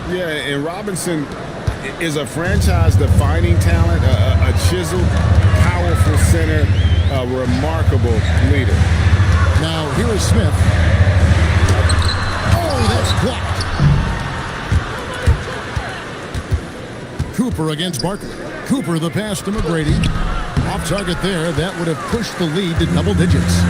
Yeah, and Robinson is a franchise-defining talent, a chiseled, powerful center, a remarkable leader. Now, here is Smith. Oh, that's blocked. Cooper against Barkley. Cooper, the pass to McGrady. Off target there. That would have pushed the lead to double digits.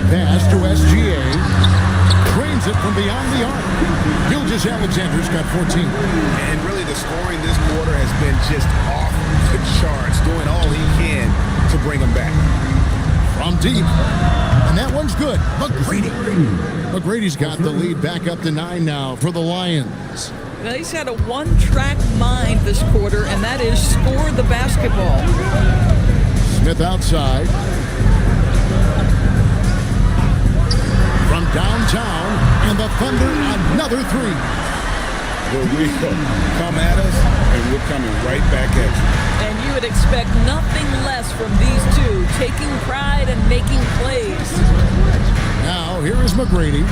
Pass to SGA. Drains it from beyond the arc. Gilgeous-Alexander's got 14. And really the scoring this quarter has been just off the charts, doing all he can to bring them back. From deep. And that one's good. McGrady. McGrady's got the lead back up to 9 now for the Lions. Well, he's had a one-track mind this quarter, and that is score the basketball. Smith outside. From downtown, and the Thunder another three. Here we go. Come at us, and we're coming right back at you. And you would expect nothing less from these two, taking pride and making plays. Now, here is McGrady.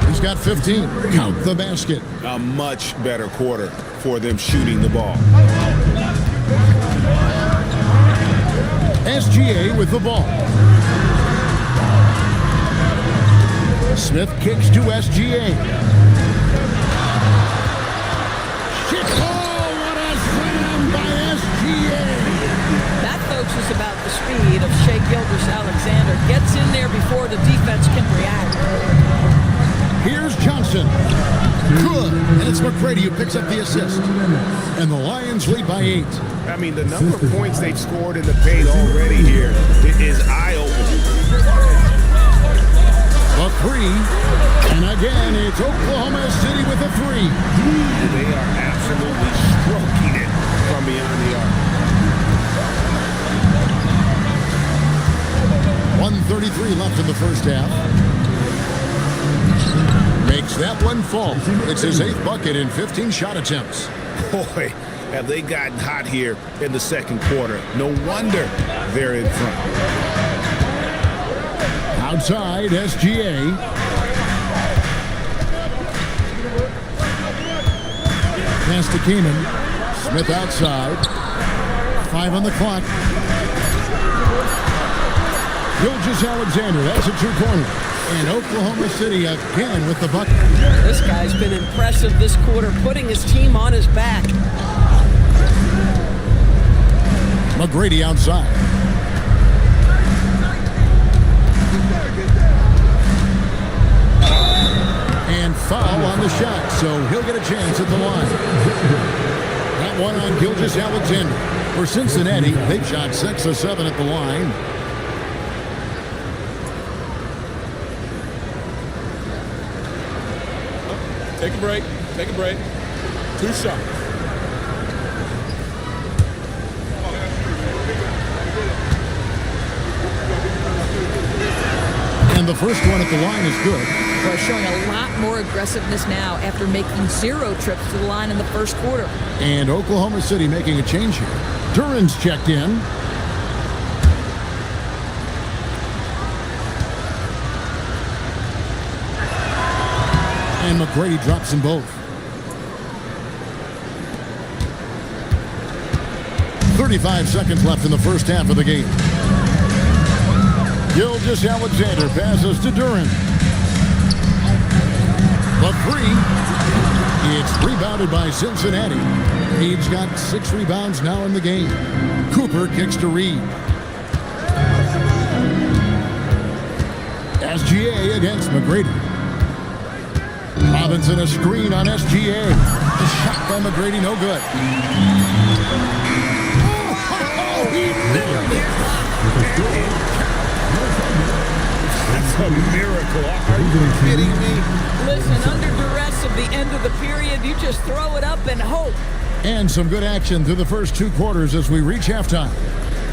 He's got 15. Count the basket. A much better quarter for them shooting the ball. SGA with the ball. Smith kicks to SGA. Oh, what a slam by SGA! That, folks, is about the speed of Shai Gilgeous-Alexander. Gets in there before the defense can react. Here's Johnson. Good. And it's McGrady who picks up the assist. And the Lions lead by 8. I mean, the number of points they've scored in the paint already here is eye-opening. A three. And again, it's Oklahoma City with a three. They are absolutely stroking it from beyond the arc. 1:33 left in the first half. Makes that one fall. It's his 8th bucket in 15 shot attempts. Boy, have they gotten hot here in the second quarter. No wonder they're in front. Outside, SGA. Pass to Keenan. Smith outside. 5 on the clock. Gilgeous-Alexander, that's a two-pointer. And Oklahoma City again with the bucket. This guy's been impressive this quarter, putting his team on his back. McGrady outside. And foul on the shot, so he'll get a chance at the line. That one on Gilgeous-Alexander. For Cincinnati, they've shot 6 of 7 at the line. Take a break. Take a break. 2 shots. And the first one at the line is good. We're showing a lot more aggressiveness now after making 0 trips to the line in the first quarter. And Oklahoma City making a change here. Duran's checked in. And McGrady drops them both. 35 seconds left in the first half of the game. Gilgeous-Alexander passes to Duran. The three. It's rebounded by Cincinnati. Reed's got 6 rebounds now in the game. Cooper kicks to Reed. SGA against McGrady. Robinson a screen on SGA. The shot by McGrady, no good. Oh, he nailed it. That's a miracle. Are you kidding me? Listen, under duress of the end of the period, you just throw it up and hope. And some good action through the first 2 quarters as we reach halftime.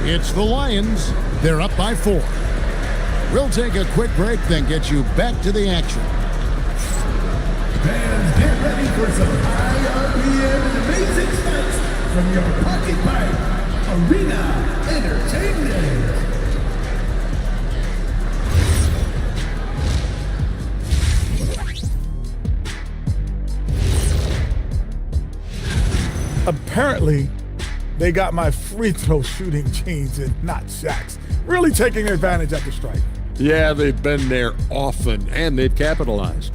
It's the Lions. They're up by 4. We'll take a quick break, then get you back to the action. Fans, get ready for some high RPM and amazing stunts from your Pocket Pipe Arena Entertainment. Apparently, they got my free throw shooting genes and not Shaq's. Really taking advantage at the strike. Yeah, they've been there often, and they've capitalized.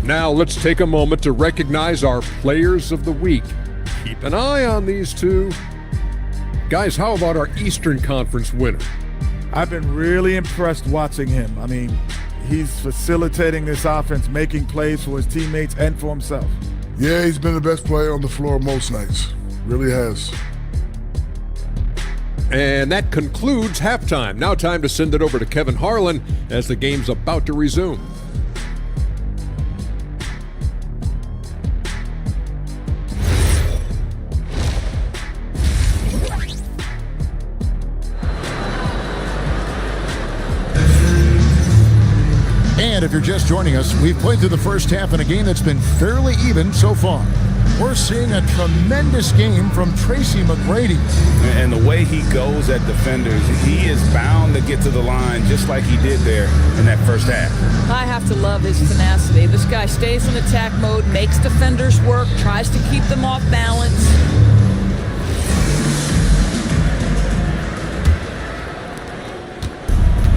Now let's take a moment to recognize our Players of the Week. Keep an eye on these two. Guys, how about our Eastern Conference winner? I've been really impressed watching him. I mean, he's facilitating this offense, making plays for his teammates and for himself. Yeah, he's been the best player on the floor most nights. Really has. And that concludes halftime. Now time to send it over to Kevin Harlan as the game's about to resume. if you're just joining us, we've played through the first half in a game that's been fairly even so far. We're seeing a tremendous game from Tracy McGrady. And the way he goes at defenders, he is bound to get to the line just like he did there in that first half. I have to love his tenacity. This guy stays in attack mode, makes defenders work, tries to keep them off balance.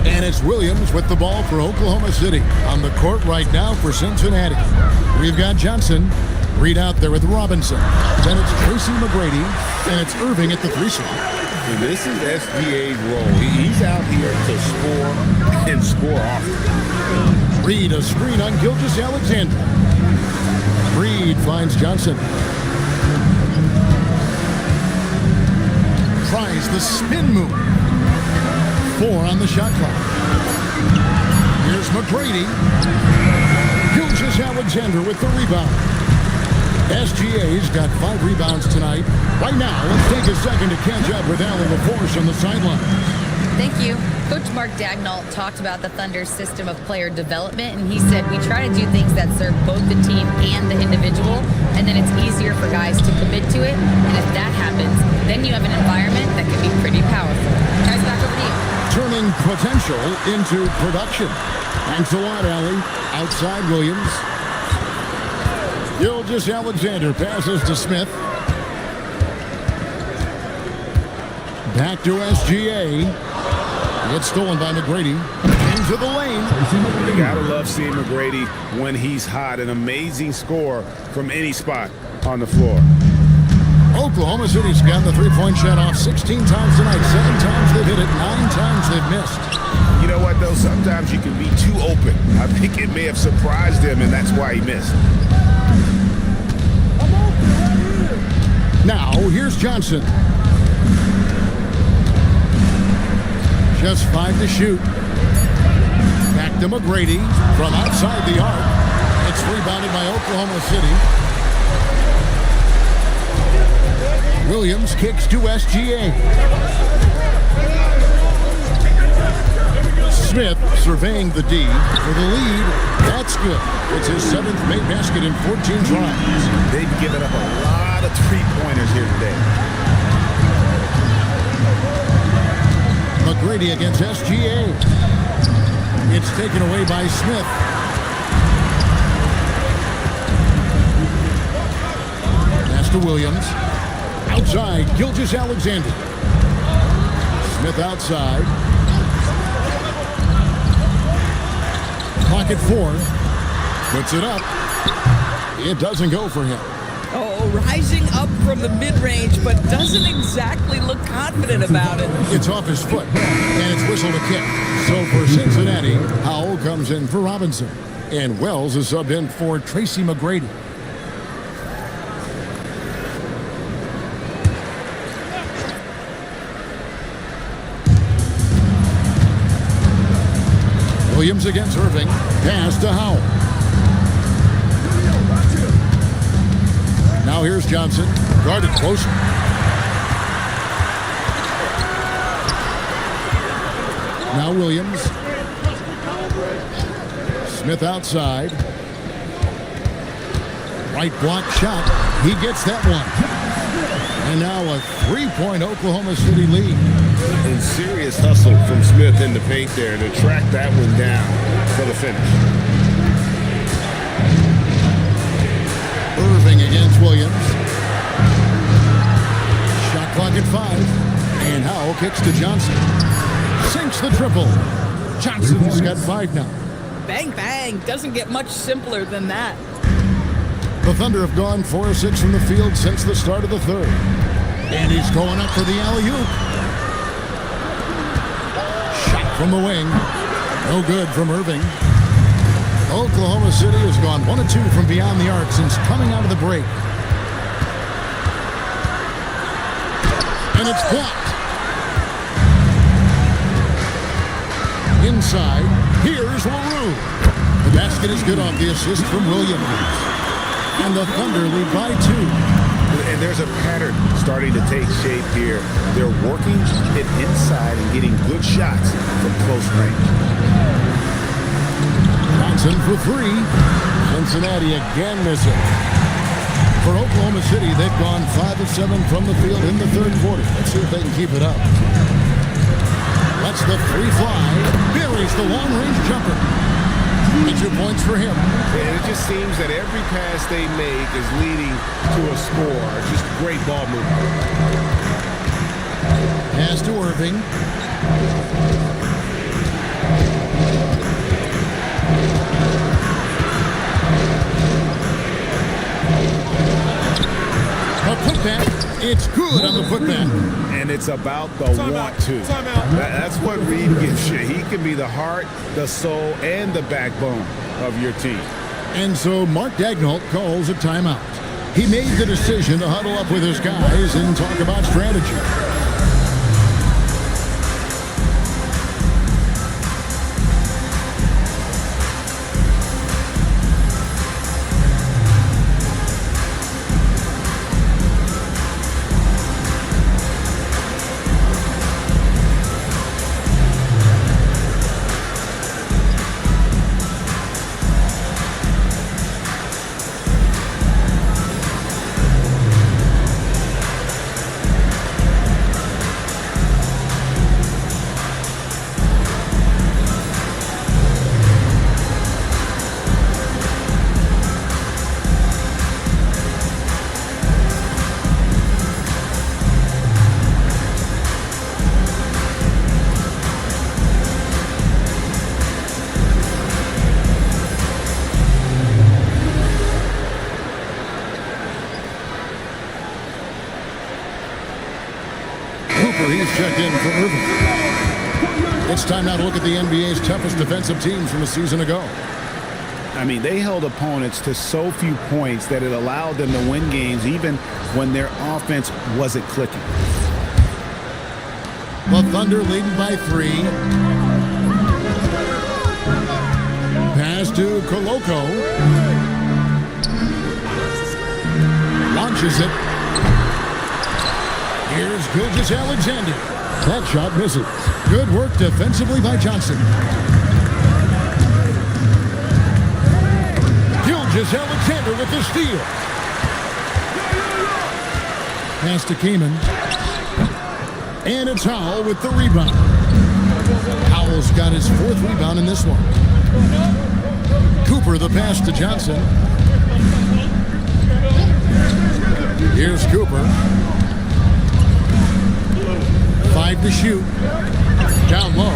And it's Williams with the ball for Oklahoma City. On the court right now for Cincinnati. We've got Johnson. Reed out there with Robinson. Then it's Tracy McGrady. And it's Irving at the 3 slot. And this is SGA's role. He's out here to score and score often. Reed, a screen on Gilgeous-Alexander. Reed finds Johnson. Tries the spin move. 4 on the shot clock. Here's McGrady. Gilgeous-Alexander with the rebound. SGA's got 5 rebounds tonight. Right now, let's take a second to catch up with Allie LaForce on the sideline. Thank you. Coach Mark Dagnall talked about the Thunder's system of player development, and he said we try to do things that serve both the team and the individual, and then it's easier for guys to commit to it. And if that happens, then you have an environment that can be pretty powerful. Guys, back over to you. Turning potential into production. Thanks a lot, Allie. Outside Williams. Gilgeous-Alexander passes to Smith. Back to SGA. It's stolen by McGrady. Into the lane. You gotta love seeing McGrady when he's hot. An amazing score from any spot on the floor. Oklahoma City's got the three-point shot off 16 times tonight. 7 times they've hit it. 9 times they've missed. You know what, though? Sometimes you can be too open. I think it may have surprised him, and that's why he missed. Now, here's Johnson. Just 5 to shoot. Back to McGrady from outside the arc. It's rebounded by Oklahoma City. Williams kicks to SGA. Smith surveying the D for the lead. That's good. It's his 7th made basket in 14 tries. They've given up a lot of three-pointers here today. McGrady against SGA. It's taken away by Smith. Pass to Williams. Outside, Gilgeous-Alexander. Smith outside. Clock at 4. Puts it up. It doesn't go for him. Oh, rising up from the mid-range, but doesn't exactly look confident about it. It's off his foot, and it's whistled a kick. So for Cincinnati, Howell comes in for Robinson, and Wells is subbed in for Tracy McGrady. Williams against Irving. Pass to Howell. Now here's Johnson. Guarded closer. Now Williams. Smith outside. Right block shot. He gets that one. And now a 3-point Oklahoma City lead. And serious hustle from Smith in the paint there to track that one down for the finish. Irving against Williams. Shot clock at 5. And Howell kicks to Johnson. Sinks the triple. Johnson's got 5 now. Bang, bang. Doesn't get much simpler than that. The Thunder have gone 4 of 6 from the field since the start of the third. And he's going up for the alley-oop. Shot from the wing. No good from Irving. Oklahoma City has gone 1 of 2 from beyond the arc since coming out of the break. And it's blocked. Inside, here's LaRue. The basket is good off the assist from Williams. And the Thunder lead by 2. And there's a pattern starting to take shape here. They're working it inside and getting good shots from close range. Johnson for three. Cincinnati again missing. For Oklahoma City, they've gone 5 of 7 from the field in the third quarter. Let's see if they can keep it up. That's the free fly. Buries the long-range jumper. And 2 points for him. And it just seems that every pass they make is leading to a score. Just great ball movement. Pass to Irving. A putback. It's good on the putback. And it's about the want to. That's what Reed gives you. He can be the heart, the soul, and the backbone of your team. And so Mark Daigneault calls a timeout. He made the decision to huddle up with his guys and talk about strategy. He's checked in for Irving. It's time now to look at the NBA's toughest defensive teams from a season ago. I mean, they held opponents to so few points that it allowed them to win games even when their offense wasn't clicking. The Thunder leading by 3. Pass to Koloko. Launches it. Here's Gilgeous-Alexander. That shot misses. Good work defensively by Johnson. Gilgeous-Alexander with the steal. Pass to Kaman. And it's Howell with the rebound. Howell's got his 4th rebound in this one. Cooper the pass to Johnson. Here's Cooper. 5 to shoot. Down low.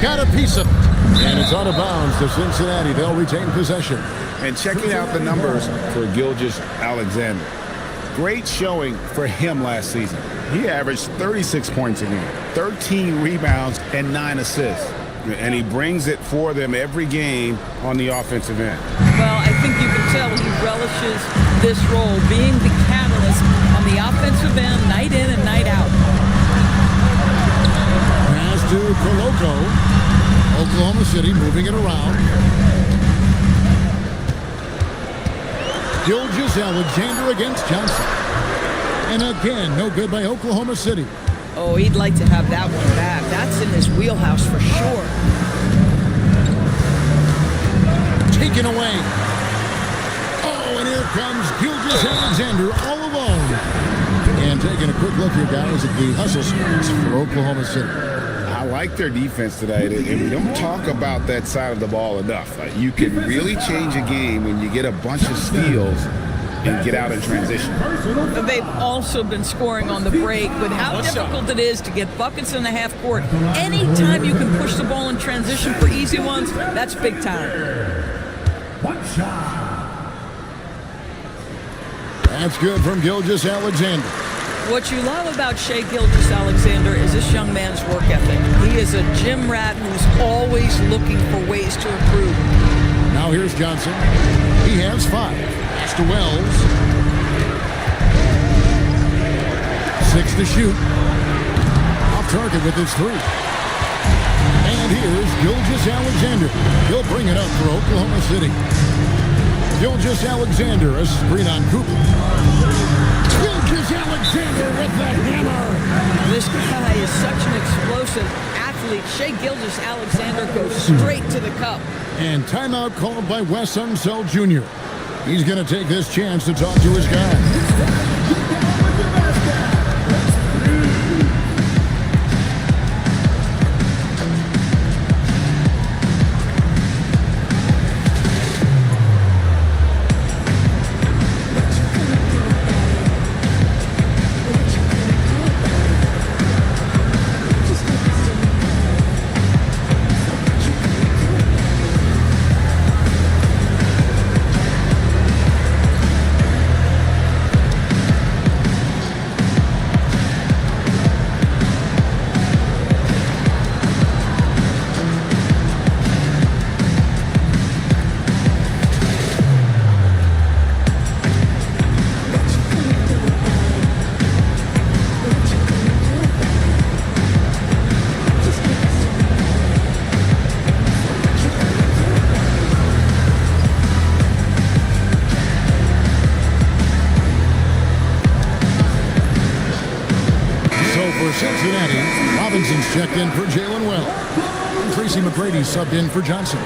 Got a piece of it. And it's out of bounds to Cincinnati. They'll retain possession. And checking out the numbers for Gilgeous-Alexander. Great showing for him last season. He averaged 36 points a game, 13 rebounds, and 9 assists. And he brings it for them every game on the offensive end. Well, I think you can tell he relishes this role, being the catalyst on the offensive end, night in and night out. Pass to Koloko. Oklahoma City moving it around. Gilgeous-Alexander against Johnson. And again, no good by Oklahoma City. Oh, he'd like to have that one back. That's in his wheelhouse for sure. Taken away. Oh, and here comes Gilgeous-Alexander all alone. And taking a quick look here, guys, at the hustle stats for Oklahoma City. I like their defense tonight, and we don't talk about that side of the ball enough. You can really change a game when you get a bunch of steals and get out in transition. They've also been scoring on the break, with how difficult it is to get buckets in the half court. Anytime you can push the ball in transition for easy ones, that's big time. One shot. That's good from Gilgeous-Alexander. What you love about Shai Gilgeous-Alexander is this young man's work ethic. He is a gym rat who's always looking for ways to improve. Now here's Johnson. He has 5. Pass to Wells. 6 to shoot. Off target with his 3. And here's Gilgeous-Alexander. He'll bring it up for Oklahoma City. Gilgeous-Alexander, a screen on Cooper. Gilgeous-Alexander with the hammer. This guy is such an explosive athlete. Shai Gilgeous-Alexander goes straight to the cup. And timeout called by Wes Unseld Jr. He's going to take this chance to talk to his guys. Cincinnati, Robinson's checked in for Jalen Well. Tracy McGrady subbed in for Johnson.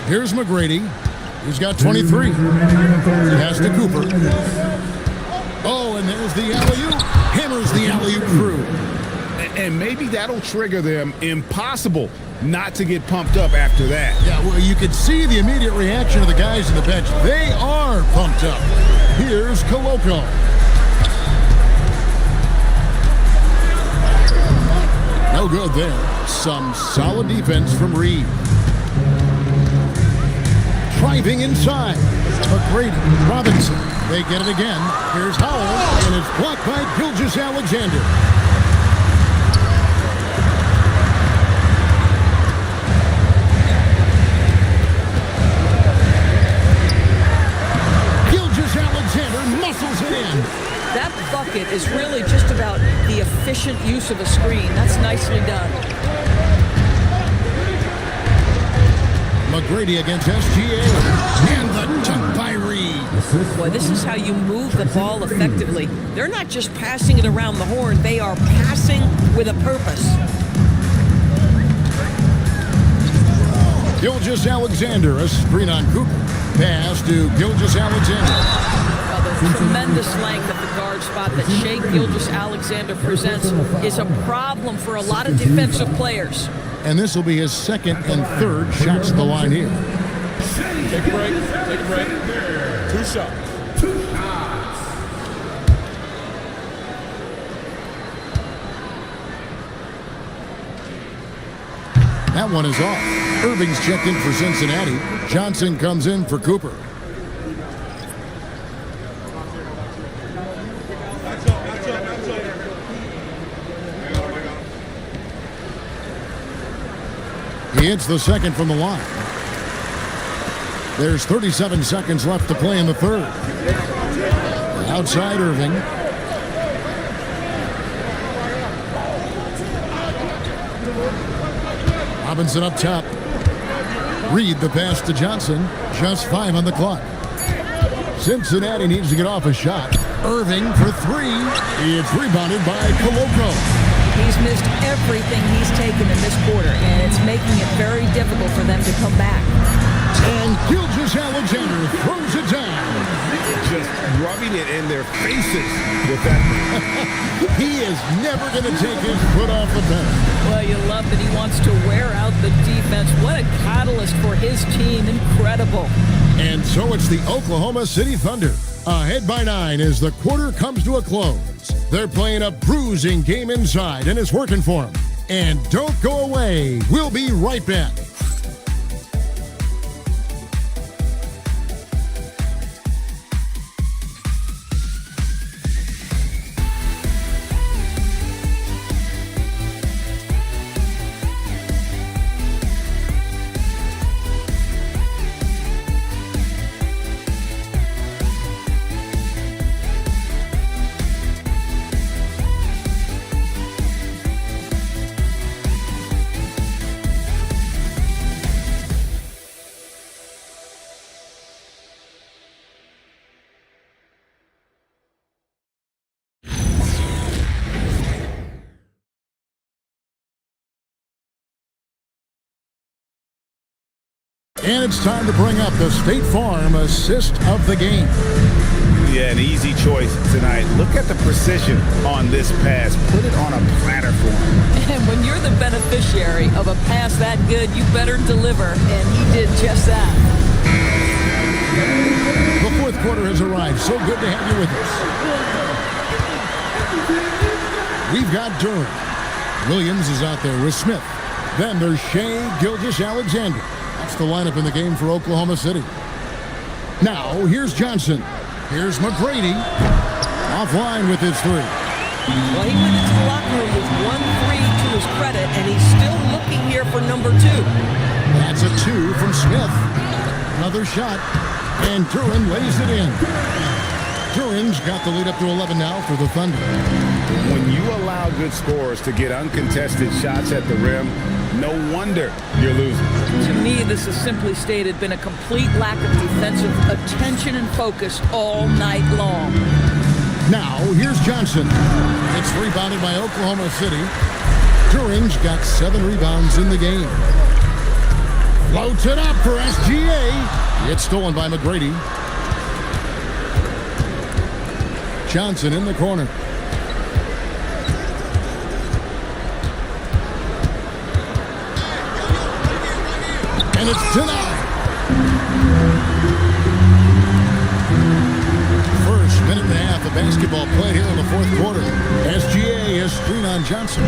Here's McGrady. He's got 23. Pass to Cooper. Oh, and there's the alley-oop. Hammers the alley-oop through. And maybe that'll trigger them. Impossible not to get pumped up after that. Yeah, well, you could see the immediate reaction of the guys in the bench. They are pumped up. Here's Koloko. No good there. Some solid defense from Reed. Driving inside. McGrady, Robinson. They get it again. Here's Howell, and it's blocked by Gilgeous-Alexander. Muscles it in. That bucket is really just about the efficient use of a screen. That's nicely done. McGrady against SGA. And the dunk by Reed. Boy, this is how you move the ball effectively. They're not just passing it around the horn. They are passing with a purpose. Gilgeous-Alexander, a screen on Cooper. Pass to Gilgeous-Alexander. Tremendous length at the guard spot that Shai Gilgeous-Alexander presents is a problem for a lot of defensive players. And this will be his second and third shots at the line here. Take a break. Take a break. 2 shots. 2 shots. That one is off. Irving's checked in for Cincinnati. Johnson comes in for Cooper. He hits the second from the line. There's 37 seconds left to play in the third. Outside Irving. Robinson up top. Reed the pass to Johnson. Just 5 on the clock. Cincinnati needs to get off a shot. Irving for 3. It's rebounded by Koloko. He's missed everything he's taken in this quarter, and it's making it very difficult for them to come back. And Gilgeous-Alexander throws it down. Just rubbing it in their faces with that. He is never going to take his foot off the pedal. Well, you love that he wants to wear out the defense. What a catalyst for his team. Incredible. And so it's the Oklahoma City Thunder. Ahead by 9 as the quarter comes to a close. They're playing a bruising game inside, and it's working for them. And don't go away. We'll be right back. And it's time to bring up the State Farm assist of the game. Yeah, an easy choice tonight. Look at the precision on this pass. Put it on a platter for him. And when you're the beneficiary of a pass that good, you better deliver. And he did just that. The fourth quarter has arrived. So good to have you with us. We've got Durham. Williams is out there with Smith. Then there's Shea Gilgeous-Alexander. That's the lineup in the game for Oklahoma City. Now, here's Johnson. Here's McGrady. Offline with his three. Well, he went into the locker room with 1-3 to his credit, and he's still looking here for number 2. That's a 2 from Smith. Another shot, and Duran lays it in. Duran's got the lead up to 11 now for the Thunder. When you allow good scorers to get uncontested shots at the rim, no wonder you're losing. To me, this has simply stated been a complete lack of defensive attention and focus all night long. Now, here's Johnson. It's rebounded by Oklahoma City. Duran's got 7 rebounds in the game. Floats it up for SGA. It's stolen by McGrady. Johnson in the corner. And it's denied. First minute and a half of basketball played here in the fourth quarter. SGA has screen on Johnson.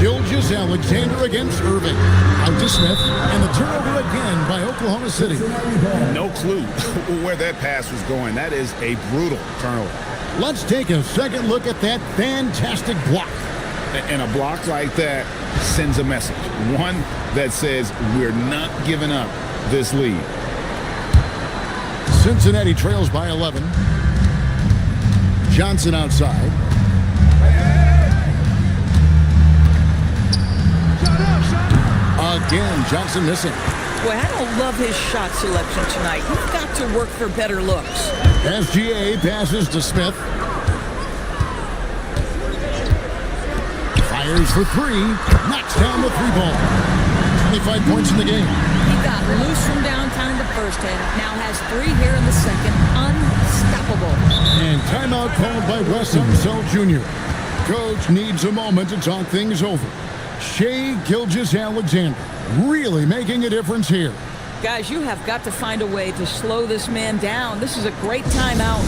Gilgeous-Alexander against Irving. Out to Smith, and the turnover again by Oklahoma City. No clue where that pass was going. That is a brutal turnover. Let's take a second look at that fantastic block. And a block like that sends a message. One that says we're not giving up this lead. Cincinnati trails by 11. Johnson outside. Again, Johnson missing. Boy, I don't love his shot selection tonight. You've got to work for better looks. SGA passes to Smith. Fires for 3. Knocks down the 3 ball. 25 points in the game. He got loose from downtown in the first half. Now has 3 here in the second. Unstoppable. And timeout called by Wes Unseld Jr. Coach needs a moment to talk things over. Shea Gilgeous-Alexander really making a difference here. Guys, you have got to find a way to slow this man down. This is a great timeout.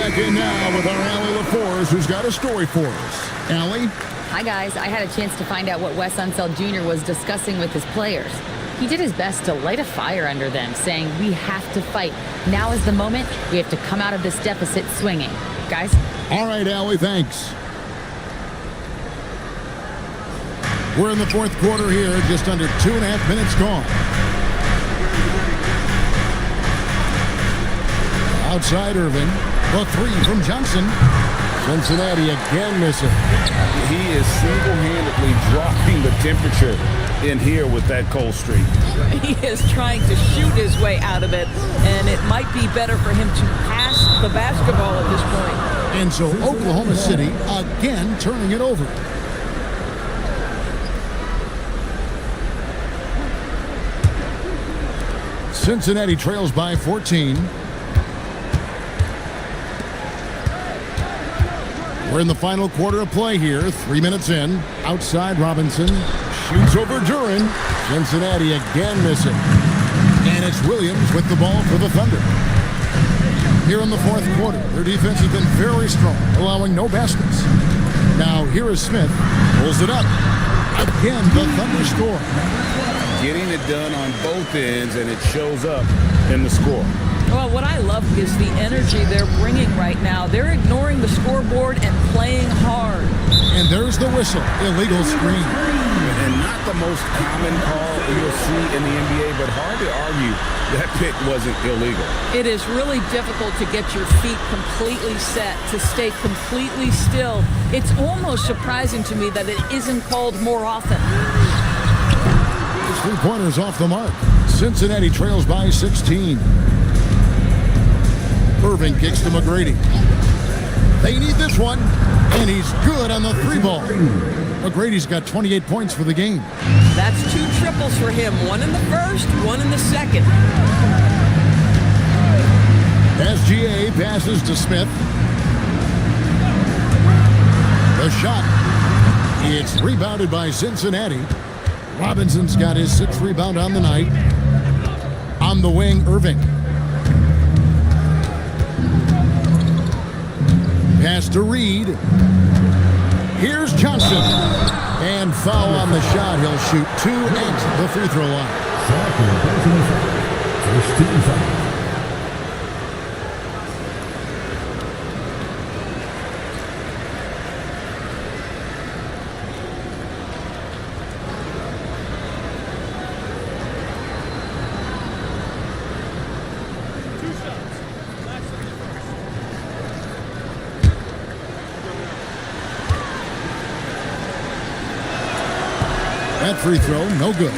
In now with our Allie LaForce, who's got a story for us. Allie? Hi, guys. I had a chance to find out what Wes Unseld Jr. was discussing with his players. He did his best to light a fire under them, saying, we have to fight. Now is the moment. We have to come out of this deficit swinging. Guys? All right, Allie, thanks. We're in the fourth quarter here, just under 2.5 minutes gone. Outside Irving. The 3 from Johnson. Cincinnati again missing. He is single-handedly dropping the temperature in here with that cold streak. He is trying to shoot his way out of it, and it might be better for him to pass the basketball at this point. And so Oklahoma City again turning it over. Cincinnati trails by 14. We're in the final quarter of play here. 3 minutes in. Outside, Robinson shoots over Duran. Cincinnati again missing. And it's Williams with the ball for the Thunder. Here in the fourth quarter, their defense has been very strong, allowing no baskets. Now here is Smith. Pulls it up. Again, the Thunder score. Getting it done on both ends, and it shows up in the score. Well, what I love is the energy they're bringing right now. They're ignoring the scoreboard and playing hard. And there's the whistle. Illegal screen. And not the most common call you'll see in the NBA, but hard to argue that pick wasn't illegal. It is really difficult to get your feet completely set, to stay completely still. It's almost surprising to me that it isn't called more often. His 3 pointers off the mark. Cincinnati trails by 16. Irving kicks to McGrady. They need this one, and he's good on the 3-ball. McGrady's got 28 points for the game. That's 2 triples for him. 1 in the first, 1 in the second. SGA passes to Smith. The shot. It's rebounded by Cincinnati. Robinson's got his 6th rebound on the night. On the wing, Irving. Pass to Reed. Here's Johnson. And foul on the shot. He'll shoot 2 at the free throw line. First team foul. That free throw, no good.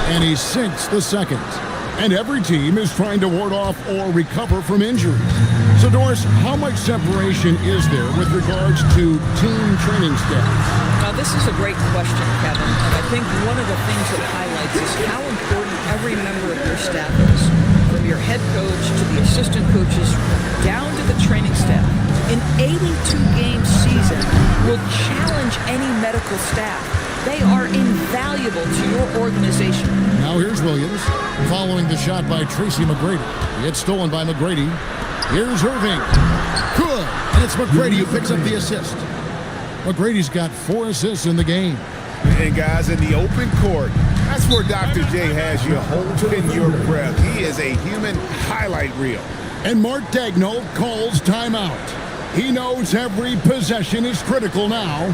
And he sinks the second. And every team is trying to ward off or recover from injuries. So, Doris, how much separation is there with regards to team training staff? Now, this is a great question, Kevin. And I think one of the things it highlights is how important every member of your staff is. From your head coach to the assistant coaches, down to the training staff. An 82-game season will challenge any medical staff. They are invaluable to your organization. Now here's Williams, following the shot by Tracy McGrady. It's stolen by McGrady. Here's Irving. Good. And it's McGrady who picks up the assist. McGrady's got 4 assists in the game. And guys, in the open court, that's where Dr. J has you holding your breath. He is a human highlight reel. And Mark Daigneault calls timeout. He knows every possession is critical now.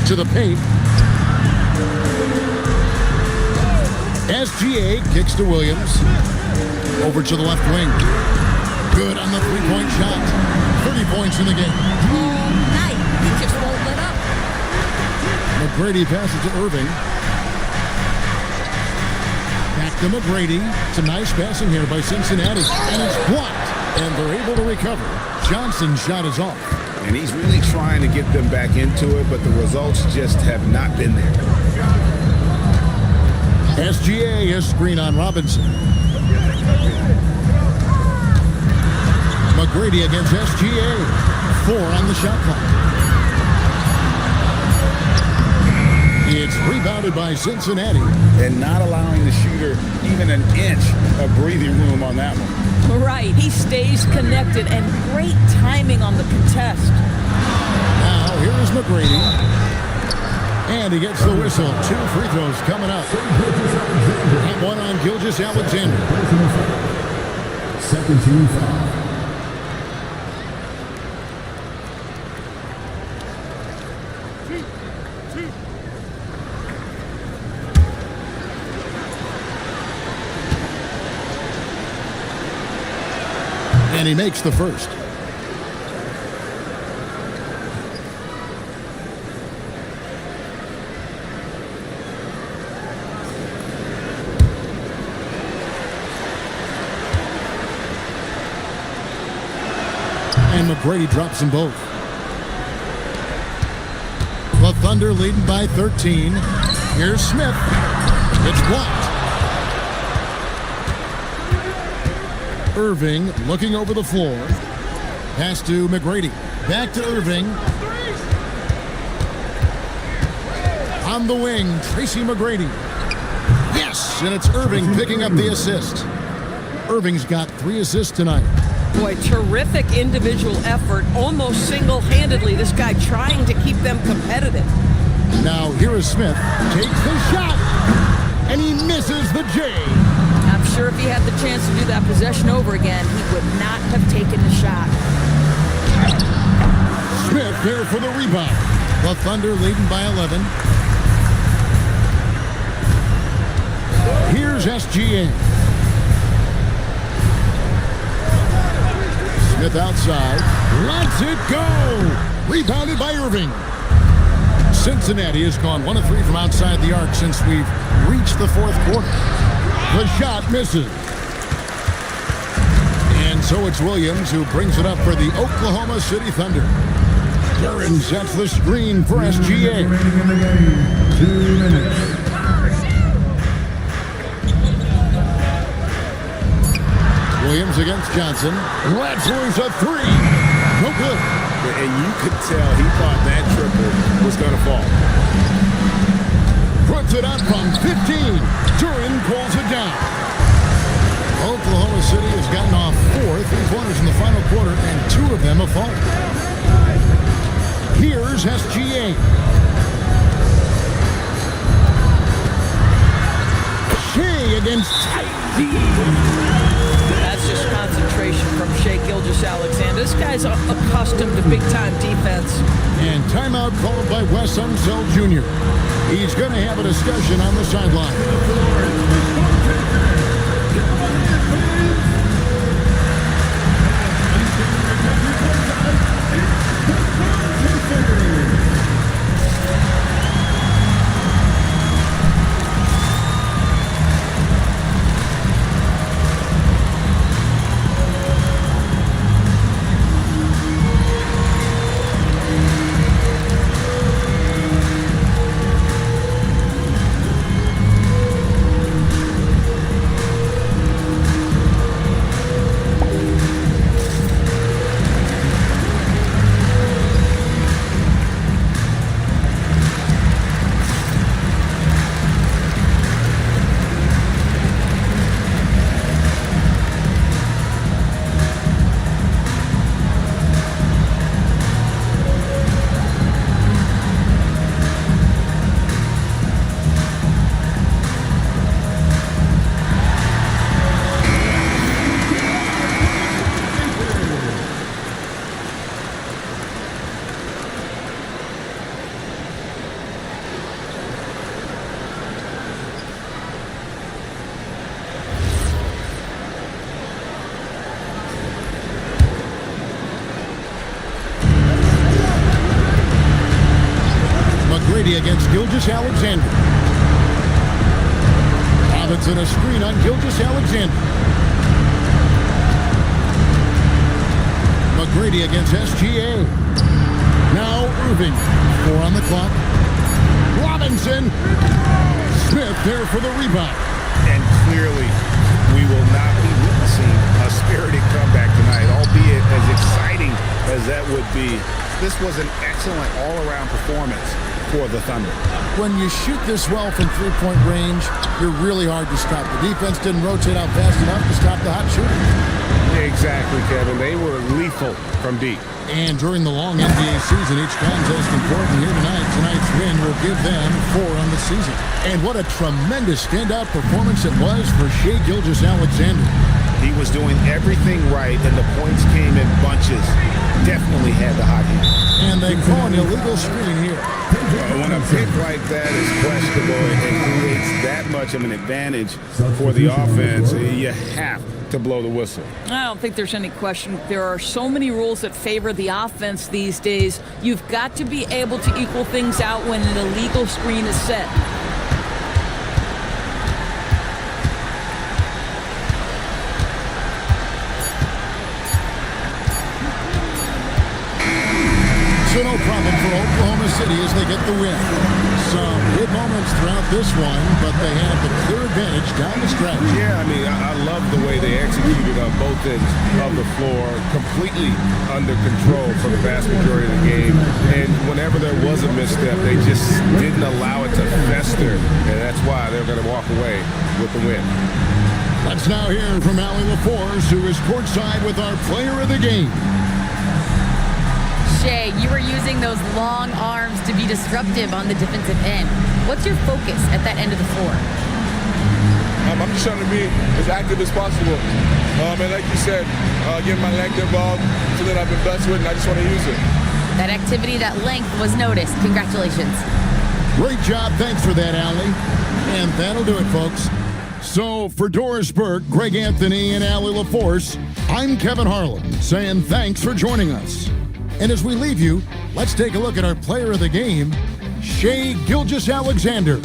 To the paint. SGA kicks to Williams. Over to the left wing. Good on the three-point shot. 30 points in the game. All night. He just won't let up. McGrady passes to Irving. Back to McGrady. It's a nice passing here by Cincinnati. And it's blocked. And they're able to recover. Johnson's shot is off. And he's really trying to get them back into it, but the results just have not been there. SGA has screen on Robinson. McGrady against SGA. 4 on the shot clock. It's rebounded by Cincinnati. And not allowing the shooter even an inch of breathing room on that one. Right. He stays connected and great timing on the contest. Now, here is McGrady. And he gets the whistle. 2 free throws coming up. And one on Gilgeous-Alexander. Second team foul. And he makes the first. And McGrady drops them both. The Thunder leading by 13. Here's Smith. It's blocked. Irving looking over the floor. Pass to McGrady. Back to Irving. On the wing, Tracy McGrady. Yes, and it's Irving picking up the assist. Irving's got 3 assists tonight. Boy, terrific individual effort, almost single-handedly. This guy trying to keep them competitive. Now here is Smith. Takes the shot, and he misses the J. I'm sure if he had the chance to do that possession over again, he would not have taken the shot. Smith there for the rebound. The Thunder leading by 11. Here's SGA. Smith outside. Lets it go. Rebounded by Irving. Cincinnati has gone 1 of 3 from outside the arc since we've reached the 4th quarter. The shot misses. And so it's Williams who brings it up for the Oklahoma City Thunder. Duran sets the screen for SGA. Remaining in the game, 2 minutes. Williams against Johnson. Lets loose a 3. No good. And you could tell he thought that triple was going to fall. Puts it up from 15. Duran pulls it down. Oklahoma City has gotten off 4 3-pointers in the final quarter, and 2 of them have fallen. Here's SGA. Shea against Tidy. That's just concentration from Shea Gilgeous-Alexander. This guy's accustomed to big-time defense. And timeout called by Wes Unseld Jr. He's going to have a discussion on the sideline. against Gilgeous Alexander. Robinson a screen on Gilgeous Alexander. McGrady against SGA. Now Irving. 4 on the clock. Robinson. Smith there for the rebound. And clearly, we will not be witnessing a spirited comeback tonight, albeit as exciting as that would be. This was an excellent all-around performance for the Thunder. When you shoot this well from three-point range, you're really hard to stop. The defense didn't rotate out fast enough to stop the hot shooting. Exactly, Kevin. They were lethal from deep. And during the long NBA season, each contest important here tonight. Tonight's win will give them 4 on the season. And what a tremendous standout performance it was for Shai Gilgeous-Alexander. He was doing everything right, and the points came in bunches. Definitely had the hot hand. And they call an illegal screen here. When a pick like that is questionable and creates that much of an advantage for the offense, you have to blow the whistle. I don't think there's any question. There are so many rules that favor the offense these days. You've got to be able to equal things out when an illegal screen is set. So no problem for Oklahoma City as they get the win. Some good moments throughout this one, but they have the clear advantage down the stretch. Yeah, I mean, I love the way they executed on both ends of the floor, completely under control for the vast majority of the game. And whenever there was a misstep, they just didn't allow it to fester, and that's why they're going to walk away with the win. Let's now hear from Allie LaForce, who is courtside with our player of the game. Shai, you were using those long arms to be disruptive on the defensive end. What's your focus at that end of the floor? I'm just trying to be as active as possible. And like you said, getting my length involved, so that I've been blessed with, and I just want to use it. That activity, that length was noticed. Congratulations. Great job. Thanks for that, Allie. And that'll do it, folks. So for Doris Burke, Greg Anthony, and Allie LaForce, I'm Kevin Harlan saying thanks for joining us. And as we leave you, let's take a look at our player of the game, Shai Gilgeous-Alexander.